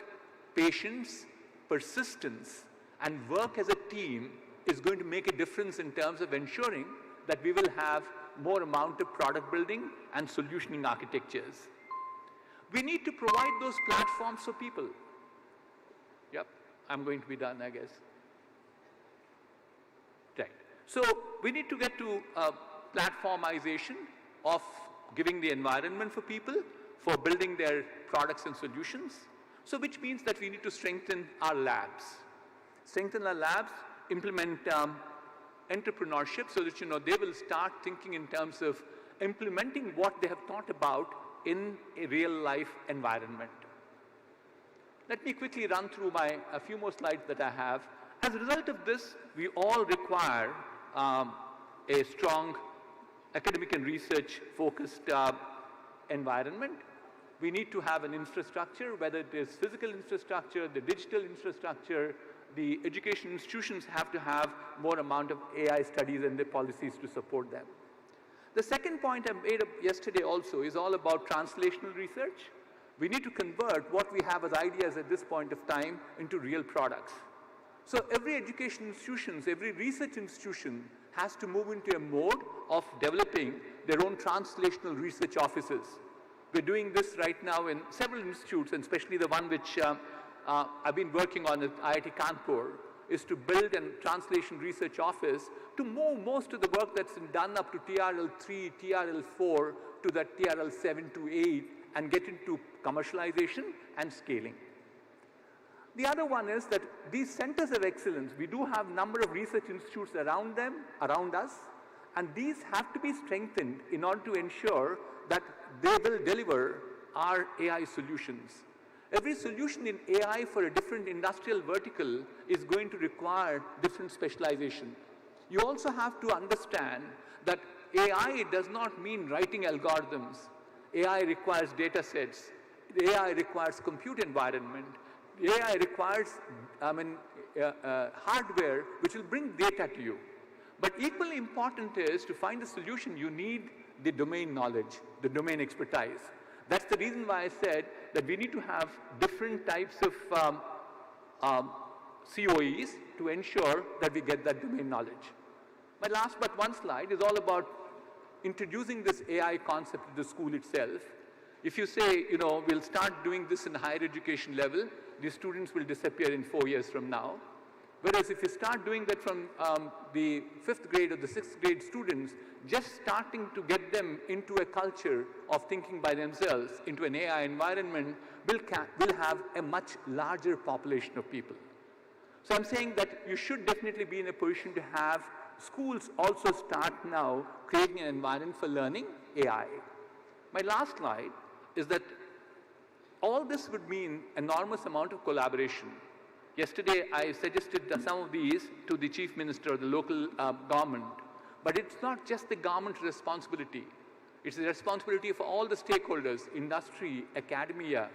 patience, persistence, and work as a team is going to make a difference in terms of ensuring that we will have more amount of product building and solutioning architectures. We need to provide those platforms for people. Yep, I'm going to be done, I guess. Right. So we need to get to platformization of giving the environment for people, for building their products and solutions. So which means that we need to strengthen our labs. Strengthen our labs, implement entrepreneurship so that they will start thinking in terms of implementing what they have thought about in a real life environment. Let me quickly run through a few more slides that I have. As a result of this, we all require a strong academic and research focused environment. We need to have an infrastructure, whether it is physical infrastructure, the digital infrastructure. The education institutions have to have more amount of AI studies and the policies to support them. The second point I made up yesterday also is all about translational research. We need to convert what we have as ideas at this point of time into real products. So every education institution, every research institution has to move into a mode of developing their own translational research offices. We're doing this right now in several institutes, and especially the one which I've been working on at IIT Kanpur, is to build a translation research office to move most of the work that's been done up to TRL 3, TRL 4 to that TRL 7 to 8 and get into commercialization and scaling. The other one is that these centers of excellence, we do have a number of research institutes around us, and these have to be strengthened in order to ensure that they will deliver our AI solutions. Every solution in AI for a different industrial vertical is going to require different specialization. You also have to understand that AI does not mean writing algorithms. AI requires data sets. AI requires compute environment. AI requires hardware which will bring data to you. But equally important is to find a solution, you need the domain knowledge, the domain expertise. That's the reason why I said that we need to have different types of COEs to ensure that we get that domain knowledge. My last but one slide is all about introducing this AI concept to the school itself. If you say, we'll start doing this in higher education level, the students will disappear in 4 years from now. Whereas if you start doing that from the 5th grade or the 6th grade students, just starting to get them into a culture of thinking by themselves, into an AI environment, will have a much larger population of people. So I'm saying that you should definitely be in a position to have schools also start now creating an environment for learning AI. My last slide is that all this would mean enormous amount of collaboration. Yesterday, I suggested some of these to the Chief Minister of the local government. But it's not just the government's responsibility. It's the responsibility of all the stakeholders, industry, academia,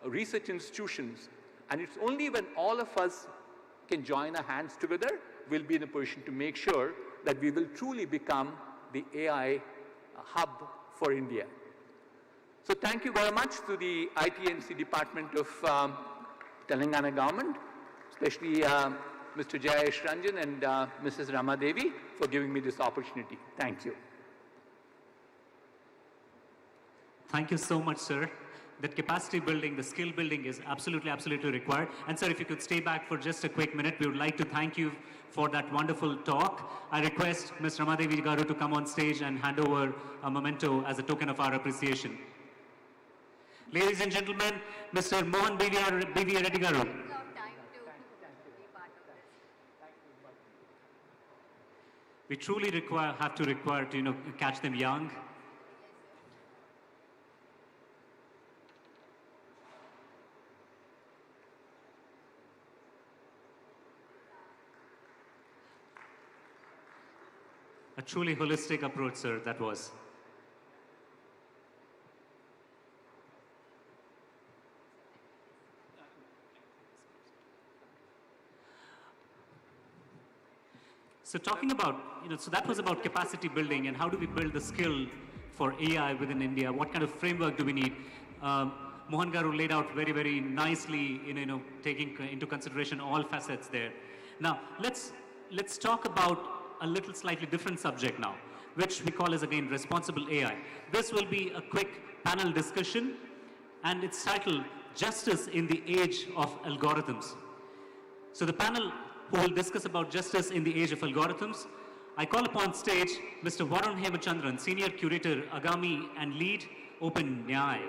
research institutions. And it's only when all of us can join our hands together, we'll be in a position to make sure that we will truly become the AI hub for India. So thank you very much to the IT&C Department of Telangana government, especially Mr. Jayesh Ranjan and Mrs. Ramadevi for giving me this opportunity. Thank you. Thank you so much, sir. That capacity building, the skill building is absolutely, absolutely required. And sir, if you could stay back for just a quick minute, we would like to thank you for that wonderful talk. I request Ms. Ramadevi Garu to come on stage and hand over a memento as a token of our appreciation. Ladies and gentlemen, Mr. Mohan B.V. Reddy Garu. We truly have to catch them young. A truly holistic approach, sir, that was. So talking about, so that was about capacity building and how do we build the skill for AI within India? What kind of framework do we need? Mohan Garu laid out very, very nicely, taking into consideration all facets there. Now, let's talk about a little slightly different subject now, which we call as, again, responsible AI. This will be a quick panel discussion, and it's titled Justice in the Age of Algorithms. So the panel who will discuss about justice in the age of algorithms, I call upon stage Mr. Varun Hemachandran, Senior Curator, Agami, and Lead, Open Nyay.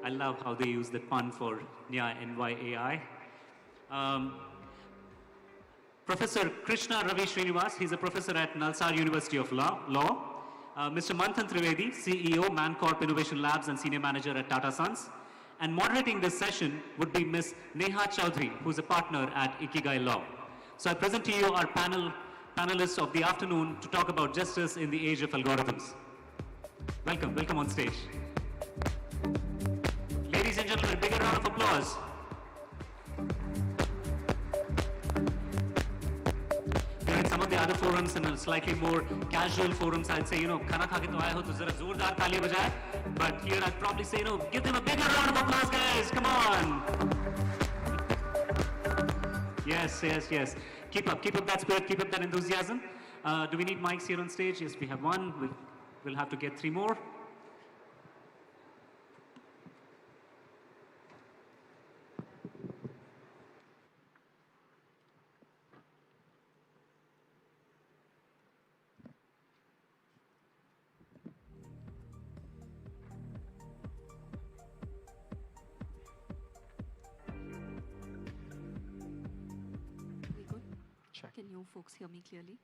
I love how they use that pun for Nyay, N-Y-A-I. Professor Krishna Ravi Srinivas, he's a professor at Nalsar University of Law. Mr. Manthan Trivedi, CEO, Mancorp Innovation Labs and Senior Manager at Tata Sons. And moderating this session would be Ms. Neha Chaudhary, who's a partner at Ikigai Law. So I present to you our panelists of the afternoon to talk about justice in the age of algorithms. Welcome on stage. Ladies and gentlemen, a bigger round of applause. In some of the other forums and slightly more casual forums, I'd say, khana kha ke to aaye ho to zara zordar taali bajaye. But here I'd probably say, give them a bigger round of applause, guys. Come on. Yes. Keep up that spirit, keep up that enthusiasm. Do we need mics here on stage? Yes, we have one. We'll have to get 3 more. Can you folks hear me clearly?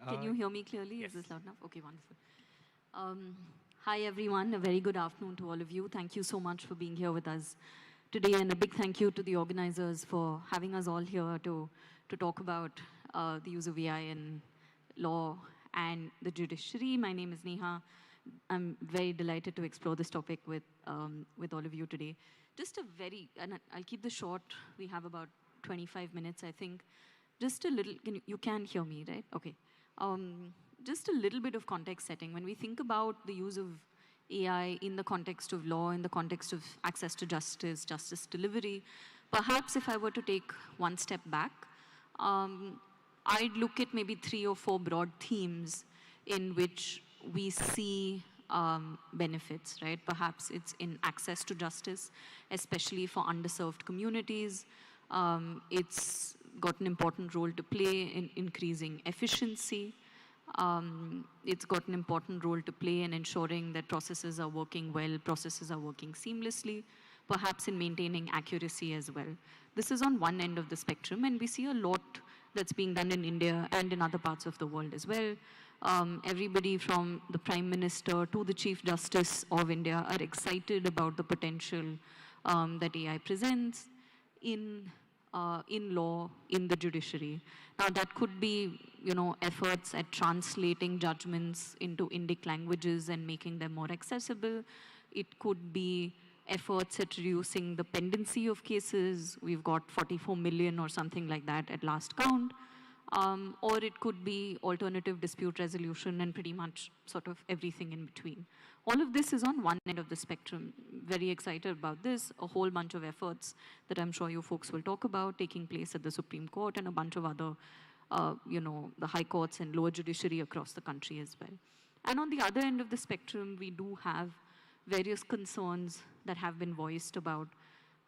Can you hear me clearly? Yes. Is this loud enough? Okay, wonderful. Hi, everyone. A very good afternoon to all of you. Thank you so much for being here with us today, and a big thank you to the organizers for having us all here to talk about the use of AI in law and the judiciary. My name is Neha. I'm very delighted to explore this topic with all of you today. Just a very, and I'll keep this short. We have about 25 minutes, I think. Just a little, you can hear me, right? Okay. Just a little bit of context setting. When we think about the use of AI in the context of law, in the context of access to justice, justice delivery, perhaps if I were to take one step back, I'd look at maybe 3 or 4 broad themes in which we see benefits, right? Perhaps it's in access to justice, especially for underserved communities. It's got an important role to play in increasing efficiency. It's got an important role to play in ensuring that processes are working well, processes are working seamlessly, perhaps in maintaining accuracy as well. This is on one end of the spectrum, and we see a lot that's being done in India and in other parts of the world as well. Everybody from the Prime Minister to the Chief Justice of India are excited about the potential that AI presents in law, in the judiciary. Now, that could be, efforts at translating judgments into Indic languages and making them more accessible. It could be efforts at reducing the pendency of cases. We've got 44 million or something like that at last count. Or it could be alternative dispute resolution and pretty much sort of everything in between. All of this is on one end of the spectrum. Very excited about this. A whole bunch of efforts that I'm sure you folks will talk about taking place at the Supreme Court and a bunch of other, the high courts and lower judiciary across the country as well. And on the other end of the spectrum, we do have various concerns that have been voiced about,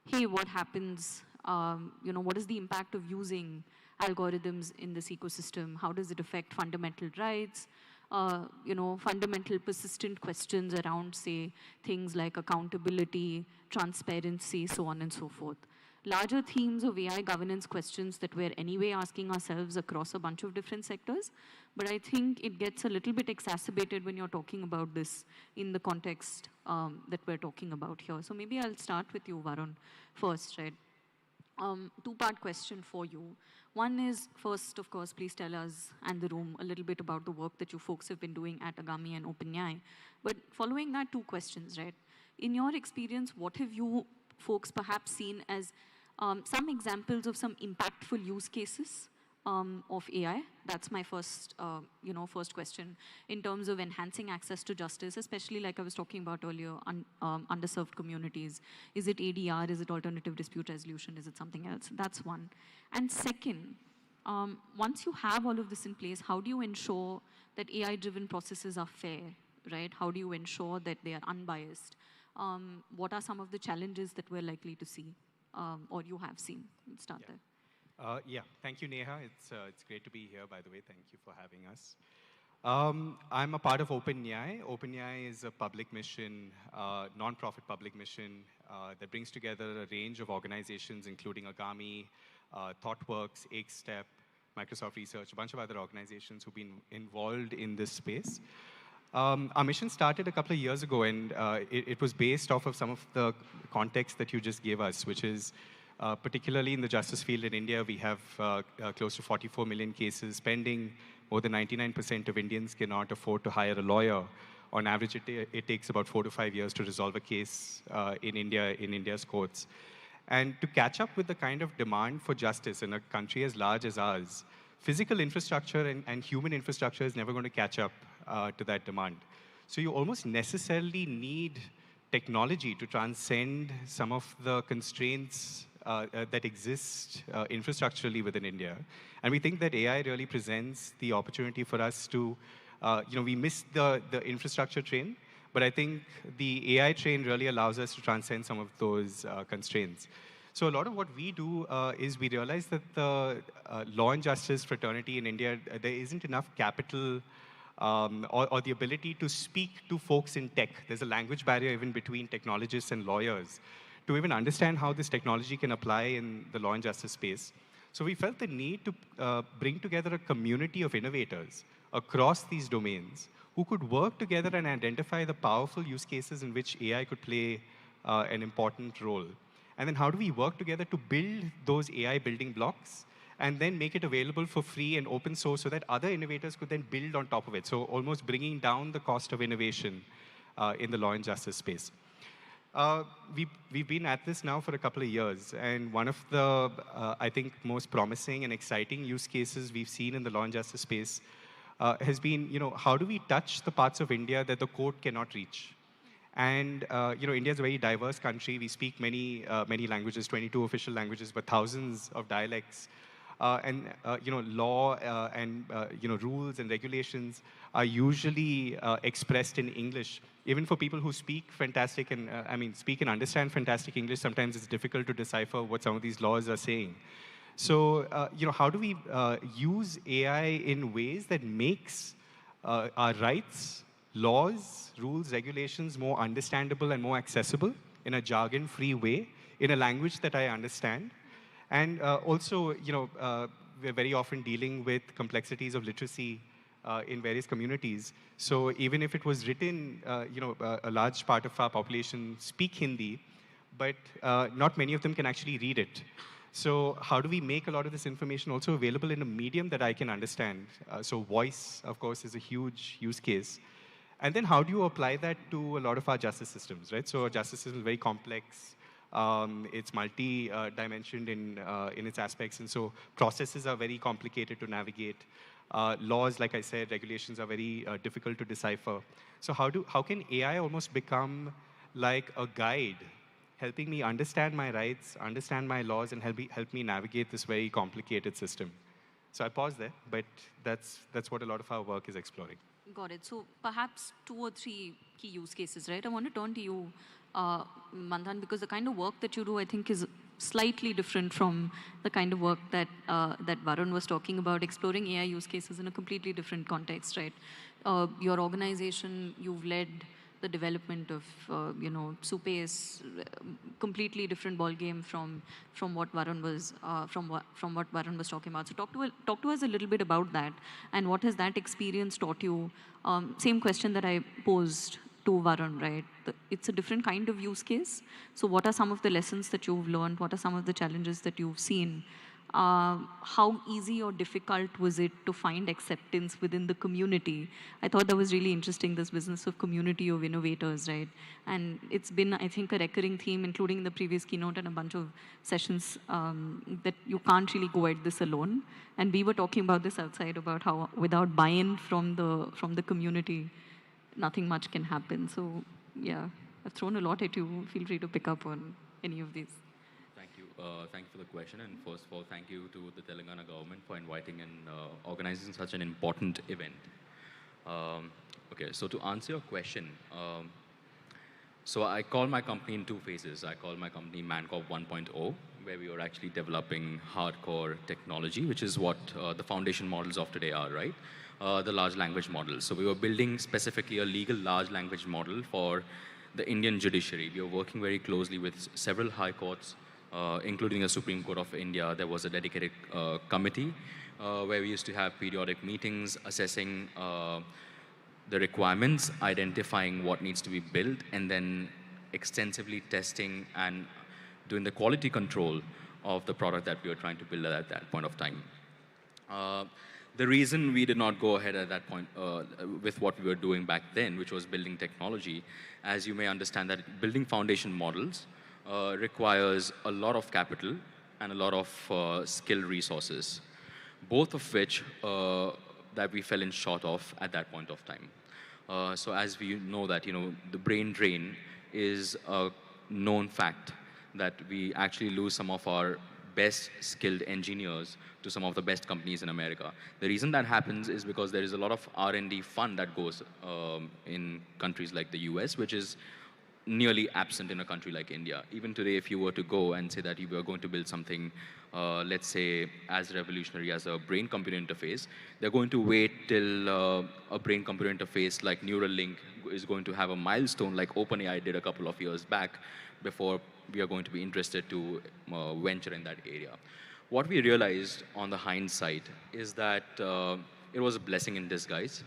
hey, what happens, what is the impact of using algorithms in this ecosystem? How does it affect fundamental rights? Fundamental persistent questions around, say, things like accountability, transparency, so on and so forth. Larger themes of AI governance questions that we're anyway asking ourselves across a bunch of different sectors, but I think it gets a little bit exacerbated when you're talking about this in the context that we're talking about here. So maybe I'll start with you, Varun, first, right? Two-part question for you. One is, first, of course, please tell us and the room a little bit about the work that you folks have been doing at Agami and OpenAI. But following that, 2 questions, right? In your experience, what have you folks perhaps seen as some examples of some impactful use cases of AI? That's my first, first question in terms of enhancing access to justice, especially like I was talking about earlier, underserved communities. Is it ADR? Is it alternative dispute resolution? Is it something else? That's one. And second, once you have all of this in place, how do you ensure that AI-driven processes are fair, right? How do you ensure that they are unbiased? What are some of the challenges that we're likely to see or you have seen? Let's start there. Yeah, thank you, Neha. It's great to be here, by the way. Thank you for having us. I'm a part of OpenAI. OpenAI is a public mission, non-profit public mission that brings together a range of organizations, including Agami, ThoughtWorks, AkeStep, Microsoft Research, a bunch of other organizations who've been involved in this space. Our mission started a couple of years ago, and it was based off of some of the context that you just gave us, which is particularly in the justice field in India, we have close to 44 million cases pending. More than 99% of Indians cannot afford to hire a lawyer. On average, it takes about 4 to 5 years to resolve a case in India's courts. And to catch up with the kind of demand for justice in a country as large as ours, physical infrastructure and human infrastructure is never going to catch up to that demand. So you almost necessarily need technology to transcend some of the constraints that exist infrastructurally within India. And we think that AI really presents the opportunity for us to, we missed the infrastructure train, but I think the AI train really allows us to transcend some of those constraints. So a lot of what we do is we realize that the law and justice fraternity in India, there isn't enough capital or the ability to speak to folks in tech. There's a language barrier even between technologists and lawyers to even understand how this technology can apply in the law and justice space. So we felt the need to bring together a community of innovators across these domains who could work together and identify the powerful use cases in which AI could play an important role. And then how do we work together to build those AI building blocks and then make it available for free and open source so that other innovators could then build on top of it. So almost bringing down the cost of innovation in the law and justice space. We've been at this now for a couple of years, and one of the, I think, most promising and exciting use cases we've seen in the law and justice space has been, how do we touch the parts of India that the court cannot reach? And, India is a very diverse country. We speak many languages, 22 official languages, but thousands of dialects. Law and rules and regulations are usually expressed in English. Even for people who speak fantastic and speak and understand fantastic English, sometimes it's difficult to decipher what some of these laws are saying. So, how do we use AI in ways that makes our rights, laws, rules, regulations more understandable and more accessible in a jargon-free way, in a language that I understand? And also, we're very often dealing with complexities of literacy in various communities. So even if it was written, a large part of our population speak Hindi, but not many of them can actually read it. So how do we make a lot of this information also available in a medium that I can understand? So voice, of course, is a huge use case. And then how do you apply that to a lot of our justice systems, right? So our justice system is very complex. It's multi-dimensioned in its aspects, and so processes are very complicated to navigate. Laws, like I said, regulations are very difficult to decipher. So how can AI almost become like a guide, helping me understand my rights, understand my laws, and help me navigate this very complicated system? So I pause there, but that's what a lot of our work is exploring. Got it. So perhaps 2 or 3 key use cases, right? I want to turn to you, Manthan, because the kind of work that you do, I think, is slightly different from the kind of work that that Varun was talking about, exploring AI use cases in a completely different context, right? Your organization, you've led the development of, Supace, completely different ball game from what Varun was what Varun was talking about. So talk to us a little bit about that, and what has that experience taught you? Same question that I posed to Varun, right? It's a different kind of use case. So what are some of the lessons that you've learned? What are some of the challenges that you've seen? How easy or difficult was it to find acceptance within the community? I thought that was really interesting, this business of community of innovators, right? And it's been, I think, a recurring theme, including in the previous keynote and a bunch of sessions, that you can't really go at this alone. And we were talking about this outside, about how without buy-in from the community, nothing much can happen. So, yeah, I've thrown a lot at you. Feel free to pick up on any of these. Thank you for the question, and first of all, thank you to the Telangana government for inviting and organizing such an important event. Okay, so to answer your question, so I call my company in 2 phases. I call my company ManCorp 1.0, where we are actually developing hardcore technology, which is what the foundation models of today are, right? The large language models. So we were building specifically a legal large language model for the Indian judiciary. We were working very closely with several high courts, including the Supreme Court of India. There was a dedicated committee where we used to have periodic meetings assessing the requirements, identifying what needs to be built, and then extensively testing and doing the quality control of the product that we were trying to build at that point of time. The reason we did not go ahead at that point with what we were doing back then, which was building technology, as you may understand that building foundation models requires a lot of capital and a lot of skilled resources, both of which that we fell in short of at that point of time. So as we know that, the brain drain is a known fact, that we actually lose some of our best skilled engineers to some of the best companies in America. The reason that happens is because there is a lot of R&D fund that goes in countries like the US, which is nearly absent in a country like India. Even today, if you were to go and say that you were going to build something, let's say, as revolutionary as a brain-computer interface, they're going to wait till a brain-computer interface like Neuralink is going to have a milestone like OpenAI did a couple of years back before we are going to be interested to venture in that area. What we realized on the hindsight is that it was a blessing in disguise,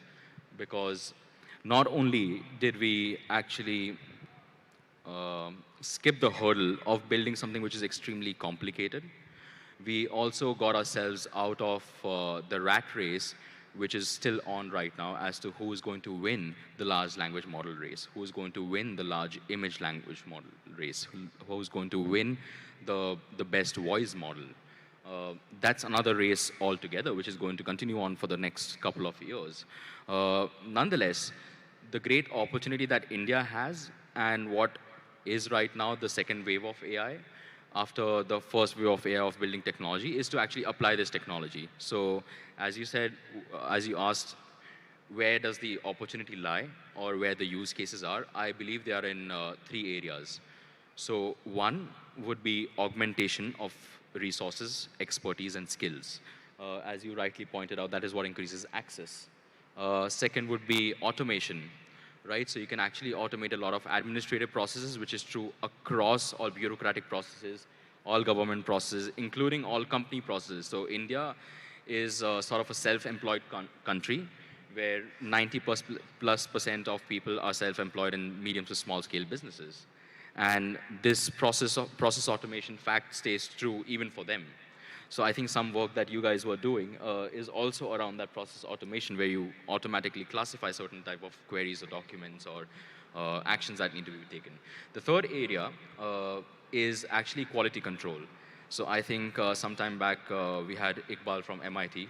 because not only did we actually skip the hurdle of building something which is extremely complicated, we also got ourselves out of the rat race, which is still on right now, as to who is going to win the large language model race, who is going to win the large image language model race, who is going to win the best voice model. That's another race altogether, which is going to continue on for the next couple of years. Nonetheless, the great opportunity that India has, and what is right now the second wave of AI, after the first wave of AI of building technology, is to actually apply this technology. So as you said, as you asked, where does the opportunity lie, or where the use cases are, I believe they are in 3 areas. So one would be augmentation of resources, expertise, and skills. As you rightly pointed out, that is what increases access. Second would be automation, right? So you can actually automate a lot of administrative processes, which is true across all bureaucratic processes, all government processes, including all company processes. So India is sort of a self-employed country, where 90+% of people are self-employed in medium to small-scale businesses. And this process automation fact stays true even for them. So I think some work that you guys were doing is also around that process automation, where you automatically classify certain type of queries or documents or actions that need to be taken. The third area is actually quality control. So I think sometime back we had Ibal from MIT.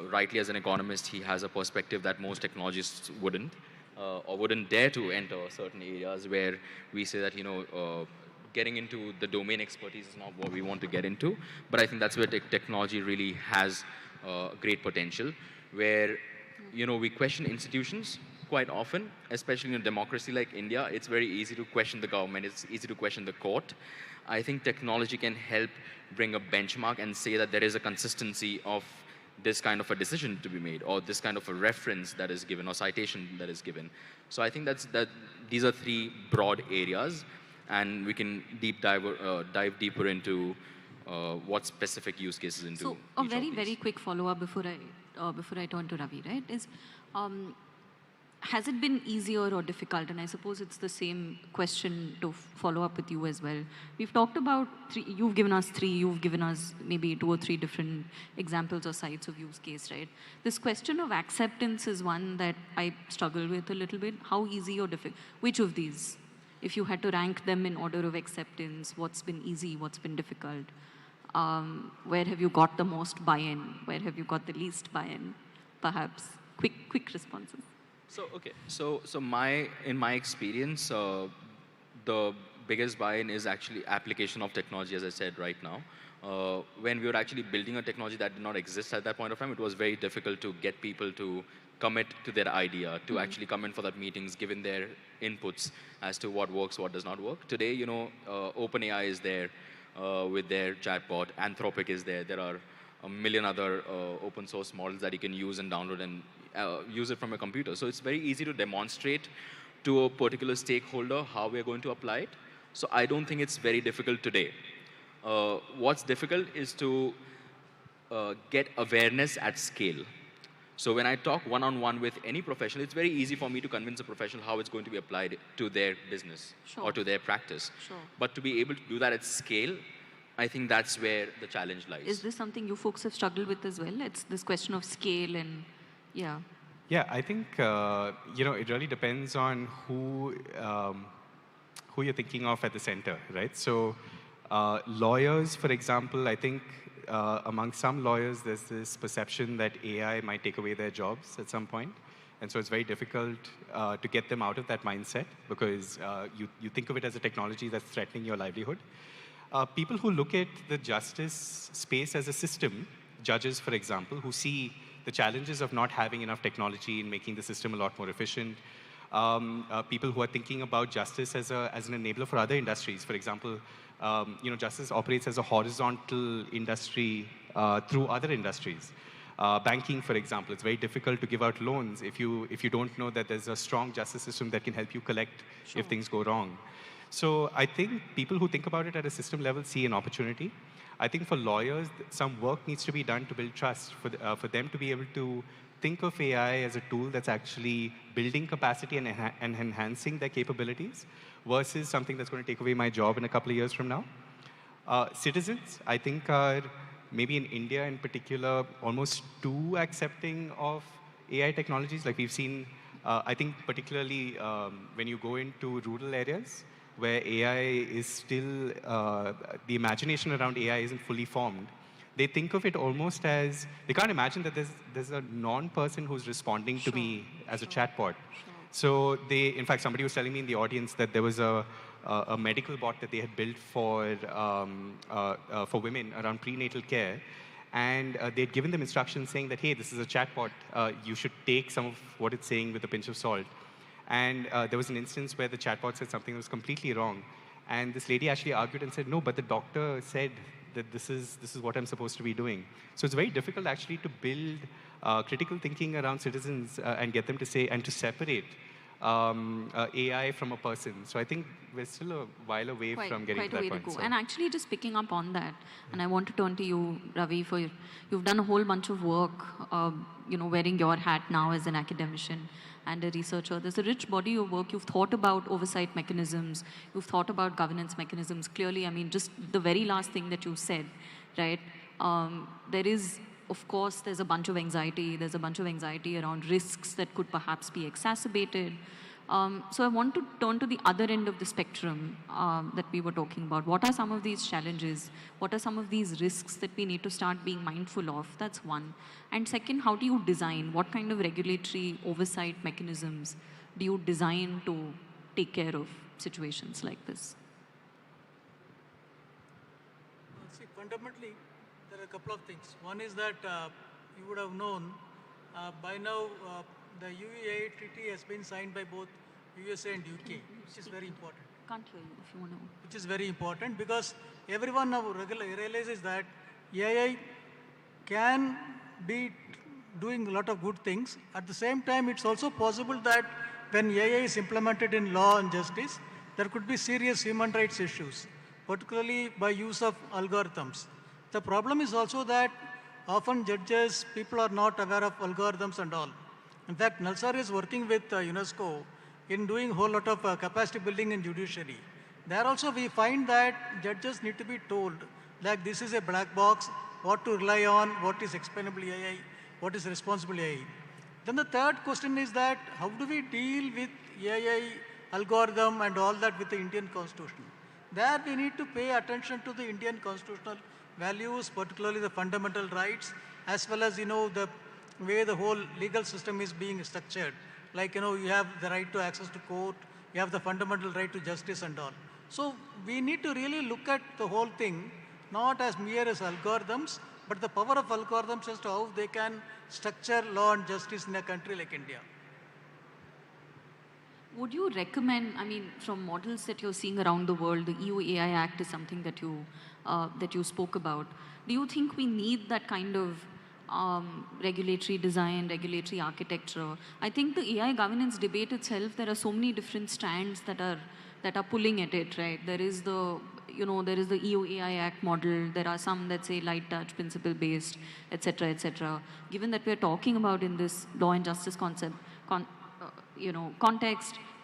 Rightly, as an economist, he has a perspective that most technologists wouldn't. Or wouldn't dare to enter certain areas, where we say that, getting into the domain expertise is not what we want to get into. But I think that's where technology really has great potential, where, we question institutions quite often, especially in a democracy like India. It's very easy to question the government. It's easy to question the court. I think technology can help bring a benchmark and say that there is a consistency of this kind of a decision to be made, or this kind of a reference that is given, or citation that is given. So I think these are 3 broad areas, and we can dive deeper into what specific use cases into. So a very quick follow-up before I turn to Ravi, right? Is has it been easier or difficult? And I suppose it's the same question to follow up with you as well. We've talked about 3, you've given us 3, you've given us maybe 2 or 3 different examples or sites of use case, right? This question of acceptance is one that I struggle with a little bit. How easy or difficult? Which of these? If you had to rank them in order of acceptance, what's been easy, what's been difficult? Where have you got the most buy-in? Where have you got the least buy-in? Perhaps quick responses. So okay, so in my experience, the biggest buy-in is actually application of technology, as I said right now. When we were actually building a technology that did not exist at that point of time, it was very difficult to get people to commit to their idea, to actually come in for that meetings, given their inputs as to what works, what does not work. Today, OpenAI is there with their chatbot. Anthropic is there. There are a million other open source models that you can use and download and use it from a computer. So it's very easy to demonstrate to a particular stakeholder how we're going to apply it. So I don't think it's very difficult today. What's difficult is to get awareness at scale. So when I talk one-on-one with any professional, it's very easy for me to convince a professional how it's going to be applied to their business or to their practice. Sure. But to be able to do that at scale, I think that's where the challenge lies. Is this something you folks have struggled with as well? It's this question of scale and, yeah. Yeah, I think, it really depends on who you're thinking of at the center, right? So lawyers, for example, I think among some lawyers, there's this perception that AI might take away their jobs at some point. And so it's very difficult to get them out of that mindset, because you think of it as a technology that's threatening your livelihood. People who look at the justice space as a system, judges, for example, who see the challenges of not having enough technology and making the system a lot more efficient. People who are thinking about justice as an enabler for other industries. For example, justice operates as a horizontal industry through other industries. Banking, for example, it's very difficult to give out loans if you don't know that there's a strong justice system that can help you collect if things go wrong. So I think people who think about it at a system level see an opportunity. I think for lawyers, some work needs to be done to build trust for them to be able to think of AI as a tool that's actually building capacity and enhancing their capabilities versus something that's going to take away my job in a couple of years from now. Citizens, I think, are maybe in India in particular almost too accepting of AI technologies. Like we've seen, I think particularly when you go into rural areas where AI is still, the imagination around AI isn't fully formed, they think of it almost as, they can't imagine that there's a non-person who's responding to me as a chatbot. So they, in fact, somebody was telling me in the audience that there was a medical bot that they had built for women around prenatal care. And they'd given them instructions saying that, hey, this is a chatbot. You should take some of what it's saying with a pinch of salt. And there was an instance where the chatbot said something that was completely wrong. And this lady actually argued and said, no, but the doctor said that this is what I'm supposed to be doing. So it's very difficult actually to build critical thinking around citizens and get them to say, and to separate AI from a person. So I think we're still a while away from getting to that point. To go. So. And actually just picking up on that, and I want to turn to you, Ravi, for you've done a whole bunch of work, wearing your hat now as an academician and a researcher. There's a rich body of work. You've thought about oversight mechanisms. You've thought about governance mechanisms. Clearly, I mean, just the very last thing that you said, right? There is, of course, there's a bunch of anxiety. There's a bunch of anxiety around risks that could perhaps be exacerbated. So I want to turn to the other end of the spectrum that we were talking about. What are some of these challenges? What are some of these risks that we need to start being mindful of? That's one. And second, how do you design? What kind of regulatory oversight mechanisms do you design to take care of situations like this? See, fundamentally, there are a couple of things. One is that you would have known by now the UEA treaty has been signed by both USA and UK, which is very important. Can't hear you if you want to. Which is very important because everyone now realizes that AI can be doing a lot of good things. At the same time, it's also possible that when AI is implemented in law and justice, there could be serious human rights issues, particularly by use of algorithms. The problem is also that often judges, people are not aware of algorithms and all. In fact, Nalsar is working with UNESCO in doing a whole lot of capacity building in judiciary. There also we find that judges need to be told that this is a black box, what to rely on, what is explainable AI, what is responsible AI. Then the third question is that how do we deal with AI algorithm and all that with the Indian Constitution? There we need to pay attention to the Indian constitutional values, particularly the fundamental rights, as well as, the way the whole legal system is being structured. Like, you have the right to access to court, you have the fundamental right to justice and all. So we need to really look at the whole thing, not as mere as algorithms, but the power of algorithms as to how they can structure law and justice in a country like India. Would you recommend, I mean, from models that you're seeing around the world, the EU AI Act is something that you spoke about. Do you think we need that kind of regulatory design, regulatory architecture? I think the AI governance debate itself, there are so many different strands that are pulling at it, right? There is the there is the EU AI Act model. There are some that say light touch, principle based, etc., etc. Given that we're talking about in this law and justice context,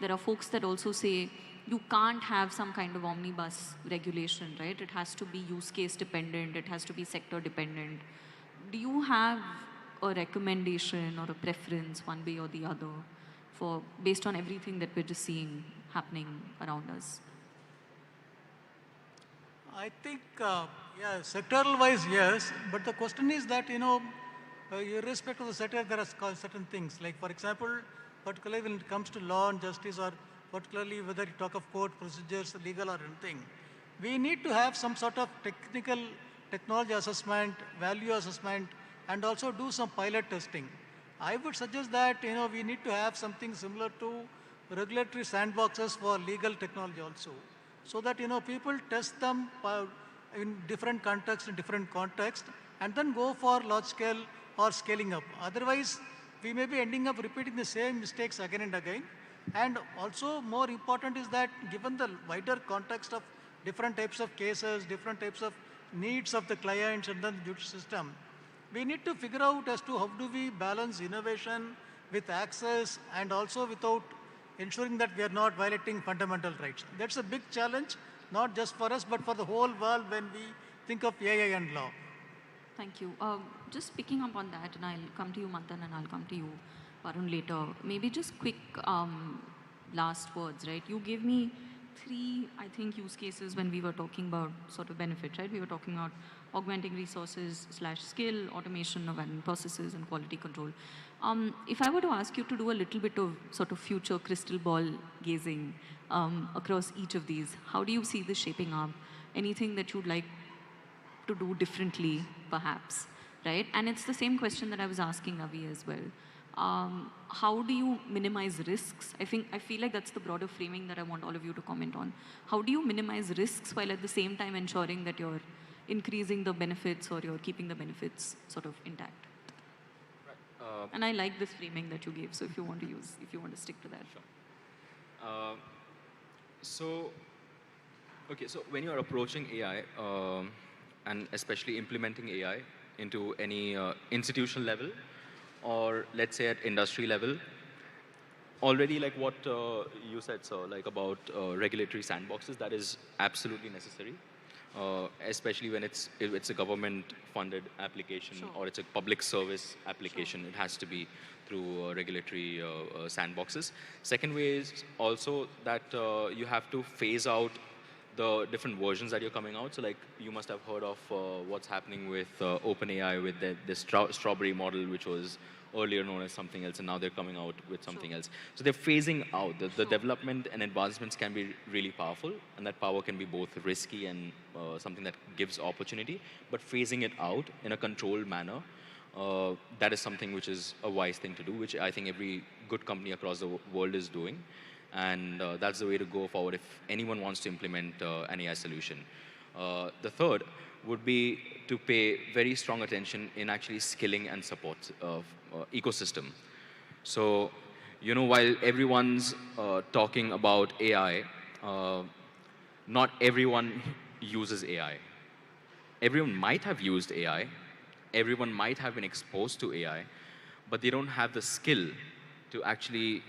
there are folks that also say you can't have some kind of omnibus regulation, right? It has to be use case dependent. It has to be sector dependent. Do you have a recommendation or a preference one way or the other based on everything that we're just seeing happening around us? I think, sectoral wise, yes. But the question is that, irrespective of the sector, there are certain things. Like, for example, particularly when it comes to law and justice, or particularly whether you talk of court procedures, legal or anything, we need to have some sort of technology assessment, value assessment, and also do some pilot testing. I would suggest that, we need to have something similar to regulatory sandboxes for legal technology also, so that, people test them in different contexts, and then go for large scale or scaling up. Otherwise, we may be ending up repeating the same mistakes again and again. And also more important is that given the wider context of different types of cases, different types of needs of the clients and then the judicial system, we need to figure out as to how do we balance innovation with access and also without ensuring that we are not violating fundamental rights. That's a big challenge, not just for us, but for the whole world when we think of AI and law. Thank you. Just picking up on that, and I'll come to you, Manthan, and I'll come to you, Arun, later. Maybe just quick last words, right? You gave me 3, I think, use cases when we were talking about sort of benefit, right? We were talking about augmenting resources / skill, automation of admin processes, and quality control. If I were to ask you to do a little bit of sort of future crystal ball gazing across each of these, how do you see this shaping up? Anything that you'd like to do differently, perhaps, right? And it's the same question that I was asking Avi as well. How do you minimize risks? I feel like that's the broader framing that I want all of you to comment on. How do you minimize risks while at the same time ensuring that you're increasing the benefits or you're keeping the benefits sort of intact? Right. And I like this framing that you gave, so if you want to stick to that. Sure. So when you're approaching AI, and especially implementing AI into any institutional level, or let's say at industry level, already like what you said, sir, like about regulatory sandboxes, that is absolutely necessary, especially when it's a government-funded application. Sure. Or it's a public service application. Sure. It has to be through regulatory sandboxes. Second way is also that you have to phase out the different versions that you're coming out. So like you must have heard of what's happening with OpenAI with the strawberry model, which was earlier known as something else, and now they're coming out with something else. So they're phasing out. The development and advancements can be really powerful, and that power can be both risky and something that gives opportunity, but phasing it out in a controlled manner, that is something which is a wise thing to do, which I think every good company across the world is doing. And that's the way to go forward if anyone wants to implement an AI solution. The third would be to pay very strong attention in actually skilling and support of ecosystem. So, while everyone's talking about AI, not everyone uses AI. Everyone might have used AI, everyone might have been exposed to AI, but they don't have the skill to actually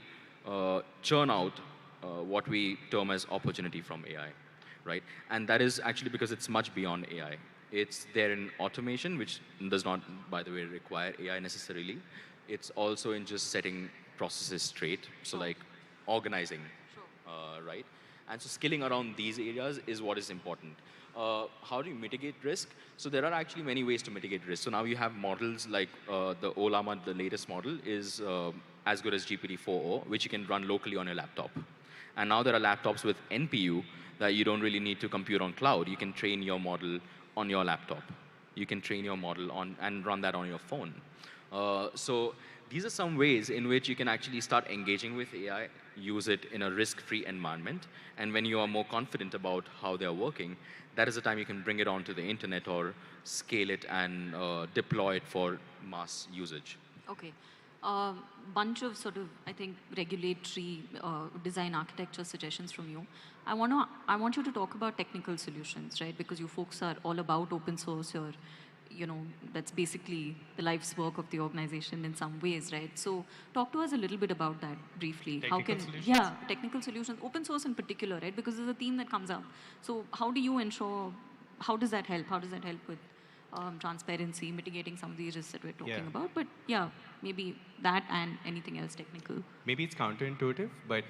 churn out what we term as opportunity from AI, right? And that is actually because it's much beyond AI. It's there in automation, which does not, by the way, require AI necessarily. It's also in just setting processes straight, so like organizing, right? And so skilling around these areas is what is important. How do you mitigate risk? So there are actually many ways to mitigate risk. So now you have models like the Olama, the latest model, is as good as GPT-4o, which you can run locally on your laptop. And now there are laptops with NPU that you don't really need to compute on cloud. You can train your model on your laptop. You can train your model on and run that on your phone. So these are some ways in which you can actually start engaging with AI, use it in a risk-free environment. And when you are more confident about how they're working, that is the time you can bring it onto the internet or scale it and deploy it for mass usage. Okay. Bunch of sort of, I think, regulatory design architecture suggestions from you. I want you to talk about technical solutions, right? Because you folks are all about open source, or that's basically the life's work of the organization in some ways, right? So talk to us a little bit about that briefly. Technical solutions? Yeah, technical solutions, open source in particular, right? Because there's a theme that comes up. So how do you ensure, how does that help? How does that help with transparency, mitigating some of these risks that we're talking about? But yeah, maybe that and anything else technical. Maybe it's counterintuitive, but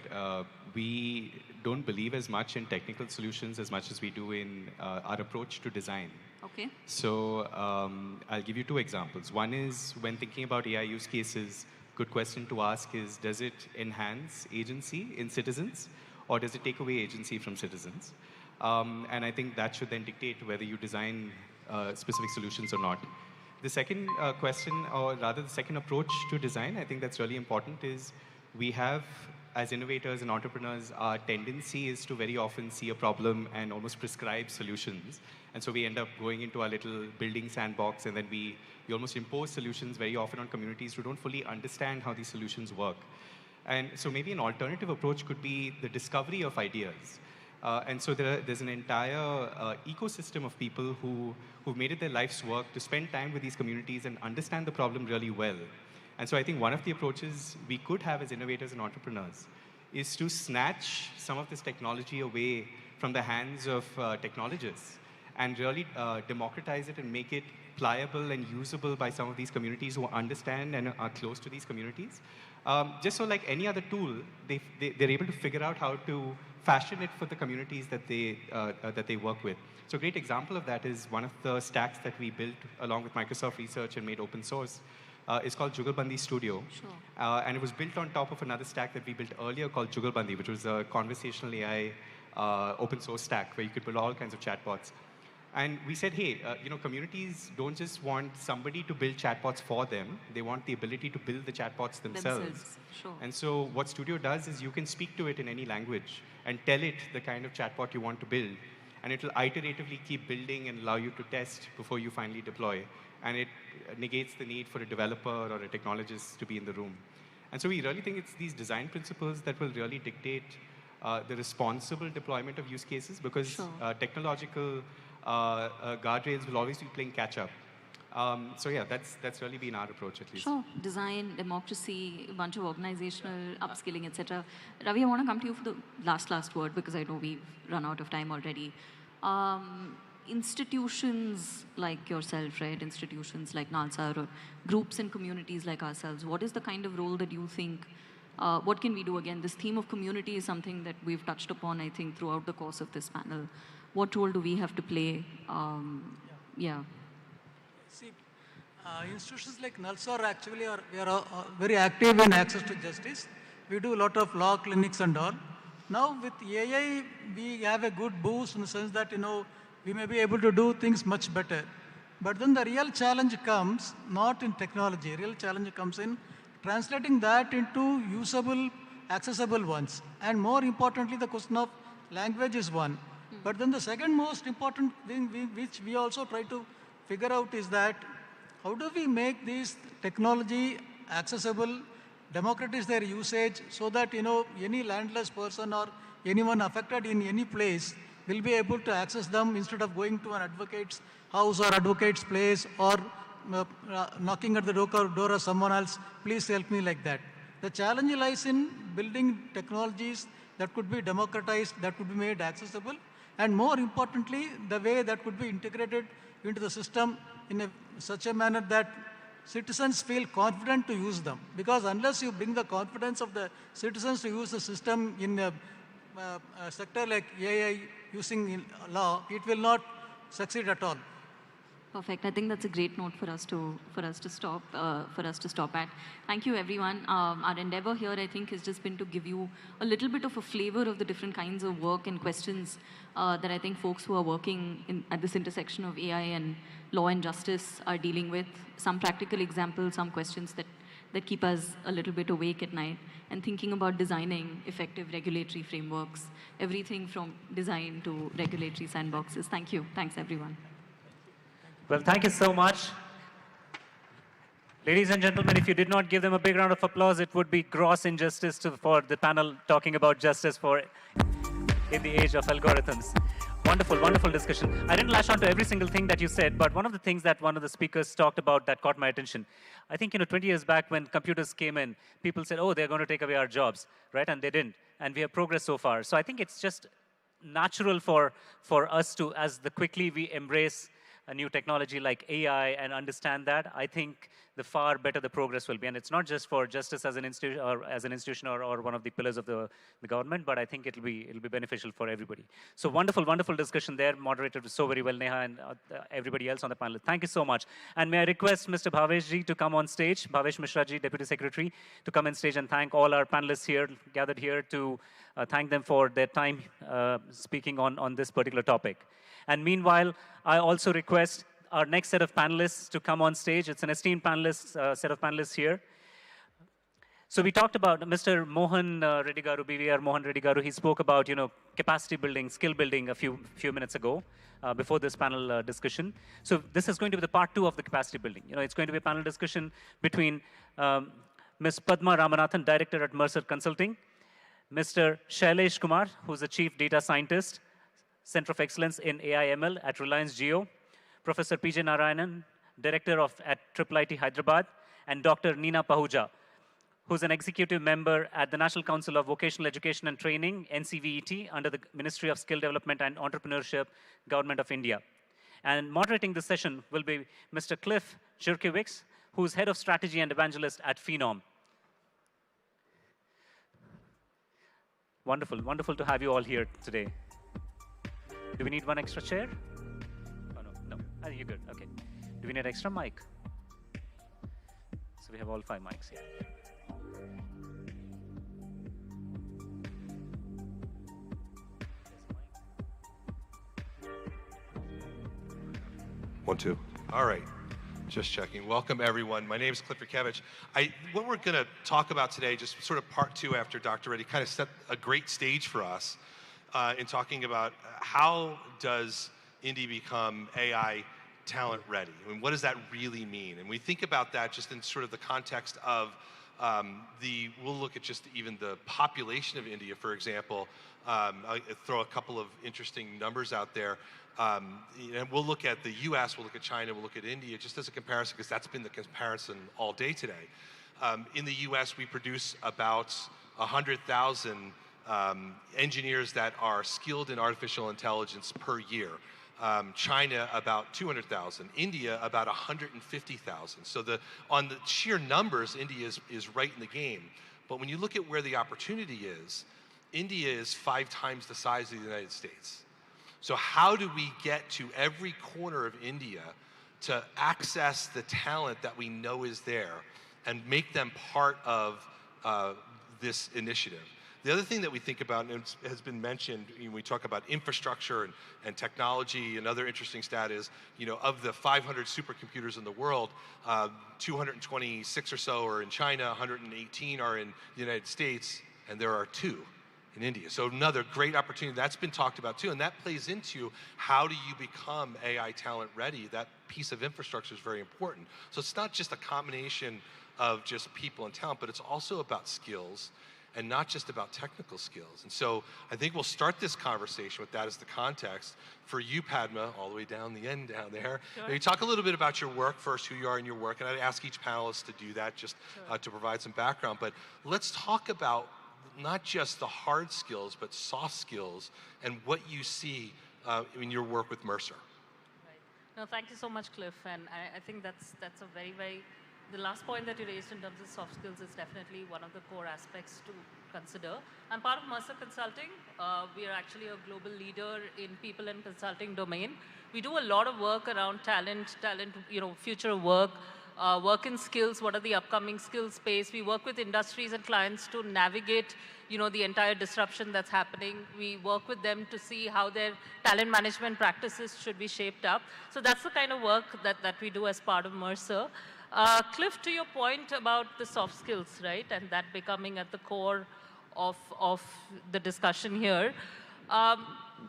we don't believe as much in technical solutions as much as we do in our approach to design. Okay. So I'll give you 2 examples. One is when thinking about AI use cases, good question to ask is, does it enhance agency in citizens, or does it take away agency from citizens? And I think that should then dictate whether you design specific solutions or not. The second question, or rather the second approach to design, I think that's really important, is we have, as innovators and entrepreneurs, our tendency is to very often see a problem and almost prescribe solutions. And so we end up going into our little building sandbox, and then we almost impose solutions very often on communities who don't fully understand how these solutions work. And so maybe an alternative approach could be the discovery of ideas. And so there's an entire ecosystem of people who've made it their life's work to spend time with these communities and understand the problem really well. And so I think one of the approaches we could have as innovators and entrepreneurs is to snatch some of this technology away from the hands of technologists and really democratize it and make it pliable and usable by some of these communities who understand and are close to these communities. Just so like any other tool, they're able to figure out how to fashion it for the communities that they work with. So a great example of that is one of the stacks that we built along with Microsoft Research and made open source. It's called Jugalbandi Studio. Sure. And it was built on top of another stack that we built earlier called Jugalbandi, which was a conversational AI open source stack where you could build all kinds of chatbots. And we said, hey, communities don't just want somebody to build chatbots for them. They want the ability to build the chatbots themselves. Sure. And so what Studio does is you can speak to it in any language and tell it the kind of chatbot you want to build. And it will iteratively keep building and allow you to test before you finally deploy. And it negates the need for a developer or a technologist to be in the room. And so we really think it's these design principles that will really dictate the responsible deployment of use cases, because technological guardrails will always be playing catch up. So yeah, that's really been our approach at least. Sure. Design, democracy, a bunch of organizational upskilling, etc. Ravi, I want to come to you for the last word, because I know we've run out of time already. Institutions like yourself, right? Institutions like NALSA, or groups and communities like ourselves, what is the kind of role that you think, what can we do? Again, this theme of community is something that we've touched upon, I think, throughout the course of this panel. What role do we have to play? Yeah. See, institutions like NALSA we are very active in access to justice. We do a lot of law clinics and all. Now with AI, we have a good boost in the sense that, we may be able to do things much better. But then the real challenge comes not in technology. Real challenge comes in translating that into usable, accessible ones. And more importantly, the question of language is one. But then the second most important thing which we also try to figure out is that how do we make this technology accessible, democratize their usage, so that any landless person or anyone affected in any place will be able to access them instead of going to an advocate's house or advocate's place or knocking at the door of someone else, please help me, like that. The challenge lies in building technologies that could be democratized, that could be made accessible, and more importantly, the way that could be integrated into the system in such a manner that citizens feel confident to use them. Because unless you bring the confidence of the citizens to use the system in a sector like AI using in law, it will not succeed at all. Perfect. I think that's a great note for us to stop at. Thank you, everyone. Our endeavor here, I think, has just been to give you a little bit of a flavor of the different kinds of work and questions that I think folks who are working at this intersection of AI and law and justice are dealing with. Some practical examples, some questions that keep us a little bit awake at night and thinking about designing effective regulatory frameworks, everything from design to regulatory sandboxes. Thank you. Thanks, everyone. Well, thank you so much. Ladies and gentlemen, if you did not give them a big round of applause, it would be gross injustice for the panel talking about justice in the age of algorithms. Wonderful, wonderful discussion. I didn't lash on to every single thing that you said, but one of the things that one of the speakers talked about that caught my attention, I think 20 years back when computers came in, people said, oh, they're going to take away our jobs, right? And they didn't. And we have progressed so far. So I think it's just natural for us to, as quickly we embrace a new technology like AI and understand that, I think the far better the progress will be. And it's not just for justice as an institution or one of the pillars of the government, but I think it'll be beneficial for everybody. So wonderful, wonderful discussion there, moderated so very well, Neha, and everybody else on the panel. Thank you so much. And may I request Mr. Bhavesh ji to come on stage, Bhavesh Mishra ji, Deputy Secretary, to come on stage and thank all our panelists here, gathered here, to thank them for their time speaking on this particular topic. And meanwhile, I also request our next set of panelists to come on stage. It's an esteemed set of panelists here. So we talked about Mr. Mohan Reddy Garu, BVR Mohan Reddy Garu. He spoke about capacity building, skill building a few minutes ago before this panel discussion. So this is going to be the part 2 of the capacity building. It's going to be a panel discussion between Ms. Padma Ramanathan, Director at Mercer Consulting, Mr. Shailesh Kumar, who's the Chief Data Scientist, Center of Excellence in AI/ML at Reliance Jio, Professor P.J. Narayanan, Director at IIIT Hyderabad, and Dr. Neena Pahuja, who's an executive member at the National Council of Vocational Education and Training, NCVET, under the Ministry of Skill Development and Entrepreneurship, Government of India. And moderating the session will be Mr. Cliff Jurkiewicz, who's Head of Strategy and Evangelist at Phenom. Wonderful, wonderful to have you all here today. Do we need one extra chair? Oh, no, I think you're good, okay. Do we need extra mic? So we have all 5 mics here. 1, 2. All right, just checking. Welcome everyone. My name is Cliff Jurkiewicz. What we're gonna talk about today, just sort of part 2 after Dr. Reddy kind of set a great stage for us in talking about how does India become AI talent ready? I mean, what does that really mean? And we think about that just in sort of the context of we'll look at just even the population of India, for example. I'll throw a couple of interesting numbers out there. And we'll look at the US, we'll look at China, we'll look at India, just as a comparison, because that's been the comparison all day today. In the US, we produce about 100,000 engineers that are skilled in artificial intelligence per year. China, about 200,000. India, about 150,000. So on the sheer numbers, India is right in the game. But when you look at where the opportunity is, India is 5 times the size of the United States. So how do we get to every corner of India to access the talent that we know is there and make them part of this initiative? The other thing that we think about, and it has been mentioned when we talk about infrastructure and technology, another interesting stat is, of the 500 supercomputers in the world, 226 or so are in China, 118 are in the United States, and there are 2 in India. So another great opportunity that's been talked about too, and that plays into how do you become AI talent ready? That piece of infrastructure is very important. So it's not just a combination of just people and talent, but it's also about skills and not just about technical skills. And so I think we'll start this conversation with that as the context. For you, Padma, all the way down the end down there, sure. Maybe talk a little bit about your work first, who you are in your work, and I'd ask each panelist to do that just to provide some background. But let's talk about not just the hard skills, but soft skills and what you see in your work with Mercer. Right. No, thank you so much, Cliff. And I think that's a very, very, the last point that you raised in terms of soft skills is definitely one of the core aspects to consider. I'm part of Mercer Consulting. We are actually a global leader in people and consulting domain. We do a lot of work around talent, future work, work in skills, what are the upcoming skills space. We work with industries and clients to navigate, the entire disruption that's happening. We work with them to see how their talent management practices should be shaped up. So that's the kind of work that we do as part of Mercer. Cliff, to your point about the soft skills, right, and that becoming at the core of the discussion here.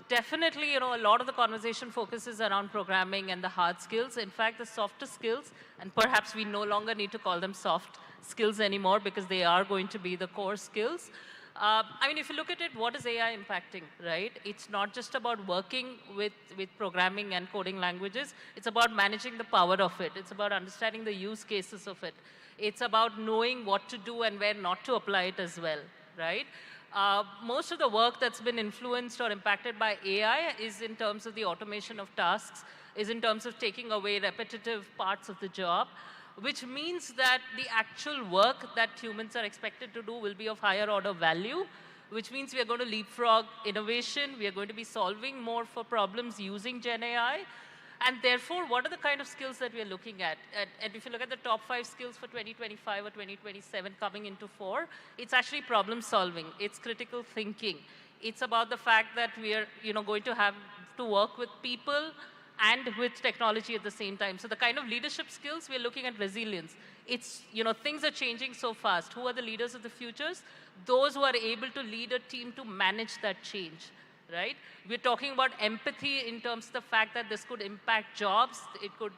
Definitely, a lot of the conversation focuses around programming and the hard skills. In fact, the softer skills, and perhaps we no longer need to call them soft skills anymore because they are going to be the core skills. If you look at it, what is AI impacting, right? It's not just about working with programming and coding languages. It's about managing the power of it. It's about understanding the use cases of it. It's about knowing what to do and where not to apply it as well, right? Most of the work that's been influenced or impacted by AI is in terms of the automation of tasks, is in terms of taking away repetitive parts of the job, which means that the actual work that humans are expected to do will be of higher order value, which means we are going to leapfrog innovation. We are going to be solving more for problems using Gen AI. And therefore, what are the kind of skills that we are looking at? And if you look at the top 5 skills for 2025 or 2027 coming into 4, it's actually problem solving. It's critical thinking. It's about the fact that we are going to have to work with people and with technology at the same time. So the kind of leadership skills, we're looking at resilience. It's, things are changing so fast. Who are the leaders of the futures? Those who are able to lead a team to manage that change, right? We're talking about empathy in terms of the fact that this could impact jobs. It could,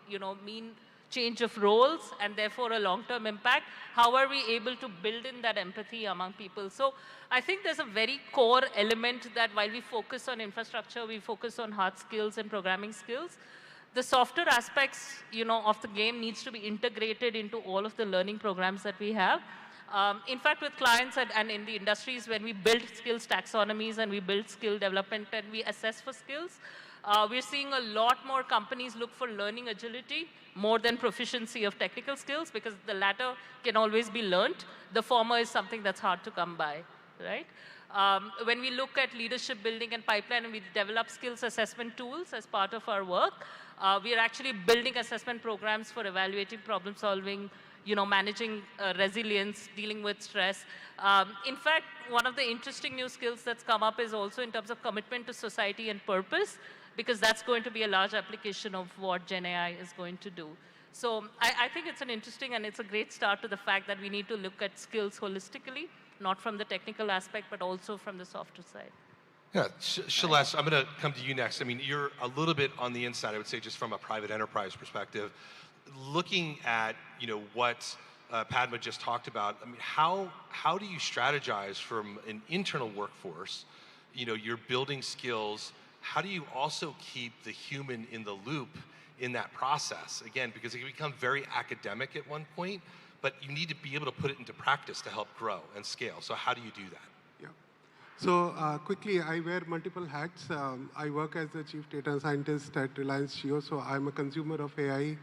mean change of roles and therefore a long-term impact, how are we able to build in that empathy among people? So I think there's a very core element that while we focus on infrastructure, we focus on hard skills and programming skills, the softer aspects, of the game needs to be integrated into all of the learning programs that we have. In fact, with clients and in the industries, when we build skills taxonomies and we build skill development and we assess for skills, we're seeing a lot more companies look for learning agility more than proficiency of technical skills, because the latter can always be learned. The former is something that's hard to come by, right? When we look at leadership building and pipeline and we develop skills assessment tools as part of our work, we are actually building assessment programs for evaluating problem solving, managing resilience, dealing with stress. In fact, one of the interesting new skills that's come up is also in terms of commitment to society and purpose, because that's going to be a large application of what Gen AI is going to do. So I think it's an interesting and it's a great start to the fact that we need to look at skills holistically, not from the technical aspect, but also from the softer side. Yeah, Shailesh, I'm going to come to you next. I mean, you're a little bit on the inside, I would say, just from a private enterprise perspective. Looking at, what Padma just talked about, I mean, how do you strategize from an internal workforce? You're building skills. How do you also keep the human in the loop in that process? Again, because it can become very academic at one point, but you need to be able to put it into practice to help grow and scale. So how do you do that? So quickly, I wear multiple hats. I work as the Chief Data Scientist at Reliance Jio, so I'm a consumer of AI,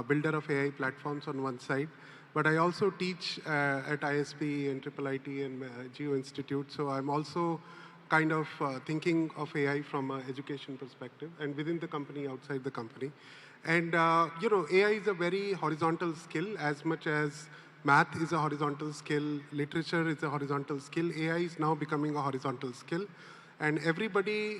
builder of AI platforms on one side. But I also teach at ISP and IIIT and Jio Institute, so I'm also kind of thinking of AI from an education perspective, and within the company, outside the company. And AI is a very horizontal skill, as much as math is a horizontal skill, literature is a horizontal skill. AI is now becoming a horizontal skill. And everybody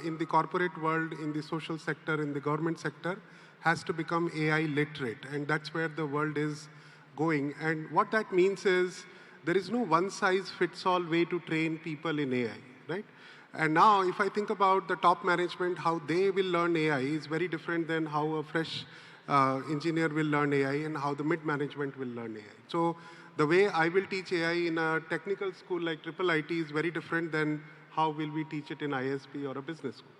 in the corporate world, in the social sector, in the government sector, has to become AI literate. And that's where the world is going. And what that means is there is no one-size-fits-all way to train people in AI, right? And now, if I think about the top management, how they will learn AI is very different than how a fresh engineer will learn AI and how the mid-management will learn AI. So the way I will teach AI in a technical school like IIIT is very different than how will we teach it in ISP or a business school.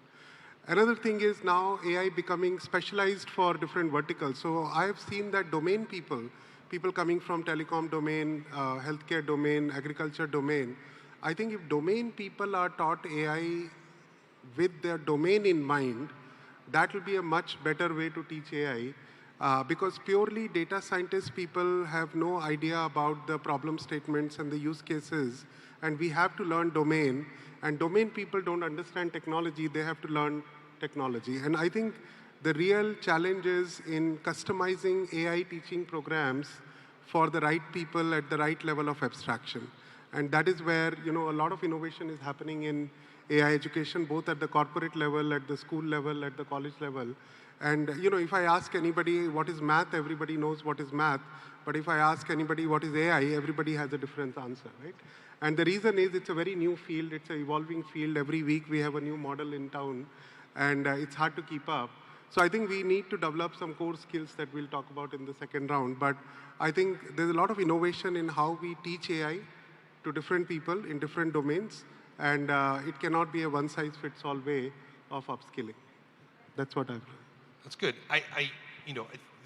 Another thing is now AI becoming specialized for different verticals. So I have seen that domain people coming from telecom domain, healthcare domain, agriculture domain, I think if domain people are taught AI with their domain in mind, that will be a much better way to teach AI. Because purely data scientist people have no idea about the problem statements and the use cases, and we have to learn domain. And domain people don't understand technology, they have to learn technology. And I think the real challenge is in customizing AI teaching programs for the right people at the right level of abstraction. And that is where a lot of innovation is happening in AI education, both at the corporate level, at the school level, at the college level. And if I ask anybody what is math, everybody knows what is math. But if I ask anybody what is AI, everybody has a different answer, right? And the reason is it's a very new field, it's an evolving field. Every week we have a new model in town, and it's hard to keep up. So I think we need to develop some core skills that we'll talk about in the second round. But I think there's a lot of innovation in how we teach AI to different people in different domains, and it cannot be a one-size-fits-all way of upskilling. That's what I've learned. That's good.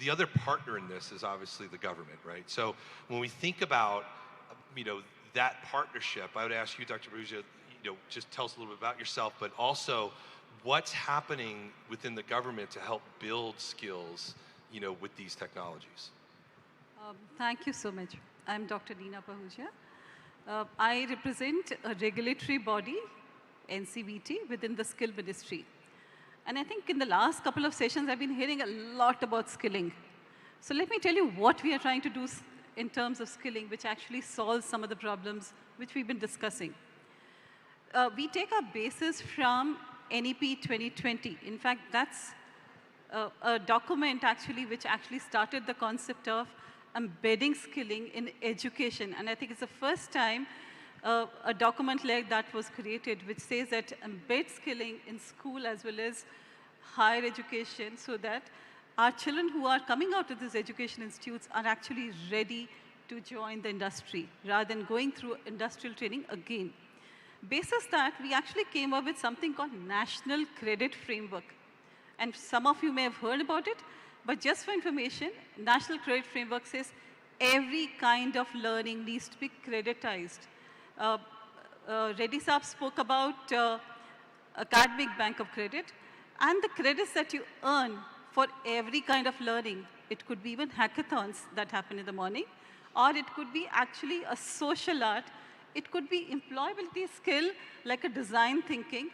The other partner in this is obviously the government, right? So when we think about, that partnership, I would ask you, Dr. Baruja, just tell us a little bit about yourself, but also what's happening within the government to help build skills, with these technologies. Thank you so much. I'm Dr. Neena Pahuja. I represent a regulatory body, NCVT, within the skill ministry. And I think in the last couple of sessions, I've been hearing a lot about skilling. So let me tell you what we are trying to do in terms of skilling, which actually solves some of the problems which we've been discussing. We take our basis from NEP 2020. In fact, that's a document actually which actually started the concept of embedding skilling in education. And I think it's the first time a document like that was created, which says that embed skilling in school as well as higher education, so that our children who are coming out of these education institutes are actually ready to join the industry rather than going through industrial training again. Basis that, we actually came up with something called National Credit Framework. And some of you may have heard about it, but just for information, National Credit Framework says every kind of learning needs to be creditized. Reddy Saab spoke about academic bank of credit, and the credits that you earn for every kind of learning. It could be even hackathons that happen in the morning, or it could be actually a social art. It could be employability skill like a design thinking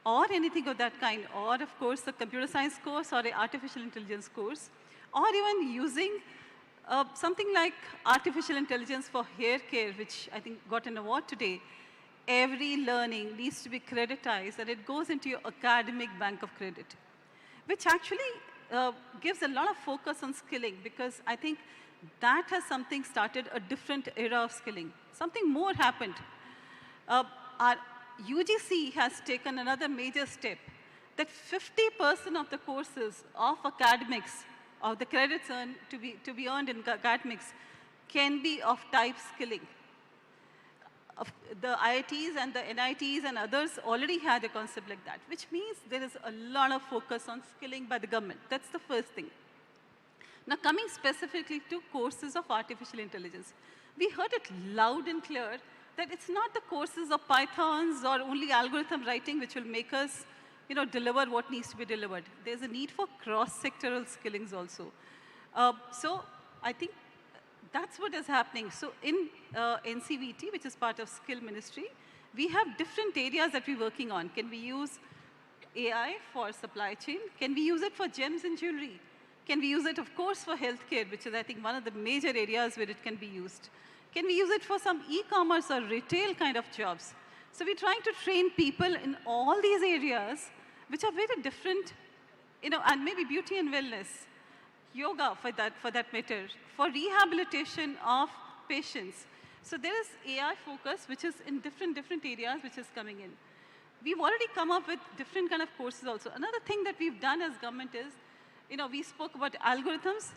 or anything of that kind, or of course a computer science course or an artificial intelligence course, or even using something like artificial intelligence for hair care, which I think got an award today. Every learning needs to be creditized, and it goes into your academic bank of credit, which actually gives a lot of focus on skilling, because I think that has something started a different era of skilling. Something more happened. Our UGC has taken another major step, that 50% of the courses of academics, of the credits earned to be earned in academics, can be of type skilling. The IITs and the NITs and others already had a concept like that, which means there is a lot of focus on skilling by the government. That's the first thing. Now, coming specifically to courses of artificial intelligence, we heard it loud and clear that it's not the courses of Pythons or only algorithm writing which will make us, deliver what needs to be delivered. There's a need for cross-sectoral skillings also. So I think that's what is happening. So in NCVT, which is part of Skill Ministry, we have different areas that we're working on. Can we use AI for supply chain? Can we use it for gems and jewelry? Can we use it, of course, for healthcare, which is, I think, one of the major areas where it can be used? Can we use it for some e-commerce or retail kind of jobs? So we're trying to train people in all these areas, which are very different, and maybe beauty and wellness, yoga for that matter, for rehabilitation of patients. So there is AI focus, which is in different areas, which is coming in. We've already come up with different kind of courses also. Another thing that we've done as government is, we spoke about algorithms.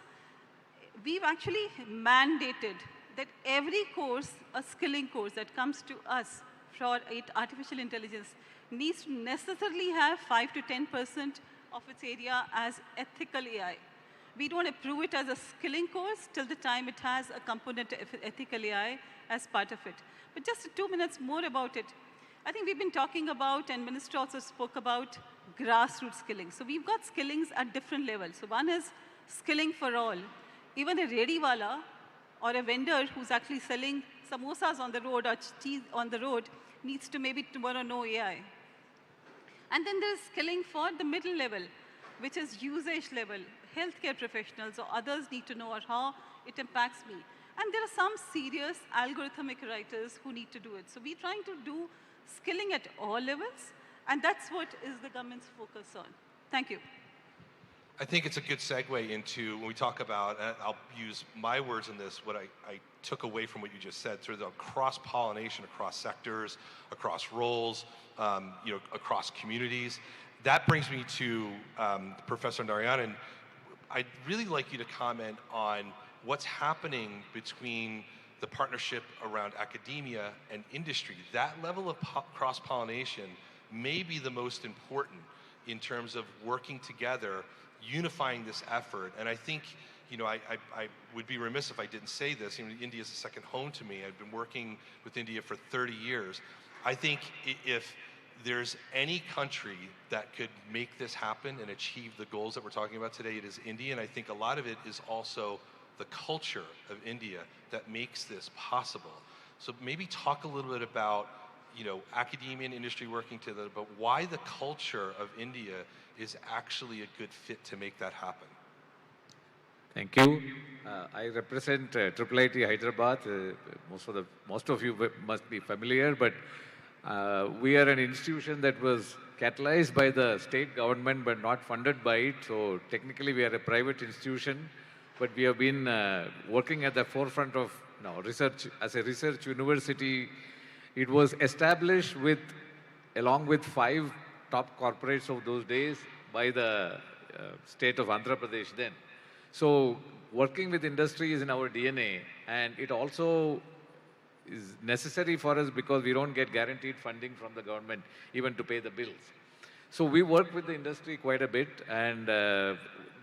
We've actually mandated that every course, a skilling course that comes to us for artificial intelligence, needs to necessarily have 5 to 10% of its area as ethical AI. We don't approve it as a skilling course till the time it has a component of ethical AI as part of it. But just 2 minutes more about it. I think we've been talking about, and Minister also spoke about, grassroots skilling. So we've got skillings at different levels. So one is skilling for all. Even a Reddy wala or a vendor who's actually selling samosas on the road or cheese on the road needs to maybe tomorrow know AI. And then there's skilling for the middle level, which is usage level. Healthcare professionals or others need to know how it impacts me. And there are some serious algorithmic writers who need to do it. So we're trying to do skilling at all levels, and that's what is the government's focus on. Thank you. I think it's a good segue into when we talk about, and I'll use my words in this, what I took away from what you just said, sort of the cross-pollination across sectors, across roles, across communities. That brings me to Professor Narayanan. I'd really like you to comment on what's happening between the partnership around academia and industry. That level of cross-pollination may be the most important in terms of working together, unifying this effort. And I think, I would be remiss if I didn't say this. India is a second home to me. I've been working with India for 30 years. I think if there's any country that could make this happen and achieve the goals that we're talking about today, it is India. And I think a lot of it is also the culture of India that makes this possible. So maybe talk a little bit about, academia and industry working together, but why the culture of India is actually a good fit to make that happen. Thank you. I represent IIIT Hyderabad. Most of you must be familiar, but we are an institution that was catalyzed by the state government but not funded by it. So technically we are a private institution, but we have been working at the forefront of research. As a research university, it was established along with 5 top corporates of those days by the state of Andhra Pradesh then. So working with industry is in our DNA, and it also is necessary for us because we don't get guaranteed funding from the government even to pay the bills. So we work with the industry quite a bit, and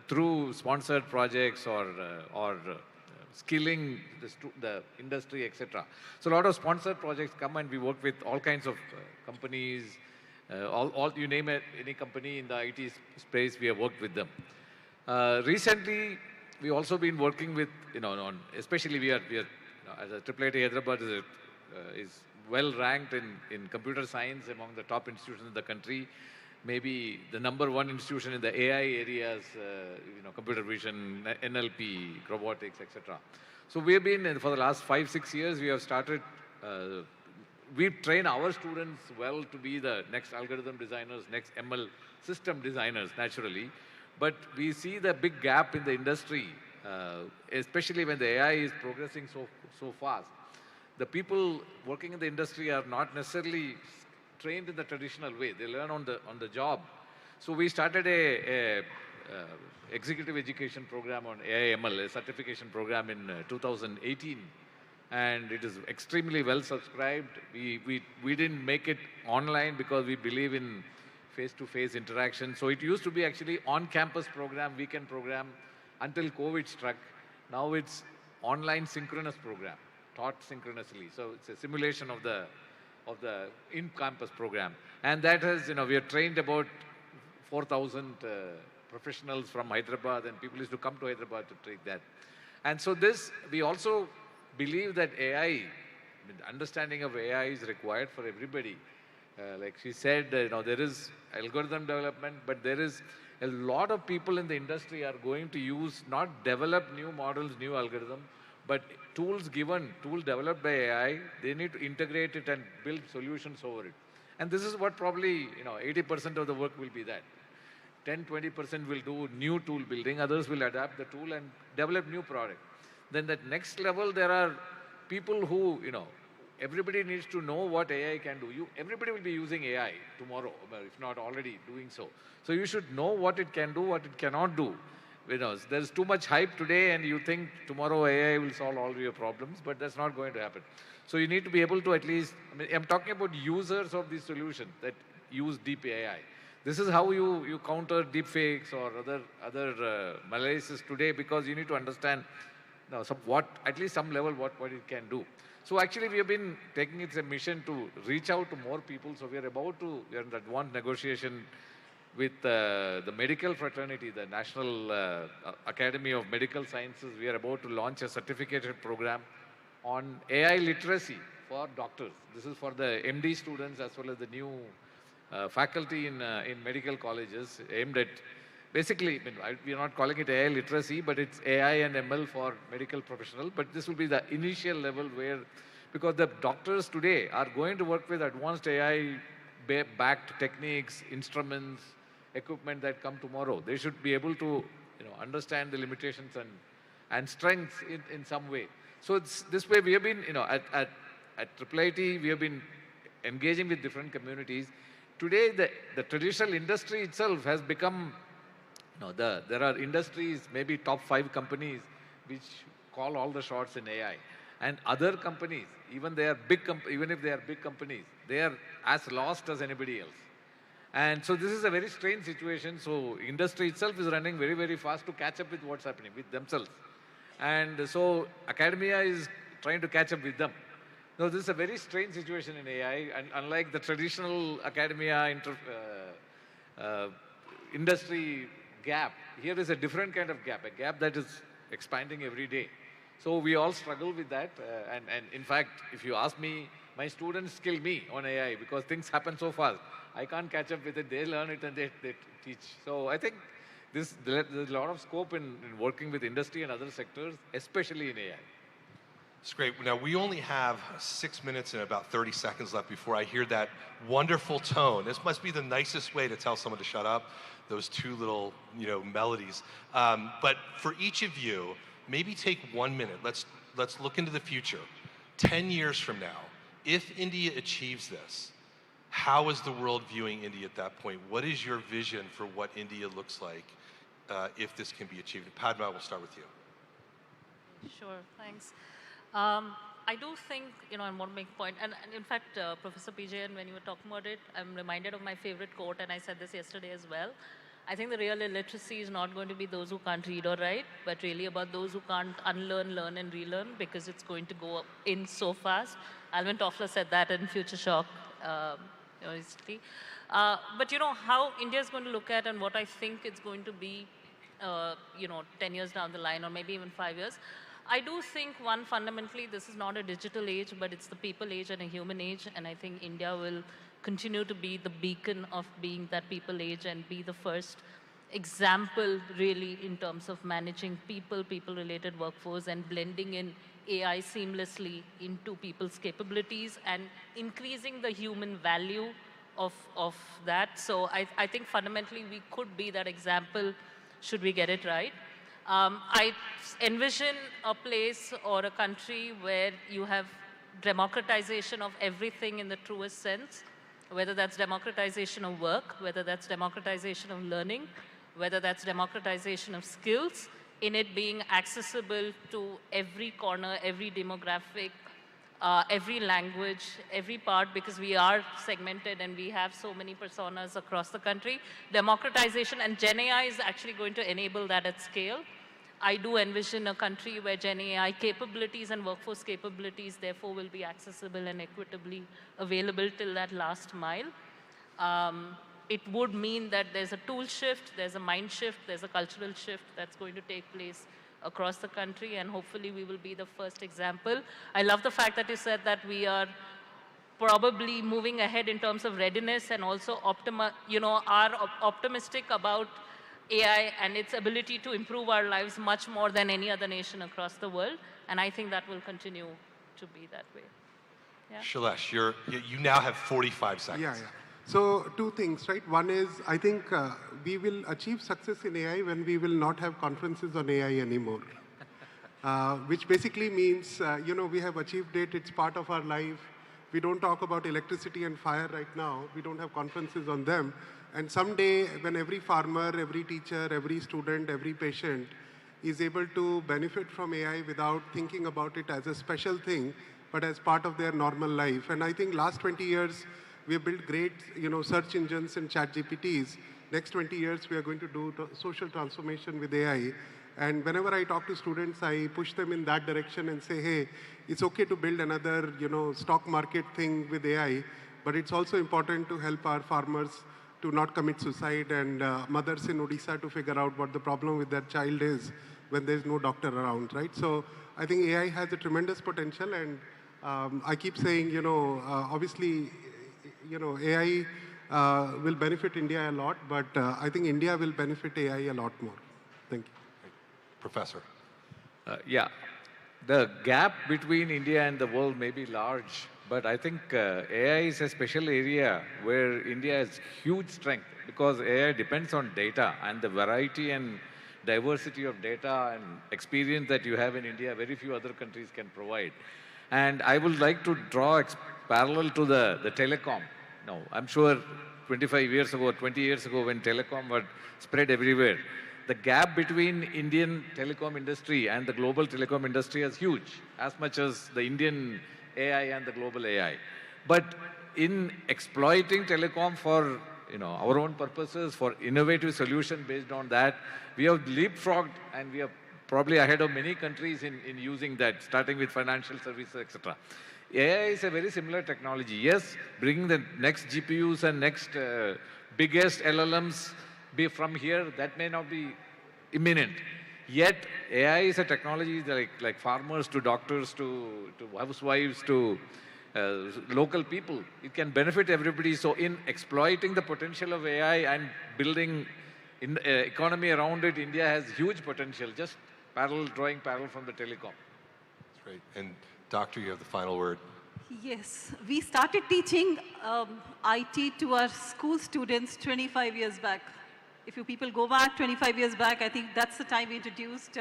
through sponsored projects or skilling the industry, etc. So a lot of sponsored projects come, and we work with all kinds of companies, you name it, any company in the IT space, we have worked with them. Recently, we also been working with, especially we are as a IIIT Hyderabad is well ranked in computer science among the top institutions in the country. Maybe the #1 institution in the AI areas, computer vision, NLP, robotics, etc. So we have been, for the last 5-6 years, we have started, we train our students well to be the next algorithm designers, next ML system designers, naturally. But we see the big gap in the industry, especially when the AI is progressing so fast. The people working in the industry are not necessarily trained in the traditional way. They learn on the job. So we started a executive education program on AI ML, a certification program in 2018. And it is extremely well subscribed. We didn't make it online because we believe in face-to-face interaction. So it used to be actually on-campus program, weekend program, until COVID struck. Now it's online synchronous program, taught synchronously. So it's a simulation of the in-campus program. And that has, we have trained about 4,000 professionals from Hyderabad, and people used to come to Hyderabad to take that. And so we also believe that AI, understanding of AI is required for everybody. Like she said, there is algorithm development, but there is a lot of people in the industry are going to not develop new models, new algorithms, but tools developed by AI, they need to integrate it and build solutions over it. And this is what probably, 80% of the work will be that. 10-20% will do new tool building, others will adapt the tool and develop new product. Then that next level, there are people who, everybody needs to know what AI can do. Everybody will be using AI tomorrow, if not already doing so. So you should know what it can do, what it cannot do. There's too much hype today, and you think tomorrow AI will solve all your problems, but that's not going to happen. So you need to be able to at least, I'm talking about users of these solutions that use deep AI. This is how you counter deepfakes or other malicious today, because you need to understand at least some level what it can do. So actually we have been taking it as a mission to reach out to more people. So we are in advanced negotiation with the medical fraternity, the National Academy of Medical Sciences. We are about to launch a certificated program on AI literacy for doctors. This is for the MD students as well as the new faculty in medical colleges, aimed at, basically, we are not calling it AI literacy, but it's AI and ML for medical professionals. But this will be the initial level because the doctors today are going to work with advanced AI-backed techniques, instruments, equipment that come tomorrow. They should be able to understand the limitations and strengths in some way. So this way we have been, at IIIT, we have been engaging with different communities. Today, the traditional industry itself has become, there are industries, maybe top 5 companies, which call all the shots in AI. And other companies, even if they are big companies, they are as lost as anybody else. And so this is a very strange situation. So industry itself is running very, very fast to catch up with what's happening with themselves. And so academia is trying to catch up with them. Now, this is a very strange situation in AI, and unlike the traditional academia industry gap, here is a different kind of gap, a gap that is expanding every day. So we all struggle with that. And in fact, if you ask me, my students kill me on AI because things happen so fast. I can't catch up with it. They learn it and they teach. So I think there's a lot of scope in working with industry and other sectors, especially in AI. It's great. Now, we only have 6 minutes and about 30 seconds left before I hear that wonderful tone. This must be the nicest way to tell someone to shut up, those 2 little, melodies. But for each of you, maybe take 1 minute. Let's look into the future. 10 years from now, if India achieves this, how is the world viewing India at that point? What is your vision for what India looks like if this can be achieved. Padma, we'll start with you. Sure, thanks. I do think, and I want to make a point, and in fact, Professor PJ, when you were talking about it, I'm reminded of my favorite quote, and I said this yesterday as well. I think the real illiteracy is not going to be those who can't read or write, but really about those who can't unlearn, learn, and relearn, because it's going to go in so fast. Alvin Toffler said that in Future Shock recently. But how India is going to look at, and what I think it's going to be, 10 years down the line, or maybe even 5 years. I do think, one, fundamentally, this is not a digital age, but it's the people age and a human age, and I think India will continue to be the beacon of being that people age and be the first example, really, in terms of managing people-related workforce, and blending in AI seamlessly into people's capabilities and increasing the human value of that. So I think fundamentally we could be that example should we get it right. I envision a place or a country where you have democratization of everything in the truest sense, whether that's democratization of work, whether that's democratization of learning, whether that's democratization of skills, in it being accessible to every corner, every demographic, every language, every part, because we are segmented and we have so many personas across the country. Democratization, and Gen AI is actually going to enable that at scale. I do envision a country where Gen AI capabilities and workforce capabilities therefore will be accessible and equitably available till that last mile. It would mean that there's a tool shift, there's a mind shift, there's a cultural shift that's going to take place across the country, and hopefully we will be the first example. I love the fact that you said that we are probably moving ahead in terms of readiness, and also are optimistic about AI and its ability to improve our lives much more than any other nation across the world. And I think that will continue to be that way. Yeah. Shailesh, you now have 45 seconds. Yeah. So two things, right? One is, I think we will achieve success in AI when we will not have conferences on AI anymore. Which basically means, we have achieved it, it's part of our life. We don't talk about electricity and fire right now. We don't have conferences on them. And someday, when every farmer, every teacher, every student, every patient is able to benefit from AI without thinking about it as a special thing, but as part of their normal life. And I think last 20 years, we have built great, search engines and chat GPTs. Next 20 years, we are going to do social transformation with AI. And whenever I talk to students, I push them in that direction and say, hey, it's okay to build another, stock market thing with AI, but it's also important to help our farmers to not commit suicide, and mothers in Odisha to figure out what the problem with their child is when there's no doctor around, right? So I think AI has a tremendous potential, and I keep saying, obviously, AI will benefit India a lot, but I think India will benefit AI a lot more. Thank you. Professor. Yeah, the gap between India and the world may be large, but I think AI is a special area where India has huge strength, because AI depends on data, and the variety and diversity of data and experience that you have in India, very few other countries can provide. And I would like to draw parallel to the telecom. Now, I'm sure 25 years ago, 20 years ago, when telecom was spread everywhere, the gap between Indian telecom industry and the global telecom industry is huge, as much as the Indian AI and the global AI. But in exploiting telecom for our own purposes, for innovative solution based on that, we have leapfrogged, and we are probably ahead of many countries in using that, starting with financial services, etc. AI is a very similar technology. Yes, bringing the next GPUs and next biggest LLMs be from here, that may not be imminent. Yet, AI is a technology like farmers to doctors to housewives to local people. It can benefit everybody. So in exploiting the potential of AI and building economy around it, India has huge potential, just drawing parallel from the telecom. That's right. And Doctor, you have the final word. Yes, we started teaching IT to our school students 25 years back. If you people go back 25 years back, I think that's the time we introduced,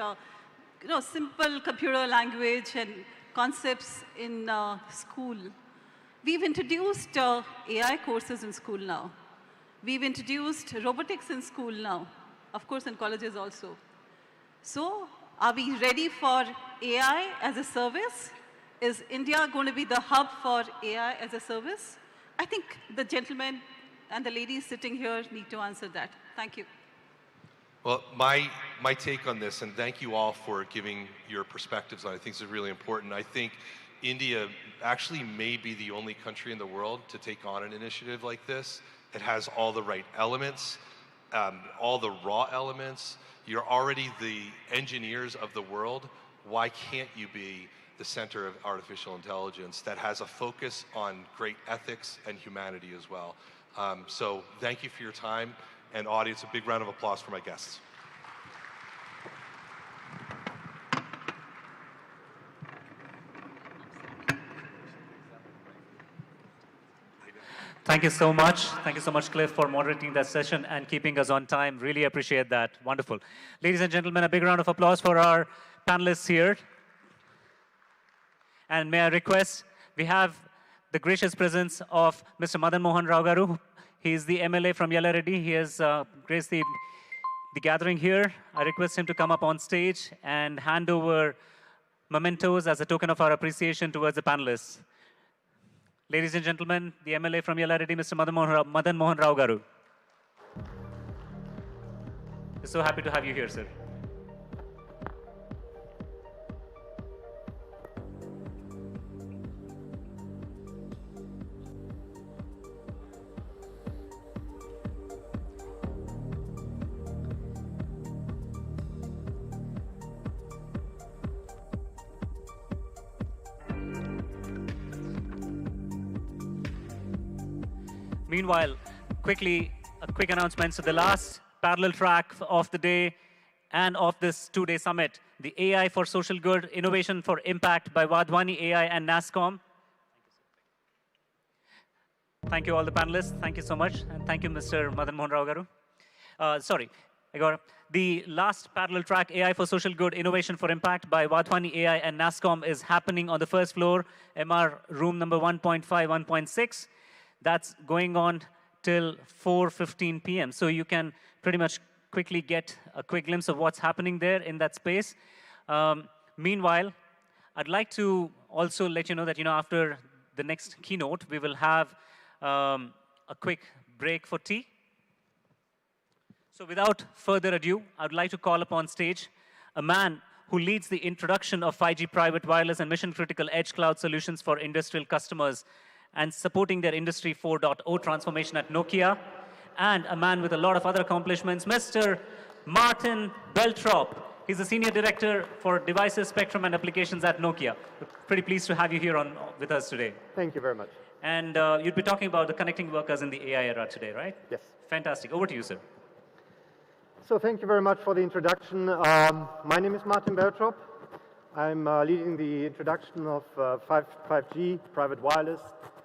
simple computer language and concepts in school. We've introduced AI courses in school now. We've introduced robotics in school now. of course in colleges also. So are we ready for AI as a service? Is India going to be the hub for AI as a service? I think the gentlemen and the ladies sitting here need to answer that. Thank you. Well, my take on this, and thank you all for giving your perspectives on it, I think this is really important. I think India actually may be the only country in the world to take on an initiative like this. It has all the right elements, all the raw elements. You're already the engineers of the world. Why can't you be the center of artificial intelligence that has a focus on great ethics and humanity as well? So thank you for your time. And audience, a big round of applause for my guests. Thank you so much. Thank you so much, Cliff, for moderating that session and keeping us on time. Really appreciate that. Wonderful. Ladies and gentlemen, a big round of applause for our panelists here. And may I request, we have the gracious presence of Mr. Madan Mohan Rao Garu. He is the MLA from Reddy. He has graced the gathering here. I request him to come up on stage and hand over mementos as a token of our appreciation towards the panelists. Ladies and gentlemen, the MLA from Reddy, Mr. Madan Mohan Rao Garu. We're so happy to have you here, sir. Meanwhile, quickly, a quick announcement. So the last parallel track of the day and of this two-day summit, the AI for Social Good, Innovation for Impact by Vadhwani AI and NASSCOM. Thank you all the panelists. Thank you so much. And thank you, Mr. Madan Mohan Rao Garu. Sorry, I got it. The last parallel track, AI for Social Good, Innovation for Impact by Vadhwani AI and NASSCOM is happening on the first floor, MR room number 1.5, 1.6. That's going on till 4:15 p.m. So you can pretty much quickly get a quick glimpse of what's happening there in that space. Meanwhile, I'd like to also let you know that after the next keynote, we will have a quick break for tea. So without further ado, I'd like to call upon stage a man who leads the introduction of 5G private wireless and mission-critical edge cloud solutions for industrial customers and supporting their Industry 4.0 transformation at Nokia, and a man with a lot of other accomplishments, Mr. Martin Beltrop. He's the Senior Director for Devices, Spectrum, and Applications at Nokia. We're pretty pleased to have you here with us today. Thank you very much. And you'd be talking about the connecting workers in the AI era today, right? Yes. Fantastic. Over to you, sir. So thank you very much for the introduction. My name is Martin Beltrop. I'm leading the introduction of 5G, private wireless,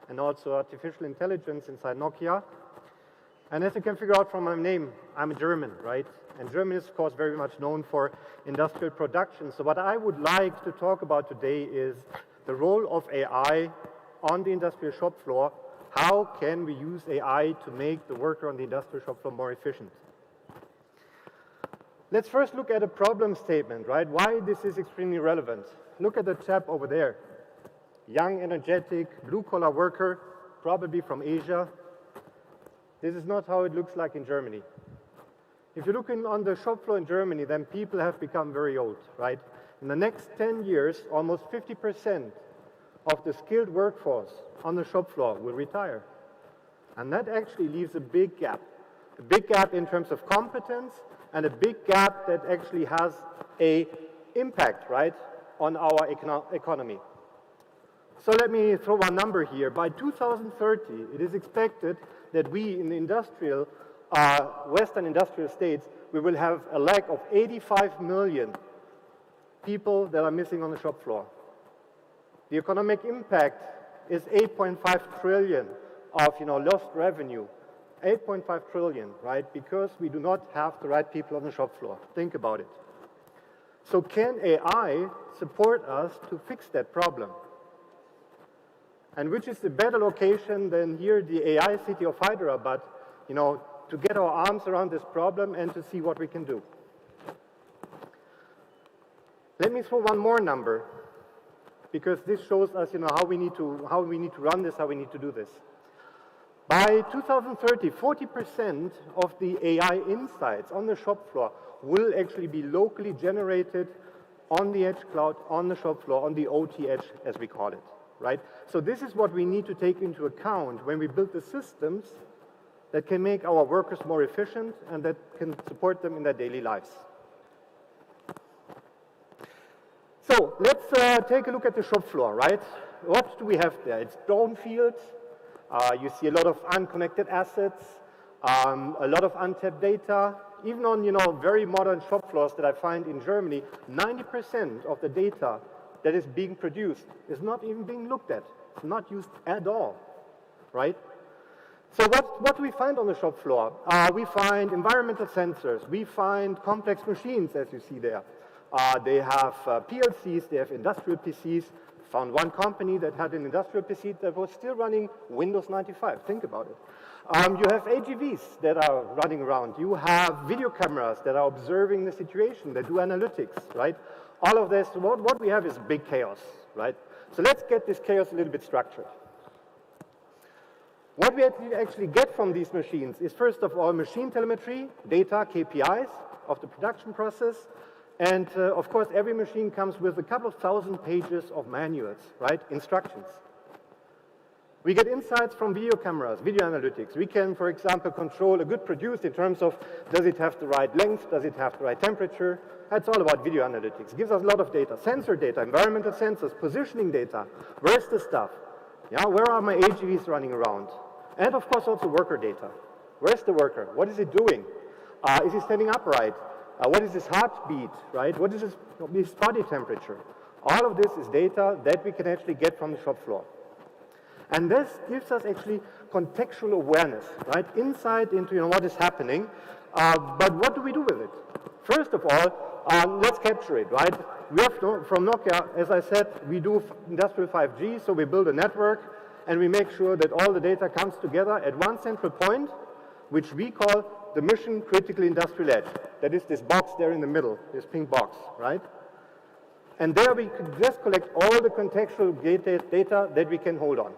and also artificial intelligence inside Nokia. And as you can figure out from my name, I'm a German, right? And Germany is, of course, very much known for industrial production. So what I would like to talk about today is the role of AI on the industrial shop floor. How can we use AI to make the worker on the industrial shop floor more efficient? Let's first look at a problem statement, right? Why this is extremely relevant. Look at the chap over there. Young, energetic, blue-collar worker, probably from Asia. This is not how it looks like in Germany. If you're looking on the shop floor in Germany, then people have become very old, right? In the next 10 years, almost 50% of the skilled workforce on the shop floor will retire. And that actually leaves a big gap in terms of competence, and a big gap that actually has an impact, right, on our economy. So let me throw one number here. By 2030, it is expected that we in the industrial, Western industrial states, we will have a lack of 85 million people that are missing on the shop floor. The economic impact is 8.5 trillion of lost revenue. 8.5 trillion, right? Because we do not have the right people on the shop floor. Think about it. So can AI support us to fix that problem? And which is the better location than here, the AI city of Hyderabad, to get our arms around this problem and to see what we can do. Let me throw one more number, because this shows us, how we need to run this, how we need to do this. By 2030, 40% of the AI insights on the shop floor will actually be locally generated on the edge cloud, on the shop floor, on the OT edge, as we call it, right? So this is what we need to take into account when we build the systems that can make our workers more efficient and that can support them in their daily lives. So let's take a look at the shop floor, right? What do we have there? It's brown fields. You see a lot of unconnected assets, a lot of untapped data. Even on, very modern shop floors that I find in Germany, 90% of the data that is being produced is not even being looked at. It's not used at all, right? So what do we find on the shop floor? We find environmental sensors. We find complex machines, as you see there. They have PLCs, they have industrial PCs. Found one company that had an industrial PC that was still running Windows 95. Think about it. You have AGVs that are running around. You have video cameras that are observing the situation, that do analytics, right? All of this, what we have is big chaos, right? So let's get this chaos a little bit structured. What we actually get from these machines is, first of all, machine telemetry, data, KPIs of the production process. And of course, every machine comes with a couple of thousand pages of manuals, right? Instructions. We get insights from video cameras, video analytics. We can, for example, control a good produce in terms of, does it have the right length? Does it have the right temperature? That's all about video analytics. It gives us a lot of data. Sensor data, environmental sensors, positioning data. Where's the stuff? Yeah, where are my AGVs running around? And of course, also worker data. Where's the worker? What is he doing? Is he standing upright? What is his heartbeat, right? What is his body temperature? All of this is data that we can actually get from the shop floor. And this gives us actually contextual awareness, right? Insight into what is happening. But what do we do with it? First of all, let's capture it, right? We have from Nokia, as I said, we do industrial 5G, so we build a network and we make sure that all the data comes together at one central point, which we call the mission critical industrial edge. That is this box there in the middle, this pink box, right? And there we could just collect all the contextual data that we can hold on.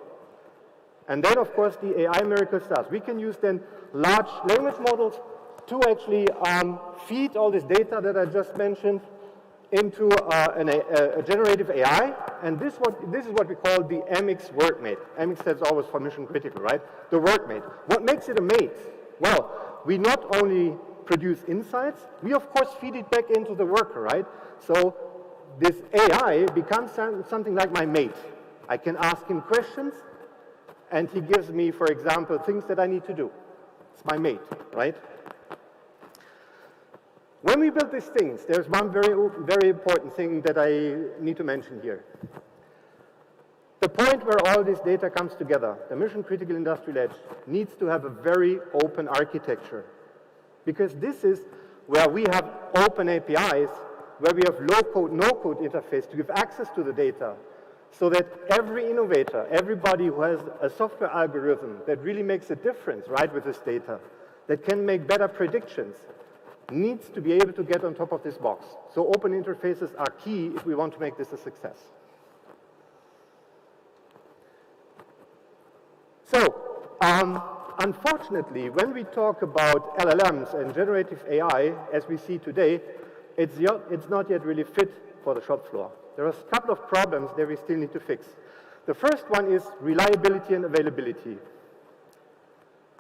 And then, of course, the AI miracle starts. We can use then large language models to actually feed all this data that I just mentioned into a generative AI. And this is what we call the MX workmate. MX stands always for mission critical, right? The workmate. What makes it a mate? Well, we not only produce insights, we of course feed it back into the worker, right? So this AI becomes something like my mate. I can ask him questions, and he gives me, for example, things that I need to do. It's my mate, right? When we build these things, there's one very, very important thing that I need to mention here. The point where all this data comes together, the mission-critical industrial edge, needs to have a very open architecture. Because this is where we have open APIs, where we have low-code, no-code interface to give access to the data, so that every innovator, everybody who has a software algorithm that really makes a difference, right, with this data, that can make better predictions, needs to be able to get on top of this box. So open interfaces are key if we want to make this a success. So, unfortunately, when we talk about LLMs and generative AI, as we see today, it's not yet really fit for the shop floor. There are a couple of problems that we still need to fix. The first one is reliability and availability.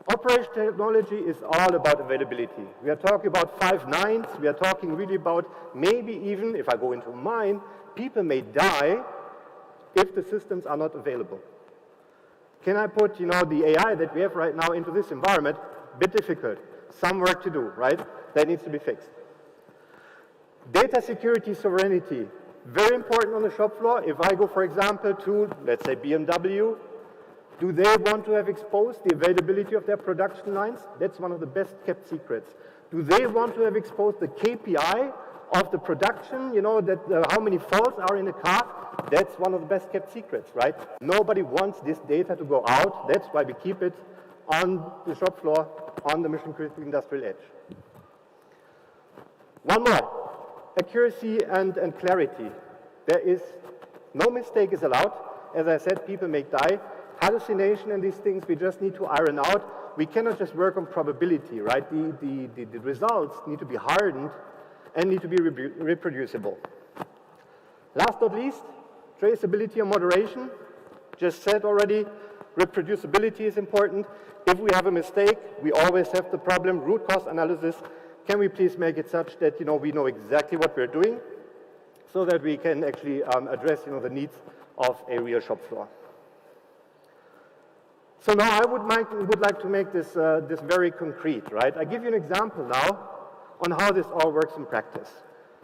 Operation technology is all about availability. We are talking about 5 nines. We are talking really about maybe even, if I go into a mine, people may die if the systems are not available. Can I put, the AI that we have right now into this environment? Bit difficult. Some work to do, right? That needs to be fixed. Data security, sovereignty. Very important on the shop floor. If I go, for example, to, let's say, BMW, do they want to have exposed the availability of their production lines? That's one of the best kept secrets. Do they want to have exposed the KPI of the production, how many faults are in a car? That's one of the best kept secrets, right? Nobody wants this data to go out. That's why we keep it on the shop floor, on the mission-critical industrial edge. One more, accuracy and clarity. There is no mistake is allowed. As I said, people make die. Hallucination and these things we just need to iron out. We cannot just work on probability, right? The results need to be hardened and need to be reproducible. Last but not least, traceability and moderation. Just said already, reproducibility is important. If we have a mistake, we always have the problem, root cause analysis. Can we please make it such that we know exactly what we're doing so that we can actually address the needs of a real shop floor. So now I would like to make this, this very concrete, right? I give you an example now on how this all works in practice.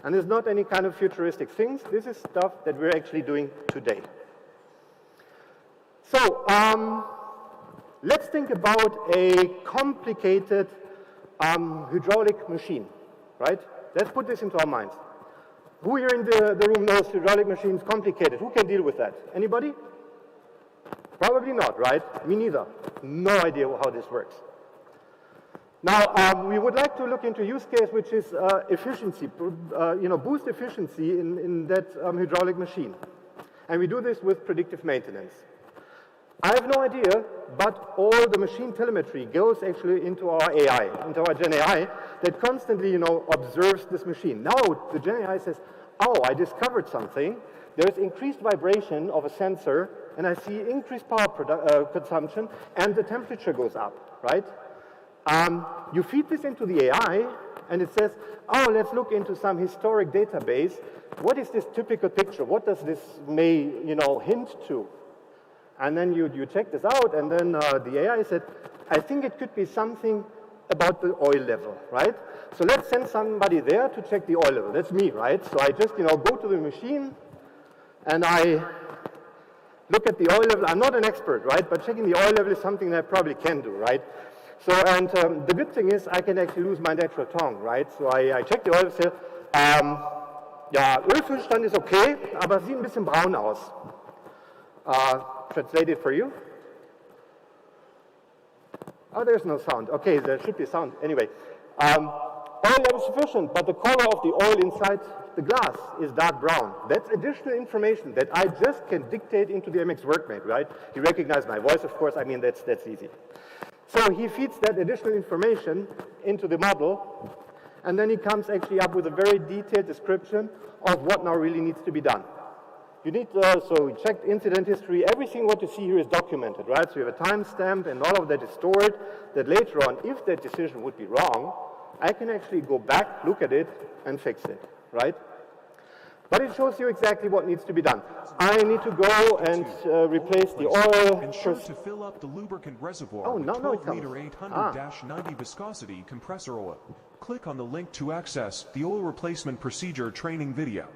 And it's not any kind of futuristic things. This is stuff that we're actually doing today. So let's think about a complicated hydraulic machine, right? Let's put this into our minds. Who here in the room knows hydraulic machines complicated? Who can deal with that? Anybody? Probably not, right? Me neither. No idea how this works. Now, we would like to look into a use case which is efficiency, boost efficiency in that hydraulic machine. And we do this with predictive maintenance. I have no idea, but all the machine telemetry goes actually into our AI, into our Gen AI, that constantly, observes this machine. Now, the Gen AI says, oh, I discovered something. There's increased vibration of a sensor, and I see increased power consumption, and the temperature goes up, right? You feed this into the AI, and it says, oh, let's look into some historic database. What is this typical picture? What does this may, hint to? And then you check this out, and then the AI said, I think it could be something about the oil level, right? So let's send somebody there to check the oil level. That's me, right? So I just, go to the machine, and I look at the oil level. I'm not an expert, right? But checking the oil level is something that I probably can do, right? So, and the good thing is I can actually lose my natural tongue, right? So I check the oil level, ja, Ölfüllstand ist okay, aber sieht ein bisschen braun aus. Translated for you. Oh, there's no sound. Okay, there should be sound. Anyway, oil level is sufficient, but the color of the oil inside the glass is dark brown. That's additional information that I just can dictate into the MX Workmate, right? He recognized my voice, of course. I mean, that's easy. So he feeds that additional information into the model, and then he comes actually up with a very detailed description of what now really needs to be done. You need, so we checked incident history. Everything what you see here is documented, right? So you have a timestamp, and all of that is stored, that later on, if that decision would be wrong, I can actually go back, look at it, and fix it, right? But it shows you exactly what needs to be done. I need to go and replace the oil. Ensure to fill up the lubricant reservoir with 12-liter 800-90 viscosity compressor oil. Click on the link to access the oil replacement procedure training video.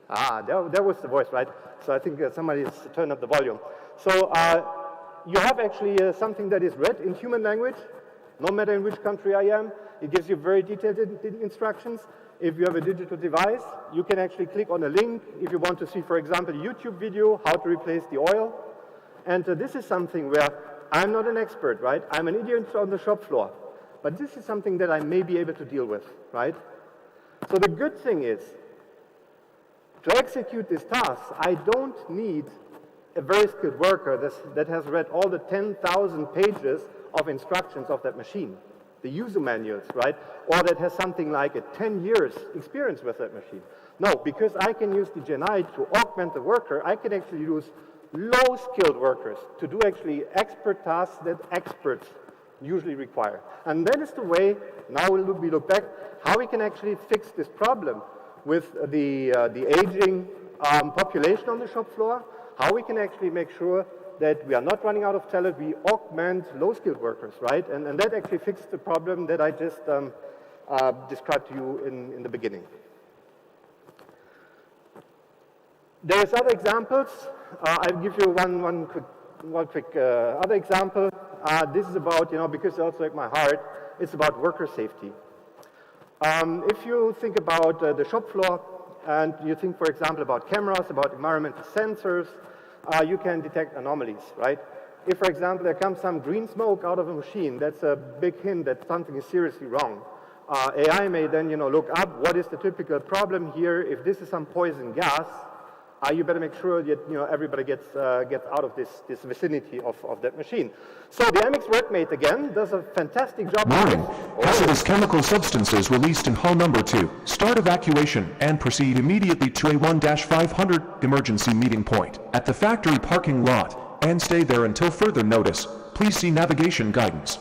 That was the voice, right? So I think somebody's turned up the volume. So you have actually something that is read in human language, no matter in which country I am. It gives you very detailed instructions. If you have a digital device, you can actually click on a link if you want to see, for example, a YouTube video, how to replace the oil. And this is something where I'm not an expert, right? I'm an idiot on the shop floor. But this is something that I may be able to deal with, right? So the good thing is, to execute this task, I don't need a very skilled worker that has read all the 10,000 pages of instructions of that machine, the user manuals, right? Or that has something like a 10 years experience with that machine. No, because I can use the Gen AI to augment the worker, I can actually use low-skilled workers to do actually expert tasks that experts usually require. And that is the way, now we look back, how we can actually fix this problem with the aging population on the shop floor, how we can actually make sure that we are not running out of talent, we augment low-skilled workers, right? And that actually fixed the problem that I just described to you in the beginning. There's other examples. I'll give you one quick other example. This is about, because it's also like my heart, it's about worker safety. If you think about the shop floor, and you think, for example, about cameras, about environmental sensors, you can detect anomalies, right? If, for example, there comes some green smoke out of a machine, that's a big hint that something is seriously wrong. AI may then, look up what is the typical problem here. If this is some poison gas, you better make sure that everybody gets out of this vicinity of that machine. So the MX workmate again does a fantastic job. Warning: hazardous chemical substances released in hull number 2. Start evacuation and proceed immediately to a 1-500 emergency meeting point at the factory parking lot and stay there until further notice. Please see navigation guidance.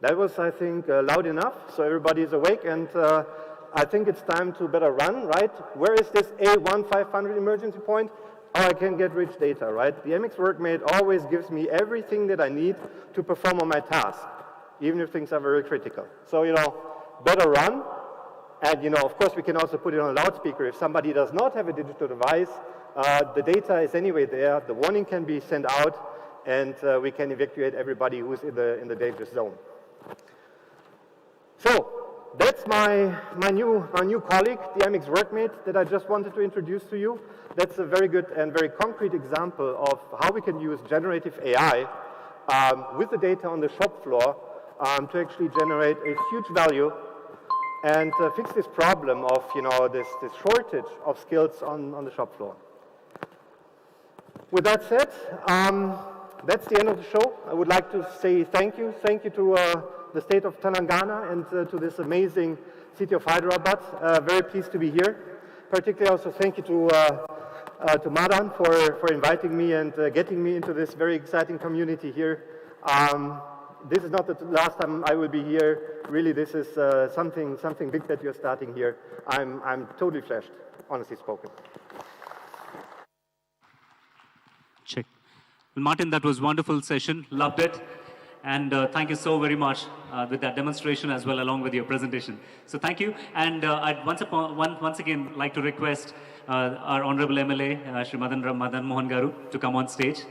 That was, I think, loud enough, so everybody is awake, and I think it's time to better run, right? Where is this A1500 emergency point? Oh, I can get rich data, right? The MX workmate always gives me everything that I need to perform on my task, even if things are very critical. So, better run, and, of course, we can also put it on a loudspeaker. If somebody does not have a digital device, the data is anyway there, the warning can be sent out, and we can evacuate everybody who's in the dangerous zone. So, that's my new colleague, the MX workmate, that I just wanted to introduce to you. That's a very good and very concrete example of how we can use generative AI with the data on the shop floor to actually generate a huge value and fix this problem of this shortage of skills on the shop floor. With that said, that's the end of the show. I would like to say thank you to the state of Telangana and to this amazing city of Hyderabad. Very pleased to be here. Particularly also thank you to Mohan for inviting me and getting me into this very exciting community here. This is not the last time I will be here. Really, this is something big that you're starting here. I'm totally flashed, honestly spoken. Check. Well, Martin, that was a wonderful session. Loved it. And thank you so very much with that demonstration as well, along with your presentation. So thank you. And I'd once again like to request our Honorable MLA, Shri Madan Mohan Garu, to come on stage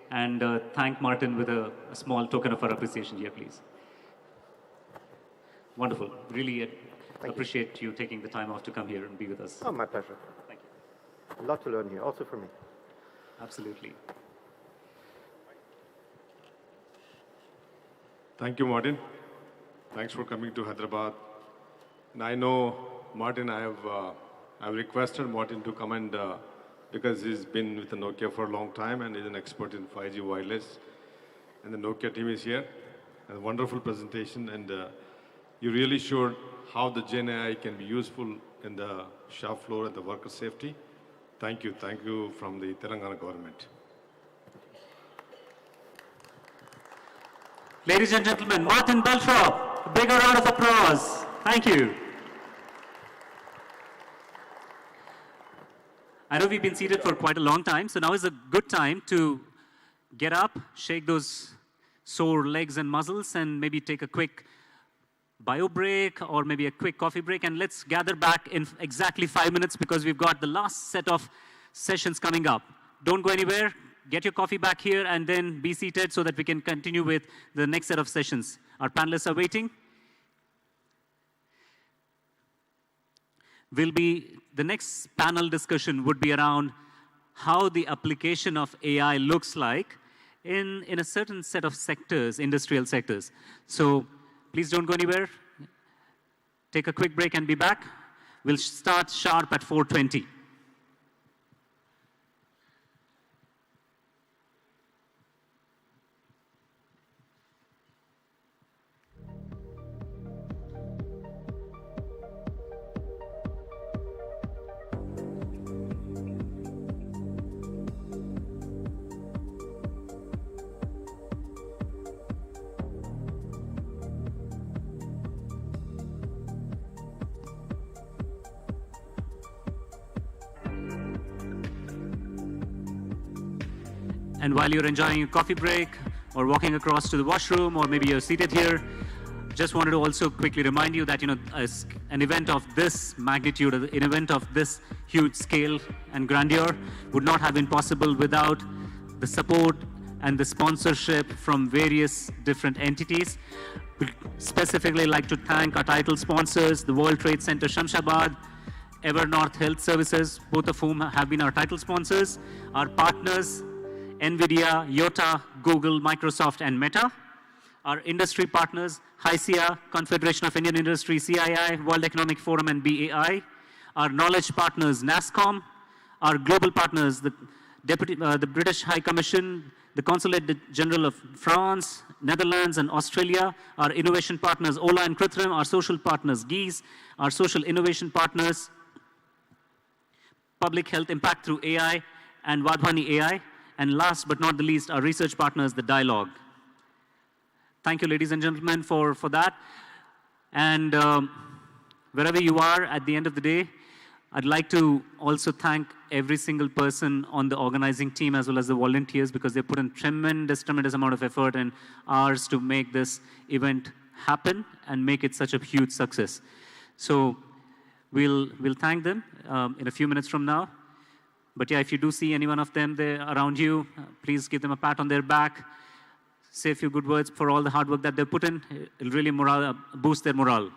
and thank Martin with a small token of our appreciation here, please. Wonderful. Really appreciate you taking the time off to come here and be with us. Oh, my pleasure. Thank you. A lot to learn here, also for me. Absolutely. Thank you, Martin. Thanks for coming to Hyderabad. And I know, Martin, I've requested Martin to come and, because he's been with the Nokia for a long time and is an expert in 5G wireless. And the Nokia team is here. And a wonderful presentation. And you really showed how the Gen AI can be useful in the shop floor and the worker safety. Thank you. Thank you from the Telangana government. Ladies and gentlemen, Martin Beltrop, a bigger round of applause. Thank you. I know we've been seated for quite a long time, so now is a good time to get up, shake those sore legs and muscles, and maybe take a quick bio break or maybe a quick coffee break, and let's gather back in exactly 5 minutes because we've got the last set of sessions coming up. Don't go anywhere. Get your coffee back here and then be seated so that we can continue with the next set of sessions. Our panelists are waiting. The next panel discussion would be around how the application of AI looks like in a certain set of sectors, industrial sectors. So please don't go anywhere. Take a quick break and be back. We'll start sharp at 4:20. And while you're enjoying your coffee break or walking across to the washroom or maybe you're seated here, just wanted to also quickly remind you that an event of this magnitude, an event of this huge scale and grandeur would not have been possible without the support and the sponsorship from various different entities. We'd specifically like to thank our title sponsors, the World Trade Center Shamshabad, Ever North Health Services, both of whom have been our title sponsors, our partners, NVIDIA, Yota, Google, Microsoft, and Meta. Our industry partners, HICC, Confederation of Indian Industry, CII, World Economic Forum, and BAI. Our knowledge partners, NASSCOM. Our global partners, the British High Commission, the Consulate General of France, Netherlands, and Australia. Our innovation partners, Ola and Krithrim. Our social partners, GEES. Our social innovation partners, Public Health Impact through AI, and Vadhwani AI. And last but not the least, our research partners, the Dialogue. Thank you, ladies and gentlemen, for that. And wherever you are at the end of the day, I'd like to also thank every single person on the organizing team as well as the volunteers, because they put in tremendous amount of effort and hours to make this event happen and make it such a huge success. So we'll thank them in a few minutes from now. But yeah, if you do see any one of them there around you, please give them a pat on their back. Say a few good words for all the hard work that they put in. It'll really boost their morale.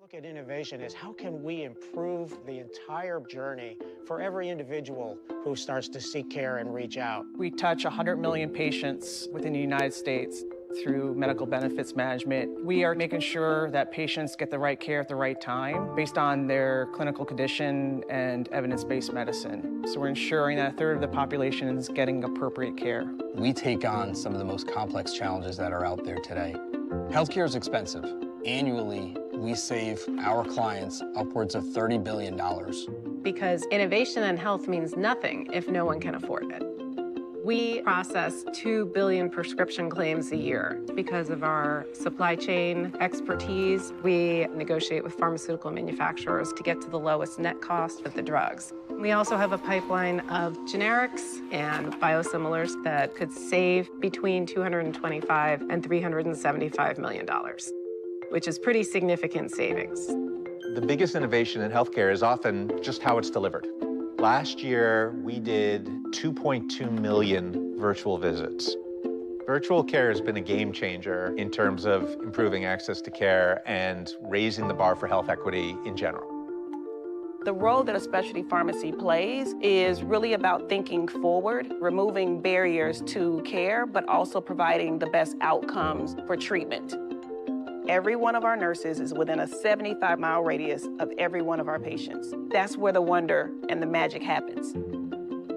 Look at innovation is how can we improve the entire journey for every individual who starts to seek care and reach out. We touch 100 million patients within the United States through medical benefits management. We are making sure that patients get the right care at the right time based on their clinical condition and evidence-based medicine. So we're ensuring that a third of the population is getting appropriate care. We take on some of the most complex challenges that are out there today. Healthcare is expensive. Annually, we save our clients upwards of $30 billion. Because innovation in health means nothing if no one can afford it. We process 2 billion prescription claims a year. Because of our supply chain expertise, we negotiate with pharmaceutical manufacturers to get to the lowest net cost of the drugs. We also have a pipeline of generics and biosimilars that could save between $225 and $375 million, which is pretty significant savings. The biggest innovation in healthcare is often just how it's delivered. Last year, we did 2.2 million virtual visits. Virtual care has been a game changer in terms of improving access to care and raising the bar for health equity in general. The role that a specialty pharmacy plays is really about thinking forward, removing barriers to care, but also providing the best outcomes for treatment. Every one of our nurses is within a 75-mile radius of every one of our patients. That's where the wonder and the magic happens.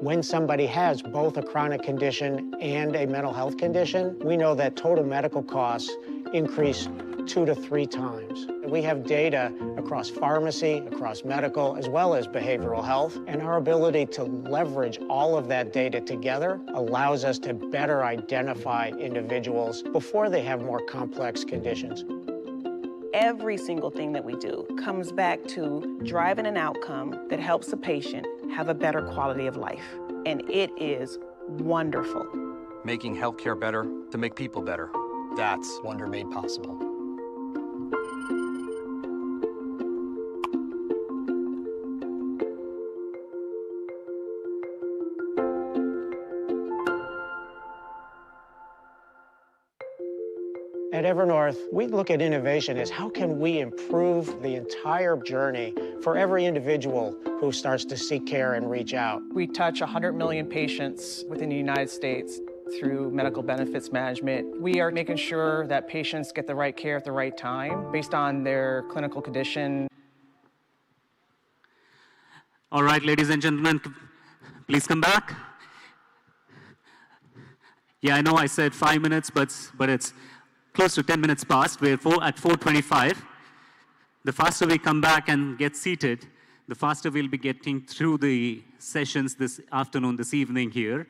When somebody has both a chronic condition and a mental health condition, we know that total medical costs increase 2 to 3 times. We have data across pharmacy, across medical, as well as behavioral health, and our ability to leverage all of that data together allows us to better identify individuals before they have more complex conditions. Every single thing that we do comes back to driving an outcome that helps the patient have a better quality of life, and it is wonderful. Making healthcare better to make people better. That's Wonder Made Possible. At Evernorth, we look at innovation as how can we improve the entire journey for every individual who starts to seek care and reach out. We touch 100 million patients within the United States through medical benefits management. We are making sure that patients get the right care at the right time based on their clinical condition. All right, ladies and gentlemen, please come back. Yeah, I know I said 5 minutes, but it's close to 10 minutes past. We're at 4:25. The faster we come back and get seated, the faster we'll be getting through the sessions this afternoon, this evening here.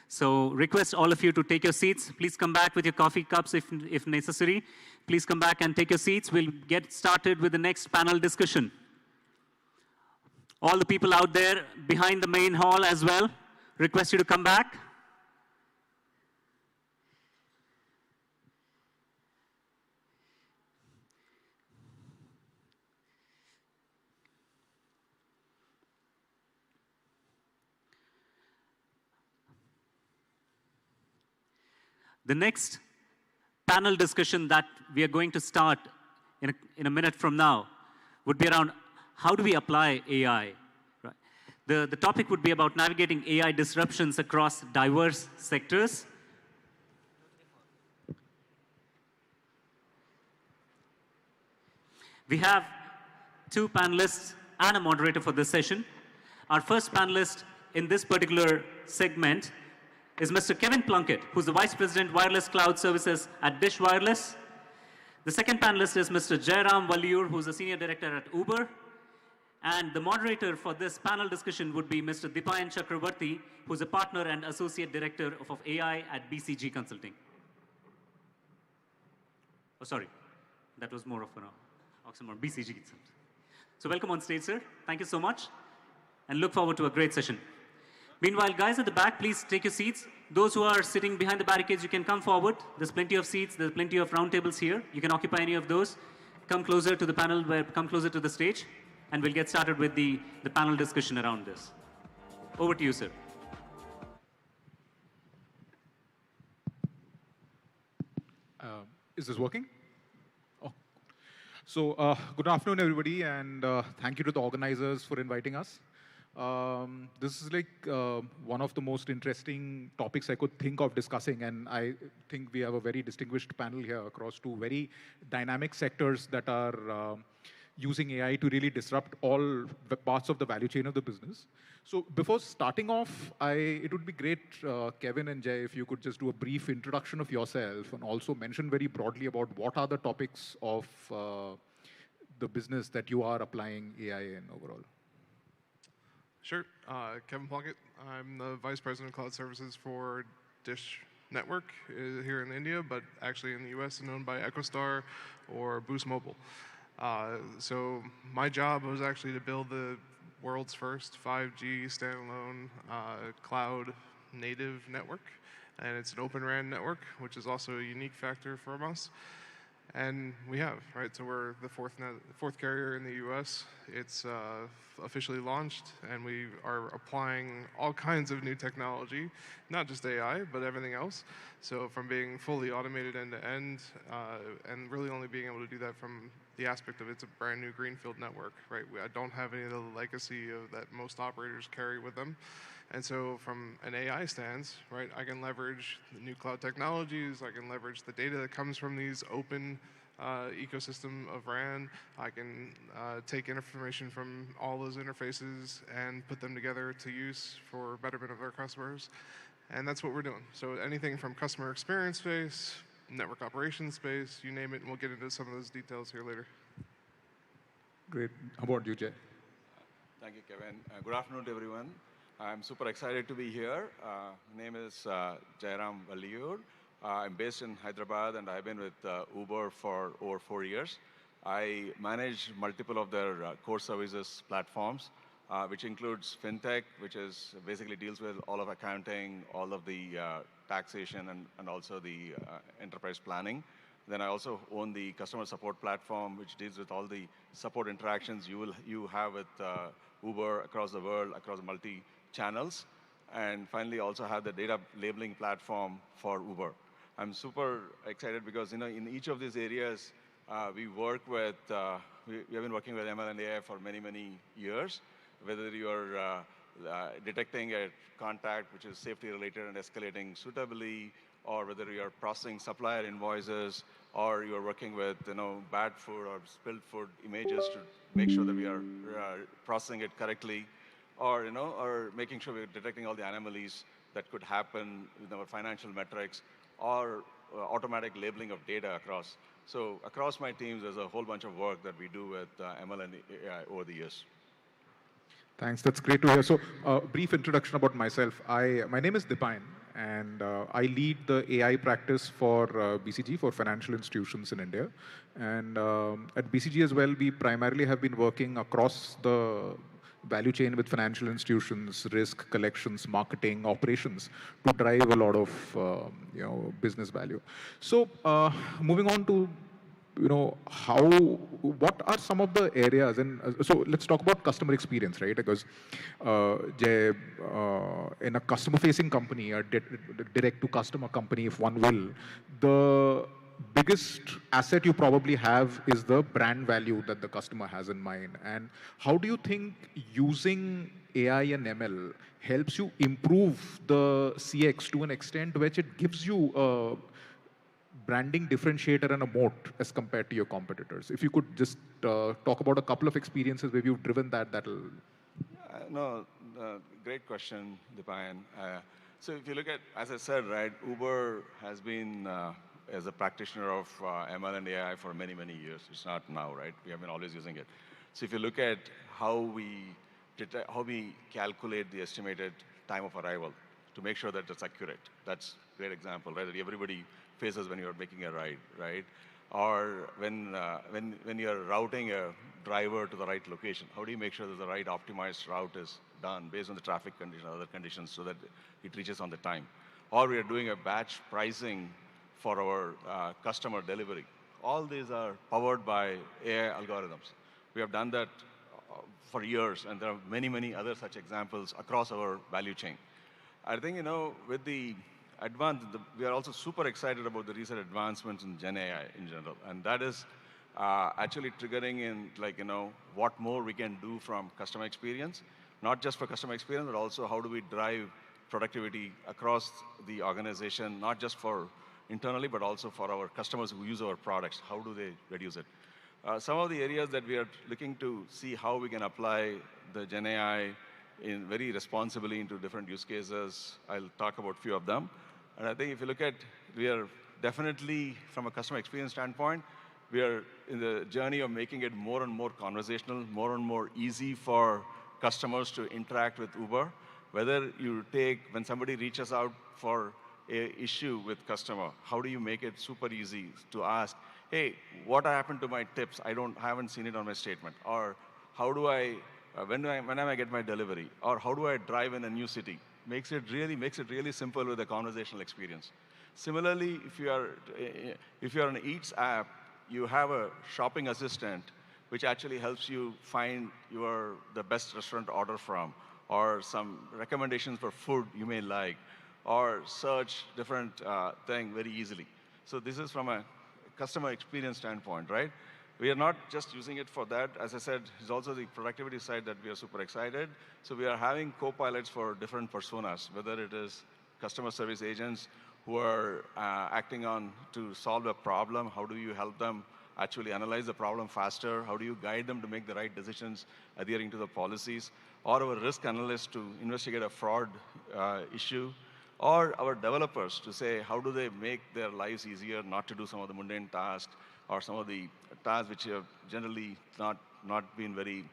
So request all of you to take your seats. Please come back with your coffee cups if necessary. Please come back and take your seats. We'll get started with the next panel discussion. All the people out there behind the main hall as well, request you to come back. The next panel discussion that we are going to start in a minute from now would be around how do we apply AI. Right? The topic would be about navigating AI disruptions across diverse sectors. We have 2 panelists and a moderator for this session. Our first panelist in this particular segment is Mr. Kevin Plunkett, who's the Vice President, Wireless Cloud Services at Dish Wireless. The second panelist is Mr. Jairam Valiur, who's the Senior Director at Uber. And the moderator for this panel discussion would be Mr. Dipayan Chakravarti, who's a Partner and Associate Director of AI at BCG Consulting. Oh, sorry. That was more of an oxymoron, BCG. So welcome on stage, sir. Thank you so much. And look forward to a great session. Meanwhile, guys at the back, please take your seats. Those who are sitting behind the barricades, you can come forward. There's plenty of seats. There's plenty of round tables here. You can occupy any of those. Come closer to the panel, come closer to the stage, and we'll get started with the panel discussion around this. Over to you, sir. Is this working? Oh. So, good afternoon, everybody, and thank you to the organizers for inviting us. This is like one of the most interesting topics I could think of discussing, and I think we have a very distinguished panel here across two very dynamic sectors that are using AI to really disrupt all the parts of the value chain of the business. So before starting off, it would be great, Kevin and Jay, if you could just do a brief introduction of yourself and also mention very broadly about what are the topics of the business that you are applying AI in overall. Sure. Kevin Plunkett. I'm the Vice President of Cloud Services for Dish Network here in India, but actually in the US known by EchoStar or Boost Mobile. So my job was actually to build the world's first 5G standalone cloud native network. And it's an Open RAN network, which is also a unique factor from us. And we have, right? So we're the fourth carrier in the US. It's officially launched, and we are applying all kinds of new technology, not just AI, but everything else. So from being fully automated end to end, and really only being able to do that from the aspect of it's a brand new greenfield network, right? I don't have any of the legacy that most operators carry with them. And so from an AI stance, right, I can leverage the new cloud technologies, I can leverage the data that comes from these open ecosystem of RAN, I can take information from all those interfaces and put them together to use for betterment of our customers. And that's what we're doing. So anything from customer experience space, network operations space, you name it, and we'll get into some of those details here later. Great. How about you, Jay? Thank you, Kevin. Good afternoon to everyone. I'm super excited to be here. My name is Jairam Valliyur. I'm based in Hyderabad, and I've been with Uber for over 4 years. I manage multiple of their core services platforms, which includes fintech, which is basically deals with all of accounting, all of the taxation, and also the enterprise planning. Then I also own the customer support platform, which deals with all the support interactions you have with Uber across the world, across multi-channels. And finally, also have the data labeling platform for Uber. I'm super excited because in each of these areas, we work with, we have been working with ML and AI for many, many years. Whether you're detecting a contact which is safety related and escalating suitably, or whether you're processing supplier invoices, or you're working with bad food or spilled food images to make sure that we are processing it correctly, or or making sure we're detecting all the anomalies that could happen with our financial metrics, or automatic labeling of data across. So across my teams, there's a whole bunch of work that we do with ML and AI over the years. Thanks, that's great to hear. So, brief introduction about myself. My name is Dipayan, and I lead the AI practice for BCG, for financial institutions in India. And at BCG as well, we primarily have been working across the value chain with financial institutions, risk, collections, marketing, operations to drive a lot of business value. So, moving on to what are some of the areas, and so let's talk about customer experience, right? Because Jay, in a customer-facing company, a direct-to-customer company, if one will, the biggest asset you probably have is the brand value that the customer has in mind. And how do you think using AI and ML helps you improve the CX to an extent which it gives you a branding differentiator and a moat as compared to your competitors? If you could just talk about a couple of experiences where you've driven that'll... No, great question, Dipayan. So if you look at, as I said, right, Uber has been as a practitioner of ML and AI for many, many years. It's not now, right? We have been always using it. So if you look at how we calculate the estimated time of arrival to make sure that it's accurate, that's a great example, right? That everybody faces when you're making a ride, right? Or when you're routing a driver to the right location, how do you make sure that the right optimized route is done based on the traffic conditions, other conditions, so that it reaches on the time? Or we are doing a batch pricing for our customer delivery. All these are powered by AI algorithms. We have done that for years, and there are many, many other such examples across our value chain. I think, with the we are also super excited about the recent advancements in Gen AI in general, and that is actually triggering in what more we can do from customer experience, not just for customer experience, but also how do we drive productivity across the organization, not just for internally, but also for our customers who use our products. How do they reduce it? Some of the areas that we are looking to see how we can apply the Gen AI very responsibly into different use cases. I'll talk about a few of them. And I think if you look at, we are definitely, from a customer experience standpoint, we are in the journey of making it more and more conversational, more and more easy for customers to interact with Uber. Whether you take, when somebody reaches out for an issue with customer, how do you make it super easy to ask, hey, what happened to my tips? I haven't seen it on my statement. Or how do I, when am I get my delivery? Or how do I drive in a new city? Makes it really simple with a conversational experience. Similarly, if you are an Eats app, you have a shopping assistant which actually helps you find the best restaurant to order from, or some recommendations for food you may like, or search different thing very easily. So this is from a customer experience standpoint, right? We are not just using it for that. As I said, it's also the productivity side that we are super excited. So we are having co-pilots for different personas, whether it is customer service agents who are acting on to solve a problem. How do you help them actually analyze the problem faster? How do you guide them to make the right decisions adhering to the policies? Or our risk analysts to investigate a fraud issue? Or our developers to say, how do they make their lives easier not to do some of the mundane tasks or some of the tasks which have generally not been very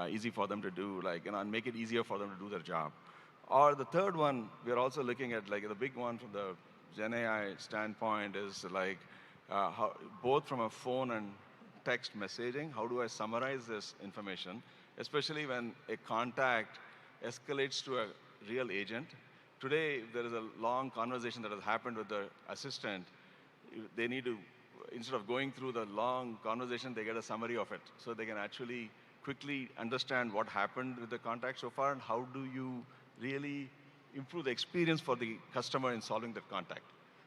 easy for them to do, and make it easier for them to do their job. Or the third one, we're also looking at, the big one from the Gen AI standpoint is how, both from a phone and text messaging, how do I summarize this information, especially when a contact escalates to a real agent. Today, there is a long conversation that has happened with the assistant. They need to, instead of going through the long conversation, they get a summary of it. So they can actually quickly understand what happened with the contact so far and how do you really improve the experience for the customer in solving that contact.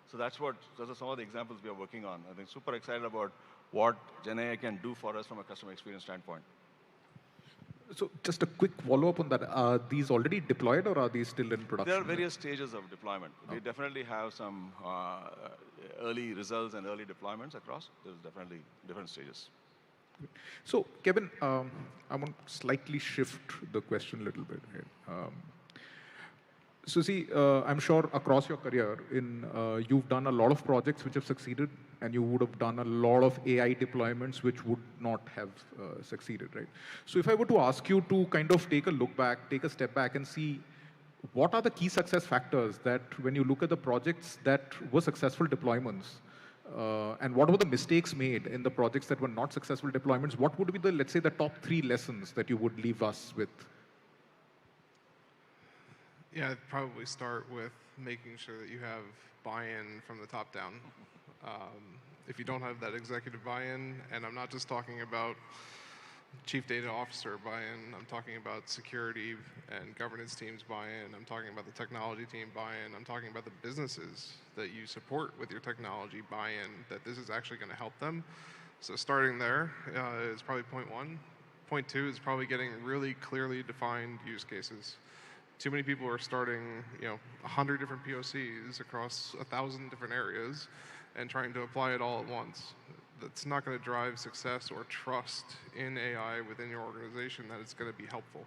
So those are some of the examples we are working on. I think super excited about what Gen AI can do for us from a customer experience standpoint. So just a quick follow-up on that. Are these already deployed or are these still in production? There are various stages of deployment. We definitely have some early results and early deployments across. There's definitely different stages. So Kevin, I want to slightly shift the question a little bit here. So see, I'm sure across your career, you've done a lot of projects which have succeeded, and you would have done a lot of AI deployments which would not have succeeded, right? So if I were to ask you to kind of take a step back and see what are the key success factors that when you look at the projects that were successful deployments, and what were the mistakes made in the projects that were not successful deployments, what would be let's say, the top 3 lessons that you would leave us with? Yeah, I'd probably start with making sure that you have buy-in from the top down. If you don't have that executive buy-in, and I'm not just talking about chief data officer buy-in, I'm talking about security and governance teams buy-in, I'm talking about the technology team buy-in, I'm talking about the businesses that you support with your technology buy-in, that this is actually going to help them. So starting there is probably point 1. Point 2 is probably getting really clearly defined use cases. Too many people are starting, 100 different POCs across 1,000 different areas and trying to apply it all at once. That's not going to drive success or trust in AI within your organization that it's going to be helpful.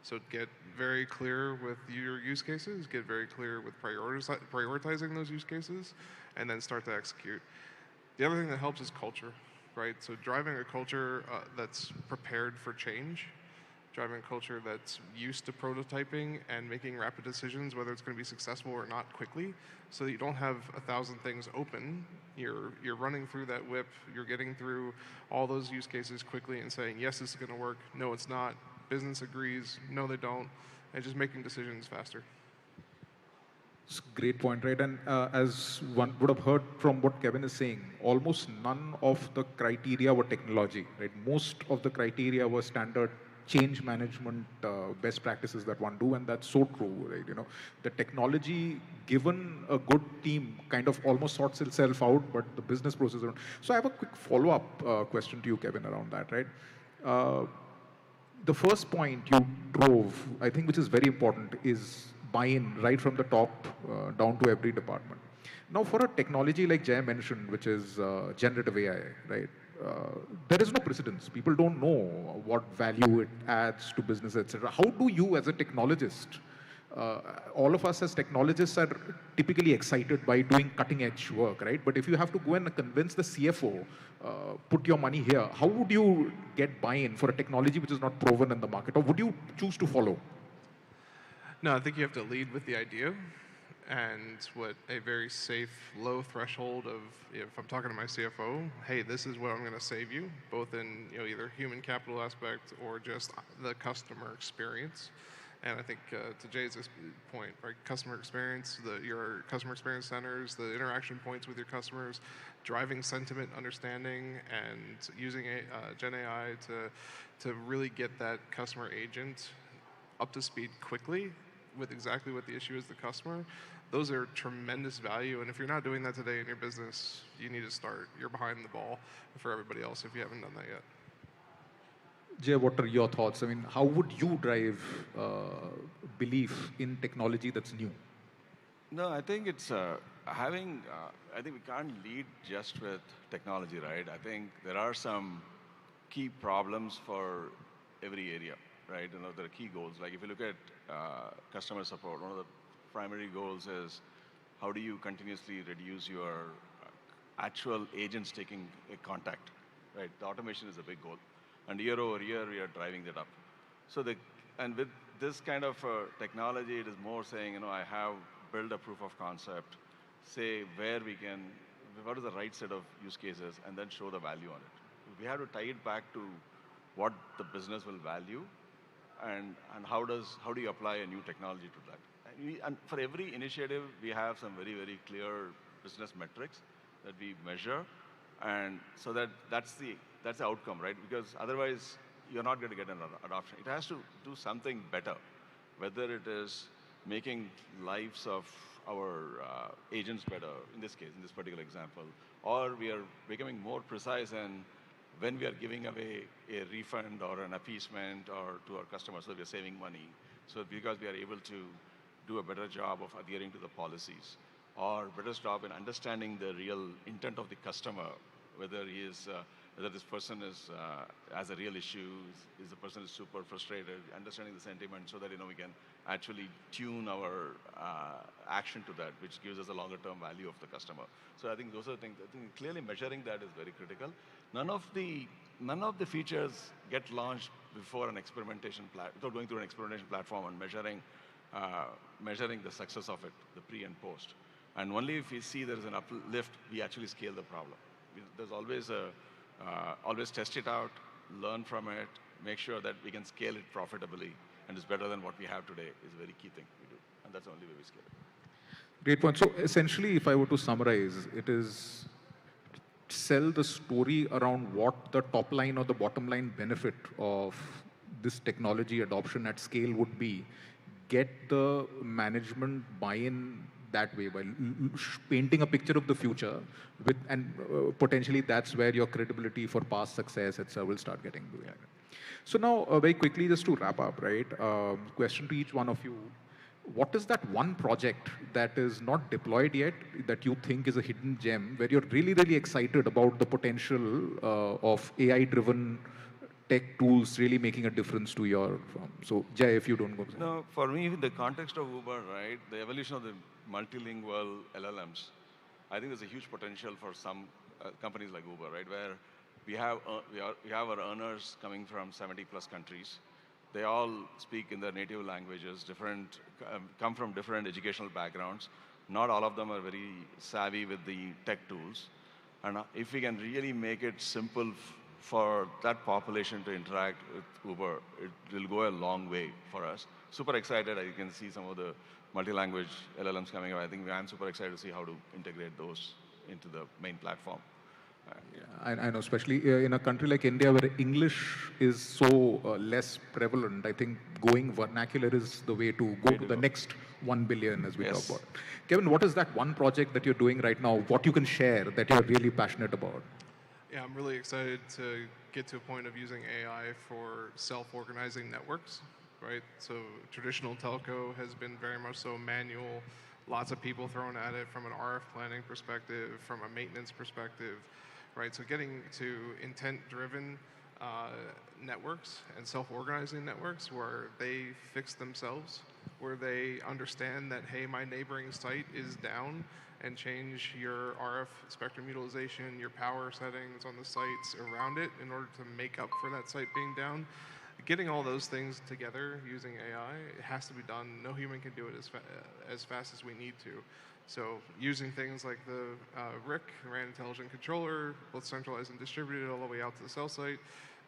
So get very clear with your use cases, get very clear with prioritizing those use cases, and then start to execute. The other thing that helps is culture, right? So driving a culture that's prepared for change, driving a culture that's used to prototyping and making rapid decisions, whether it's going to be successful or not quickly, so that you don't have 1,000 things open. You're running through that whip, you're getting through all those use cases quickly and saying, yes, this is going to work, no, it's not, business agrees, no, they don't, and just making decisions faster. It's a great point, right? And as one would have heard from what Kevin is saying, almost none of the criteria were technology, right? Most of the criteria were standard change management best practices that one do, and that's so true, right? You know, the technology, given a good team, kind of almost sorts itself out, but the business process around. So I have a quick follow-up question to you, Kevin, around that, right? The first point you drove, I think, which is very important, is buy-in right from the top down to every department. Now, for a technology like Jay mentioned, which is generative AI, right? There is no precedence. People don't know what value it adds to business, etc. How do you, as a technologist, all of us as technologists are typically excited by doing cutting-edge work, right? But if you have to go and convince the CFO, put your money here, how would you get buy-in for a technology which is not proven in the market? Or would you choose to follow? No, I think you have to lead with the idea. And what a very safe, low threshold of, if I'm talking to my CFO, hey, this is what I'm going to save you, both in either human capital aspect or just the customer experience. And I think to Jay's point, right, customer experience, your customer experience centers, the interaction points with your customers, driving sentiment understanding, and using Gen AI to really get that customer agent up to speed quickly with exactly what the issue is the customer. Those are tremendous value, and if you're not doing that today in your business, you need to start. You're behind the ball for everybody else if you haven't done that yet. Jay, what are your thoughts? I mean, how would you drive belief in technology that's new? No, I think it's I think we can't lead just with technology, right? I think there are some key problems for every area, right? There are key goals. Like if you look at customer support, one of the primary goals is how do you continuously reduce your actual agents taking a contact, right? The automation is a big goal. And year over year, we are driving that up. So and with this kind of technology, it is more saying, I have built a proof of concept, say what is the right set of use cases, and then show the value on it. We have to tie it back to what the business will value, and how do you apply a new technology to that. And for every initiative, we have some very, very clear business metrics that we measure, and so that's the outcome, right? Because otherwise, you're not going to get an adoption. It has to do something better, whether it is making lives of our agents better, in this case, in this particular example, or we are becoming more precise in when we are giving away a refund or an appeasement or to our customers, so we are saving money. So because we are able to do a better job of adhering to the policies, or better job in understanding the real intent of the customer, whether this person has a real issue, is the person is super frustrated, understanding the sentiment so that we can actually tune our action to that, which gives us a longer term value of the customer. So I think those are the things. I think clearly measuring that is very critical. None of the features get launched before without going through an experimentation platform and measuring the success of it, the pre and post. And only if we see there is an uplift, we actually scale the problem. There's always test it out, learn from it, make sure that we can scale it profitably, and it's better than what we have today is a very key thing we do. And that's the only way we scale it. Great point. So essentially, if I were to summarize, it is sell the story around what the top line or the bottom line benefit of this technology adoption at scale would be, get the management buy-in that way by painting a picture of the future, and potentially that's where your credibility for past success, etc., will start getting built. So now, very quickly, just to wrap up, right? Question to each one of you: what is that one project that is not deployed yet that you think is a hidden gem, where you're really, really excited about the potential of AI-driven tech tools really making a difference to your firm? So, Jay, if you don't go. No, for me, in the context of Uber, right, the evolution of the multilingual LLMs, I think there's a huge potential for some companies like Uber, right, where we have our earners coming from 70+ countries. They all speak in their native languages, come from different educational backgrounds. Not all of them are very savvy with the tech tools. And if we can really make it simple for that population to interact with Uber, it will go a long way for us. Super excited. You can see some of the multi-language LLMs coming up. I think I'm super excited to see how to integrate those into the main platform. I know, especially in a country like India where English is so less prevalent, I think going vernacular is the way to go to the next 1 billion as we talk about. Kevin, what is that one project that you're doing right now, what you can share that you're really passionate about? Yeah, I'm really excited to get to a point of using AI for self-organizing networks, right? So traditional telco has been very much so manual, lots of people thrown at it from an RF planning perspective, from a maintenance perspective, right? So getting to intent-driven networks and self-organizing networks where they fix themselves, where they understand that, hey, my neighboring site is down, and change your RF spectrum utilization, your power settings on the sites around it in order to make up for that site being down. Getting all those things together using AI, it has to be done. No human can do it as fast as we need to. So using things like the RIC, RAN Intelligent Controller, both centralized and distributed all the way out to the cell site,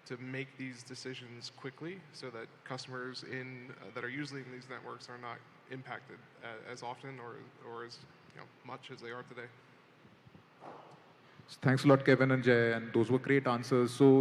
to make these decisions quickly so that customers that are using these networks are not impacted as often or as much as they are today. Thanks a lot, Kevin and Jay, and those were great answers. So,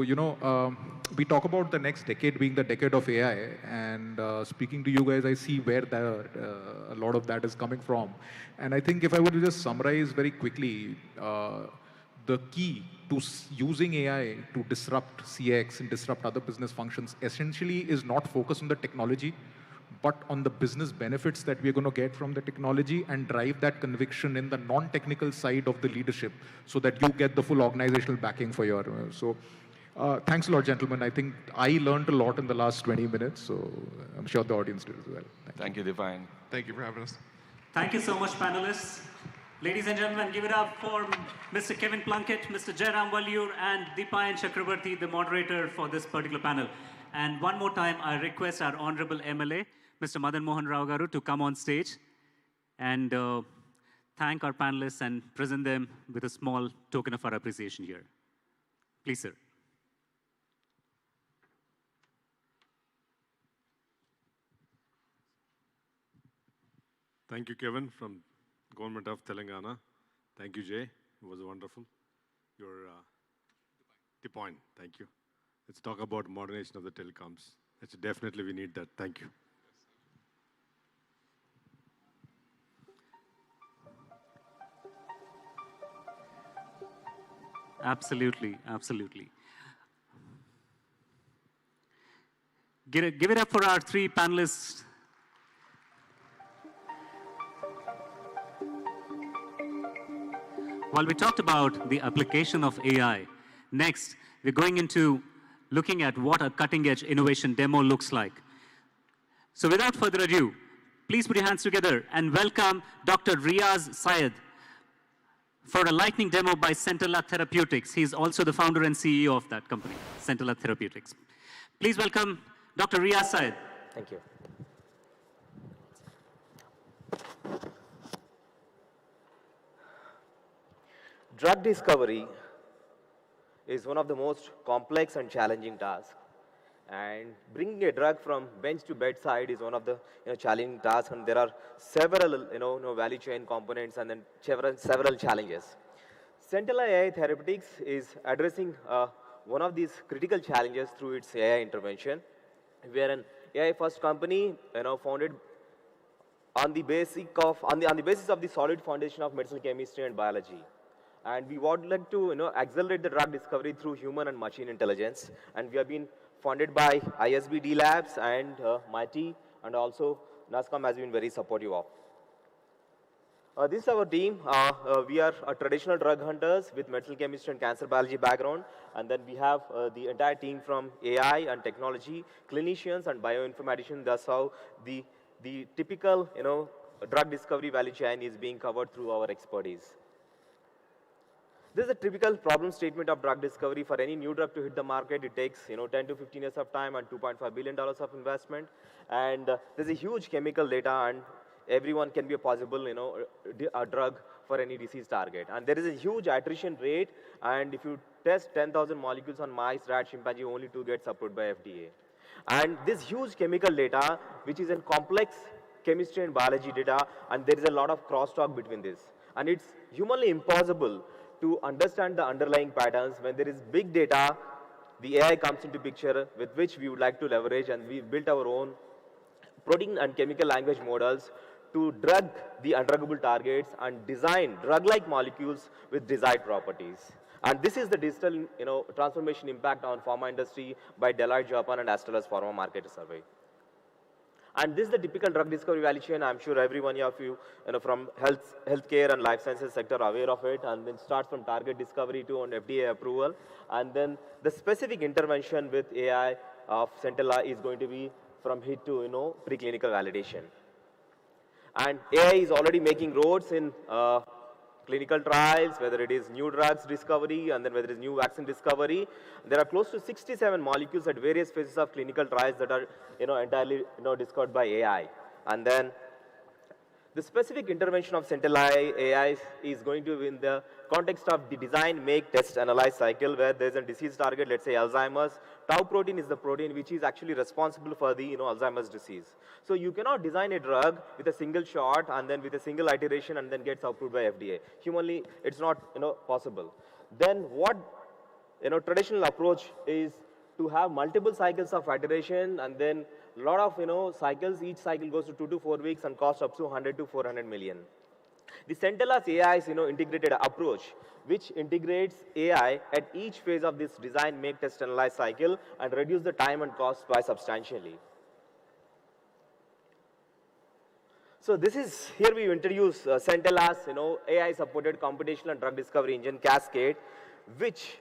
we talk about the next decade being the decade of AI, and speaking to you guys, I see where a lot of that is coming from. And I think if I were to just summarize very quickly, the key to using AI to disrupt CX and disrupt other business functions essentially is not focus on the technology, but on the business benefits that we're going to get from the technology and drive that conviction in the non-technical side of the leadership so that you get the full organizational backing for your... thanks a lot, gentlemen. I think I learned a lot in the last 20 minutes, so I'm sure the audience did as well. Thank you, Divine. Thank you for having us. Thank you so much, panelists. Ladies and gentlemen, give it up for Mr. Kevin Plunkett, Mr. Jairam Valiur, and Deepayan Chakrabarti, the moderator for this particular panel. And one more time, I request our Honorable MLA, Mr. Madan Mohan Rao Garu, to come on stage and thank our panelists and present them with a small token of our appreciation here. Please, sir. Thank you, Kevin, from Government of Telangana. Thank you, Jay. It was wonderful. Your point. Thank you. Let's talk about modernization of the telecoms. Definitely we need that. Thank you. Absolutely, absolutely. Give it up for our three panelists. While we talked about the application of AI, next we're going into looking at what a cutting-edge innovation demo looks like. So without further ado, please put your hands together and welcome Dr. Riaz Syed for a lightning demo by Centella Therapeutics. He's also the founder and CEO of that company, Centella Therapeutics. Please welcome Dr. Riaz Syed. Thank you. Drug discovery is one of the most complex and challenging tasks. And bringing a drug from bench to bedside is one of the challenging tasks, and there are several value chain components and then several challenges. Centella AI Therapeutics is addressing one of these critical challenges through its AI intervention. We are an AI-first company, founded on the basis of the solid foundation of medicinal chemistry and biology. And we would like to accelerate the drug discovery through human and machine intelligence. And we have been funded by ISB Labs and MIT, and also NASCOM has been very supportive of. This is our team. We are traditional drug hunters with medicinal chemistry and cancer biology background. And then we have the entire team from AI and technology, clinicians and bioinformaticians. That's how the typical drug discovery value chain is being covered through our expertise. This is a typical problem statement of drug discovery. For any new drug to hit the market, it takes 10 to 15 years of time and $2.5 billion of investment. And there's a huge chemical data, and everyone can be a possible a drug for any disease target. And there is a huge attrition rate, and if you test 10,000 molecules on mice, rat, chimpanzee, only 2 gets approved by FDA. And this huge chemical data, which is in complex chemistry and biology data, and there is a lot of crosstalk between this. And it's humanly impossible to understand the underlying patterns. When there is big data, the AI comes into picture with which we would like to leverage, and we built our own protein and chemical language models to drug the undruggable targets and design drug-like molecules with desired properties. And this is the digital transformation impact on pharma industry by Dalal, Japan, and as well as Pharma Market Survey. And this is the typical drug discovery value chain. I'm sure every one of you, from healthcare and life sciences sector are aware of it. And then starts from target discovery to an FDA approval. And then the specific intervention with AI of Centella is going to be from hit to preclinical validation. And AI is already making roads in clinical trials, whether it is new drugs discovery and then whether it is new vaccine discovery. There are close to 67 molecules at various phases of clinical trials that are entirely discovered by AI. And then the specific intervention of Centella AI is going to be in the context of the design, make, test, analyze cycle, where there's a disease target, let's say Alzheimer's. Tau protein is the protein which is actually responsible for the Alzheimer's disease. So you cannot design a drug with a single shot and then with a single iteration and then gets approved by FDA. Humanly, it's not possible. Then what traditional approach is to have multiple cycles of iteration and then a lot of cycles. Each cycle goes to 2 to 4 weeks and costs up to 100 to 400 million. The Centella's AI is integrated approach, which integrates AI at each phase of this design, make, test, analyze cycle and reduce the time and cost by substantially. So this is, here we introduce Centella's AI-supported computational and drug discovery engine Cascade, which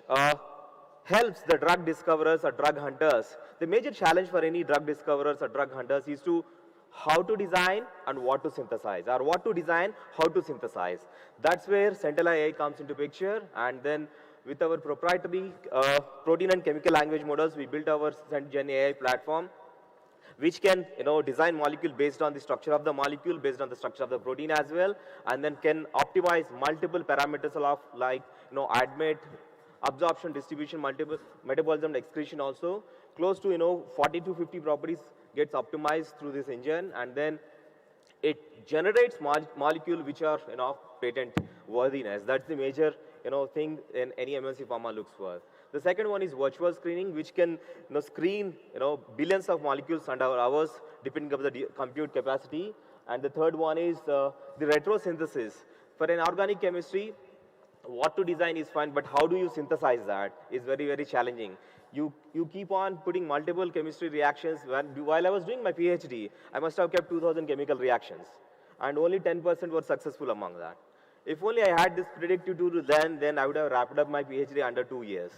helps the drug discoverers or drug hunters. The major challenge for any drug discoverers or drug hunters is to how to design and what to synthesize, or what to design, how to synthesize. That's where Centella AI comes into picture, and then with our proprietary protein and chemical language models, we built our Gen AI platform, which can design molecule based on the structure of the molecule, based on the structure of the protein as well, and then can optimize multiple parameters of like admit, absorption, distribution, multiple metabolism, excretion also. Close to 40 to 50 properties gets optimized through this engine, and then it generates molecule which are patent worthiness. That's the major thing in any MNC pharma looks for. The second one is virtual screening, which can screen billions of molecules under hours depending on the compute capacity. And the third one is the retrosynthesis. For an organic chemistry, what to design is fine, but how do you synthesize that is very, very challenging. You keep on putting multiple chemistry reactions. While I was doing my PhD, I must have kept 2,000 chemical reactions, and only 10% were successful among that. If only I had this predictive tool then I would have wrapped up my PhD under 2 years.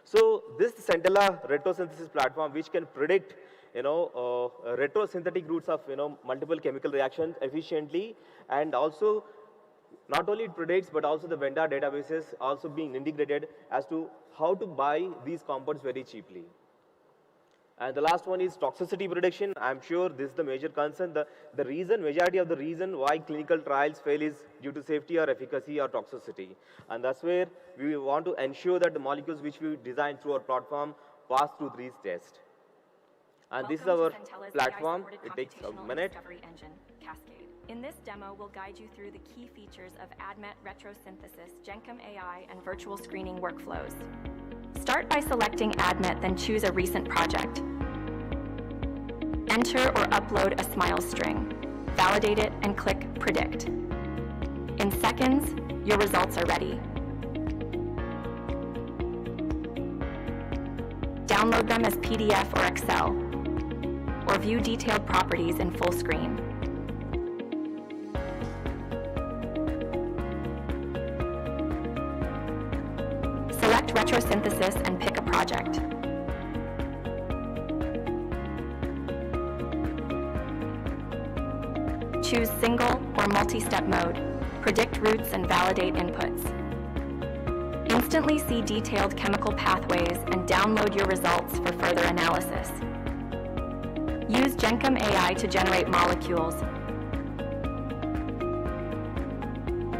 So this Centella retrosynthesis platform, which can predict retrosynthetic routes of multiple chemical reactions efficiently, and also not only it predicts, but also the vendor databases also being integrated as to how to buy these compounds very cheaply. And the last one is toxicity prediction. I'm sure this is the major concern. The reason, majority of the reason why clinical trials fail is due to safety or efficacy or toxicity. And that's where we want to ensure that the molecules which we design through our platform pass through these tests. And this is our platform. It takes a minute. In this demo, we'll guide you through the key features of ADMET retrosynthesis, GenChem AI, and virtual screening workflows. Start by selecting ADMET, then choose a recent project. Enter or upload a SMILES string. Validate it and click Predict. In seconds, your results are ready. Download them as PDF or Excel, or view detailed properties in full screen. Select retrosynthesis and pick a project. Choose single or multi-step mode. Predict routes and validate inputs. Instantly see detailed chemical pathways and download your results for further analysis. Use GenChem AI to generate molecules.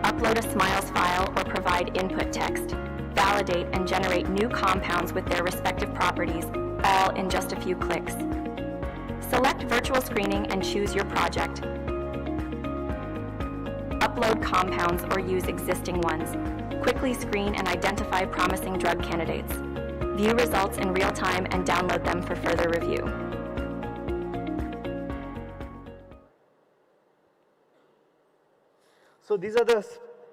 Upload a SMILES file or provide input text. Validate and generate new compounds with their respective properties, all in just a few clicks. Select virtual screening and choose your project. Upload compounds or use existing ones. quickly screen and identify promising drug candidates, view results in real time, and download them for further review. So these are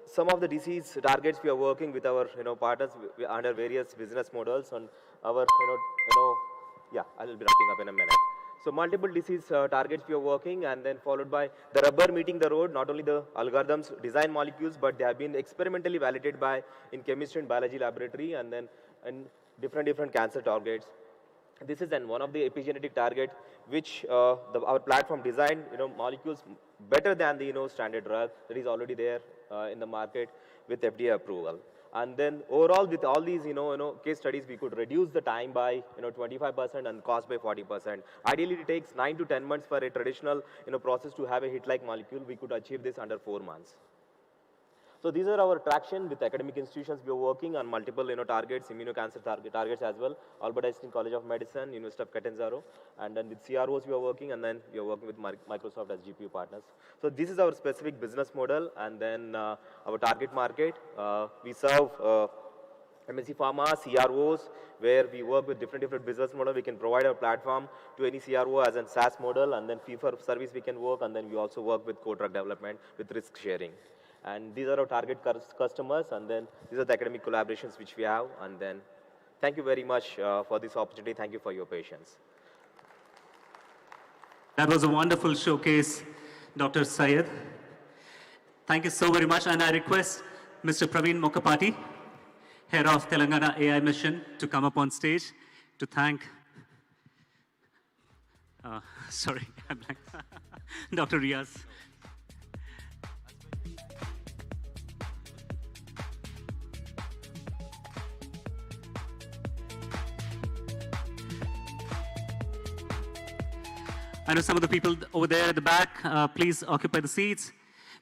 some of the disease targets we are working with our partners under various business models on our yeah, I will be wrapping up in a minute. So multiple disease targets we are working, and then followed by the rubber meeting the road. Not only the algorithms design molecules, but they have been experimentally validated in chemistry and biology laboratory, and then in different cancer targets. This is then one of the epigenetic target which our platform designed molecules better than the standard drug that is already there in the market with FDA approval. And then overall, with all these case studies, we could reduce the time by 25% and cost by 40%. Ideally, it takes 9 to 10 months for a traditional process to have a hit-like molecule. We could achieve this under 4 months. So these are our traction with academic institutions. We are working on multiple targets, immunocancer targets as well. Albert Einstein College of Medicine, University of Catanzaro, and then with CROs we are working, and then we are working with Microsoft as GPU partners. So this is our specific business model, and then our target market. We serve MNC Pharma, CROs, where we work with different business models. We can provide our platform to any CRO as a SaaS model, and then fee for service we can work, and then we also work with co-drug development with risk sharing. And these are our target customers, and then these are the academic collaborations which we have. And then thank you very much for this opportunity. Thank you for your patience. That was a wonderful showcase, Dr. Syed. Thank you so very much. And I request Mr. Praveen Mokapati, head of Telangana AI Mission, to come up on stage to thank, sorry, I'm like, Dr. Riaz. I know some of the people over there at the back, please occupy the seats.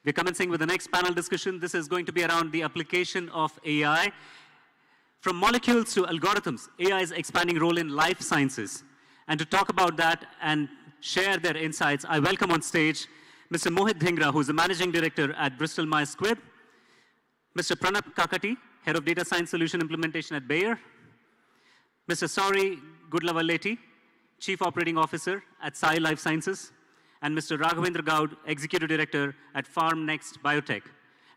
We're commencing with the next panel discussion. This is going to be around the application of AI. From molecules to algorithms, AI's expanding role in life sciences. And to talk about that and share their insights, I welcome on stage Mr. Mohit Dhingra, who's the Managing Director at Bristol Myers Squibb, Mr. Pranab Kakati, Head of Data Science Solution Implementation at Bayer, Mr. Sauri Gudlavaleti, Chief Operating Officer at Sai Life Sciences, and Mr. Raghavendra Gaud, Executive Director at FarmNext Biotech.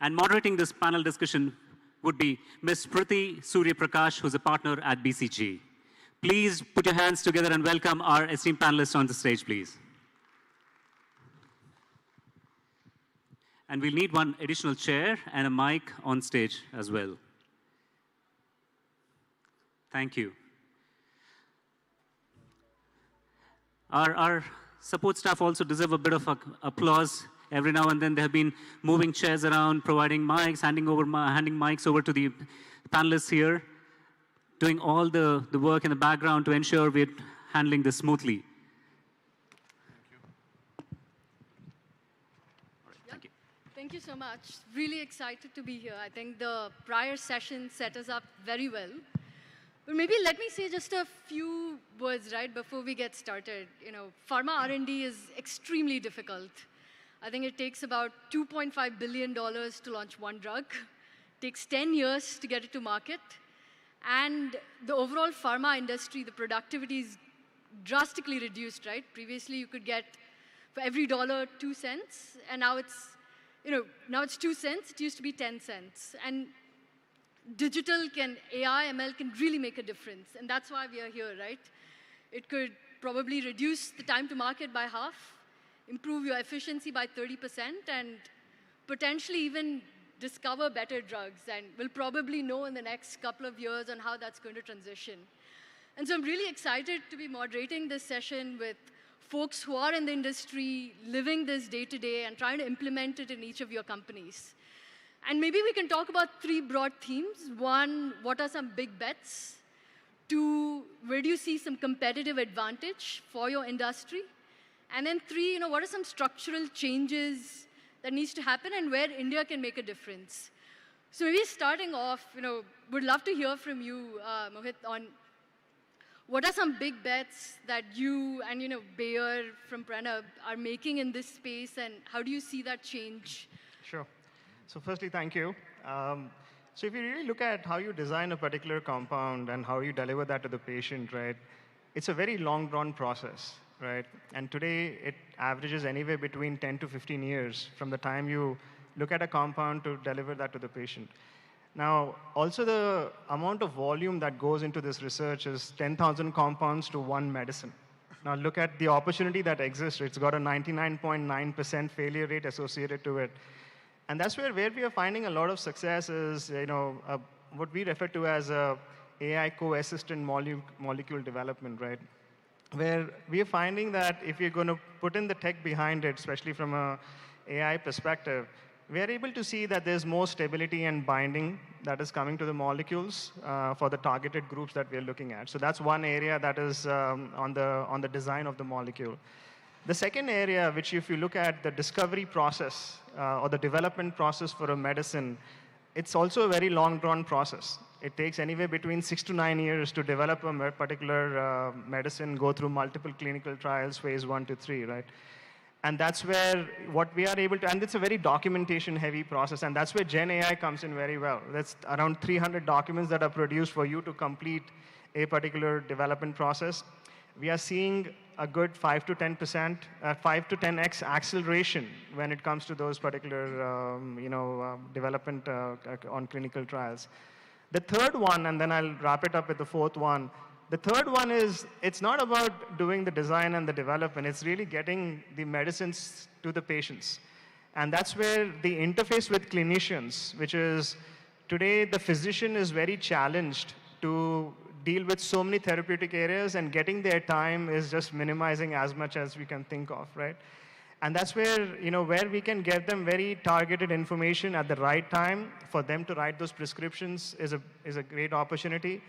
And moderating this panel discussion would be Ms. Priti Surya Prakash, who's a partner at BCG. Please put your hands together and welcome our esteemed panelists on the stage, please. And we'll need one additional chair and a mic on stage as well. Thank you. Our support staff also deserve a bit of applause. Every now and then they have been moving chairs around, providing mics, handing mics over to the panelists here, doing all the work in the background to ensure we're handling this smoothly. Thank you. Thank you so much. Really excited to be here. I think the prior session set us up very well. But maybe let me say just a few words right before we get started. Pharma R&D is extremely difficult. I think it takes about $2.5 billion to launch one drug. It takes 10 years to get it to market. And the overall pharma industry, the productivity is drastically reduced, right? Previously, you could get, for every dollar, 2 cents. And now it's, now it's 2 cents. It used to be 10 cents. And digital AI, ML can really make a difference. And that's why we are here, right? It could probably reduce the time to market by half, improve your efficiency by 30%, and potentially even discover better drugs. And we'll probably know in the next couple of years on how that's going to transition. And so I'm really excited to be moderating this session with folks who are in the industry, living this day to day, and trying to implement it in each of your companies. And maybe we can talk about 3 broad themes. 1, what are some big bets? 2, where do you see some competitive advantage for your industry? And then 3, what are some structural changes that needs to happen and where India can make a difference? So maybe starting off, would love to hear from you, Mohit, on what are some big bets that you and, Bayer from Pranab are making in this space, and how do you see that change? Sure. So firstly, thank you. So if you really look at how you design a particular compound and how you deliver that to the patient, right, it's a very long-drawn process, right? And today, it averages anywhere between 10 to 15 years from the time you look at a compound to deliver that to the patient. Now, also the amount of volume that goes into this research is 10,000 compounds to one medicine. Now, look at the opportunity that exists. It's got a 99.9% failure rate associated to it. And that's where we are finding a lot of success is, what we refer to as a AI co-assistant molecule development, right? Where we are finding that if you're going to put in the tech behind it, especially from a AI perspective, we are able to see that there's more stability and binding that is coming to the molecules for the targeted groups that we're looking at. So that's one area that is on the design of the molecule. The second area, which if you look at the discovery process or the development process for a medicine, it's also a very long-drawn process. It takes anywhere between 6 to 9 years to develop a particular medicine, go through multiple clinical trials, phase 1 to 3, right? And that's where what we are able to, and it's a very documentation-heavy process, and that's where Gen AI comes in very well. That's around 300 documents that are produced for you to complete a particular development process. We are seeing a good 5 to 10%, 5 to 10x acceleration when it comes to those particular, development on clinical trials. The third one, and then I'll wrap it up with the fourth one. The third one is, it's not about doing the design and the development, it's really getting the medicines to the patients. And that's where the interface with clinicians, which is, today the physician is very challenged to deal with so many therapeutic areas, and getting their time is just minimizing as much as we can think of, right? And that's where, where we can give them very targeted information at the right time for them to write those prescriptions is a great opportunity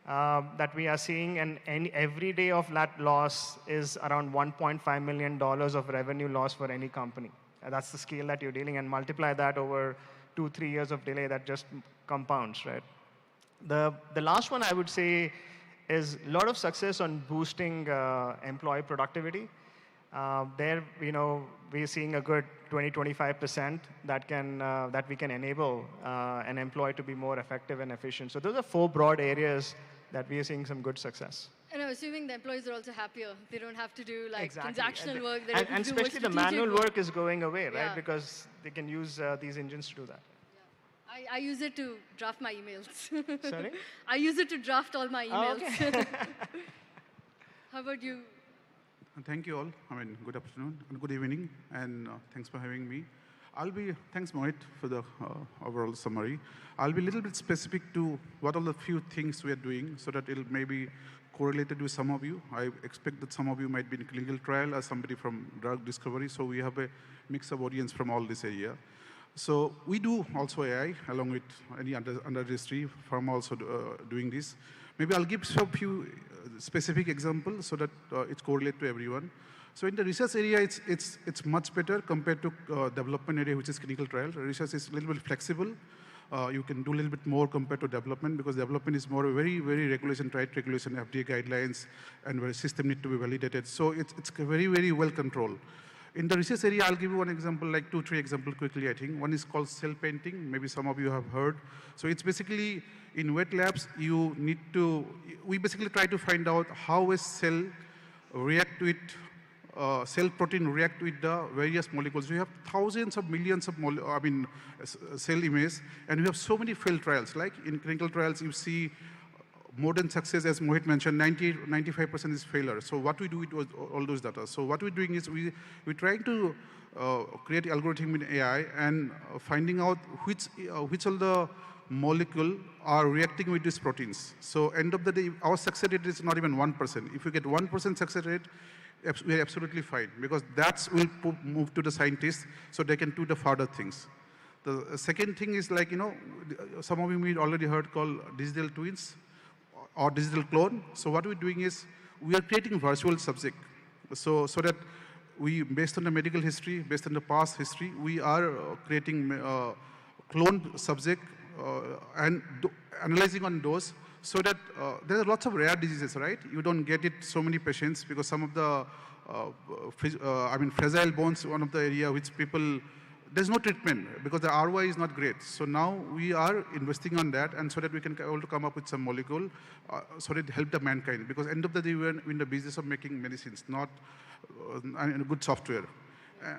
that we are seeing. And every day of that loss is around $1.5 million of revenue loss for any company. That's the scale that you're dealing, and multiply that over 2-3 years of delay, that just compounds, right? The last one I would say is a lot of success on boosting employee productivity. There, we're seeing a good 20-25% that we can enable an employee to be more effective and efficient. So those are 4 broad areas that we are seeing some good success. And I'm assuming the employees are also happier. They don't have to do exactly. transactional work. And especially the manual work is going away, right? Yeah. Because they can use these engines to do that. I use it to draft my emails. Sorry? I use it to draft all my emails. Oh, okay. How about you? Thank you all. Good afternoon and good evening, and thanks for having me. Thanks Mohit for the overall summary. I'll be a little bit specific to what are the few things we are doing so that it'll maybe correlated with some of you. I expect that some of you might be in clinical trial as somebody from drug discovery, so we have a mix of audience from all this area. So we do also AI along with any industry firm also doing this. Maybe I'll give a few specific examples so that it's correlate to everyone. So in the research area, it's much better compared to development area, which is clinical trial. Research is a little bit flexible. You can do a little bit more compared to development, because development is more very, very regulation, tight regulation, FDA guidelines, and where system need to be validated. So it's very, very well controlled. In the research area, I'll give you one example, like 2-3 examples quickly, I think. One is called cell painting. Maybe some of you have heard. So it's basically, in wet labs, we basically try to find out how a cell react with, cell protein react with the various molecules. We have thousands of millions of cell images, and we have so many failed trials. Like in clinical trials, you see more than success, as Mohit mentioned, 95% is failure. So what we do with all those data? So what we're doing is we're trying to create algorithm in AI and finding out which of the molecule are reacting with these proteins. So end of the day, our success rate is not even 1%. If you get 1% success rate, we're absolutely fine, because that will move to the scientists so they can do the further things. The second thing is, like, some of you may already heard called digital twins or digital clone. So what we're doing is we are creating virtual subject. So that we, based on the medical history, based on the past history, we are creating cloned subject and analyzing on those, so that there are lots of rare diseases, right? You don't get it so many patients, because some of the fragile bones, one of the area which people, there's no treatment because the ROI is not great. So now we are investing on that, and so that we can able to come up with some molecule so that it help the mankind. Because end of the day, we're in the business of making medicines, not good software.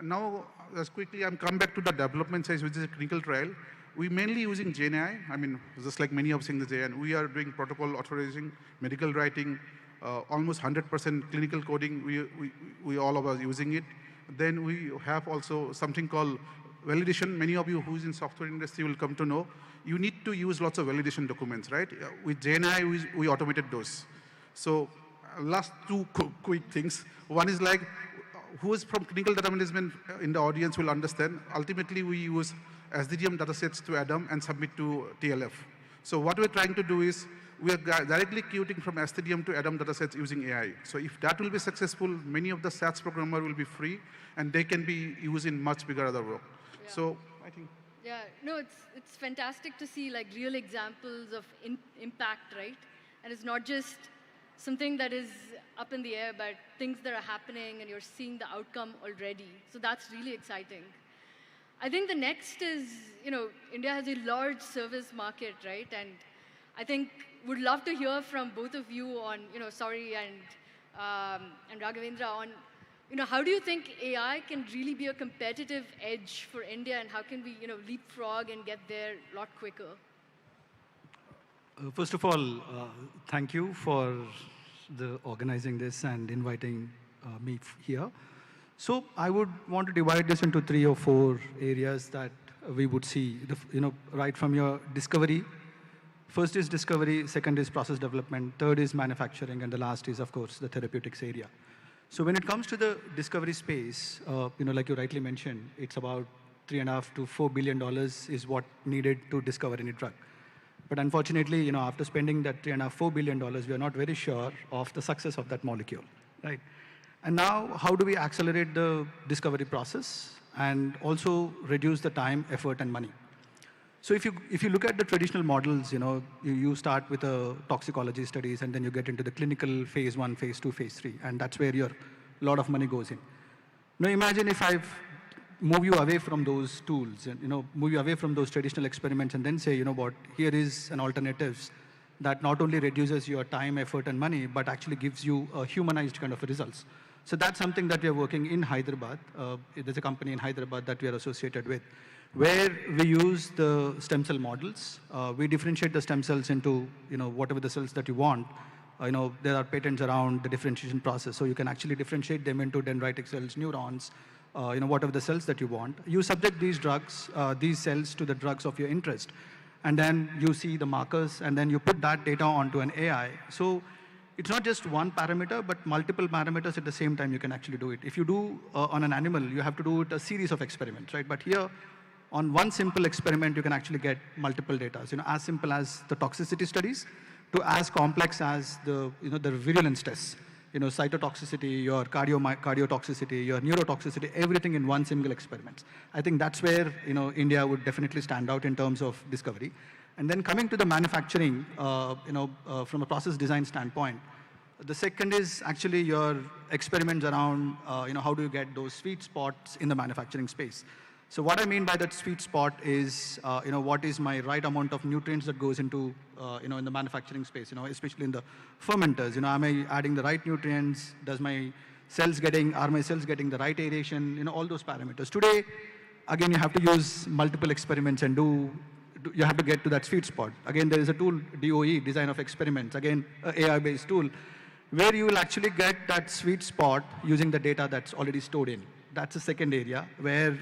Now, as quickly, I'm come back to the development side, which is a clinical trial. We mainly using GenAI. I mean, just like many of things, and we are doing protocol authorizing, medical writing, almost 100% clinical coding. We all of us using it. Then we have also something called validation. Many of you who's in software industry will come to know. You need to use lots of validation documents, right? With GenAI, we automated those. So last two quick things. One is like, who is from clinical data management in the audience will understand. Ultimately, we use SDDM datasets to ADAM and submit to TLF. So what we're trying to do is, we are directly queuing from SDDM to ADAM datasets using AI. So if that will be successful, many of the SATs programmer will be free, and they can be used in much bigger other work. Yeah. So I think. Yeah, no, it's fantastic to see like real examples of impact, right? And it's not just something that is up in the air, but things that are happening, and you're seeing the outcome already. So that's really exciting. I think the next is, India has a large service market, right? And I think would love to hear from both of you on, Sauri and Raghavendra on, how do you think AI can really be a competitive edge for India, and how can we, leapfrog and get there a lot quicker? First of all, thank you for organizing this and inviting me here. So I would want to divide this into 3 or 4 areas that we would see, right from your discovery. First is discovery, second is process development, third is manufacturing, and the last is, of course, the therapeutics area. So when it comes to the discovery space, like you rightly mentioned, it's about $3.5 to $4 billion is what needed to discover any drug. But unfortunately, after spending that $3.5 to $4 billion, we are not very sure of the success of that molecule, right? And now, how do we accelerate the discovery process and also reduce the time, effort, and money? So if you look at the traditional models, you start with toxicology studies, and then you get into the clinical phase 1, phase 2, phase 3, and that's where a lot of money goes in. Now imagine if I've moved you away from those tools, and move you away from those traditional experiments, and then say, what, here is an alternative that not only reduces your time, effort, and money, but actually gives you a humanized kind of results. So that's something that we are working in Hyderabad. There's a company in Hyderabad that we are associated with, where we use the stem cell models. We differentiate the stem cells into whatever the cells that you want. There are patents around the differentiation process, so you can actually differentiate them into dendritic cells, neurons, whatever the cells that you want. You subject these drugs, these cells to the drugs of your interest, and then you see the markers, and then you put that data onto an AI. So it's not just one parameter, but multiple parameters at the same time you can actually do it. If you do on an animal, you have to do it a series of experiments, right? But here, on one simple experiment, you can actually get multiple data. As simple as the toxicity studies to as complex as the virulence tests. Cytotoxicity, your cardiotoxicity, your neurotoxicity, everything in one single experiment. I think that's where India would definitely stand out in terms of discovery. And then coming to the manufacturing, from a process design standpoint, the second is actually your experiments around, how do you get those sweet spots in the manufacturing space. So what I mean by that sweet spot is, what is my right amount of nutrients that goes into, in the manufacturing space, especially in the fermenters. Am I adding the right nutrients? Are my cells getting the right aeration? All those parameters. Today, again, you have to use multiple experiments and you have to get to that sweet spot. Again, there is a tool, DOE, Design of Experiments, again, an AI-based tool, where you will actually get that sweet spot using the data that's already stored in. That's the second area where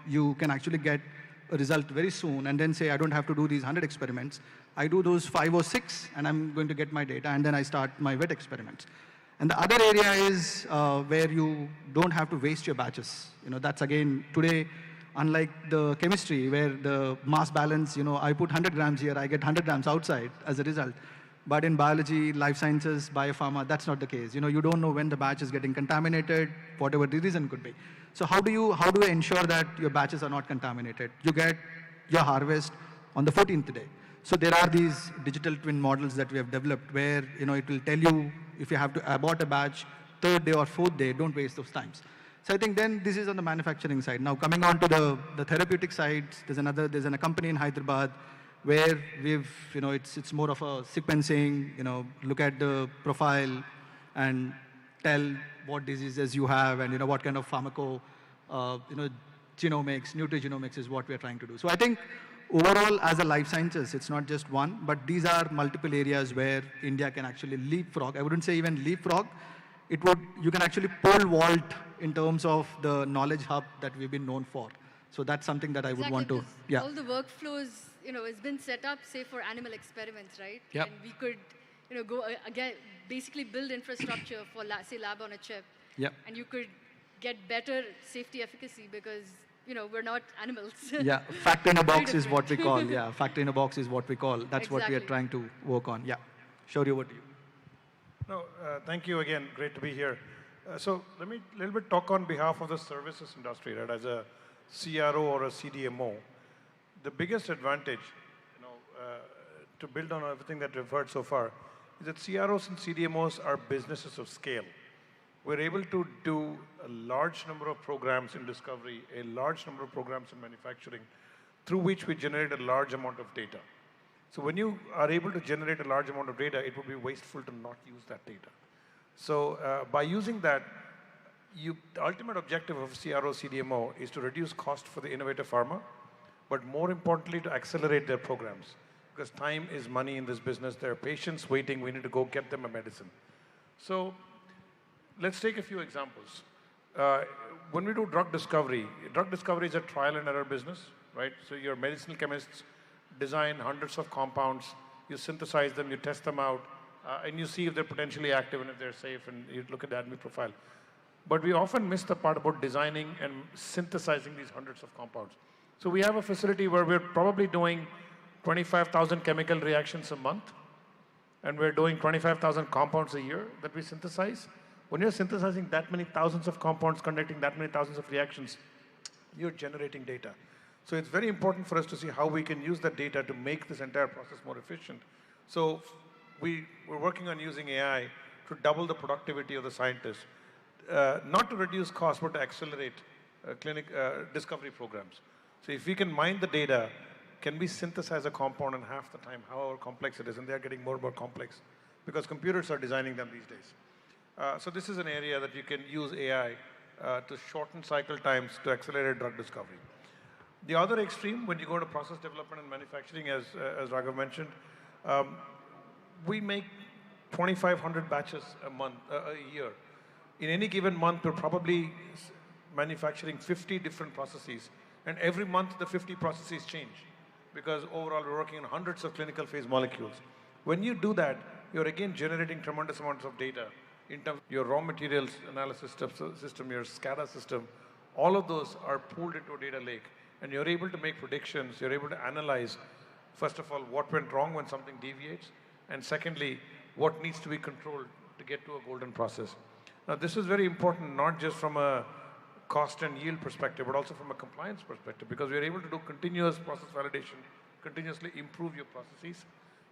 you can actually get a result very soon and then say, I don't have to do these 100 experiments. I do those 5 or 6 and I'm going to get my data, and then I start my wet experiments. And the other area is where you don't have to waste your batches. That's again, today, unlike the chemistry where the mass balance, I put 100 grams here, I get 100 grams outside as a result. But in biology, life sciences, biopharma, that's not the case. You don't know when the batch is getting contaminated, whatever the reason could be. So how do you ensure that your batches are not contaminated? You get your harvest on the 14th day. So there are these digital twin models that we have developed where it will tell you if you have to abort a batch, 3rd day or 4th day, don't waste those times. So I think then this is on the manufacturing side. Now coming on to the therapeutic side, there's a company in Hyderabad where it's more of a sequencing, look at the profile and tell what diseases you have and what kind of genomics, nutrigenomics is what we're trying to do. So I think overall as a life sciences, it's not just one, but these are multiple areas where India can actually leapfrog. I wouldn't say even leapfrog. You can actually pole vault in terms of the knowledge hub that we've been known for. So that's something that I would want to, All the workflows, has been set up, say, for animal experiments, right? Yep. And we could, go again, basically build infrastructure for, say, lab on a chip. Yep. And you could get better safety efficacy because, we're not animals. Yeah, factor in a box is what we call. Yeah, factor in a box is what we call. That's what we are trying to work on. Yeah. Shauri, over to you. No, thank you again. Great to be here. So let me a little bit talk on behalf of the services industry, right? As a CRO or a CDMO, the biggest advantage, to build on everything that we've heard so far, is that CROs and CDMOs are businesses of scale. We're able to do a large number of programs in discovery, a large number of programs in manufacturing, through which we generate a large amount of data. So when you are able to generate a large amount of data, it would be wasteful to not use that data. So by using that, the ultimate objective of CRO CDMO is to reduce cost for the innovative pharma, but more importantly, to accelerate their programs. Because time is money in this business. There are patients waiting. We need to go get them a medicine. So let's take a few examples. When we do drug discovery is a trial and error business, right? So your medicinal chemists design hundreds of compounds, you synthesize them, you test them out, and you see if they're potentially active and if they're safe, and you look at the ADME profile. But we often miss the part about designing and synthesizing these hundreds of compounds. So we have a facility where we're probably doing 25,000 chemical reactions a month, and we're doing 25,000 compounds a year that we synthesize. When you're synthesizing that many thousands of compounds, conducting that many thousands of reactions, you're generating data. So it's very important for us to see how we can use that data to make this entire process more efficient. So we're working on using AI to double the productivity of the scientists, not to reduce costs, but to accelerate discovery programs. So if we can mine the data, can we synthesize a compound in half the time, however complex it is, and they're getting more and more complex because computers are designing them these days. So this is an area that you can use AI to shorten cycle times to accelerate drug discovery. The other extreme, when you go to process development and manufacturing, as Raghav mentioned, we make 2,500 batches a year. In any given month, we're probably manufacturing 50 different processes. And every month, the 50 processes change because overall, we're working on hundreds of clinical phase molecules. When you do that, you're again generating tremendous amounts of data in terms of your raw materials analysis system, your SCADA system. All of those are pooled into a data lake. And you're able to make predictions. You're able to analyze, first of all, what went wrong when something deviates. And secondly, what needs to be controlled to get to a golden process. Now, this is very important, not just from a cost and yield perspective, but also from a compliance perspective, because we're able to do continuous process validation, continuously improve your processes.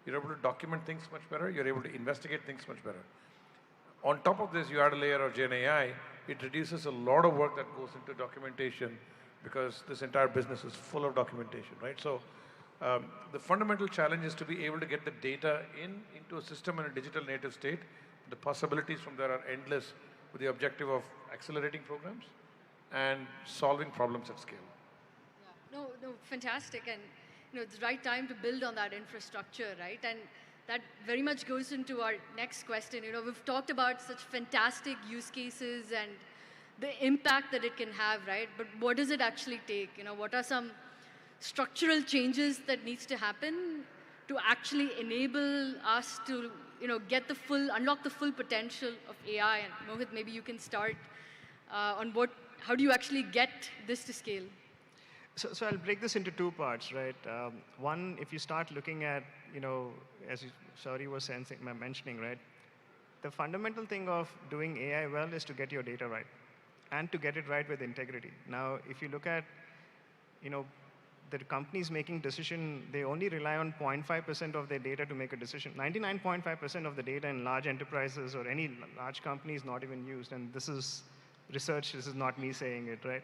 You're able to document things much better. You're able to investigate things much better. On top of this, you add a layer of Gen AI. It reduces a lot of work that goes into documentation because this entire business is full of documentation, right? So the fundamental challenge is to be able to get the data into a system in a digital native state. The possibilities from there are endless with the objective of accelerating programs and solving problems at scale. Yeah. No, fantastic. And it's the right time to build on that infrastructure, right? And that very much goes into our next question. We've talked about such fantastic use cases and the impact that it can have, right? But what does it actually take? What are some structural changes that needs to happen to actually enable us to, unlock the full potential of AI? And Mohit, maybe you can start on how do you actually get this to scale? So I'll break this into two parts, right? One, if you start looking at, as Shauri was mentioning, right? The fundamental thing of doing AI well is to get your data right and to get it right with integrity. Now, if you look at, the companies making decision, they only rely on 0.5% of their data to make a decision. 99.5% of the data in large enterprises or any large company is not even used, and this is research. This is not me saying it, right?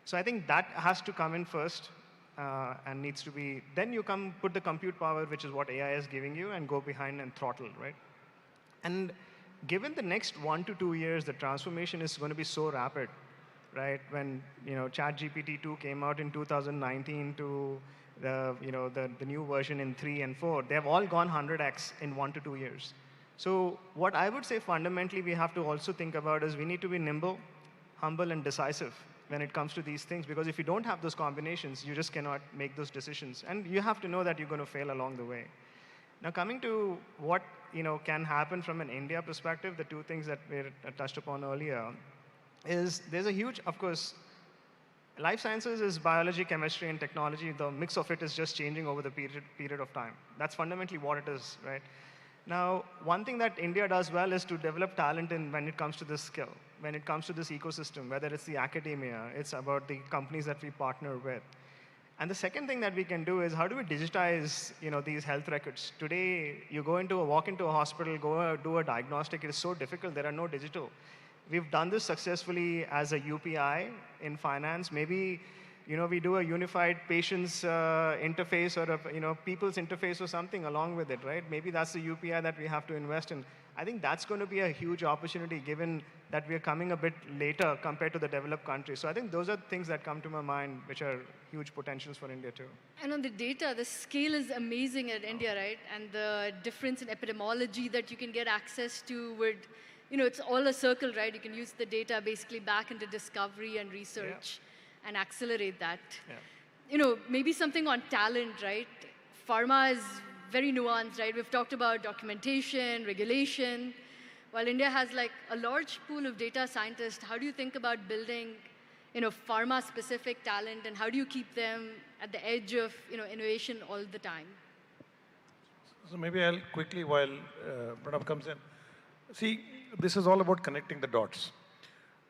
So I think that has to come in first and needs to be, then you come put the compute power, which is what AI is giving you, and go behind and throttle, right? And given the next 1 to 2 years, the transformation is going to be so rapid, right? When ChatGPT 2 came out in 2019 to the new version in 3 and 4, they have all gone 100x in 1 to 2 years. So what I would say fundamentally we have to also think about is we need to be nimble, humble, and decisive when it comes to these things, because if you don't have those combinations, you just cannot make those decisions. And you have to know that you're going to fail along the way. Now, coming to what can happen from an India perspective, the two things that we touched upon earlier is there's a huge, of course, life sciences is biology, chemistry, and technology. The mix of it is just changing over the period of time. That's fundamentally what it is, right? Now, one thing that India does well is to develop talent when it comes to this skill, when it comes to this ecosystem, whether it's the academia, it's about the companies that we partner with. And the second thing that we can do is how do we digitize these health records? Today, you walk into a hospital, go do a diagnostic, it is so difficult, there are no digital. We've done this successfully as a UPI in finance. Maybe we do a unified patient's interface or a people's interface or something along with it, right? Maybe that's the UPI that we have to invest in. I think that's going to be a huge opportunity given that we are coming a bit later compared to the developed countries. So I think those are things that come to my mind, which are huge potentials for India too. And on the data, the scale is amazing at India, right? And the difference in epidemiology that you can get access to would, it's all a circle, right? You can use the data basically back into discovery and research. Yeah. And accelerate that. Yeah. Maybe something on talent, right? Pharma is very nuanced, right? We've talked about documentation, regulation. While India has like a large pool of data scientists, how do you think about building, pharma-specific talent, and how do you keep them at the edge of, innovation all the time? So maybe I'll quickly, while Pranav comes in. See, this is all about connecting the dots.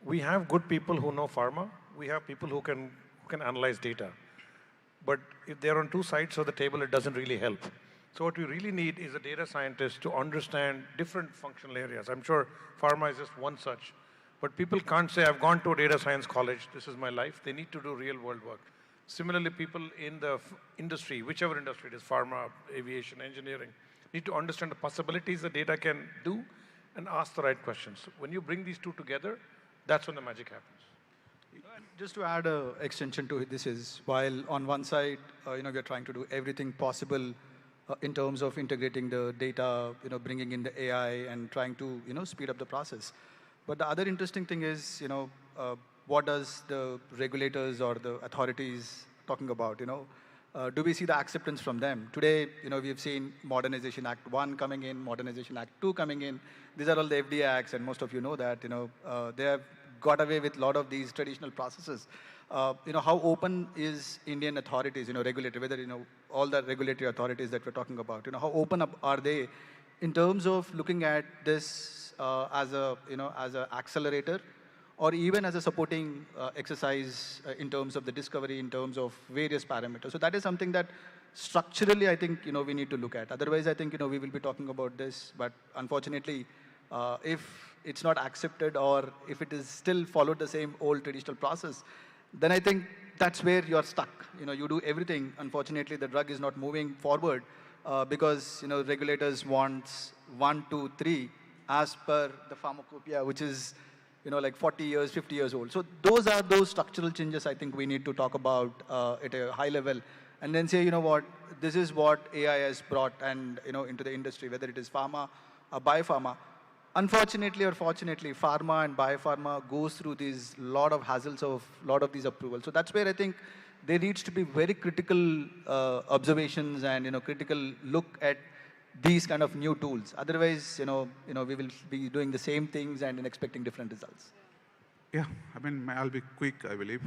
We have good people who know pharma. We have people who can analyze data. But if they're on two sides of the table, it doesn't really help. So what we really need is a data scientist to understand different functional areas. I'm sure pharma is just one such. But people can't say, I've gone to a data science college, this is my life. They need to do real world work. Similarly, people in the industry, whichever industry it is, pharma, aviation, engineering, need to understand the possibilities the data can do and ask the right questions. When you bring these two together, that's when the magic happens. Just to add an extension to this is, while on one side, we are trying to do everything possible in terms of integrating the data, bringing in the AI and trying to, speed up the process. But the other interesting thing is, what does the regulators or the authorities talking about, do we see the acceptance from them? Today, we've seen Modernization Act 1 coming in, Modernization Act 2 coming in. These are all the FDA acts, and most of you know that, they have got away with a lot of these traditional processes. How open is Indian authorities, regulator, whether, all the regulatory authorities that we're talking about, how open up are they in terms of looking at this as a, as an accelerator or even as a supporting exercise in terms of the discovery, in terms of various parameters. So that is something that structurally, I think, we need to look at. Otherwise, I think, we will be talking about this, but unfortunately, if it's not accepted or if it is still followed the same old traditional process, then I think that's where you're stuck. You do everything. Unfortunately, the drug is not moving forward because, regulators want 1, 2, 3 as per the pharmacopoeia, which is, like 40 years, 50 years old. So those are those structural changes I think we need to talk about at a high level and then say, what, this is what AI has brought and, into the industry, whether it is pharma or biopharma. Unfortunately or fortunately, pharma and biopharma goes through these lot of hassles of lot of these approvals. So that's where I think there needs to be very critical observations and critical look at these kind of new tools. Otherwise, we will be doing the same things and expecting different results. Yeah, I'll be quick, I believe.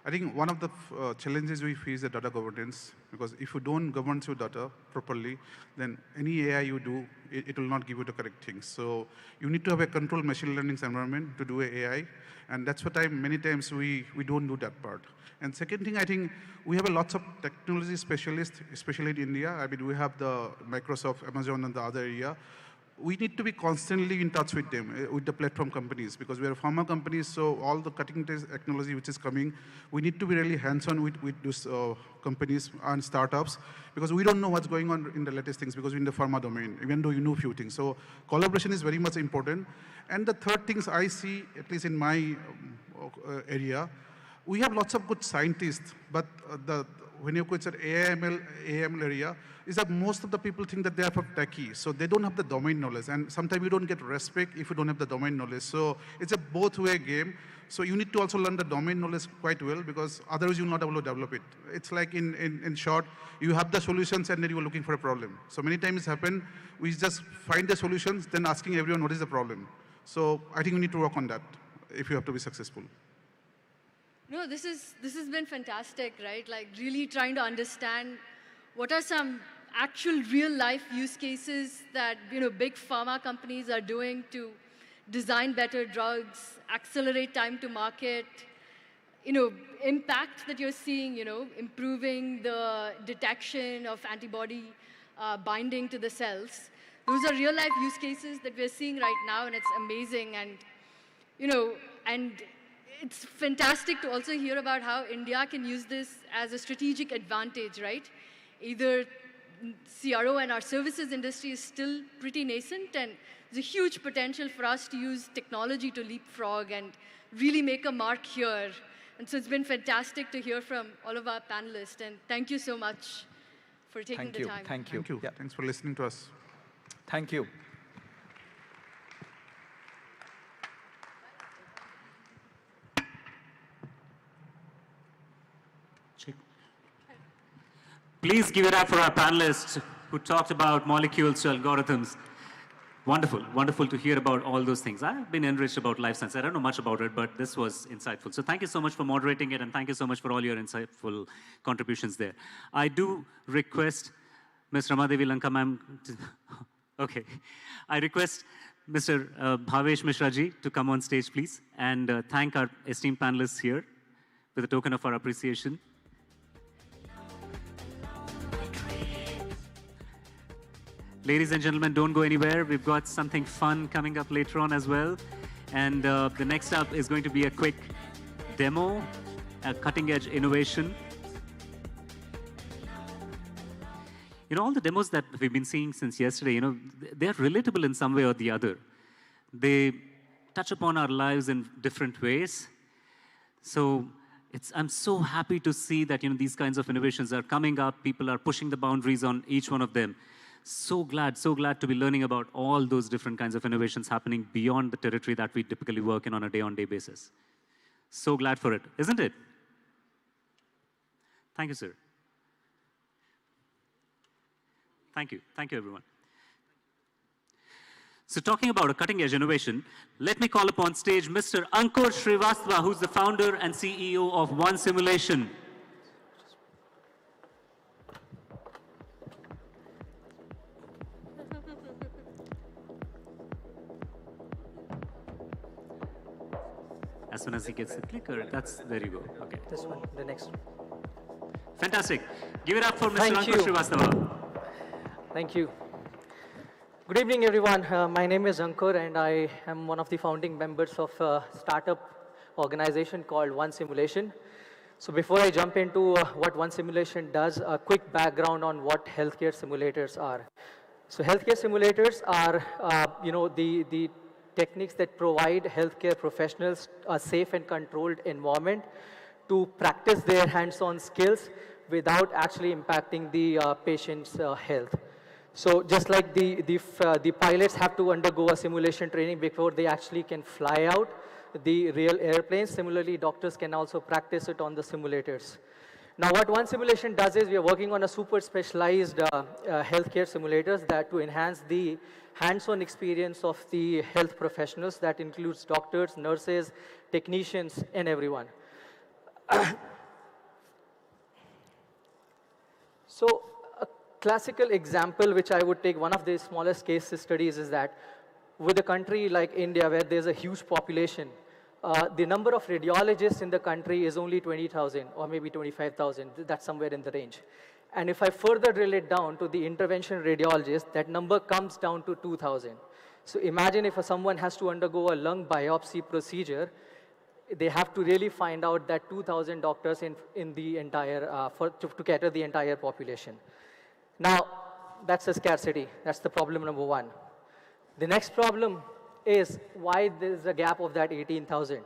I think one of the challenges we face is data governance, because if you don't govern your data properly, then any AI you do, it will not give you the correct things. So you need to have a controlled machine learning environment to do AI, and that's what many times we don't do that part. And second thing, I think we have lots of technology specialists, especially in India. We have the Microsoft, Amazon, and the other area. we need to be constantly in touch with them, with the platform companies, because we are pharma companies, so all the cutting-edge technology which is coming, we need to be really hands-on with those companies and startups, because we don't know what's going on in the latest things, because we're in the pharma domain, even though you know few things. So collaboration is very much important. And the third things I see, at least in my area, we have lots of good scientists, but when you consider AML area, is that most of the people think that they are techie, so they don't have the domain knowledge, and sometimes you don't get respect if you don't have the domain knowledge. So it's a both-way game. So you need to also learn the domain knowledge quite well, because otherwise you're not able to develop it. It's like in short, you have the solutions and then you are looking for a problem. So many times it's happened, we just find the solutions, then asking everyone what is the problem. So I think we need to work on that if you have to be successful. No, this has been fantastic, right? Like really trying to understand what are some actual real-life use cases that big pharma companies are doing to design better drugs, accelerate time to market, impact that you're seeing, improving the detection of antibody binding to the cells. Those are real-life use cases that we're seeing right now, and it's amazing. And, and it's fantastic to also hear about how India can use this as a strategic advantage, right? Either CRO and our services industry is still pretty nascent, and there's a huge potential for us to use technology to leapfrog and really make a mark here. And so it's been fantastic to hear from all of our panelists, and thank you so much for taking the time. Thank you. Yeah. Thanks for listening to us. Thank you. Please give it up for our panelists who talked about molecules to algorithms. Wonderful, wonderful to hear about all those things. I've been enriched about life science. I don't know much about it, but this was insightful. So thank you so much for moderating it, and thank you so much for all your insightful contributions there. I do request Ms. Ramadevi Lanka ma'am, okay. I request Mr. Bhavesh Mishra-ji to come on stage, please, and thank our esteemed panelists here with a token of our appreciation. Ladies and gentlemen, don't go anywhere. We've got something fun coming up later on as well. And the next up is going to be a quick demo, a cutting-edge innovation. All the demos that we've been seeing since yesterday, they're relatable in some way or the other. They touch upon our lives in different ways. So I'm so happy to see that these kinds of innovations are coming up. People are pushing the boundaries on each one of them. So glad to be learning about all those different kinds of innovations happening beyond the territory that we typically work in on a day-on-day basis. So glad for it, isn't it? Thank you, sir. Thank you, everyone. So talking about a cutting-edge innovation, let me call upon stage Mr. Ankur Srivastava, who's the founder and CEO of One Simulation. As soon as he gets the clicker, there you go. Okay. This one, the next one. Fantastic. Give it up for Mr. Ankur Srivastava. Thank you. Good evening, everyone. My name is Ankur, and I am one of the founding members of a startup organization called One Simulation. So before I jump into what One Simulation does, a quick background on what healthcare simulators are. So healthcare simulators are, the techniques that provide healthcare professionals a safe and controlled environment to practice their hands-on skills without actually impacting the patient's health. So just like the pilots have to undergo a simulation training before they actually can fly out the real airplanes, similarly doctors can also practice it on the simulators. Now what One Simulation does is we are working on a super specialized healthcare simulators that to enhance the hands-on experience of the health professionals. That includes doctors, nurses, technicians, and everyone. So a classical example which I would take, one of the smallest case studies, is that with a country like India where there's a huge population, the number of radiologists in the country is only 20,000 or maybe 25,000. That's somewhere in the range. And if I further drill it down to the intervention radiologist, that number comes down to 2,000. So imagine if someone has to undergo a lung biopsy procedure, they have to really find out that 2,000 doctors in the entire, to cater the entire population. Now, that's a scarcity. That's the problem number one. The next problem is why there's a gap of that 18,000.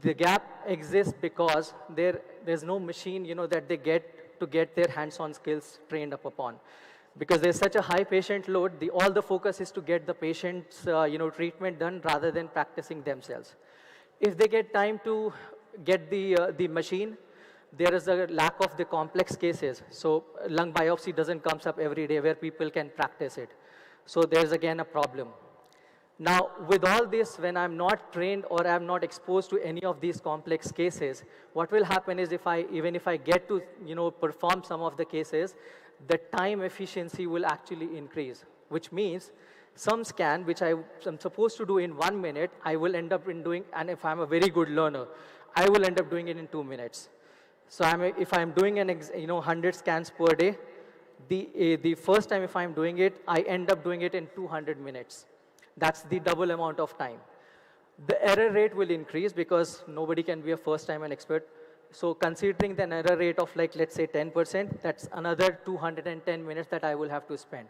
The gap exists because there's no machine, that they get to get their hands-on skills trained up upon. Because there's such a high patient load, all the focus is to get the patient's, treatment done rather than practicing themselves. If they get time to get the machine, there is a lack of the complex cases. So lung biopsy doesn't come up every day where people can practice it. So there's again a problem. Now, with all this, when I'm not trained or I'm not exposed to any of these complex cases, what will happen is even if I get to perform some of the cases, the time efficiency will actually increase, which means some scan, which I'm supposed to do in 1 minute, I will end up doing, and if I'm a very good learner, I will end up doing it in 2 minutes. So if I'm doing 100 scans per day, the first time if I'm doing it, I end up doing it in 200 minutes. That's the double amount of time. The error rate will increase because nobody can be a first-time an expert. So considering an error rate of let's say 10%, that's another 210 minutes that I will have to spend.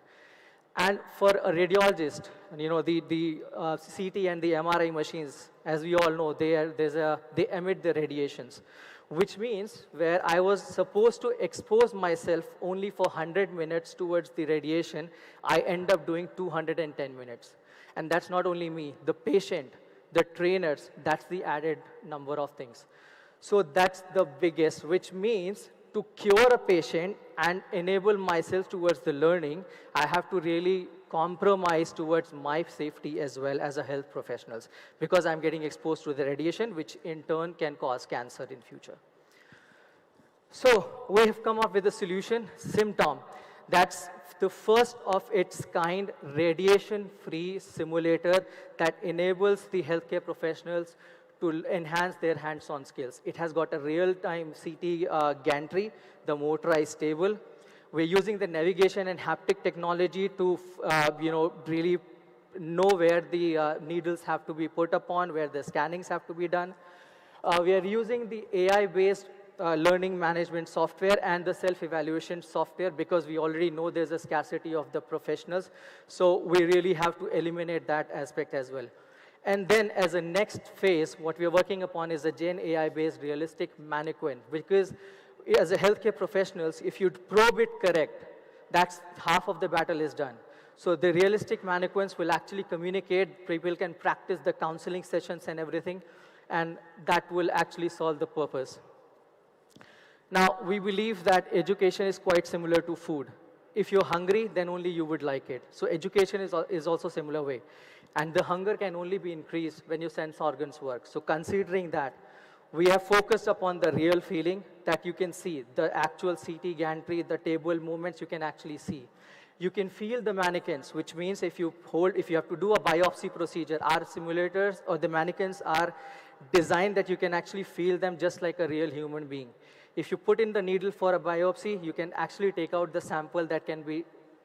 And for a radiologist, the CT and the MRI machines, as we all know, they emit the radiations, which means where I was supposed to expose myself only for 100 minutes towards the radiation, I end up doing 210 minutes. And that's not only me, the patient, the trainers, that's the added number of things. So that's the biggest, which means to cure a patient and enable myself towards the learning, I have to really compromise towards my safety as well as a health professionals, because I'm getting exposed to the radiation, which in turn can cause cancer in future. So we have come up with a solution, Symptom. That's the first of its kind radiation-free simulator that enables the healthcare professionals to enhance their hands-on skills. It has got a real-time CT gantry, the motorized table. We're using the navigation and haptic technology to, really know where the needles have to be put upon, where the scannings have to be done. We are using the AI-based learning management software and the self-evaluation software because we already know there's a scarcity of the professionals. So we really have to eliminate that aspect as well. And then as a next phase, what we're working upon is a Gen AI-based realistic mannequin, because as a healthcare professionals, if you probe it correct, that's half of the battle is done. So the realistic mannequins will actually communicate, people can practice the counseling sessions and everything, and that will actually solve the purpose. Now, we believe that education is quite similar to food. If you're hungry, then only you would like it. So education is also similar way. And the hunger can only be increased when your sense organs work. So considering that, we have focused upon the real feeling that you can see, the actual CT gantry, the table movements you can actually see. You can feel the mannequins, which means if you have to do a biopsy procedure, our simulators or the mannequins are designed that you can actually feel them just like a real human being. If you put in the needle for a biopsy, you can actually take out the sample that can be,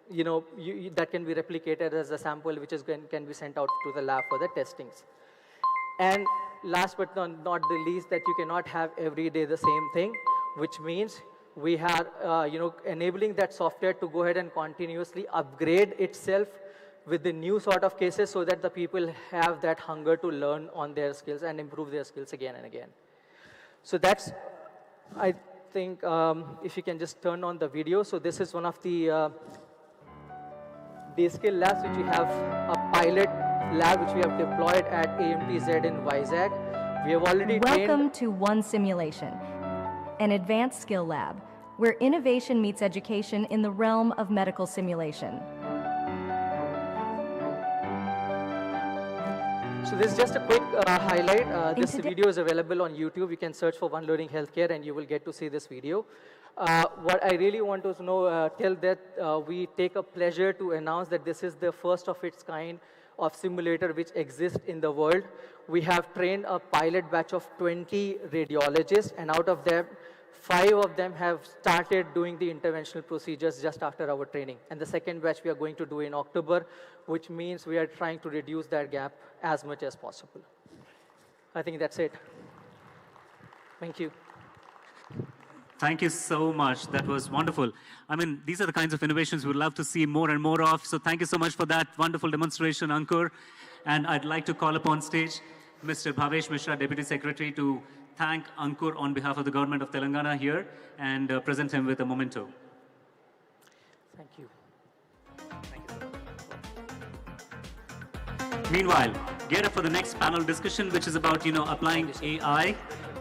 that can be replicated as a sample which can be sent out to the lab for the testings. And last but not the least, that you cannot have every day the same thing, which means we are, enabling that software to go ahead and continuously upgrade itself with the new sort of cases so that the people have that hunger to learn on their skills and improve their skills again and again. So that's, I think, if you can just turn on the video. So this is one of the skill labs which we have, a pilot lab which we have deployed at AMTZ in Vizag. We have already Welcome to One Simulation, an advanced skill lab where innovation meets education in the realm of medical simulation. So this is just a quick highlight. This video is available on YouTube. You can search for One Learning Healthcare and you will get to see this video. What I really want to know, tell that we take a pleasure to announce that this is the first of its kind of simulator which exists in the world. We have trained a pilot batch of 20 radiologists, and out of them, 5 of them have started doing the interventional procedures just after our training. And the second batch we are going to do in October, which means we are trying to reduce that gap as much as possible. I think that's it. Thank you. Thank you so much. That was wonderful. I mean, these are the kinds of innovations we'd love to see more and more of. So thank you so much for that wonderful demonstration, Ankur. And I'd like to call upon stage Mr. Bhavesh Mishra, Deputy Secretary, to thank Ankur on behalf of the government of Telangana here and present him with a memento. Thank you. Meanwhile, get up for the next panel discussion, which is about, applying AI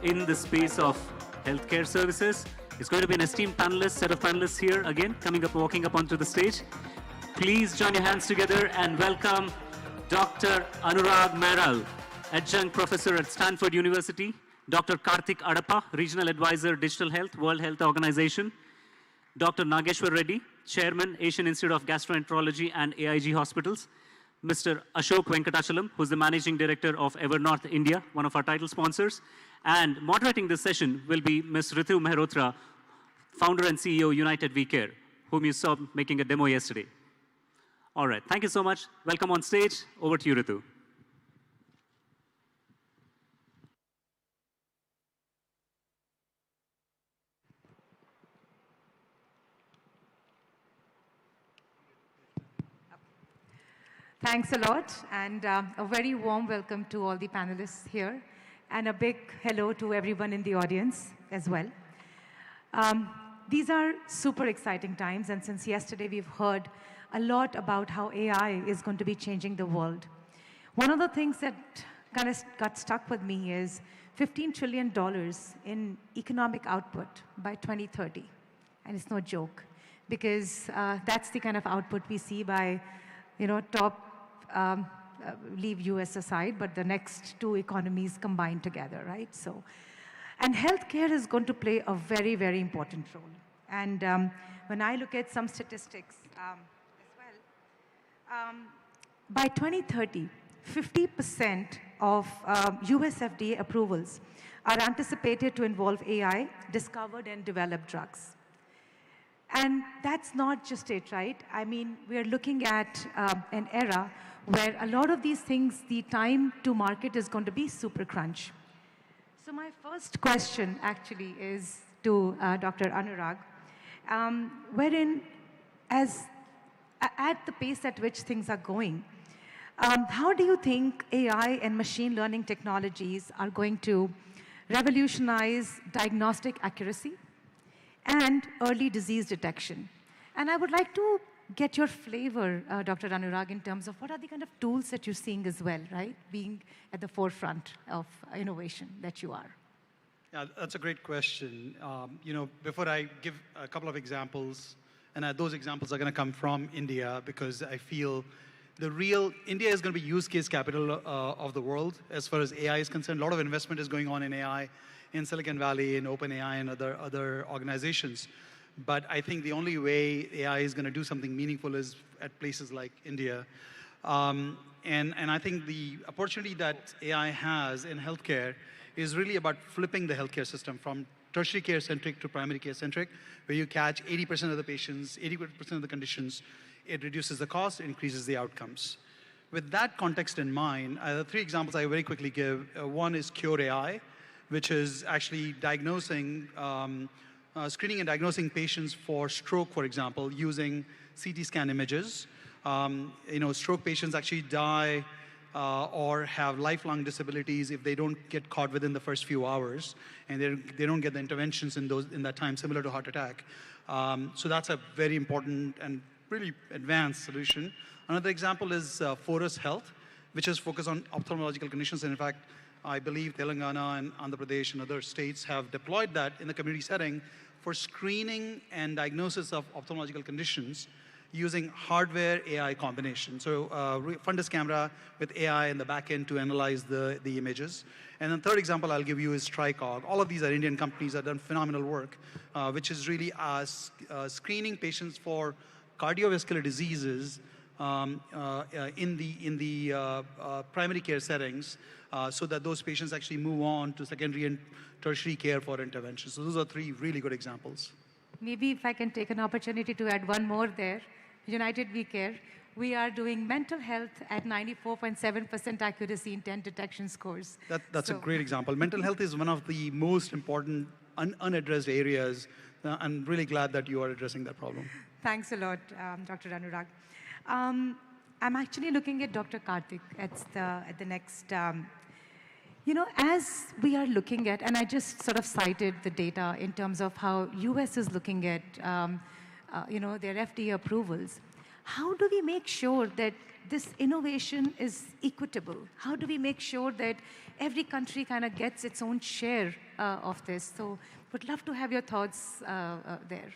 in the space of healthcare services. It's going to be an esteemed set of panelists here again, walking up onto the stage. Please join your hands together and welcome Dr. Anurag Meral, Adjunct Professor at Stanford University, Dr. Karthik Adappa, Regional Advisor, Digital Health, World Health Organization, Dr. Nageshwar Reddy, Chairman, Asian Institute of Gastroenterology and AIG Hospitals, Mr. Ashok Venkatachalam, who's the Managing Director of EverNorth India, one of our title sponsors. And moderating this session will be Ms. Ritu Mehrotra, Founder and CEO, United We Care, whom you saw making a demo yesterday. All right, thank you so much. Welcome on stage. Over to you, Ritu. Thanks a lot, and a very warm welcome to all the panelists here, and a big hello to everyone in the audience as well. These are super exciting times, and since yesterday we've heard a lot about how AI is going to be changing the world. One of the things that kind of got stuck with me is $15 trillion in economic output by 2030, and it's no joke, because that's the kind of output we see by, leave US aside, but the next 2 economies combined together, right? So, and healthcare is going to play a very, very important role. And when I look at some statistics as well, by 2030, 50% of US FDA approvals are anticipated to involve AI, discovered and developed drugs. And that's not just it, right? I mean, we're looking at an era where a lot of these things, the time to market is going to be super crunch. So my first question actually is to Dr. Anurag, wherein at the pace at which things are going, how do you think AI and machine learning technologies are going to revolutionize diagnostic accuracy and early disease detection? And I would like to get your flavor, Dr. Anurag, in terms of what are the kind of tools that you're seeing as well, right? Being at the forefront of innovation that you are. Yeah, that's a great question. Before I give a couple of examples, and those examples are going to come from India, because I feel India is going to be use case capital of the world as far as AI is concerned. A lot of investment is going on in AI in Silicon Valley, in OpenAI, and other organizations. But I think the only way AI is going to do something meaningful is at places like India. And I think the opportunity that AI has in healthcare is really about flipping the healthcare system from tertiary care-centric to primary care-centric, where you catch 80% of the patients, 80% of the conditions. It reduces the cost, it increases the outcomes. With that context in mind, the 3 examples I very quickly give. One is Cure AI, which is actually diagnosing, screening and diagnosing patients for stroke, for example, using CT scan images. Stroke patients actually die or have lifelong disabilities if they don't get caught within the first few hours, and they don't get the interventions in that time, similar to heart attack. So that's a very important and really advanced solution. Another example is Forus Health, which is focused on ophthalmological conditions. And in fact, I believe Telangana and Andhra Pradesh and other states have deployed that in the community setting for screening and diagnosis of ophthalmological conditions using hardware AI combination. So fundus camera with AI in the back end to analyze the images. And the third example I'll give you is TriCog. All of these are Indian companies that have done phenomenal work, which is really screening patients for cardiovascular diseases in the primary care settings, so that those patients actually move on to secondary and tertiary care for intervention. So those are 3 really good examples. Maybe if I can take an opportunity to add one more there, United We Care, we are doing mental health at 94.7% accuracy in 10 detection scores. That's a great example. Mental health is one of the most important unaddressed areas. I'm really glad that you are addressing that problem. Thanks a lot, Dr. Anurag. I'm actually looking at Dr. Karthik at the next. As we are looking at, and I just sort of cited the data in terms of how US is looking at, their FDA approvals. How do we make sure that this innovation is equitable? How do we make sure that every country kind of gets its own share of this? So would love to have your thoughts there.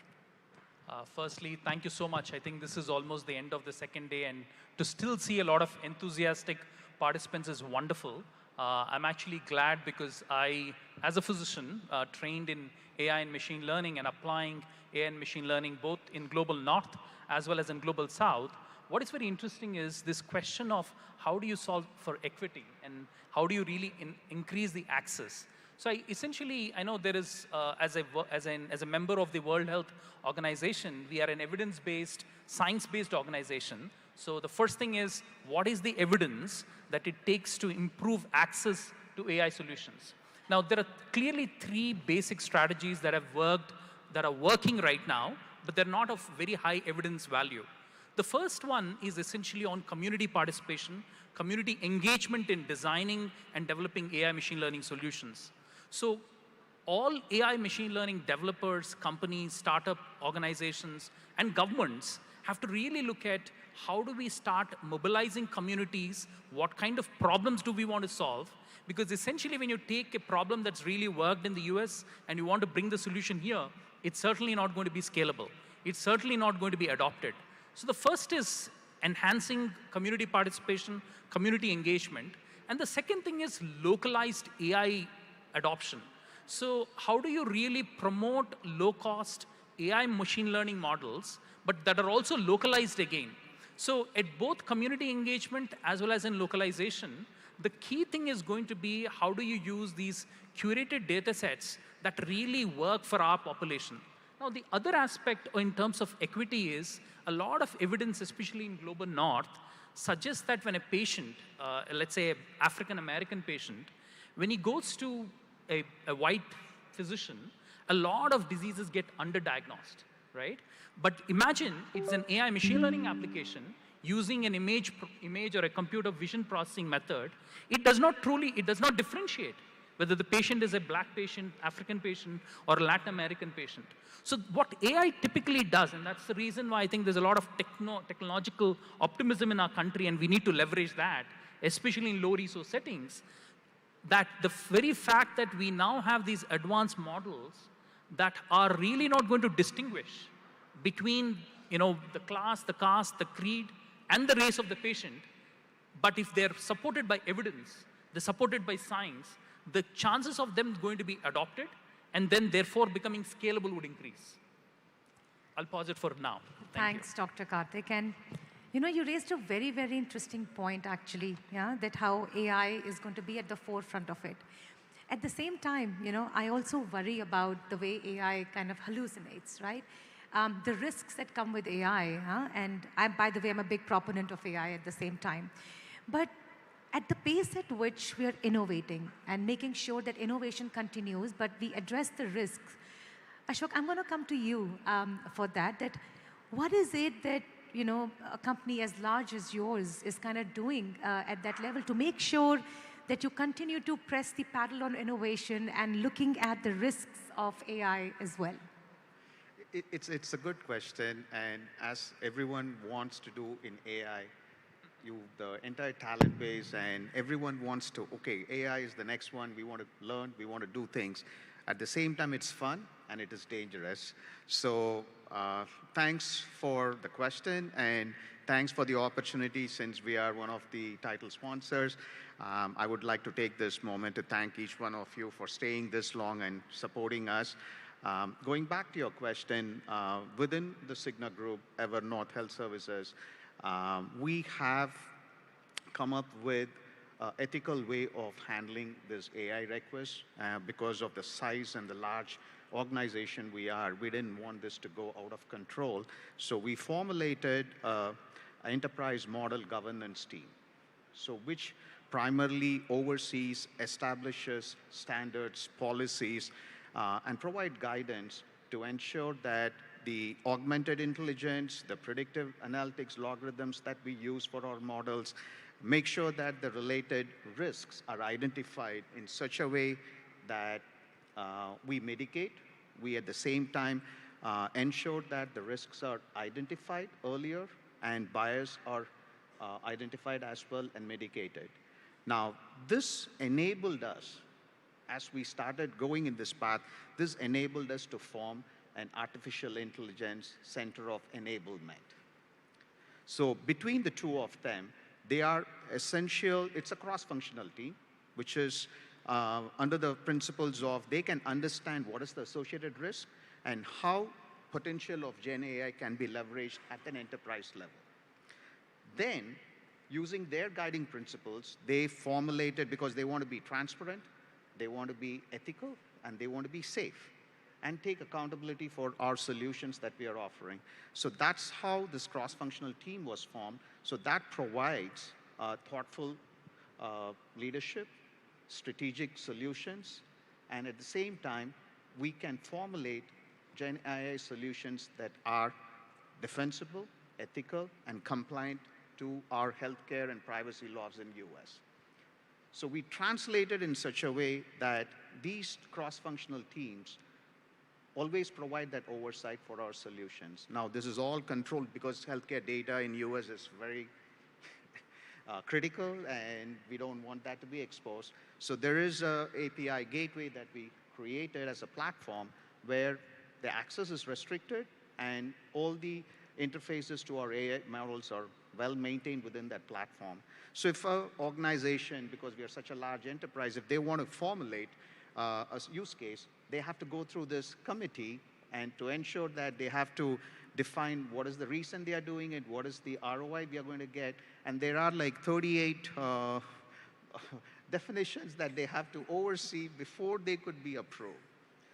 Firstly, thank you so much. I think this is almost the end of the second day, and to still see a lot of enthusiastic participants is wonderful. I'm actually glad because I, as a physician, trained in AI and machine learning and applying AI and machine learning both in Global North as well as in Global South. What is very interesting is this question of how do you solve for equity and how do you really increase the access. So I know there is, as a member of the World Health Organization, we are an evidence-based, science-based organization. So the first thing is, what is the evidence that it takes to improve access to AI solutions? Now, there are clearly 3 basic strategies that have worked, that are working right now, but they're not of very high evidence value. The first one is essentially on community participation, community engagement in designing and developing AI machine learning solutions. So all AI machine learning developers, companies, startup organizations, and governments have to really look at how do we start mobilizing communities, what kind of problems do we want to solve, because essentially when you take a problem that's really worked in the US and you want to bring the solution here, it's certainly not going to be scalable. It's certainly not going to be adopted. So the first is enhancing community participation, community engagement, and the second thing is localized AI adoption. So how do you really promote low-cost AI machine learning models, but that are also localized again? So at both community engagement as well as in localization, the key thing is going to be how do you use these curated data sets that really work for our population. Now, the other aspect in terms of equity is a lot of evidence, especially in Global North, suggests that when a patient, let's say an African-American patient, when he goes to a white physician, a lot of diseases get underdiagnosed, right? But imagine it's an AI machine learning application using an image or a computer vision processing method. It does not differentiate whether the patient is a black patient, African patient, or a Latin American patient. So what AI typically does, and that's the reason why I think there's a lot of technological optimism in our country, and we need to leverage that, especially in low-resource settings, that the very fact that we now have these advanced models that are really not going to distinguish between the class, the caste, the creed, and the race of the patient, but if they're supported by evidence, they're supported by science, the chances of them going to be adopted and then therefore becoming scalable would increase. I'll pause it for now. Thanks, Dr. Karthik. And you raised a very, very interesting point, actually, that how AI is going to be at the forefront of it. At the same time, I also worry about the way AI kind of hallucinates, right? The risks that come with AI, and by the way, I'm a big proponent of AI at the same time. But at the pace at which we are innovating and making sure that innovation continues, but we address the risks, Ashok, I'm going to come to you for that. What is it that a company as large as yours is kind of doing at that level to make sure that you continue to press the paddle on innovation and looking at the risks of AI as well? It's a good question, and as everyone wants to do in AI, the entire talent base and everyone wants to, okay, AI is the next one, we want to learn, we want to do things. At the same time, it's fun and it is dangerous. So thanks for the question and thanks for the opportunity. Since we are one of the title sponsors, I would like to take this moment to thank each one of you for staying this long and supporting us. Going back to your question, within the Cigna Group, Evernorth Health Services, We have come up with an ethical way of handling this AI request because of the size and the large organization we are. We didn't want this to go out of control. So we formulated an enterprise model governance team, so which primarily oversees, establishes standards, policies, and provide guidance to ensure that the augmented intelligence, the predictive analytics algorithms that we use for our models, make sure that the related risks are identified in such a way that we mitigate. We, at the same time, ensure that the risks are identified earlier and bias are identified as well and mitigated. Now, this enabled us, as we started going in this path, this enabled us to form an artificial intelligence center of enablement. So between the two of them, they are essential. It's a cross-functional team, which is under the principles of they can understand what is the associated risk and how potential of Gen AI can be leveraged at an enterprise level. Then, using their guiding principles, they formulated, because they want to be transparent, they want to be ethical, and they want to be safe, and take accountability for our solutions that we are offering. So that's how this cross-functional team was formed. So that provides thoughtful leadership, strategic solutions, and at the same time, we can formulate Gen AI solutions that are defensible, ethical, and compliant to our healthcare and privacy laws in US. So we translated in such a way that these cross-functional teams always provide that oversight for our solutions. Now, this is all controlled because healthcare data in US is very critical, and we don't want that to be exposed. So there is an API gateway that we created as a platform where the access is restricted and all the interfaces to our AI models are well maintained within that platform. So if an organization, because we are such a large enterprise, if they want to formulate a use case, they have to go through this committee, and to ensure that they have to define what is the reason they are doing it, what is the ROI we are going to get, and there are like 38 definitions that they have to oversee before they could be approved.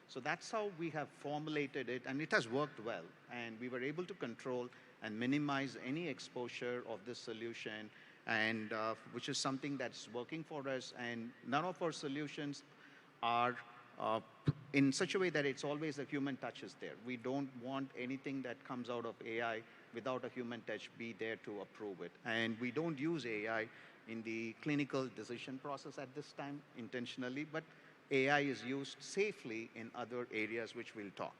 So that's how we have formulated it, and it has worked well, and we were able to control and minimize any exposure of this solution, and which is something that's working for us, and none of our solutions are in such a way that it's always a human touch is there. We don't want anything that comes out of AI without a human touch be there to approve it. And we don't use AI in the clinical decision process at this time intentionally, but AI is used safely in other areas, which we'll talk.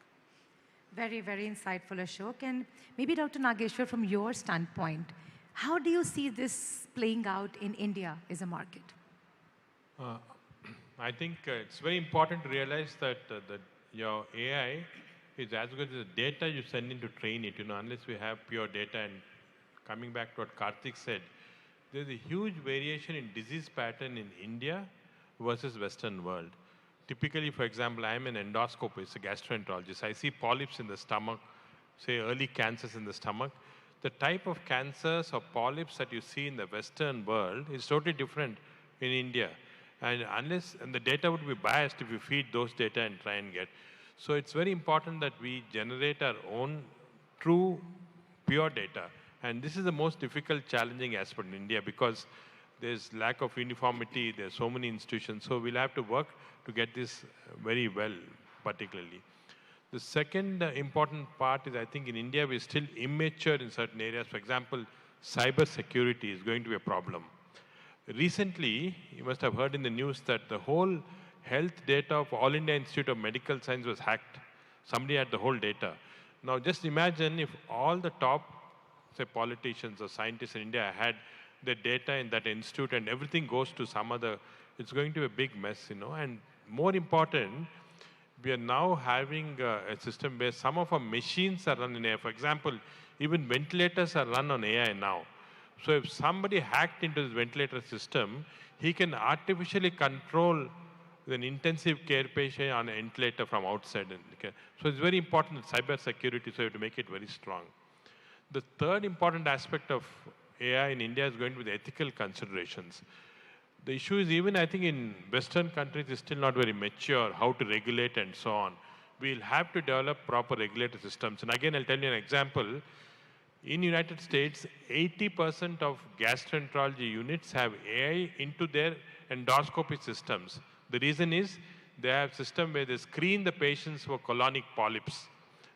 Very, very insightful, Ashok. And maybe Dr. Nageshwar, from your standpoint, how do you see this playing out in India as a market? I think it's very important to realize that your AI is as good as the data you send in to train it. Unless we have pure data. And coming back to what Karthik said, there's a huge variation in disease pattern in India versus Western world. Typically, for example, I'm an endoscopist, a gastroenterologist. I see polyps in the stomach, say early cancers in the stomach. The type of cancers or polyps that you see in the Western world is totally different in India. And the data would be biased if you feed those data and try and get. So it's very important that we generate our own true, pure data. And this is the most difficult, challenging aspect in India because there's lack of uniformity, there's so many institutions. So we'll have to work to get this very well, particularly. The second important part is I think in India we're still immature in certain areas. For example, cyber security is going to be a problem. Recently, you must have heard in the news that the whole health data of All India Institute of Medical Science was hacked. Somebody had the whole data. Now just imagine if all the top, say, politicians or scientists in India had the data in that institute and everything goes to some other, it's going to be a big mess, And more important, we are now having a system where some of our machines are run in AI. For example, even ventilators are run on AI now. So if somebody hacked into this ventilator system, he can artificially control an intensive care patient on a ventilator from outside. So it's very important that cyber security, so you have to make it very strong. The third important aspect of AI in India is going to be the ethical considerations. The issue is even, I think, in Western countries, it's still not very mature how to regulate and so on. We'll have to develop proper regulatory systems. And again, I'll tell you an example. In United States, 80% of gastroenterology units have AI into their endoscopy systems. The reason is they have a system where they screen the patients for colonic polyps.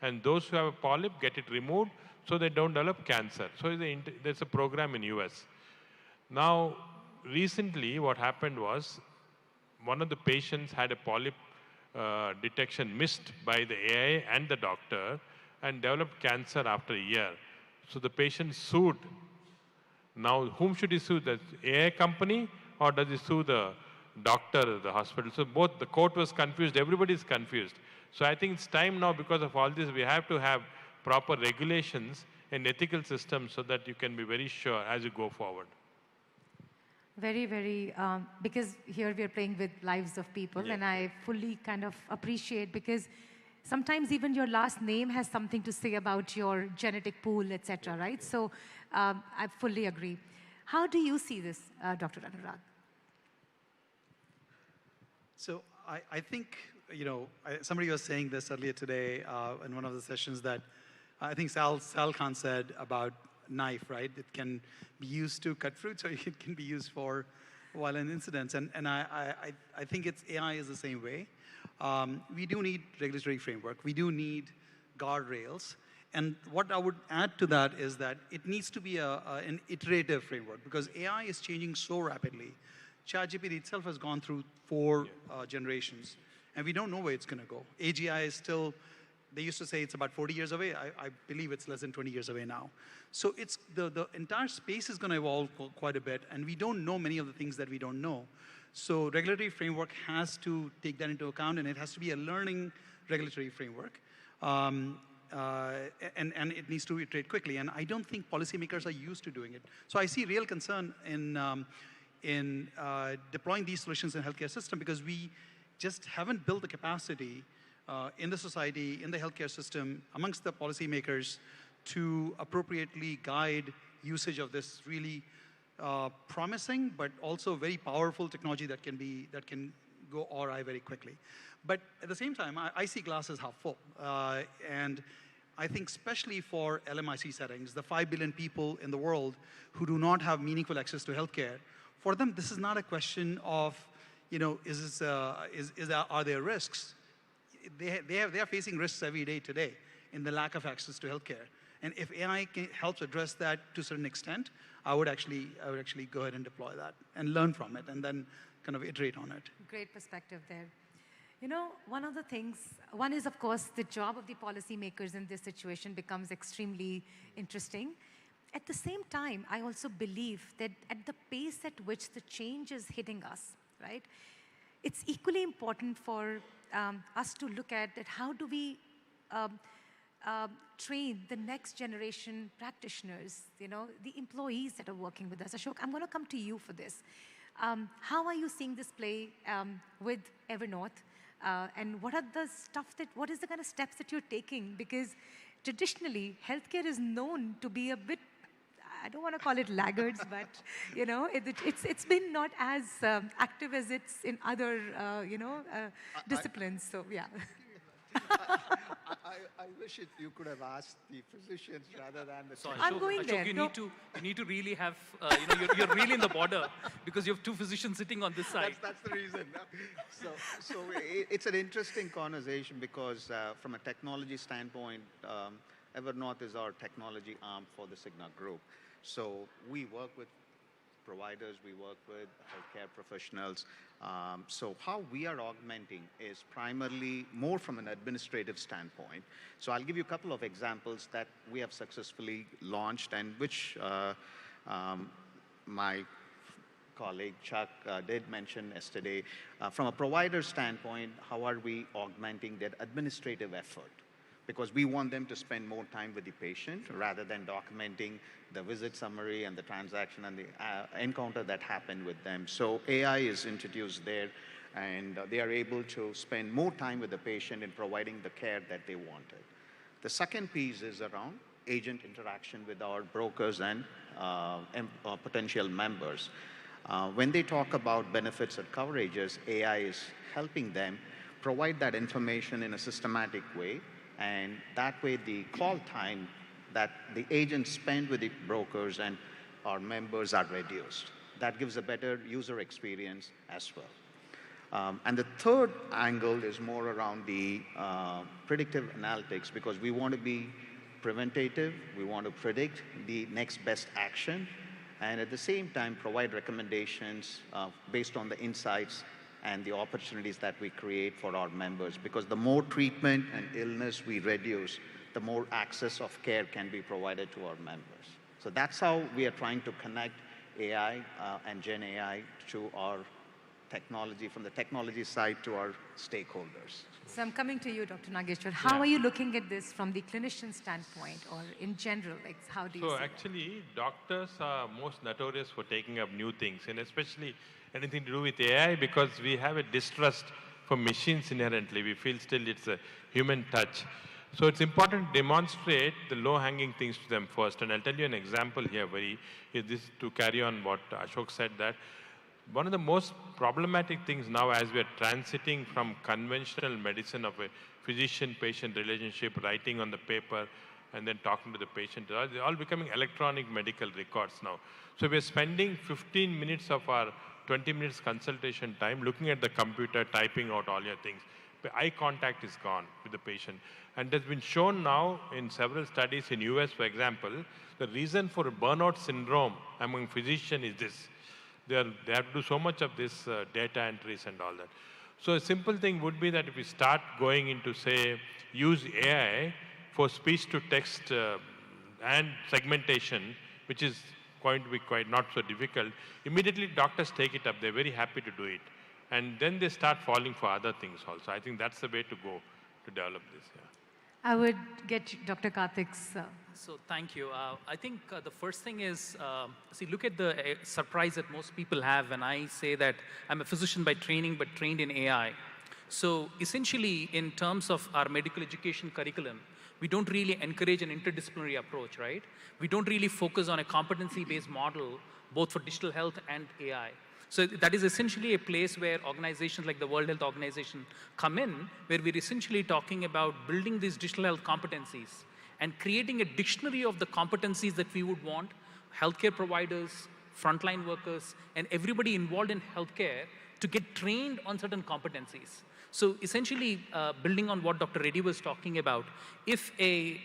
And those who have a polyp get it removed so they don't develop cancer. So there's a program in US. Now, recently what happened was one of the patients had a polyp detection missed by the AI and the doctor and developed cancer after a year. So the patient sued. Now, whom should he sue? The AI company or does he sue the doctor, the hospital? So both, the court was confused, everybody is confused. So I think it's time now, because of all this, we have to have proper regulations and ethical systems so that you can be very sure as you go forward. Very, very, because here we are playing with lives of people, and I fully kind of appreciate, because sometimes even your last name has something to say about your genetic pool, etc., right? So I fully agree. How do you see this, Dr. Anurag? So I think, somebody was saying this earlier today in one of the sessions that I think Sal Khan said about knife, right? It can be used to cut fruits, or it can be used for violent incidents. And I think AI is the same way. We do need regulatory framework. We do need guardrails. And what I would add to that is that it needs to be an iterative framework, because AI is changing so rapidly. ChatGPT itself has gone through 4 generations, and we don't know where it's going to go. AGI is still, they used to say it's about 40 years away. I believe it's less than 20 years away now. So it's the entire space is going to evolve quite a bit, and we don't know many of the things that we don't know. So regulatory framework has to take that into account, and it has to be a learning regulatory framework. And it needs to iterate quickly. And I don't think policymakers are used to doing it. So I see real concern in deploying these solutions in the healthcare system, because we just haven't built the capacity in the society, in the healthcare system, amongst the policymakers, to appropriately guide usage of this really promising but also very powerful technology that can go awry very quickly. But at the same time, I see glass as half full. And I think especially for LMIC settings, the 5 billion people in the world who do not have meaningful access to healthcare, for them, this is not a question of, are there risks? They are facing risks every day today in the lack of access to healthcare. And if AI helps address that to a certain extent, I would actually go ahead and deploy that and learn from it and then kind of iterate on it. Great perspective there. One of the things, one is, of course, the job of the policymakers in this situation becomes extremely interesting. At the same time, I also believe that at the pace at which the change is hitting us, right, it's equally important for us to look at that how do we train the next generation practitioners, the employees that are working with us. Ashok, I'm going to come to you for this. How are you seeing this play with Evernorth? And what is the kind of steps that you're taking? Because traditionally, healthcare is known to be a bit, I don't want to call it laggards, but it's been not as active as it's in other disciplines. So yeah. I wish you could have asked the physicians rather than the. Sorry, I'm going Ashok, there. You need to really have, you're really in the border because you have 2 physicians sitting on this side. That's the reason. So it's an interesting conversation because from a technology standpoint, Evernorth is our technology arm for the Cigna Group. So we work with providers, we work with healthcare professionals. So how we are augmenting is primarily more from an administrative standpoint. So I'll give you a couple of examples that we have successfully launched and which my colleague Chuck did mention yesterday. From a provider standpoint, how are we augmenting that administrative effort? Because we want them to spend more time with the patient rather than documenting the visit summary and the transaction and the encounter that happened with them. So AI is introduced there, and they are able to spend more time with the patient in providing the care that they wanted. The second piece is around agent interaction with our brokers and potential members. When they talk about benefits and coverages, AI is helping them provide that information in a systematic way, and that way the call time that the agents spend with the brokers and our members are reduced. That gives a better user experience as well. And the third angle is more around the predictive analytics, because we want to be preventative, we want to predict the next best action, and at the same time provide recommendations based on the insights and the opportunities that we create for our members. Because the more treatment and illness we reduce, the more access of care can be provided to our members. So that's how we are trying to connect AI and Gen AI to our technology, from the technology side to our stakeholders. So I'm coming to you, Dr. Nageshwar. How are you looking at this from the clinician standpoint, or in general, like how do you see So actually, doctors are most notorious for taking up new things, and especially anything to do with AI, because we have a distrust for machines inherently. We feel still it's a human touch. So it's important to demonstrate the low-hanging things to them first. And I'll tell you an example here, this to carry on what Ashok said, that one of the most problematic things now, as we are transiting from conventional medicine of a physician-patient relationship, writing on the paper and then talking to the patient, they're all becoming electronic medical records now. So we're spending 15 minutes of our 20 minutes consultation time looking at the computer, typing out all your things. But eye contact is gone with the patient. And it has been shown now in several studies in US, for example, the reason for burnout syndrome among physicians is this. They have to do so much of this data entries and all that. So a simple thing would be that if we start going into, say, use AI for speech-to-text and segmentation, which is going to be quite not so difficult, immediately doctors take it up. They're very happy to do it. And then they start falling for other things also. I think that's the way to go to develop this. Yeah. I would get Dr. Karthik's. So thank you. I think the first thing is, see, look at the surprise that most people have when I say that I'm a physician by training, but trained in AI. So essentially, in terms of our medical education curriculum, we don't really encourage an interdisciplinary approach, right? We don't really focus on a competency-based model, both for digital health and AI. So that is essentially a place where organizations like the World Health Organization come in, where we're essentially talking about building these digital health competencies and creating a dictionary of the competencies that we would want healthcare providers, frontline workers, and everybody involved in healthcare to get trained on certain competencies. So essentially, building on what Dr. Reddy was talking about, if a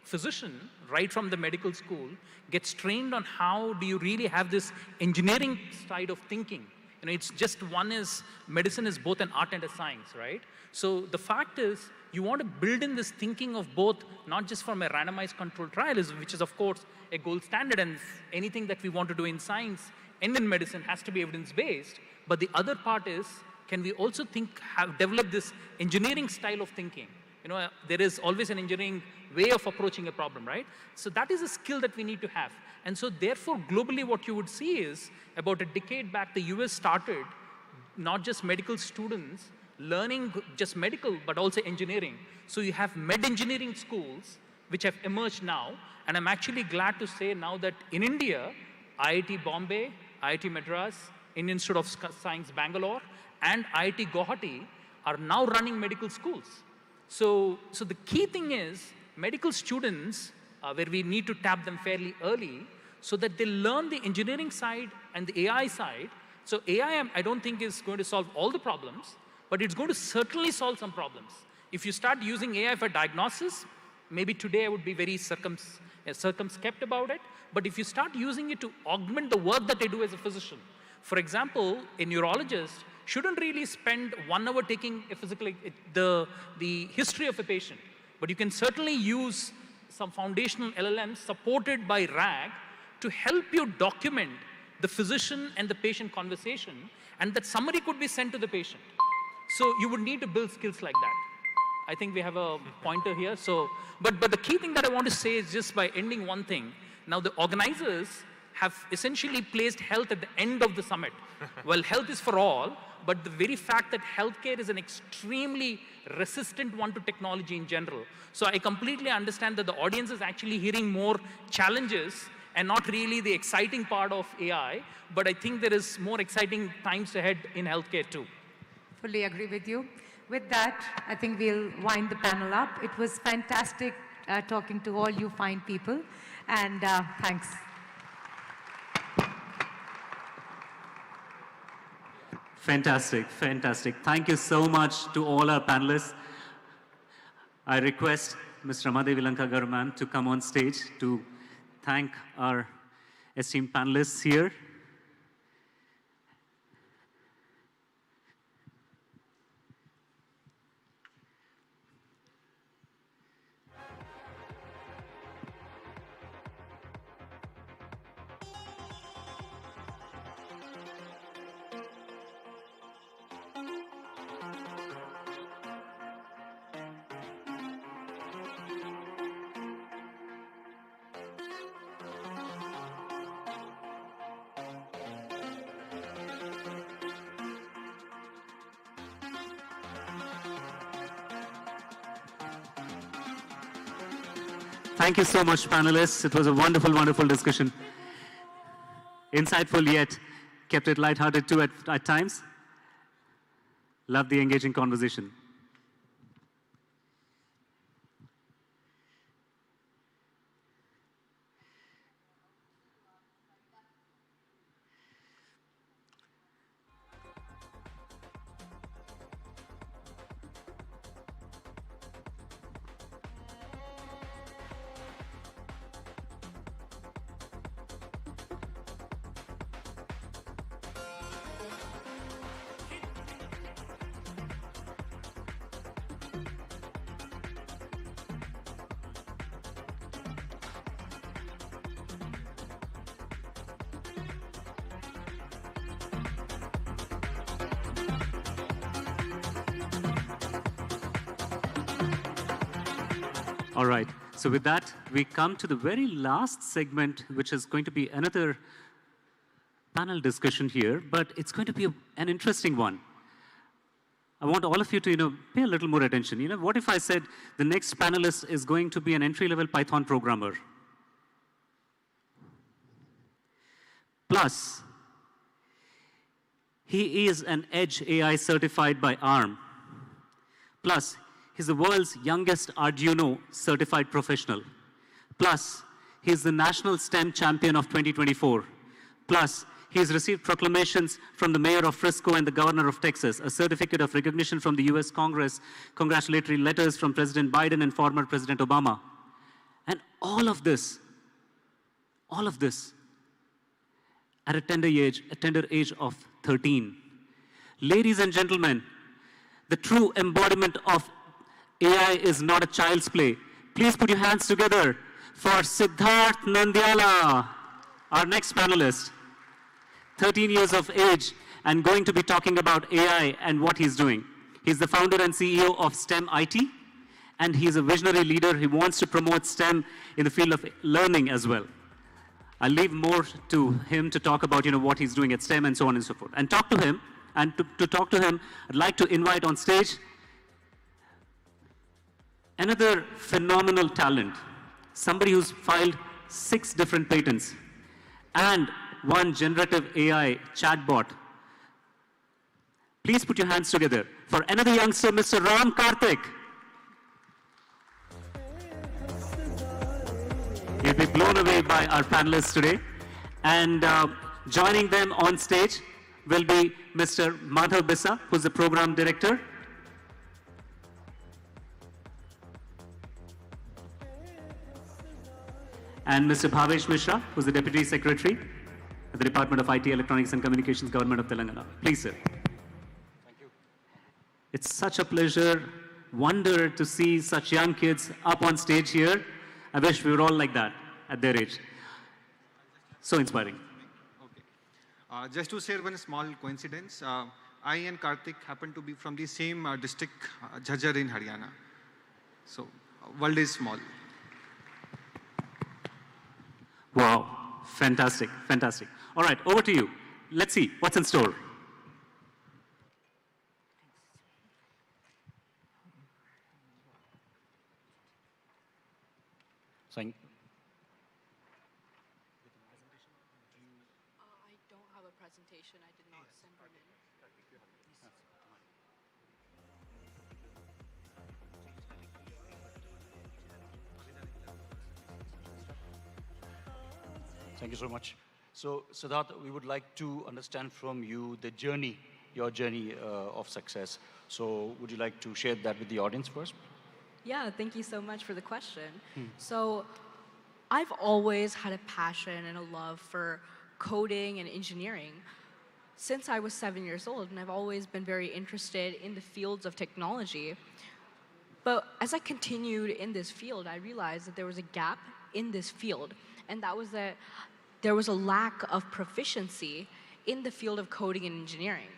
physician, right from the medical school, gets trained on how do you really have this engineering side of thinking. You know, it's just one is, medicine is both an art and a science, right? So the fact is, you want to build in this thinking of both, not just from a randomized controlled trial, which is of course a gold standard, and anything that we want to do in science and in medicine has to be evidence-based. But the other part is, can we also develop this engineering style of thinking? You know, there is always an engineering way of approaching a problem, right? So that is a skill that we need to have. And so therefore, globally, what you would see is, about a decade back, the US started not just medical students learning just medical, but also engineering. So you have med-engineering schools, which have emerged now. And I'm actually glad to say now that in India, IIT Bombay, IIT Madras, Indian Institute of Science Bangalore, and IIT Guwahati are now running medical schools. So the key thing is, medical students, where we need to tap them fairly early, so that they learn the engineering side and the AI side. So AI, I don't think is going to solve all the problems, but it's going to certainly solve some problems. If you start using AI for diagnosis, maybe today I would be very circumspect about it, but if you start using it to augment the work that they do as a physician, for example, a neurologist shouldn't really spend 1 hour taking the history of a patient, but you can certainly use some foundational LLMs supported by RAG to help you document the physician and the patient conversation, and that summary could be sent to the patient. So you would need to build skills like that. I think we have a pointer here. So, but the key thing that I want to say is, just by ending one thing, now the organizers have essentially placed health at the end of the summit. Well, health is for all, but the very fact that healthcare is an extremely resistant one to technology in general. So I completely understand that the audience is actually hearing more challenges and not really the exciting part of AI, but I think there is more exciting times ahead in healthcare too. Fully agree with you. With that, I think we'll wind the panel up. It was fantastic talking to all you fine people, and thanks. Fantastic, fantastic. Thank you so much to all our panelists. I request Mr. Ramadevi Lankagaru to come on stage to thank our esteemed panelists here. Thank you so much, panelists. It was a wonderful, wonderful discussion. Insightful yet kept it lighthearted too at times. Love the engaging conversation. All right, so with that, we come to the very last segment, which is going to be another panel discussion here, but it's going to be an interesting one. I want all of you to, pay a little more attention. What if I said the next panelist is going to be an entry-level Python programmer? Plus, he is an Edge AI certified by ARM. Plus, he's the world's youngest Arduino certified professional. Plus, he's the National STEM Champion of 2024. Plus, he's received proclamations from the Mayor of Frisco and the Governor of Texas, a certificate of recognition from the US Congress, congratulatory letters from President Biden and former President Obama. And all of this at a tender age of 13. Ladies and gentlemen, the true embodiment of AI is not a child's play. Please put your hands together for Siddharth Nandyala, our next panelist. 13 years of age and going to be talking about AI and what he's doing. He's the founder and CEO of STEM IT, and he's a visionary leader. He wants to promote STEM in the field of learning as well. I'll leave more to him to talk about what he's doing at STEM and so on and so forth. And talk to him, to talk to him, I'd like to invite on stage another phenomenal talent, somebody who's filed 6 different patents and 1 generative AI chatbot. Please put your hands together for another youngster, Mr. Ram Karthik. You'll be blown away by our panelists today. And joining them on stage will be Mr. Madhav Bisa, who's the program director. And Mr. Bhavesh Mishra, who's the Deputy Secretary at the Department of IT, Electronics and Communications, Government of Telangana. Please, sir. Thank you. It's such a pleasure, wonder to see such young kids up on stage here. I wish we were all like that at their age. So inspiring. Okay. Just to share one small coincidence, I and Karthik happen to be from the same district, Jhajjar in Haryana. So, world is small. Wow, Fantastic, fantastic. All right, over to you. Let's see what's in store. Thank I don't have a presentation. I did not send one in. Thank you so much. So, Siddharth, we would like to understand from you the journey, your journey of success. So, would you like to share that with the audience first? Yeah, thank you so much for the question. So, I've always had a passion and a love for coding and engineering since I was 7 years old, and I've always been very interested in the fields of technology. But as I continued in this field, I realized that there was a gap in this field, and that was that there was a lack of proficiency in the field of coding and engineering.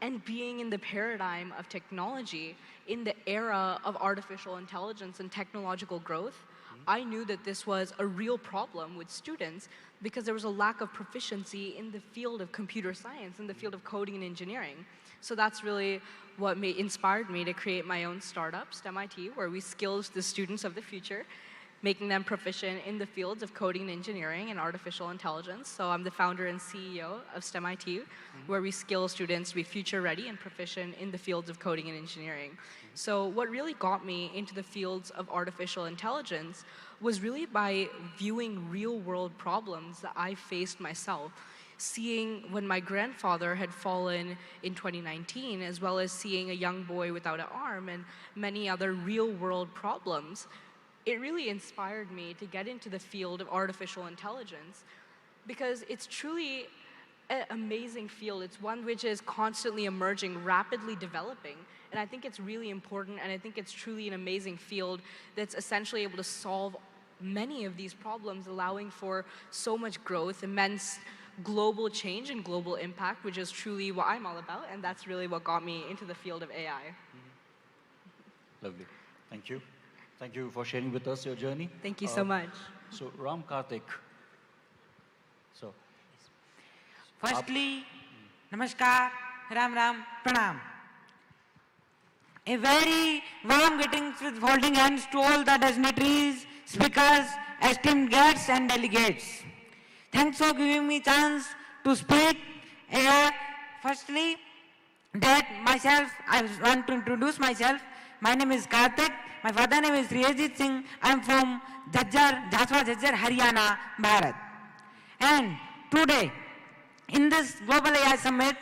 And being in the paradigm of technology, in the era of artificial intelligence and technological growth, I knew that this was a real problem with students because there was a lack of proficiency in the field of computer science, in the field of coding and engineering. So that's really what inspired me to create my own startup, STEM-IT, where we skills the students of the future, making them proficient in the fields of coding and engineering and artificial intelligence. So I'm the founder and CEO of STEM-IT, where we skill students to be future ready and proficient in the fields of coding and engineering. So what really got me into the fields of artificial intelligence was really by viewing real world problems that I faced myself. Seeing when my grandfather had fallen in 2019, as well as seeing a young boy without an arm and many other real world problems, it really inspired me to get into the field of artificial intelligence because it's truly an amazing field. It's one which is constantly emerging, rapidly developing. And I think it's really important, and I think it's truly an amazing field that's essentially able to solve many of these problems, allowing for so much growth, immense global change and global impact, which is truly what I'm all about, and that's really what got me into the field of AI. Lovely. Thank you. Thank you for sharing with us your journey. Thank you so much. So, Ram Karthik. So, firstly, Namaskar, Ram Ram, Pranam. A very warm greetings with holding hands to all the dignitaries, speakers, esteemed guests and delegates. Thanks for giving me chance to speak here. Firstly, that myself, I want to introduce myself. My name is Karthik. My father name is Reddy Singh. I am from Jhajjar, Haryana, Bharat. And today, in this Global AI Summit,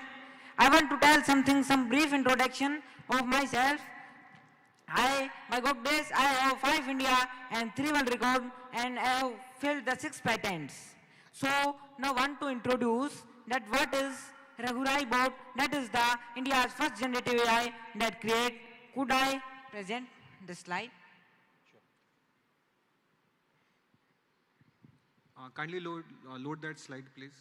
I want to tell some brief introduction of myself. My good days, I have 5 India and 3 world record, and I have filled the 6 patents. So now I want to introduce that what is Raghurai bot, that is the India's first generative AI that create. Could I present the slide? Kindly load that slide, please.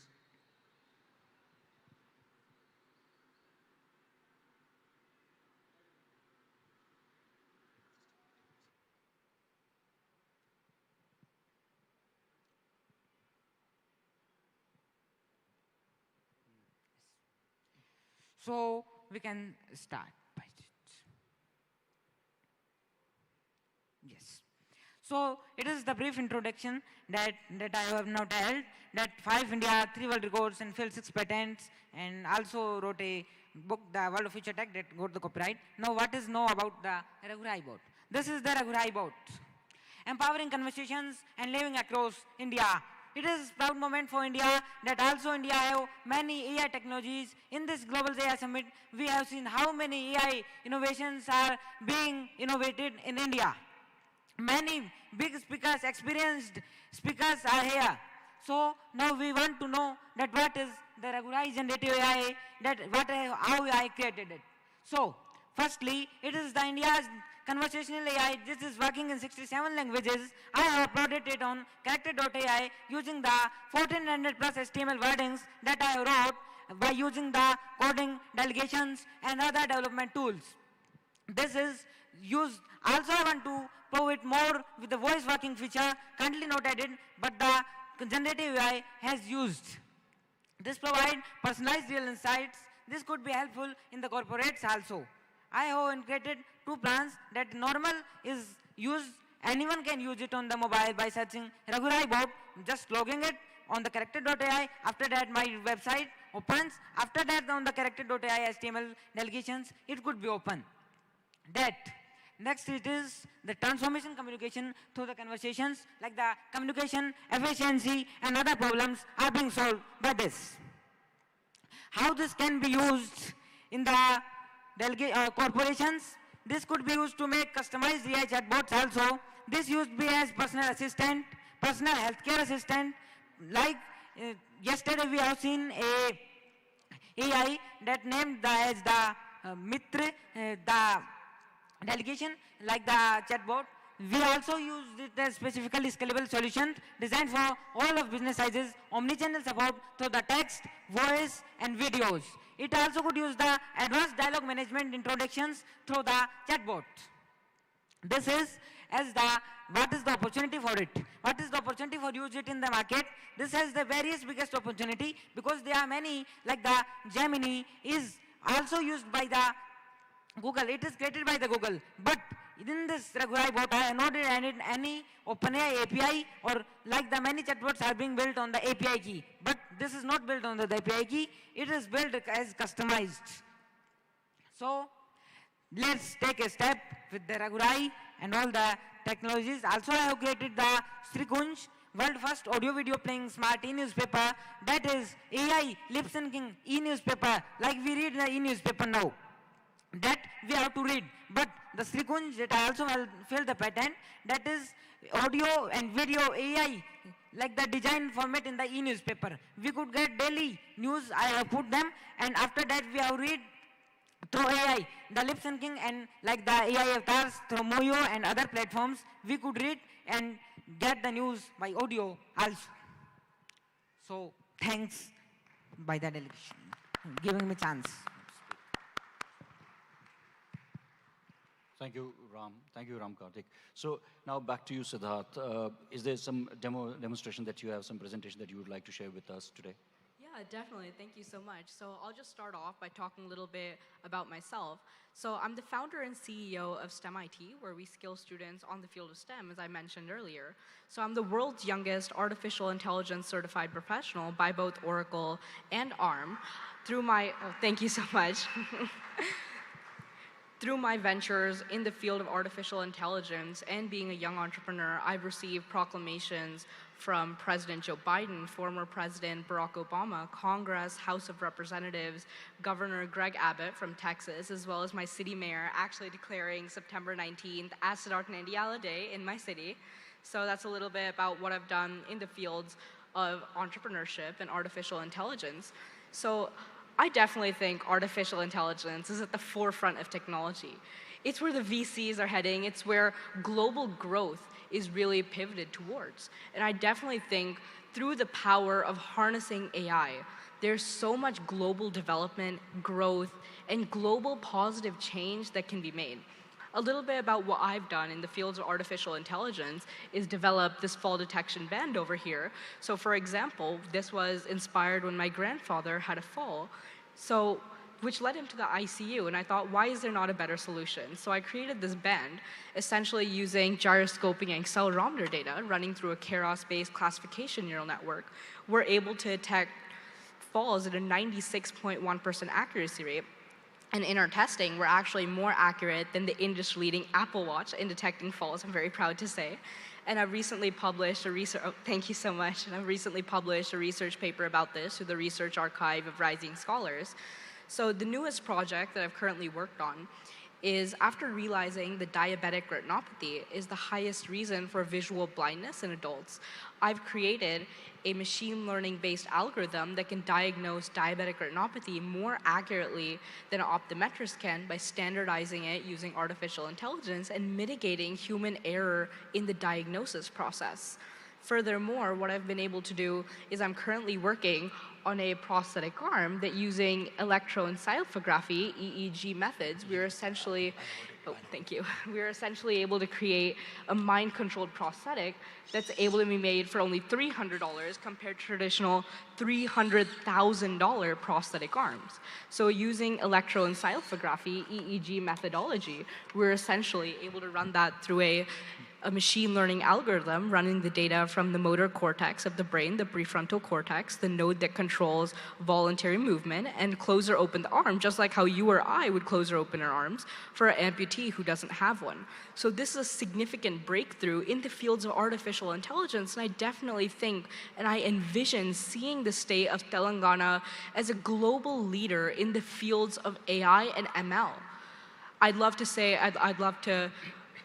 So we can start. Yes. So it is the brief introduction that I have now told, that 5 India, 3 world records and filled 6 patents, and also wrote a book, The World of Future Tech, that got the copyright. Now what is know about the Raghurai bot? This is the Raghurai bot. Empowering conversations and living across India. It is a proud moment for India that also India have many AI technologies. In this Global AI Summit, we have seen how many AI innovations are being innovated in India. Many big speakers, experienced speakers are here. So now we want to know that what is the Raghurai generative AI, how I created it. So firstly, it is the India's conversational AI. This is working in 67 languages. I have uploaded it on character.ai using the 1400 plus HTML wordings that I wrote by using the coding, delegations and other development tools. This is used. Also I want to prove it more with the voice working feature, currently not added, but the generative AI has used. This provides personalized real insights. This could be helpful in the corporates also. I have integrated two plans that normal is used. Anyone can use it on the mobile by searching Raghurai bot, just logging it on the character.ai. After that, my website opens. After that, on the character.ai HTML delegations, it could be open. That. Next, it is the transformation communication through the conversations, like the communication, efficiency, and other problems are being solved by this. How this can be used in the corporations? This could be used to make customized AI chatbots also. This used to be as personal assistant, personal healthcare assistant. Like yesterday we have seen a AI that named as the Mitra, the delegation, like the chatbot. We also used it as specifically scalable solution designed for all of business sizes, omnichannel support through the text, voice, and videos. It also could use the advanced dialogue management introductions through the chatbot. This is as the, what is the opportunity for it? What is the opportunity for use it in the market? This has the various biggest opportunity because there are many, like the Gemini is also used by the Google. It is created by the Google. But in this Raghurai bot, I have not added any OpenAI API, or like the many chatbots are being built on the API key. But this is not built on the API key. It is built as customized. So let's take a step with the Raghurai and all the technologies. Also, I have created the Srikunj, world first audio video playing smart e-newspaper. That is AI lip syncing e-newspaper, like we read the e-newspaper now. That we have to read. But the Srikunj that I also filled the patent, that is audio and video AI, like the design format in the e-newspaper. We could get daily news, I have put them, and after that we have read through AI, the lip syncing and like the AI avatars through MOU and other platforms, we could read and get the news by audio also. So thanks by the delegation, giving me chance. Thank you, Ram. Thank you, Ram Karthik. So now back to you, Siddharth. Is there some demonstration that you have, some presentation that you would like to share with us today? Yeah, definitely. Thank you so much. So I'll just start off by talking a little bit about myself. So I'm the founder and CEO of STEM IT, where we skill students on the field of STEM, as I mentioned earlier. So I'm the world's youngest artificial intelligence certified professional by both Oracle and ARM. Through my, thank you so much. Through my ventures in the field of artificial intelligence and being a young entrepreneur, I've received proclamations from President Joe Biden, former President Barack Obama, Congress, House of Representatives, Governor Greg Abbott from Texas, as well as my city mayor actually declaring September 19th as Siddharth Nandyala Day in my city. So that's a little bit about what I've done in the fields of entrepreneurship and artificial intelligence. So I definitely think artificial intelligence is at the forefront of technology. It's where the VCs are heading. It's where global growth is really pivoted towards. And I definitely think through the power of harnessing AI, there's so much global development, growth, and global positive change that can be made. A little bit about what I've done in the fields of artificial intelligence is develop this fall detection band over here. So for example, this was inspired when my grandfather had a fall, which led him to the ICU, and I thought, why is there not a better solution? So I created this band, essentially using gyroscoping and accelerometer data running through a Keras-based classification neural network. We're able to detect falls at a 96.1% accuracy rate. And in our testing, we're actually more accurate than the industry-leading Apple Watch in detecting falls, I'm very proud to say. And I've recently published a research, thank you so much. And I've recently published a research paper about this through the Research Archive of Rising Scholars. So the newest project that I've currently worked on is after realizing that diabetic retinopathy is the highest reason for visual blindness in adults, I've created a machine learning-based algorithm that can diagnose diabetic retinopathy more accurately than an optometrist can by standardizing it using artificial intelligence and mitigating human error in the diagnosis process. Furthermore, what I've been able to do is I'm currently working on a prosthetic arm that using electroencephalography, EEG methods, we're essentially Oh, thank you. We are essentially able to create a mind-controlled prosthetic that's able to be made for only $300 compared to traditional $300,000 prosthetic arms. So using electroencephalography, EEG methodology, we're essentially able to run that through a machine learning algorithm running the data from the motor cortex of the brain, the prefrontal cortex, the node that controls voluntary movement, and close or open the arm, just like how you or I would close or open our arms for an amputee who doesn't have one. So this is a significant breakthrough in the fields of artificial intelligence, and I definitely think, and I envision seeing the state of Telangana as a global leader in the fields of AI and ML. I'd love to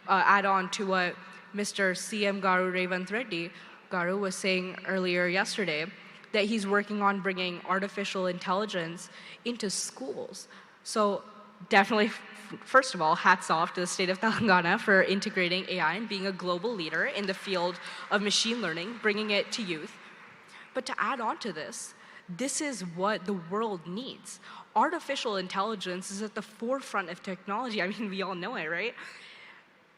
add on to what Mr. CM Garu Revanth Reddy Garu was saying earlier yesterday, that he's working on bringing artificial intelligence into schools. So definitely, first of all, hats off to the state of Telangana for integrating AI and being a global leader in the field of machine learning, bringing it to youth. But to add on to this is what the world needs. Artificial intelligence is at the forefront of technology. I mean, we all know it, right?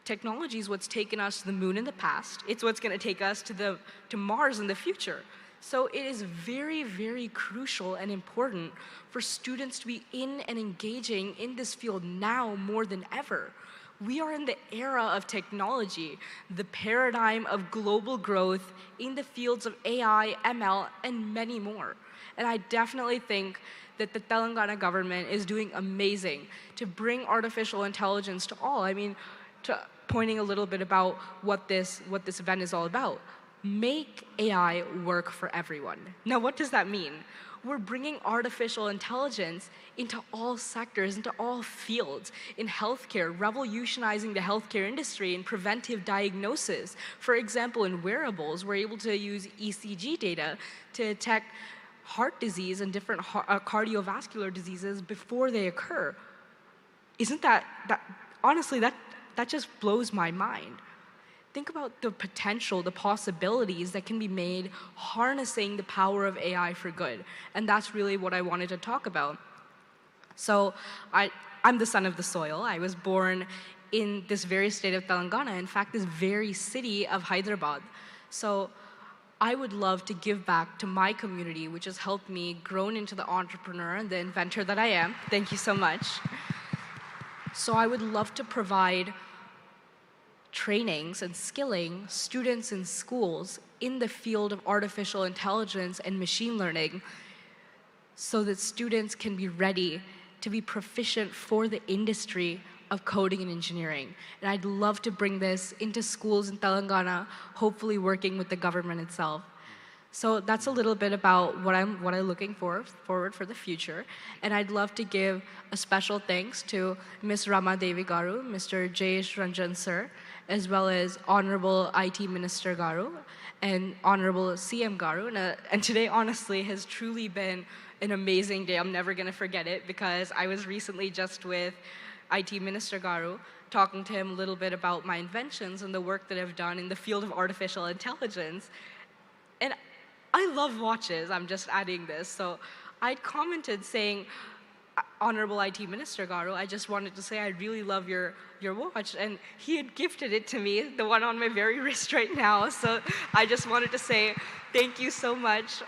Technology is what's taken us to the moon in the past. It's what's going to take us to Mars in the future. So it is very, very crucial and important for students to be in and engaging in this field now more than ever. We are in the era of technology, the paradigm of global growth in the fields of AI, ML, and many more. And I definitely think that the Telangana government is doing amazing to bring artificial intelligence to all. I mean, pointing a little bit about what this event is all about. Make AI work for everyone. Now, what does that mean? We're bringing artificial intelligence into all sectors, into all fields. In healthcare, revolutionizing the healthcare industry in preventive diagnosis. For example, in wearables, we're able to use ECG data to detect heart disease and different cardiovascular diseases before they occur. Isn't that honestly, that just blows my mind. Think about the potential, the possibilities that can be made harnessing the power of AI for good. And that's really what I wanted to talk about. So I'm the son of the soil. I was born in this very state of Telangana, in fact, this very city of Hyderabad. So I would love to give back to my community, which has helped me grow into the entrepreneur and the inventor that I am. Thank you so much. So I would love to provide trainings and skilling students in schools in the field of artificial intelligence and machine learning so that students can be ready to be proficient for the industry of coding and engineering. And I'd love to bring this into schools in Telangana, hopefully working with the government itself. So that's a little bit about what I'm looking forward for the future. And I'd love to give a special thanks to Ms. Rama Devi Garu, Mr. Jayesh Ranjan Sir, as well as Honorable IT Minister Garu and Honorable CM Garu. And today, honestly, has truly been an amazing day. I'm never going to forget it because I was recently just with IT Minister Garu, talking to him a little bit about my inventions and the work that I've done in the field of artificial intelligence. And I love watches, I'm just adding this. So I'd commented saying, Honorable IT Minister Garu, I just wanted to say I really love your watch. And he had gifted it to me, the one on my very wrist right now. So I just wanted to say thank you so much,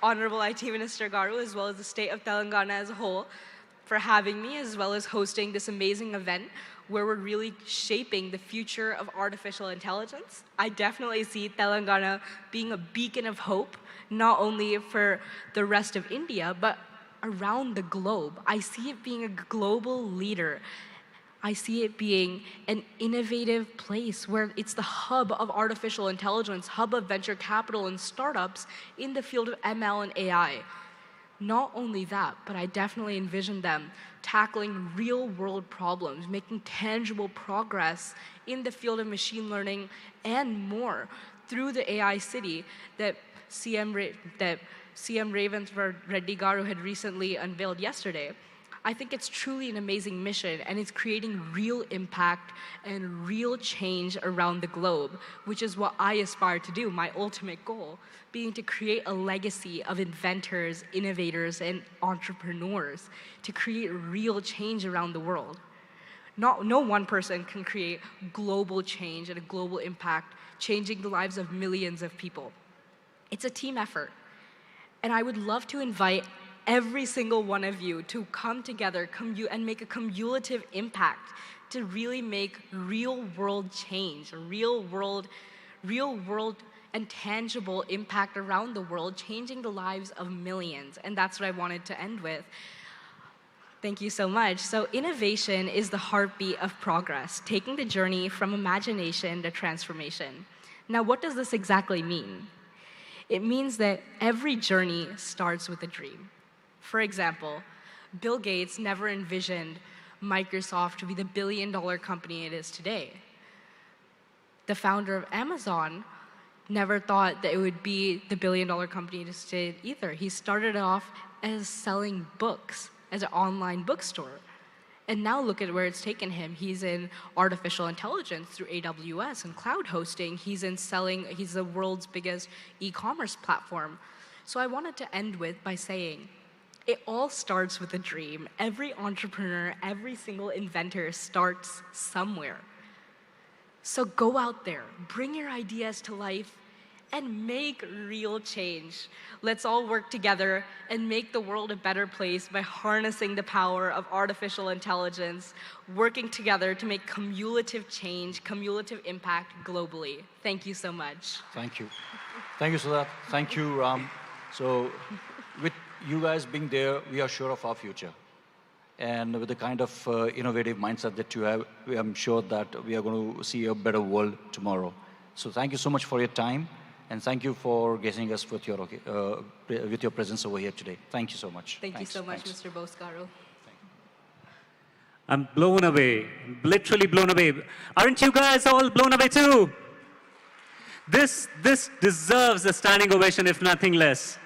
Honorable IT Minister Garu, as well as the state of Telangana as a whole, for having me, as well as hosting this amazing event where we're really shaping the future of artificial intelligence. I definitely see Telangana being a beacon of hope, not only for the rest of India, but around the globe. I see it being a global leader. I see it being an innovative place where it's the hub of artificial intelligence, hub of venture capital and startups in the field of ML and AI. Not only that, but I definitely envision them tackling real-world problems, making tangible progress in the field of machine learning and more through the AI city that CM Revanth Reddy Garu had recently unveiled yesterday. I think it's truly an amazing mission, and it's creating real impact and real change around the globe, which is what I aspire to do, my ultimate goal, being to create a legacy of inventors, innovators, and entrepreneurs to create real change around the world. No one person can create global change and a global impact, changing the lives of millions of people. It's a team effort. And I would love to invite every single one of you to come together and make a cumulative impact to really make real world change, real world and tangible impact around the world, changing the lives of millions. And that's what I wanted to end with. Thank you so much. So innovation is the heartbeat of progress, taking the journey from imagination to transformation. Now, what does this exactly mean? It means that every journey starts with a dream. For example, Bill Gates never envisioned Microsoft to be the billion-dollar company it is today. The founder of Amazon never thought that it would be the billion-dollar company it is today either. He started off as selling books, as an online bookstore. And now look at where it's taken him. He's in artificial intelligence through AWS and cloud hosting. He's the world's biggest e-commerce platform. So I wanted to end by saying, it all starts with a dream. Every entrepreneur, every single inventor starts somewhere. So go out there, bring your ideas to life, and make real change. Let's all work together and make the world a better place by harnessing the power of artificial intelligence, working together to make cumulative change, cumulative impact globally. Thank you so much. Thank you. Thank you, Sudha. Thank you, Ram. So with you guys being there, we are sure of our future. And with the kind of innovative mindset that you have, I'm sure that we are going to see a better world tomorrow. So thank you so much for your time. And thank you for gracing us with your presence over here today. Thank you so much. Thank you so much, Mr. Boscaro. I'm blown away, literally blown away. Aren't you guys all blown away too? This deserves a standing ovation, if nothing less.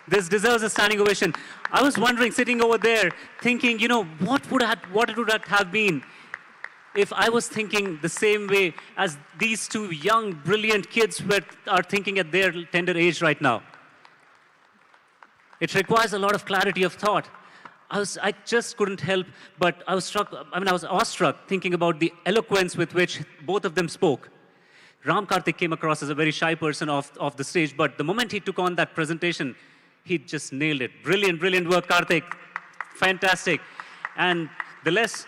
This deserves a standing ovation. I was wondering, sitting over there, thinking, what would it have been if I was thinking the same way as these two young, brilliant kids are thinking at their tender age right now. It requires a lot of clarity of thought. I just couldn't help, but I was awestruck thinking about the eloquence with which both of them spoke. Ram Karthik came across as a very shy person off the stage, but the moment he took on that presentation, he just nailed it. Brilliant, brilliant work, Karthik. Fantastic. And the less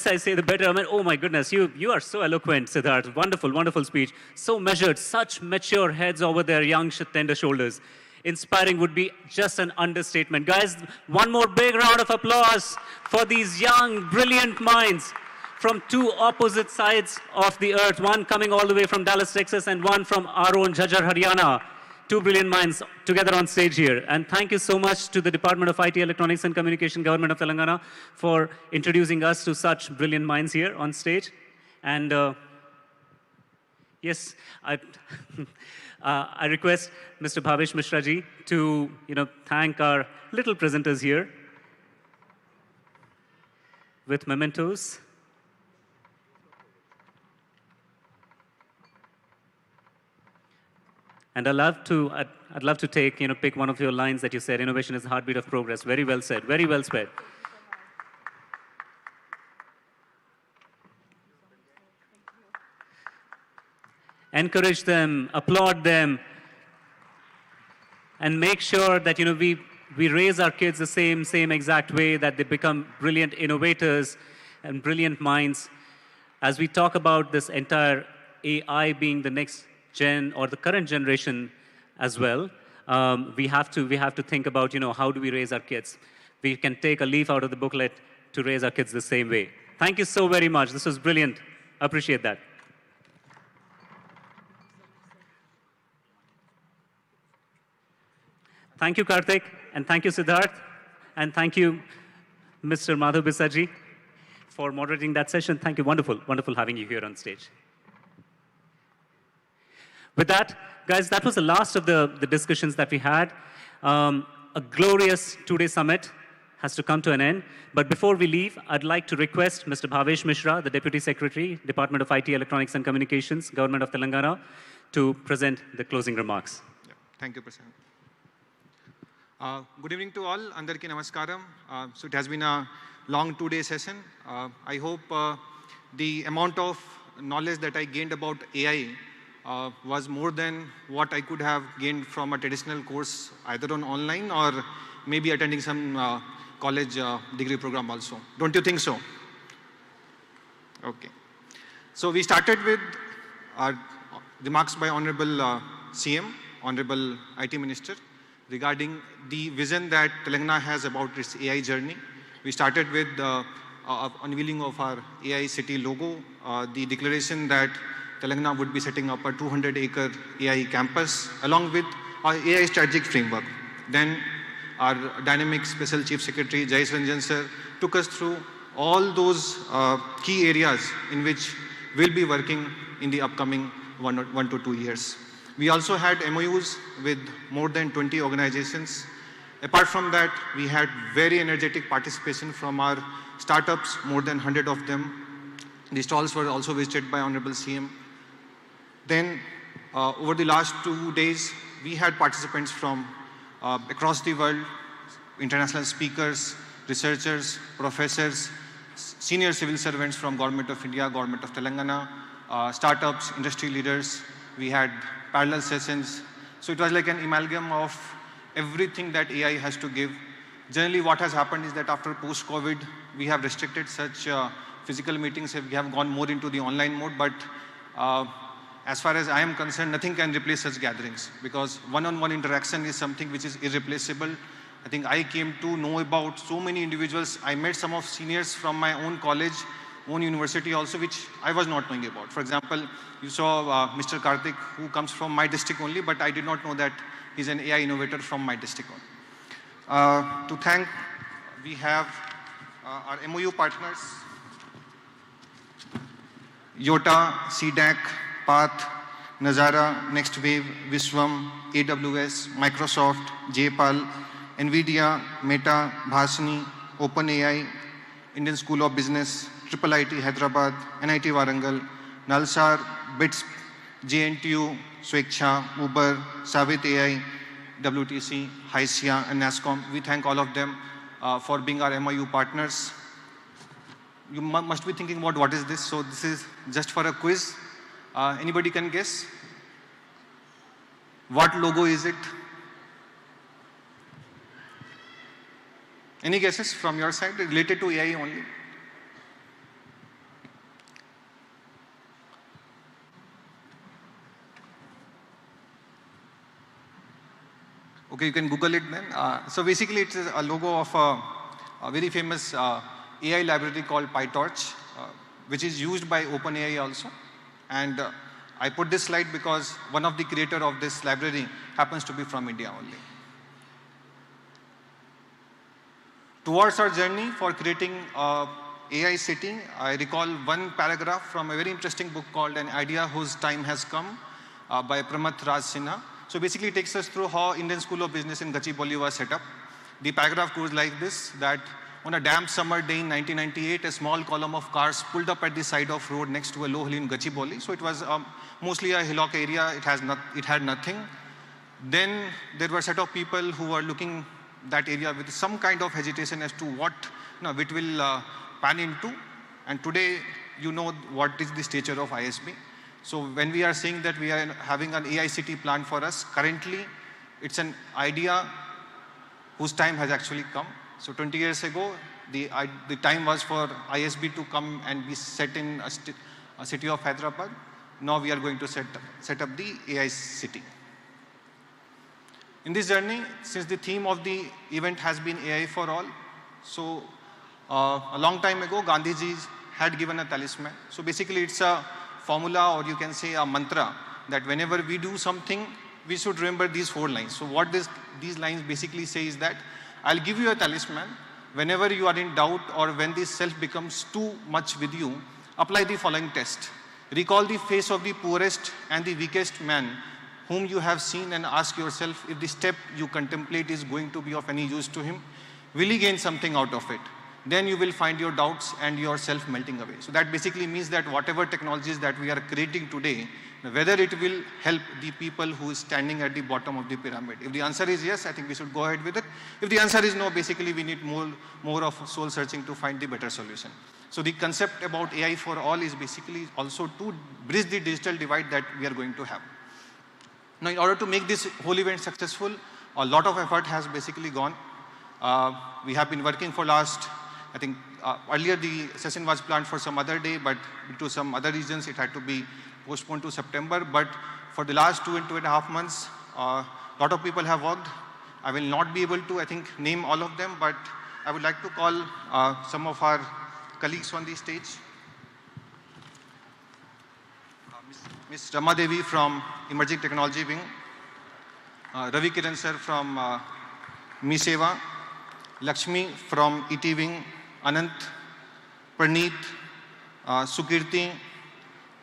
I say, the better. Oh my goodness, you are so eloquent, Siddharth. Wonderful, wonderful speech. So measured, such mature heads over their young, tender shoulders. Inspiring would be just an understatement. Guys, one more big round of applause for these young, brilliant minds from two opposite sides of the earth. One coming all the way from Dallas, Texas, and one from our own Jhajjar, Haryana. Two brilliant minds together on stage here. And thank you so much to the Department of IT, Electronics and Communication, Government of Telangana for introducing us to such brilliant minds here on stage. And yes, I request Mr. Bhavesh Mishra ji to thank our little presenters here with mementos. And I'd love to pick one of your lines that you said, innovation is the heartbeat of progress. Very well said, very well said. Encourage them, applaud them, and make sure that we raise our kids the same exact way, that they become brilliant innovators and brilliant minds. As we talk about this entire AI being the next gen or the current generation as well, we have to think about how do we raise our kids. We can take a leaf out of the booklet to raise our kids the same way. Thank you so very much. This was brilliant. Appreciate that. Thank you, Karthik, and thank you, Siddharth, and thank you, Mr. Madhav Bisaji, for moderating that session. Thank you. Wonderful, wonderful having you here on stage. With that, guys, that was the last of the discussions that we had. A glorious two-day summit has to come to an end. But before we leave, I'd like to request Mr. Bhavesh Mishra, the Deputy Secretary, Department of IT, Electronics and Communications, Government of Telangana, to present the closing remarks. Yeah. Thank you, Prasad. Good evening to all. Andarki namaskaram. So it has been a long two-day session. I hope the amount of knowledge that I gained about AI was more than what I could have gained from a traditional course, either on online or maybe attending some college degree program also. Don't you think so? Okay. So we started with our remarks by Honorable CM, Honorable IT Minister, regarding the vision that Telangana has about its AI journey. We started with unveiling of our AI city logo, the declaration that Telangana would be setting up a 200-acre AI campus, along with our AI strategic framework. Then our dynamic Special Chief Secretary, Jais Ranjan sir, took us through all those key areas in which we'll be working in the upcoming 1 to 2 years. We also had MOUs with more than 20 organizations. Apart from that, we had very energetic participation from our startups, more than 100 of them. The stalls were also visited by Honorable CM. Then, over the last 2 days, we had participants from across the world, international speakers, researchers, professors, senior civil servants from Government of India, Government of Telangana, startups, industry leaders. We had parallel sessions. So it was like an amalgam of everything that AI has to give. Generally, what has happened is that after post-COVID, we have restricted such physical meetings. We have gone more into the online mode, but as far as I am concerned, nothing can replace such gatherings, because one-on-one interaction is something which is irreplaceable. I think I came to know about so many individuals. I met some of seniors from my own college, own university also, which I was not knowing about. For example, you saw Mr. Karthik, who comes from my district only, but I did not know that he's an AI innovator from my district only. To thank, we have our MOU partners, Yota, CDAC, Path, Nazara, Next Wave, Viswam, AWS, Microsoft, JPAL, NVIDIA, Meta, Bhasni, OpenAI, Indian School of Business, IIIT Hyderabad, NIT Warangal, Nalsar, BITS, JNTU, Sweksha, Uber, Savit AI, WTC, HICC, and NASCOM. We thank all of them for being our MOU partners. You must be thinking about what is this. So this is just for a quiz. Anybody can guess? What logo is it? Any guesses from your side related to AI only? Okay, you can Google it then. So basically, it's a logo of a very famous AI library called PyTorch, which is used by OpenAI also. And I put this slide because one of the creator of this library happens to be from India only. Towards our journey for creating AI city, I recall one paragraph from a very interesting book called An Idea Whose Time Has Come by Pramath Raj Sinha. So basically it takes us through how Indian School of Business in Gachibowli was set up. The paragraph goes like this, that on a damp summer day in 1998, a small column of cars pulled up at the side of road next to a low hill in Gachibowli. So it was mostly a hillock area, it had nothing. Then there were a set of people who were looking that area with some kind of hesitation as to what it will pan into. And today, you know what is the stature of ISB. So when we are saying that we are having an AI city plan for us, currently it's an idea whose time has actually come. So 20 years ago, the time was for ISB to come and be set in a city of Hyderabad. Now we are going to set up the AI city. In this journey, since the theme of the event has been AI for all, so a long time ago, Gandhiji had given a talisman. So basically it's a formula, or you can say a mantra, that whenever we do something, we should remember these 4 lines. So what these lines basically say is that, I'll give you a talisman. Whenever you are in doubt or when this self becomes too much with you, apply the following test. Recall the face of the poorest and the weakest man whom you have seen and ask yourself if the step you contemplate is going to be of any use to him. Will he gain something out of it? Then you will find your doubts and yourself melting away. So that basically means that whatever technologies that we are creating today, whether it will help the people who is standing at the bottom of the pyramid. If the answer is yes, I think we should go ahead with it. If the answer is no, basically we need more of soul searching to find the better solution. So the concept about AI for all is basically also to bridge the digital divide that we are going to have. Now, in order to make this whole event successful, a lot of effort has basically gone. We have been working for last, I think, earlier the session was planned for some other day, but due to some other reasons, it had to be postponed to September. But for the last 2.5 months, a lot of people have worked. I will not be able to, I think, name all of them, but I would like to call some of our colleagues on the stage. Ms. Rama Devi from Emerging Technology Wing, Ravi Kiran sir from Mi Seva, Lakshmi from ET Wing, Anant, Praneet, Sukirti,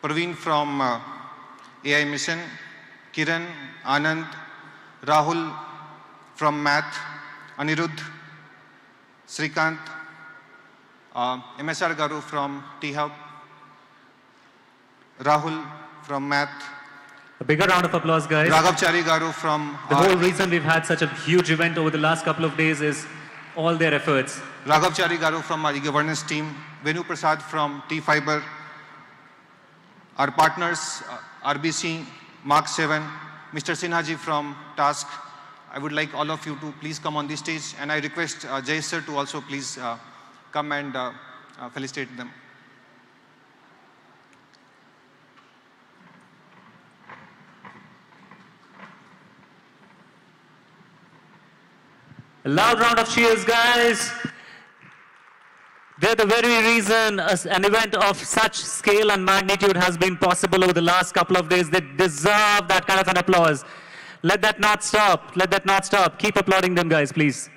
Praveen from AI Mission, Kiran, Anand, Rahul from Math, Anirudh, Srikant, MSR Garu from T-Hub, Rahul from Math. A bigger round of applause, guys. Raghav Chari Garu from... The whole reason we've had such a huge event over the last couple of days is all their efforts. Raghav Chari Garu from our e-governance team, Venu Prasad from T-Fiber, our partners, RBC, Mark 7, Mr. Sinhaji from Task. I would like all of you to please come on the stage, and I request Jay sir to also please come and felicitate them. A loud round of cheers, guys. They're the very reason an event of such scale and magnitude has been possible over the last couple of days. They deserve that kind of an applause. Let that not stop. Let that not stop. Keep applauding them, guys, please.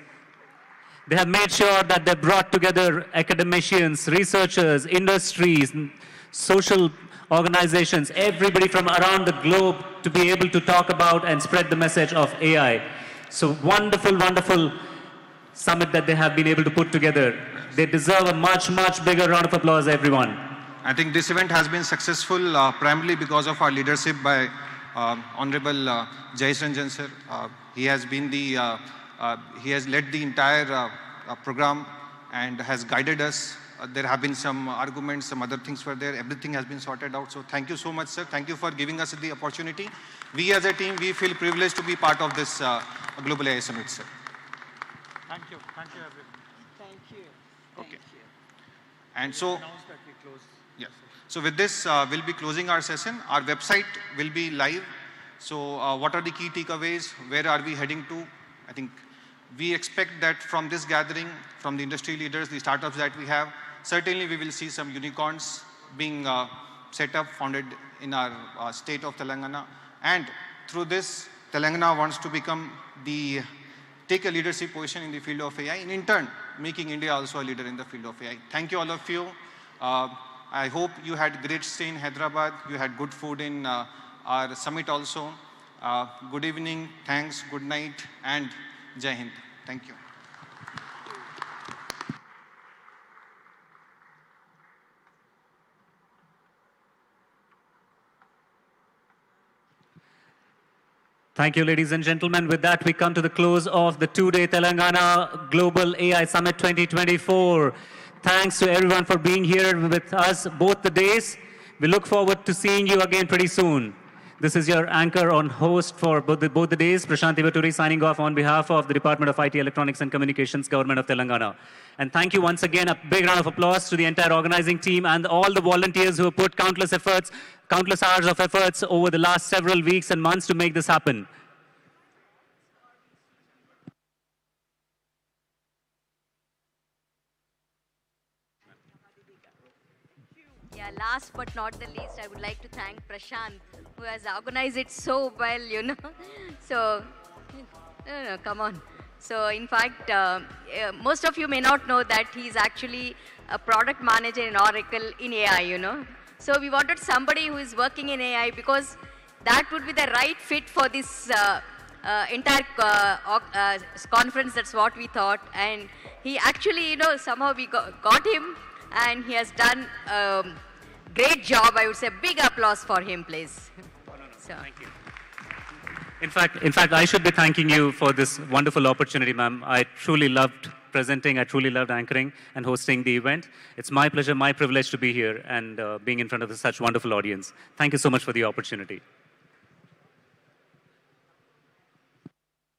They have made sure that they brought together academicians, researchers, industries, social organizations, everybody from around the globe to be able to talk about and spread the message of AI. So wonderful, wonderful summit that they have been able to put together. They deserve a much, much bigger round of applause, everyone. I think this event has been successful primarily because of our leadership by Honorable Jayesh Ranjan sir. He has been the, he has led the entire program and has guided us. There have been some arguments, some other things were there. Everything has been sorted out. So thank you so much, sir. Thank you for giving us the opportunity. We as a team, we feel privileged to be part of this Global AI Summit, sir. Thank you. Thank you, everyone. Thank you. Okay. And so, yeah. So with this, we'll be closing our session. Our website will be live. So what are the key takeaways? Where are we heading to? I think we expect that from this gathering, from the industry leaders, the startups that we have, certainly we will see some unicorns being set up, founded in our state of Telangana. And through this, Telangana wants to become take a leadership position in the field of AI, and in turn, making India also a leader in the field of AI. Thank you, all of you. I hope you had great stay in Hyderabad. You had good food in our summit also. Good evening, thanks, good night, and Jai Hind. Thank you. Thank you, ladies and gentlemen. With that, we come to the close of the two-day Telangana Global AI Summit 2024. Thanks to everyone for being here with us both the days. We look forward to seeing you again pretty soon. This is your anchor on host for both the days, Prashanthi Vaturi, signing off on behalf of the Department of IT, Electronics and Communications, Government of Telangana. And thank you once again, a big round of applause to the entire organizing team and all the volunteers who have put countless hours of efforts over the last several weeks and months to make this happen. Yeah, last but not the least, I would like to thank Prashant, who has organized it so well, you know. So, no, come on. So, in fact, most of you may not know that he's actually a product manager in Oracle in AI, you know. So, we wanted somebody who is working in AI because that would be the right fit for this entire conference. That's what we thought. And he actually, you know, somehow we got him, and he has done great job. I would say big applause for him, please. So. Thank you. In fact, I should be thanking you for this wonderful opportunity, ma'am. I truly loved presenting. I truly loved anchoring and hosting the event. It's my pleasure, my privilege to be here and being in front of such wonderful audience. Thank you so much for the opportunity.